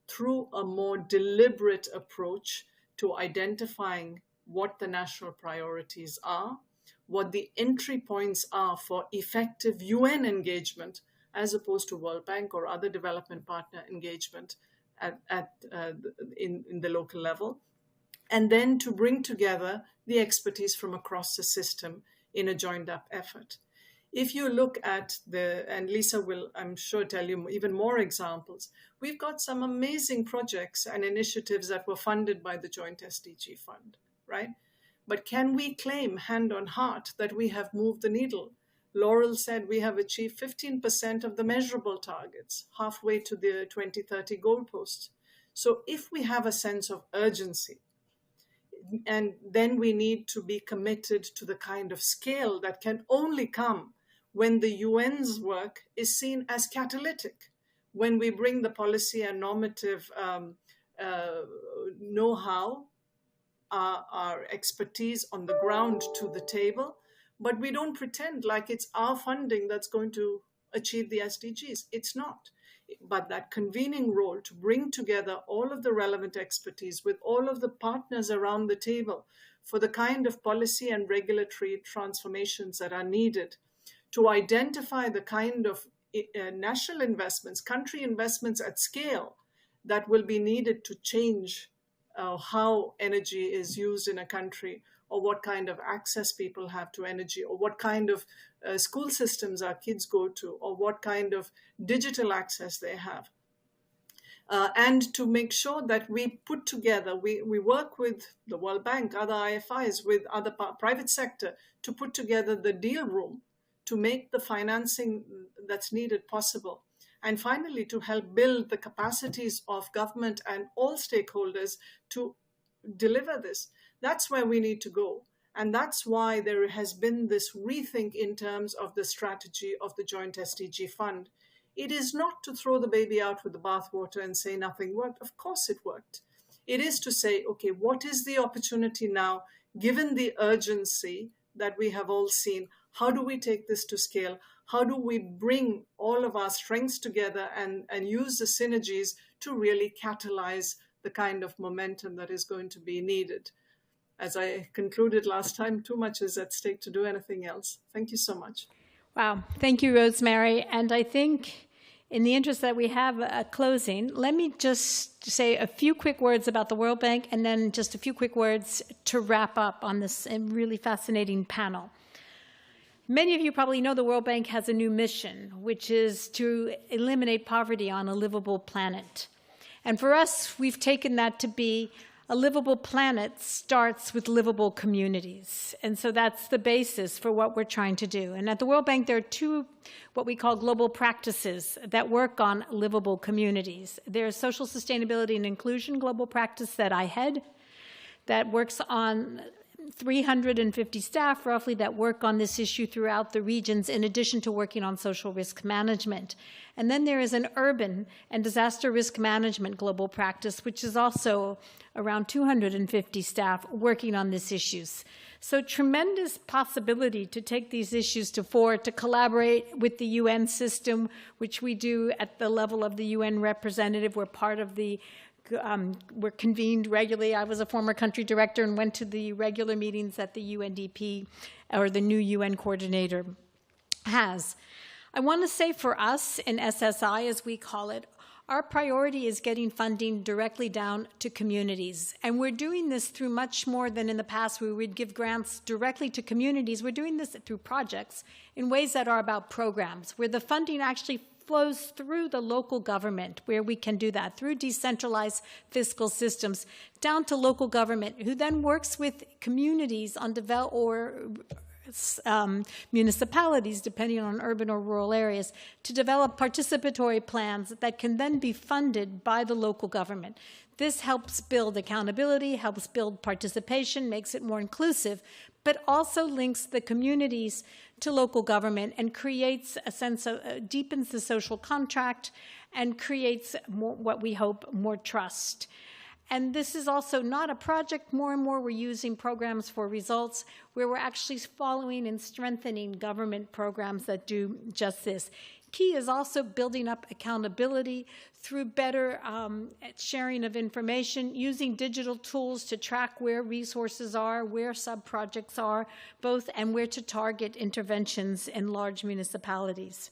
through a more deliberate approach to identifying what the national priorities are, what the entry points are for effective UN engagement, as opposed to World Bank or other development partner engagement in the local level, and then to bring together the expertise from across the system in a joined-up effort. If you look at and Lisa will, I'm sure, tell you even more examples, we've got some amazing projects and initiatives that were funded by the Joint SDG Fund, right? But can we claim hand on heart that we have moved the needle? Laurel said we have achieved 15% of the measurable targets, halfway to the 2030 goalposts. So if we have a sense of urgency, and then we need to be committed to the kind of scale that can only come when the UN's work is seen as catalytic, when we bring the policy and normative know-how, our expertise on the ground to the table, but we don't pretend like it's our funding that's going to achieve the SDGs. It's not. But that convening role to bring together all of the relevant expertise with all of the partners around the table for the kind of policy and regulatory transformations that are needed, to identify the kind of national investments, country investments at scale that will be needed to change how energy is used in a country, or what kind of access people have to energy, or what kind of school systems our kids go to, or what kind of digital access they have. And to make sure that we put together, we work with the World Bank, other IFIs, with other private sector to put together the deal room to make the financing that's needed possible. And finally, to help build the capacities of government and all stakeholders to deliver this. That's where we need to go. And that's why there has been this rethink in terms of the strategy of the Joint SDG Fund. It is not to throw the baby out with the bathwater and say nothing worked. Of course it worked. It is to say, okay, what is the opportunity now, given the urgency that we have all seen? How do we take this to scale? How do we bring all of our strengths together and use the synergies to really catalyze the kind of momentum that is going to be needed? As I concluded last time, too much is at stake to do anything else. Thank you so much. Wow. Thank you, Rosemary. And I think in the interest that we have a closing, let me just say a few quick words about the World Bank and then just a few quick words to wrap up on this really fascinating panel. Many of you probably know the World Bank has a new mission, which is to eliminate poverty on a livable planet. And for us, we've taken that to be a livable planet starts with livable communities. And so that's the basis for what we're trying to do. And at the World Bank, there are two what we call global practices that work on livable communities. There's social sustainability and inclusion global practice that I head that works on 350 staff roughly that work on this issue throughout the regions, in addition to working on social risk management. And then there is an urban and disaster risk management global practice, which is also around 250 staff working on these issues. So tremendous possibility to take these issues to fore, to collaborate with the UN system, which we do at the level of the UN representative. We're part of the we're convened regularly. I was a former country director and went to the regular meetings that the UNDP, or the new UN coordinator, has. I want to say for us in SSI, as we call it, our priority is getting funding directly down to communities. And we're doing this through much more than in the past where we'd give grants directly to communities. We're doing this through projects in ways that are about programs, where the funding actually flows through the local government, where we can do that, through decentralized fiscal systems, down to local government, who then works with communities on municipalities, depending on urban or rural areas, to develop participatory plans that can then be funded by the local government. This helps build accountability, helps build participation, makes it more inclusive, but also links the communities to local government and creates a sense of, deepens the social contract and creates more, what we hope, more trust. And this is also not a project. More and more we're using programs for results where we're actually following and strengthening government programs that do just this. Key is also building up accountability through better sharing of information, using digital tools to track where resources are, where sub-projects are, both, and where to target interventions in large municipalities.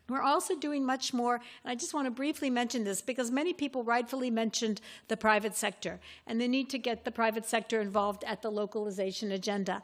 We're also doing much more, and I just want to briefly mention this because many people rightfully mentioned the private sector and the need to get the private sector involved at the localization agenda.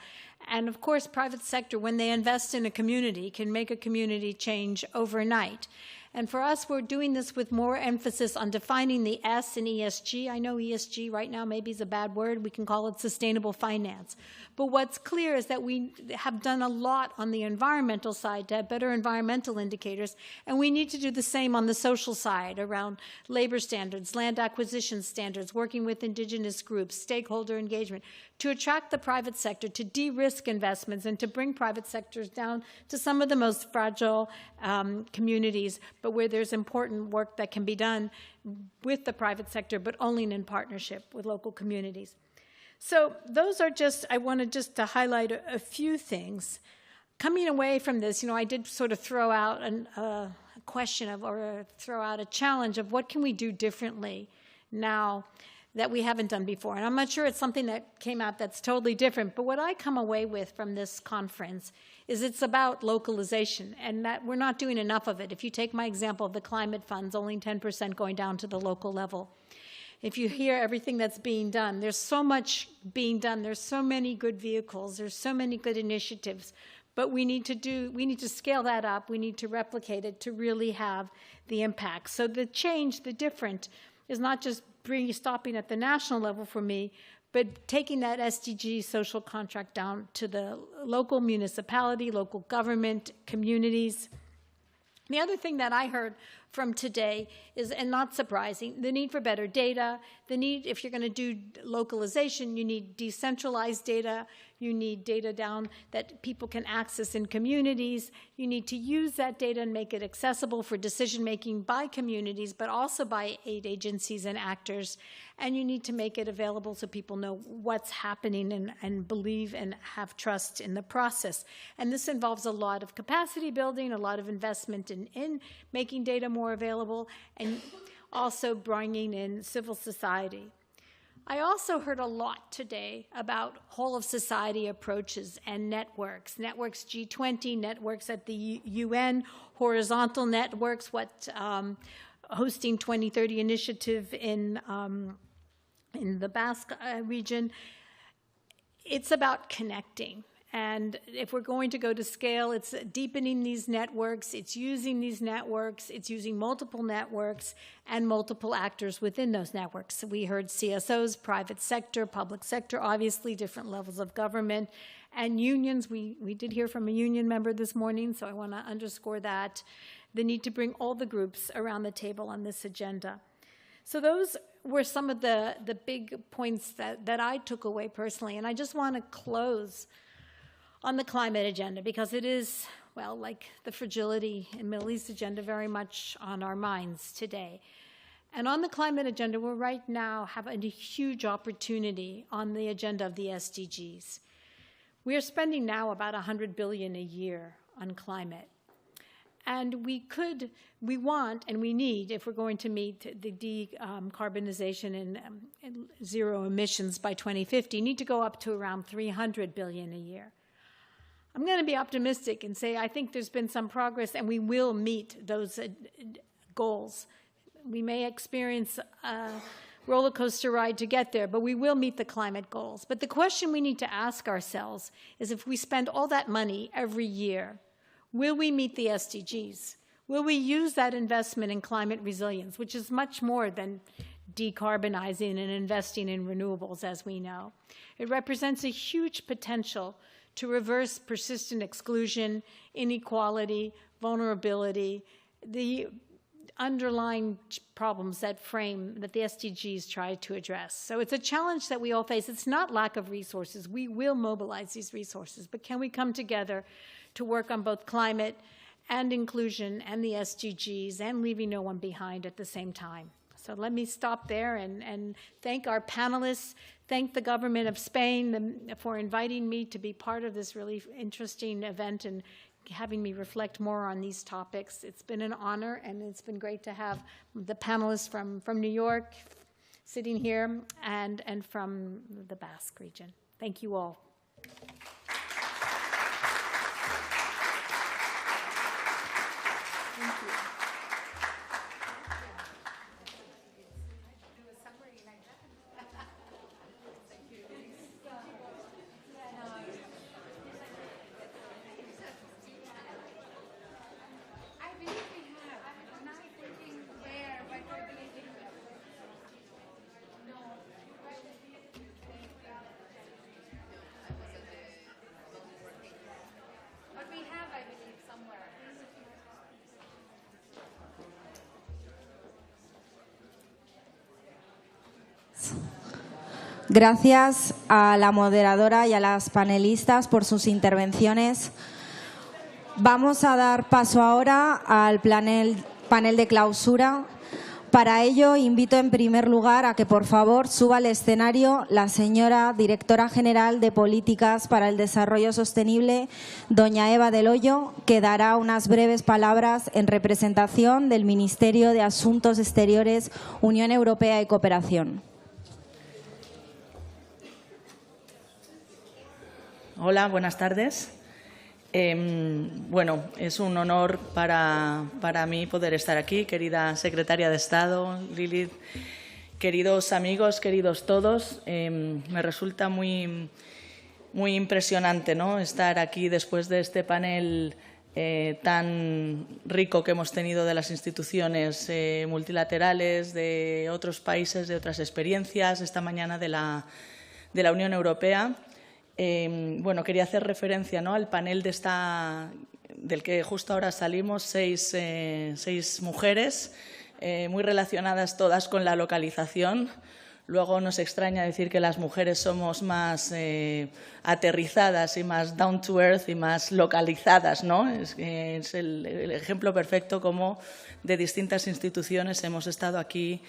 And of course, private sector, when they invest in a community, can make a community change overnight. And for us, we're doing this with more emphasis on defining the S in ESG. I know ESG right now maybe is a bad word. We can call it sustainable finance. But what's clear is that we have done a lot on the environmental side to have better environmental indicators, and we need to do the same on the social side around labor standards, land acquisition standards, working with indigenous groups, stakeholder engagement, to attract the private sector, to de-risk investments, and to bring private sectors down to some of the most fragile communities, but where there's important work that can be done with the private sector, but only in partnership with local communities. So those are just, I wanted just to highlight a few things. Coming away from this, I did sort of throw out a question of, or throw out a challenge of what can we do differently now that we haven't done before. And I'm not sure it's something that came out that's totally different, but what I come away with from this conference is it's about localization, and that we're not doing enough of it. If you take my example of the climate funds, only 10% going down to the local level. If you hear everything that's being done, there's so much being done, there's so many good vehicles, there's so many good initiatives, but we need to scale that up, we need to replicate it to really have the impact. So the change, the different, is not just stopping at the national level for me, but taking that SDG social contract down to the local municipality, local government, communities. The other thing that I heard from today is, and not surprising, the need for better data, the need, if you're going to do localization, you need decentralized data, you need data down that people can access in communities, you need to use that data and make it accessible for decision-making by communities, but also by aid agencies and actors, and you need to make it available so people know what's happening and believe and have trust in the process. And this involves a lot of capacity building, a lot of investment in making data more available, and also bringing in civil society. I also heard a lot today about whole-of-society approaches and networks G20, networks at the UN, horizontal networks, hosting 2030 initiative in the Basque region. It's about connecting. And if we're going to go to scale, it's deepening these networks, it's using these networks, it's using multiple networks and multiple actors within those networks. So we heard CSOs, private sector, public sector, obviously different levels of government, and unions. We did hear from a union member this morning, so I want to underscore that. The need to bring all the groups around the table on this agenda. So those were some of the big points that I took away personally, and I just want to close on the climate agenda, because it is, well, like the fragility in Middle East agenda, very much on our minds today. And on the climate agenda, we're right now have a huge opportunity on the agenda of the SDGs. We are spending now about $100 billion a year on climate. And we want, and we need, if we're going to meet the decarbonization and zero emissions by 2050, need to go up to around $300 billion a year. I'm going to be optimistic and say I think there's been some progress and we will meet those goals. We may experience a roller coaster ride to get there, but we will meet the climate goals. But the question we need to ask ourselves is, if we spend all that money every year, will we meet the SDGs? Will we use that investment in climate resilience, which is much more than decarbonizing and investing in renewables, as we know? It represents a huge potential to reverse persistent exclusion, inequality, vulnerability, the underlying problems that the SDGs try to address. So it's a challenge that we all face. It's not lack of resources. We will mobilize these resources, but can we come together to work on both climate and inclusion and the SDGs and leaving no one behind at the same time. So let me stop there and thank our panelists, thank the government of Spain for inviting me to be part of this really interesting event and having me reflect more on these topics. It's been an honor, and it's been great to have the panelists from New York sitting here and from the Basque region. Thank you all. Thank you. Gracias a la moderadora y a las panelistas por sus intervenciones. Vamos a dar paso ahora al panel de clausura. Para ello, invito en primer lugar a que, por favor, suba al escenario la señora Directora General de Políticas para el Desarrollo Sostenible, doña Eva del Hoyo, que dará unas breves palabras en representación del Ministerio de Asuntos Exteriores, Unión Europea y Cooperación. Hola, buenas tardes. Bueno, es un honor para mí poder estar aquí, querida Secretaria de Estado, Lilith, queridos amigos, queridos todos. Me resulta muy impresionante, ¿no?, estar aquí después de este panel tan rico que hemos tenido de las instituciones multilaterales, de otros países, de otras experiencias, esta mañana de la Unión Europea. Bueno, quería hacer referencia, ¿no?, al panel del que justo ahora salimos, seis mujeres, muy relacionadas todas con la localización. Luego nos extraña decir que las mujeres somos más aterrizadas y más down to earth y más localizadas, ¿no? Es el ejemplo perfecto como de distintas instituciones hemos estado aquí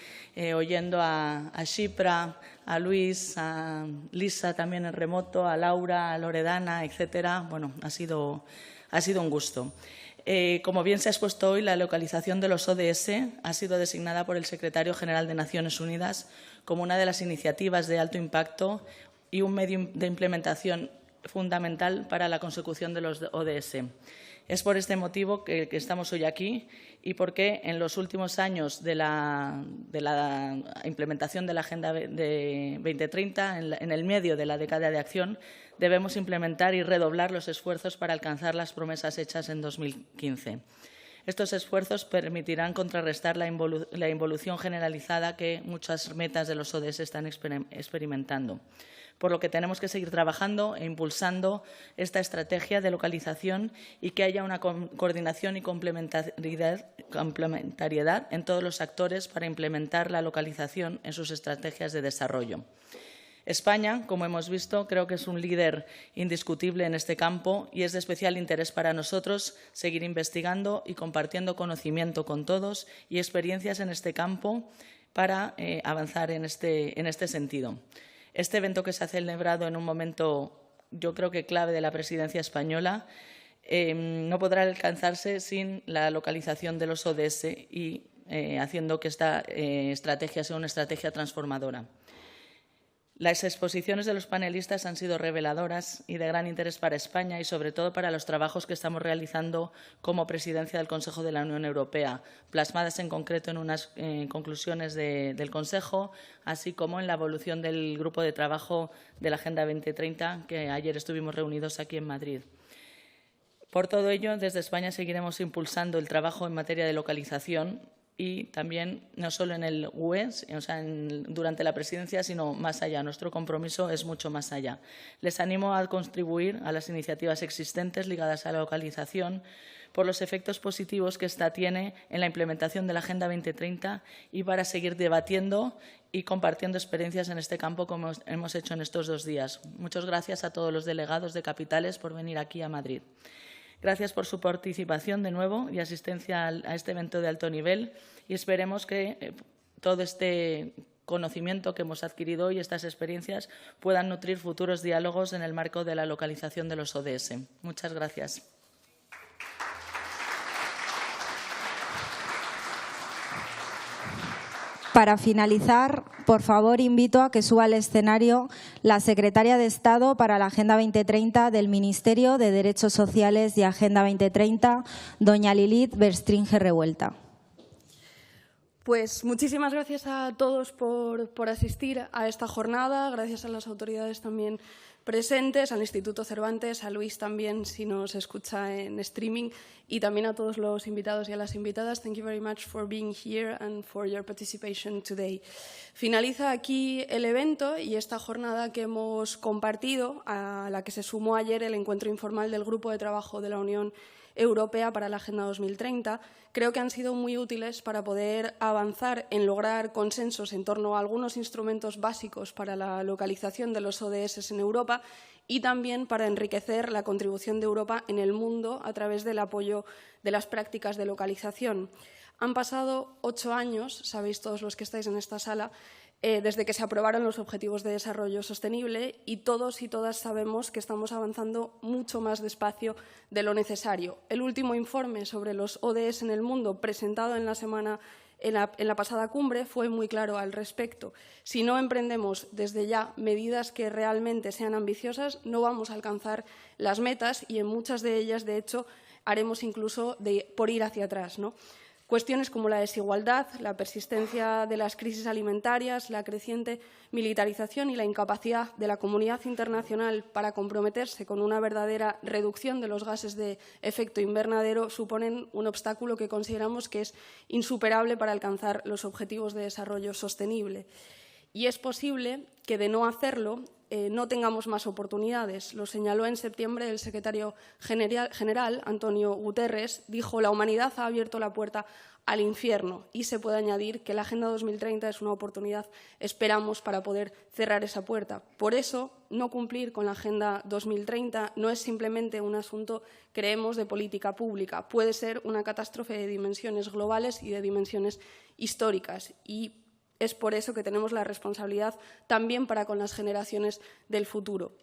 oyendo a Shipra, a Luis, a Lisa también en remoto, a Laura, a Loredana, etcétera. Bueno, ha sido un gusto. Como bien se ha expuesto hoy, la localización de los ODS ha sido designada por el Secretario General de Naciones Unidas como una de las iniciativas de alto impacto y un medio de implementación fundamental para la consecución de los ODS. Es por este motivo que estamos hoy aquí y porque en los últimos años de la implementación de la Agenda 2030, en el medio de la década de acción, debemos implementar y redoblar los esfuerzos para alcanzar las promesas hechas en 2015. Estos esfuerzos permitirán contrarrestar la involución generalizada que muchas metas de los ODS están experimentando, por lo que tenemos que seguir trabajando e impulsando esta estrategia de localización y que haya una coordinación y complementariedad en todos los actores para implementar la localización en sus estrategias de desarrollo. España, como hemos visto, creo que es un líder indiscutible en este campo y es de especial interés para nosotros seguir investigando y compartiendo conocimiento con todos y experiencias en este campo para avanzar en este sentido. Este evento que se ha celebrado en un momento, yo creo que clave de la Presidencia española, no podrá alcanzarse sin la localización de los ODS y haciendo que esta estrategia sea una estrategia transformadora. Las exposiciones de los panelistas han sido reveladoras y de gran interés para España y, sobre todo, para los trabajos que estamos realizando como Presidencia del Consejo de la Unión Europea, plasmadas en concreto en unas conclusiones del Consejo, así como en la evolución del grupo de trabajo de la Agenda 2030, que ayer estuvimos reunidos aquí en Madrid. Por todo ello, desde España seguiremos impulsando el trabajo en materia de localización y también no solo en el UE, o sea, durante la presidencia, sino más allá. Nuestro compromiso es mucho más allá. Les animo a contribuir a las iniciativas existentes ligadas a la localización por los efectos positivos que esta tiene en la implementación de la Agenda 2030 y para seguir debatiendo y compartiendo experiencias en este campo como hemos hecho en estos 2 días. Muchas gracias a todos los delegados de capitales por venir aquí a Madrid. Gracias por su participación de nuevo y asistencia a este evento de alto nivel y esperemos que todo este conocimiento que hemos adquirido hoy, estas experiencias, puedan nutrir futuros diálogos en el marco de la localización de los ODS. Muchas gracias. Para finalizar, por favor, invito a que suba al escenario la secretaria de Estado para la Agenda 2030 del Ministerio de Derechos Sociales y Agenda 2030, doña Lilith Berstringe Revuelta. Pues muchísimas gracias a todos por asistir a esta jornada, gracias a las autoridades también presentes, al Instituto Cervantes, a Luis también si nos escucha en streaming y también a todos los invitados y a las invitadas. Thank you very much for being here and for your participation today. Finaliza aquí el evento y esta jornada que hemos compartido, a la que se sumó ayer el encuentro informal del Grupo de Trabajo de la Unión Europea para la Agenda 2030, creo que han sido muy útiles para poder avanzar en lograr consensos en torno a algunos instrumentos básicos para la localización de los ODS en Europa y también para enriquecer la contribución de Europa en el mundo a través del apoyo de las prácticas de localización. Han pasado 8 años, sabéis todos los que estáis en esta sala, desde que se aprobaron los Objetivos de Desarrollo Sostenible y todos y todas sabemos que estamos avanzando mucho más despacio de lo necesario. El último informe sobre los ODS en el mundo presentado en la pasada cumbre fue muy claro al respecto. Si no emprendemos desde ya medidas que realmente sean ambiciosas, no vamos a alcanzar las metas y en muchas de ellas, de hecho, haremos incluso por ir hacia atrás, ¿no? Cuestiones como la desigualdad, la persistencia de las crisis alimentarias, la creciente militarización y la incapacidad de la comunidad internacional para comprometerse con una verdadera reducción de los gases de efecto invernadero suponen un obstáculo que consideramos que es insuperable para alcanzar los objetivos de desarrollo sostenible. Y es posible que, de no hacerlo, no tengamos más oportunidades. Lo señaló en septiembre el secretario general, Antonio Guterres, dijo: la humanidad ha abierto la puerta al infierno, y se puede añadir que la Agenda 2030 es una oportunidad, esperamos, para poder cerrar esa puerta. Por eso, no cumplir con la Agenda 2030 no es simplemente un asunto, creemos, de política pública. Puede ser una catástrofe de dimensiones globales y de dimensiones históricas. Y es por eso que tenemos la responsabilidad también para con las generaciones del futuro.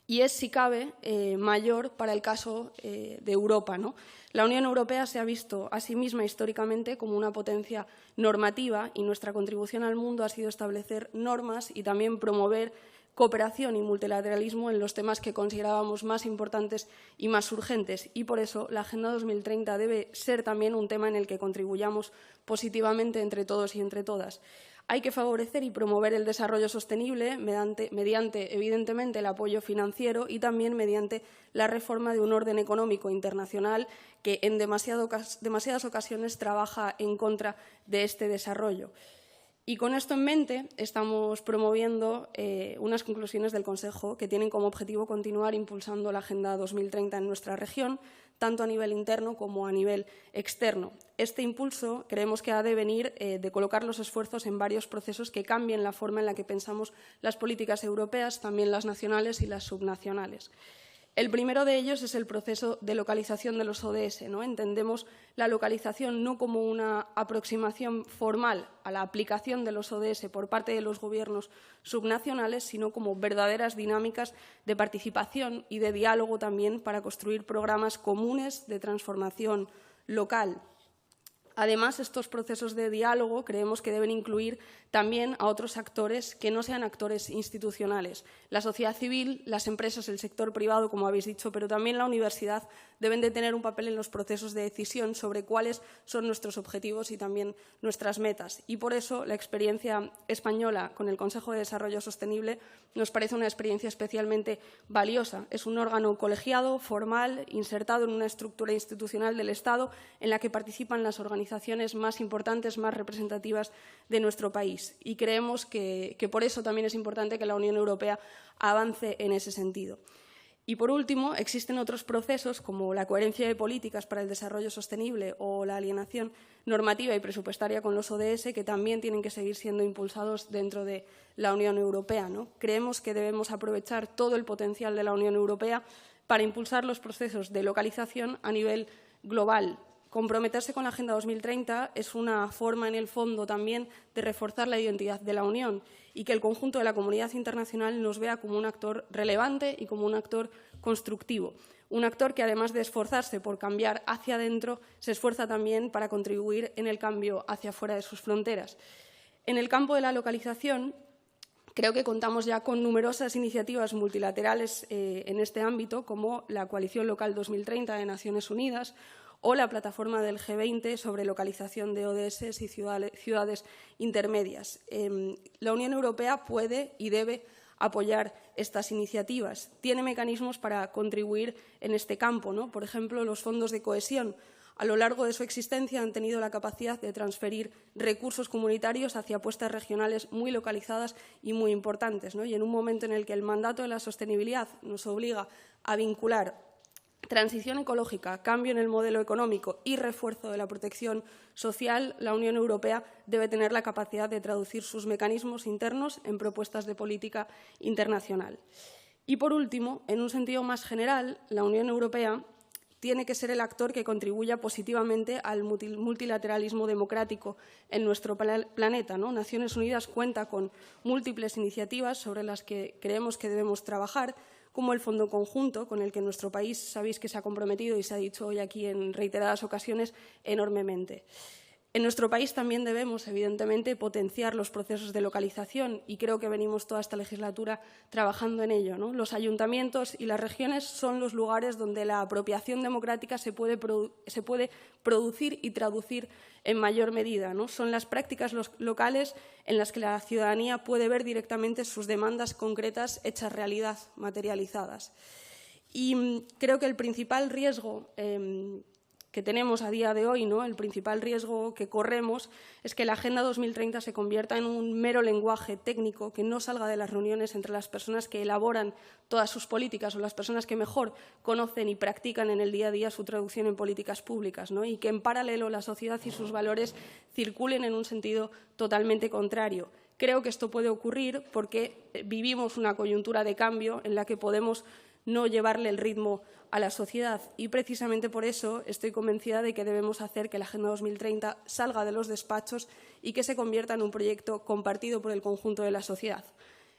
Y es, si cabe, mayor para el caso de Europa, ¿no? La Unión Europea se ha visto a sí misma históricamente como una potencia normativa y nuestra contribución al mundo ha sido establecer normas y también promover cooperación y multilateralismo en los temas que considerábamos más importantes y más urgentes. Y por eso la Agenda 2030 debe ser también un tema en el que contribuyamos positivamente entre todos y entre todas. Hay que favorecer y promover el desarrollo sostenible mediante, evidentemente, el apoyo financiero y también mediante la reforma de un orden económico internacional que en demasiadas ocasiones trabaja en contra de este desarrollo. Y con esto en mente estamos promoviendo unas conclusiones del Consejo que tienen como objetivo continuar impulsando la Agenda 2030 en nuestra región, tanto a nivel interno como a nivel externo. Este impulso creemos que ha de venir de colocar los esfuerzos en varios procesos que cambien la forma en la que pensamos las políticas europeas, también las nacionales y las subnacionales. El primero de ellos es el proceso de localización de los ODS, ¿no? Entendemos la localización no como una aproximación formal a la aplicación de los ODS por parte de los gobiernos subnacionales, sino como verdaderas dinámicas de participación y de diálogo también para construir programas comunes de transformación local. Además, estos procesos de diálogo creemos que deben incluir también a otros actores que no sean actores institucionales. La sociedad civil, las empresas, el sector privado, como habéis dicho, pero también la universidad deben de tener un papel en los procesos de decisión sobre cuáles son nuestros objetivos y también nuestras metas. Y por eso la experiencia española con el Consejo de Desarrollo Sostenible nos parece una experiencia especialmente valiosa. Es un órgano colegiado, formal, insertado en una estructura institucional del Estado en la que participan las organizaciones más importantes, más representativas de nuestro país. Y creemos que por eso también es importante que la Unión Europea avance en ese sentido. Y, por último, existen otros procesos como la coherencia de políticas para el desarrollo sostenible o la alienación normativa y presupuestaria con los ODS que también tienen que seguir siendo impulsados dentro de la Unión Europea, ¿no? Creemos que debemos aprovechar todo el potencial de la Unión Europea, para impulsar los procesos de localización a nivel global. Comprometerse con la Agenda 2030 es una forma, en el fondo, también de reforzar la identidad de la Unión y que el conjunto de la comunidad internacional nos vea como un actor relevante y como un actor constructivo. Un actor que, además de esforzarse por cambiar hacia adentro, se esfuerza también para contribuir en el cambio hacia fuera de sus fronteras. En el campo de la localización, creo que contamos ya con numerosas iniciativas multilaterales en este ámbito, como la Coalición Local 2030 de Naciones Unidas o la plataforma del G20 sobre localización de ODS y ciudades intermedias. La Unión Europea puede y debe apoyar estas iniciativas. Tiene mecanismos para contribuir en este campo, ¿no? Por ejemplo, los fondos de cohesión. A lo largo de su existencia han tenido la capacidad de transferir recursos comunitarios hacia apuestas regionales muy localizadas y muy importantes, ¿no? Y en un momento en el que el mandato de la sostenibilidad nos obliga a vincular transición ecológica, cambio en el modelo económico y refuerzo de la protección social, la Unión Europea debe tener la capacidad de traducir sus mecanismos internos en propuestas de política internacional. Y, por último, en un sentido más general, la Unión Europea tiene que ser el actor que contribuya positivamente al multilateralismo democrático en nuestro planeta, ¿no? Naciones Unidas cuenta con múltiples iniciativas sobre las que creemos que debemos trabajar, como el Fondo Conjunto, con el que nuestro país sabéis que se ha comprometido y se ha dicho hoy aquí en reiteradas ocasiones enormemente. En nuestro país también debemos, evidentemente, potenciar los procesos de localización y creo que venimos toda esta legislatura trabajando en ello, ¿no? Los ayuntamientos y las regiones son los lugares donde la apropiación democrática se puede producir y traducir en mayor medida, ¿no? Son las prácticas locales en las que la ciudadanía puede ver directamente sus demandas concretas hechas realidad, materializadas. Y creo que el principal riesgo que tenemos a día de hoy, ¿no? El principal riesgo que corremos es que la Agenda 2030 se convierta en un mero lenguaje técnico que no salga de las reuniones entre las personas que elaboran todas sus políticas o las personas que mejor conocen y practican en el día a día su traducción en políticas públicas, ¿no? Y que en paralelo la sociedad y sus valores circulen en un sentido totalmente contrario. Creo que esto puede ocurrir porque vivimos una coyuntura de cambio en la que podemos no llevarle el ritmo a la sociedad y precisamente por eso estoy convencida de que debemos hacer que la Agenda 2030 salga de los despachos y que se convierta en un proyecto compartido por el conjunto de la sociedad.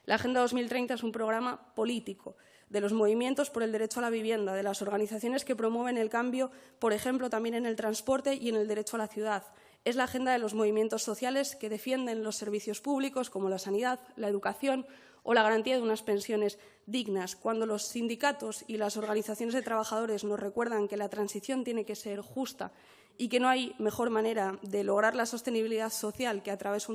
La Agenda 2030 es un programa político de los movimientos por el derecho a la vivienda, de las organizaciones que promueven el cambio, por ejemplo, también en el transporte y en el derecho a la ciudad. Es la agenda de los movimientos sociales que defienden los servicios públicos como la sanidad, la educación o la garantía de unas pensiones dignas. Cuando los sindicatos y las organizaciones de trabajadores nos recuerdan que la transición tiene que ser justa y que no hay mejor manera de lograr la sostenibilidad social que a través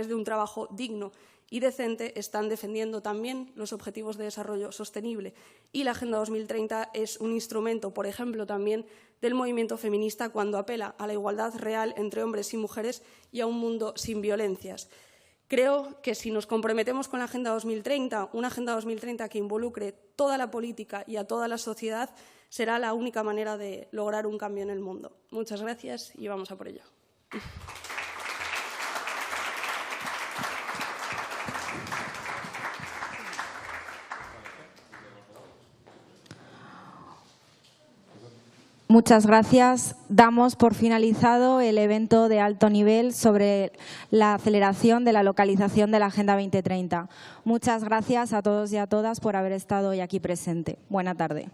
de un trabajo digno y decente, están defendiendo también los objetivos de desarrollo sostenible. Y la Agenda 2030 es un instrumento, por ejemplo, también del movimiento feminista cuando apela a la igualdad real entre hombres y mujeres y a un mundo sin violencias. Creo que si nos comprometemos con la Agenda 2030, una Agenda 2030 que involucre toda la política y a toda la sociedad, será la única manera de lograr un cambio en el mundo. Muchas gracias y vamos a por ello. Muchas gracias. Damos por finalizado el evento de alto nivel sobre la aceleración de la localización de la Agenda 2030. Muchas gracias a todos y a todas por haber estado hoy aquí presente. Buena tarde.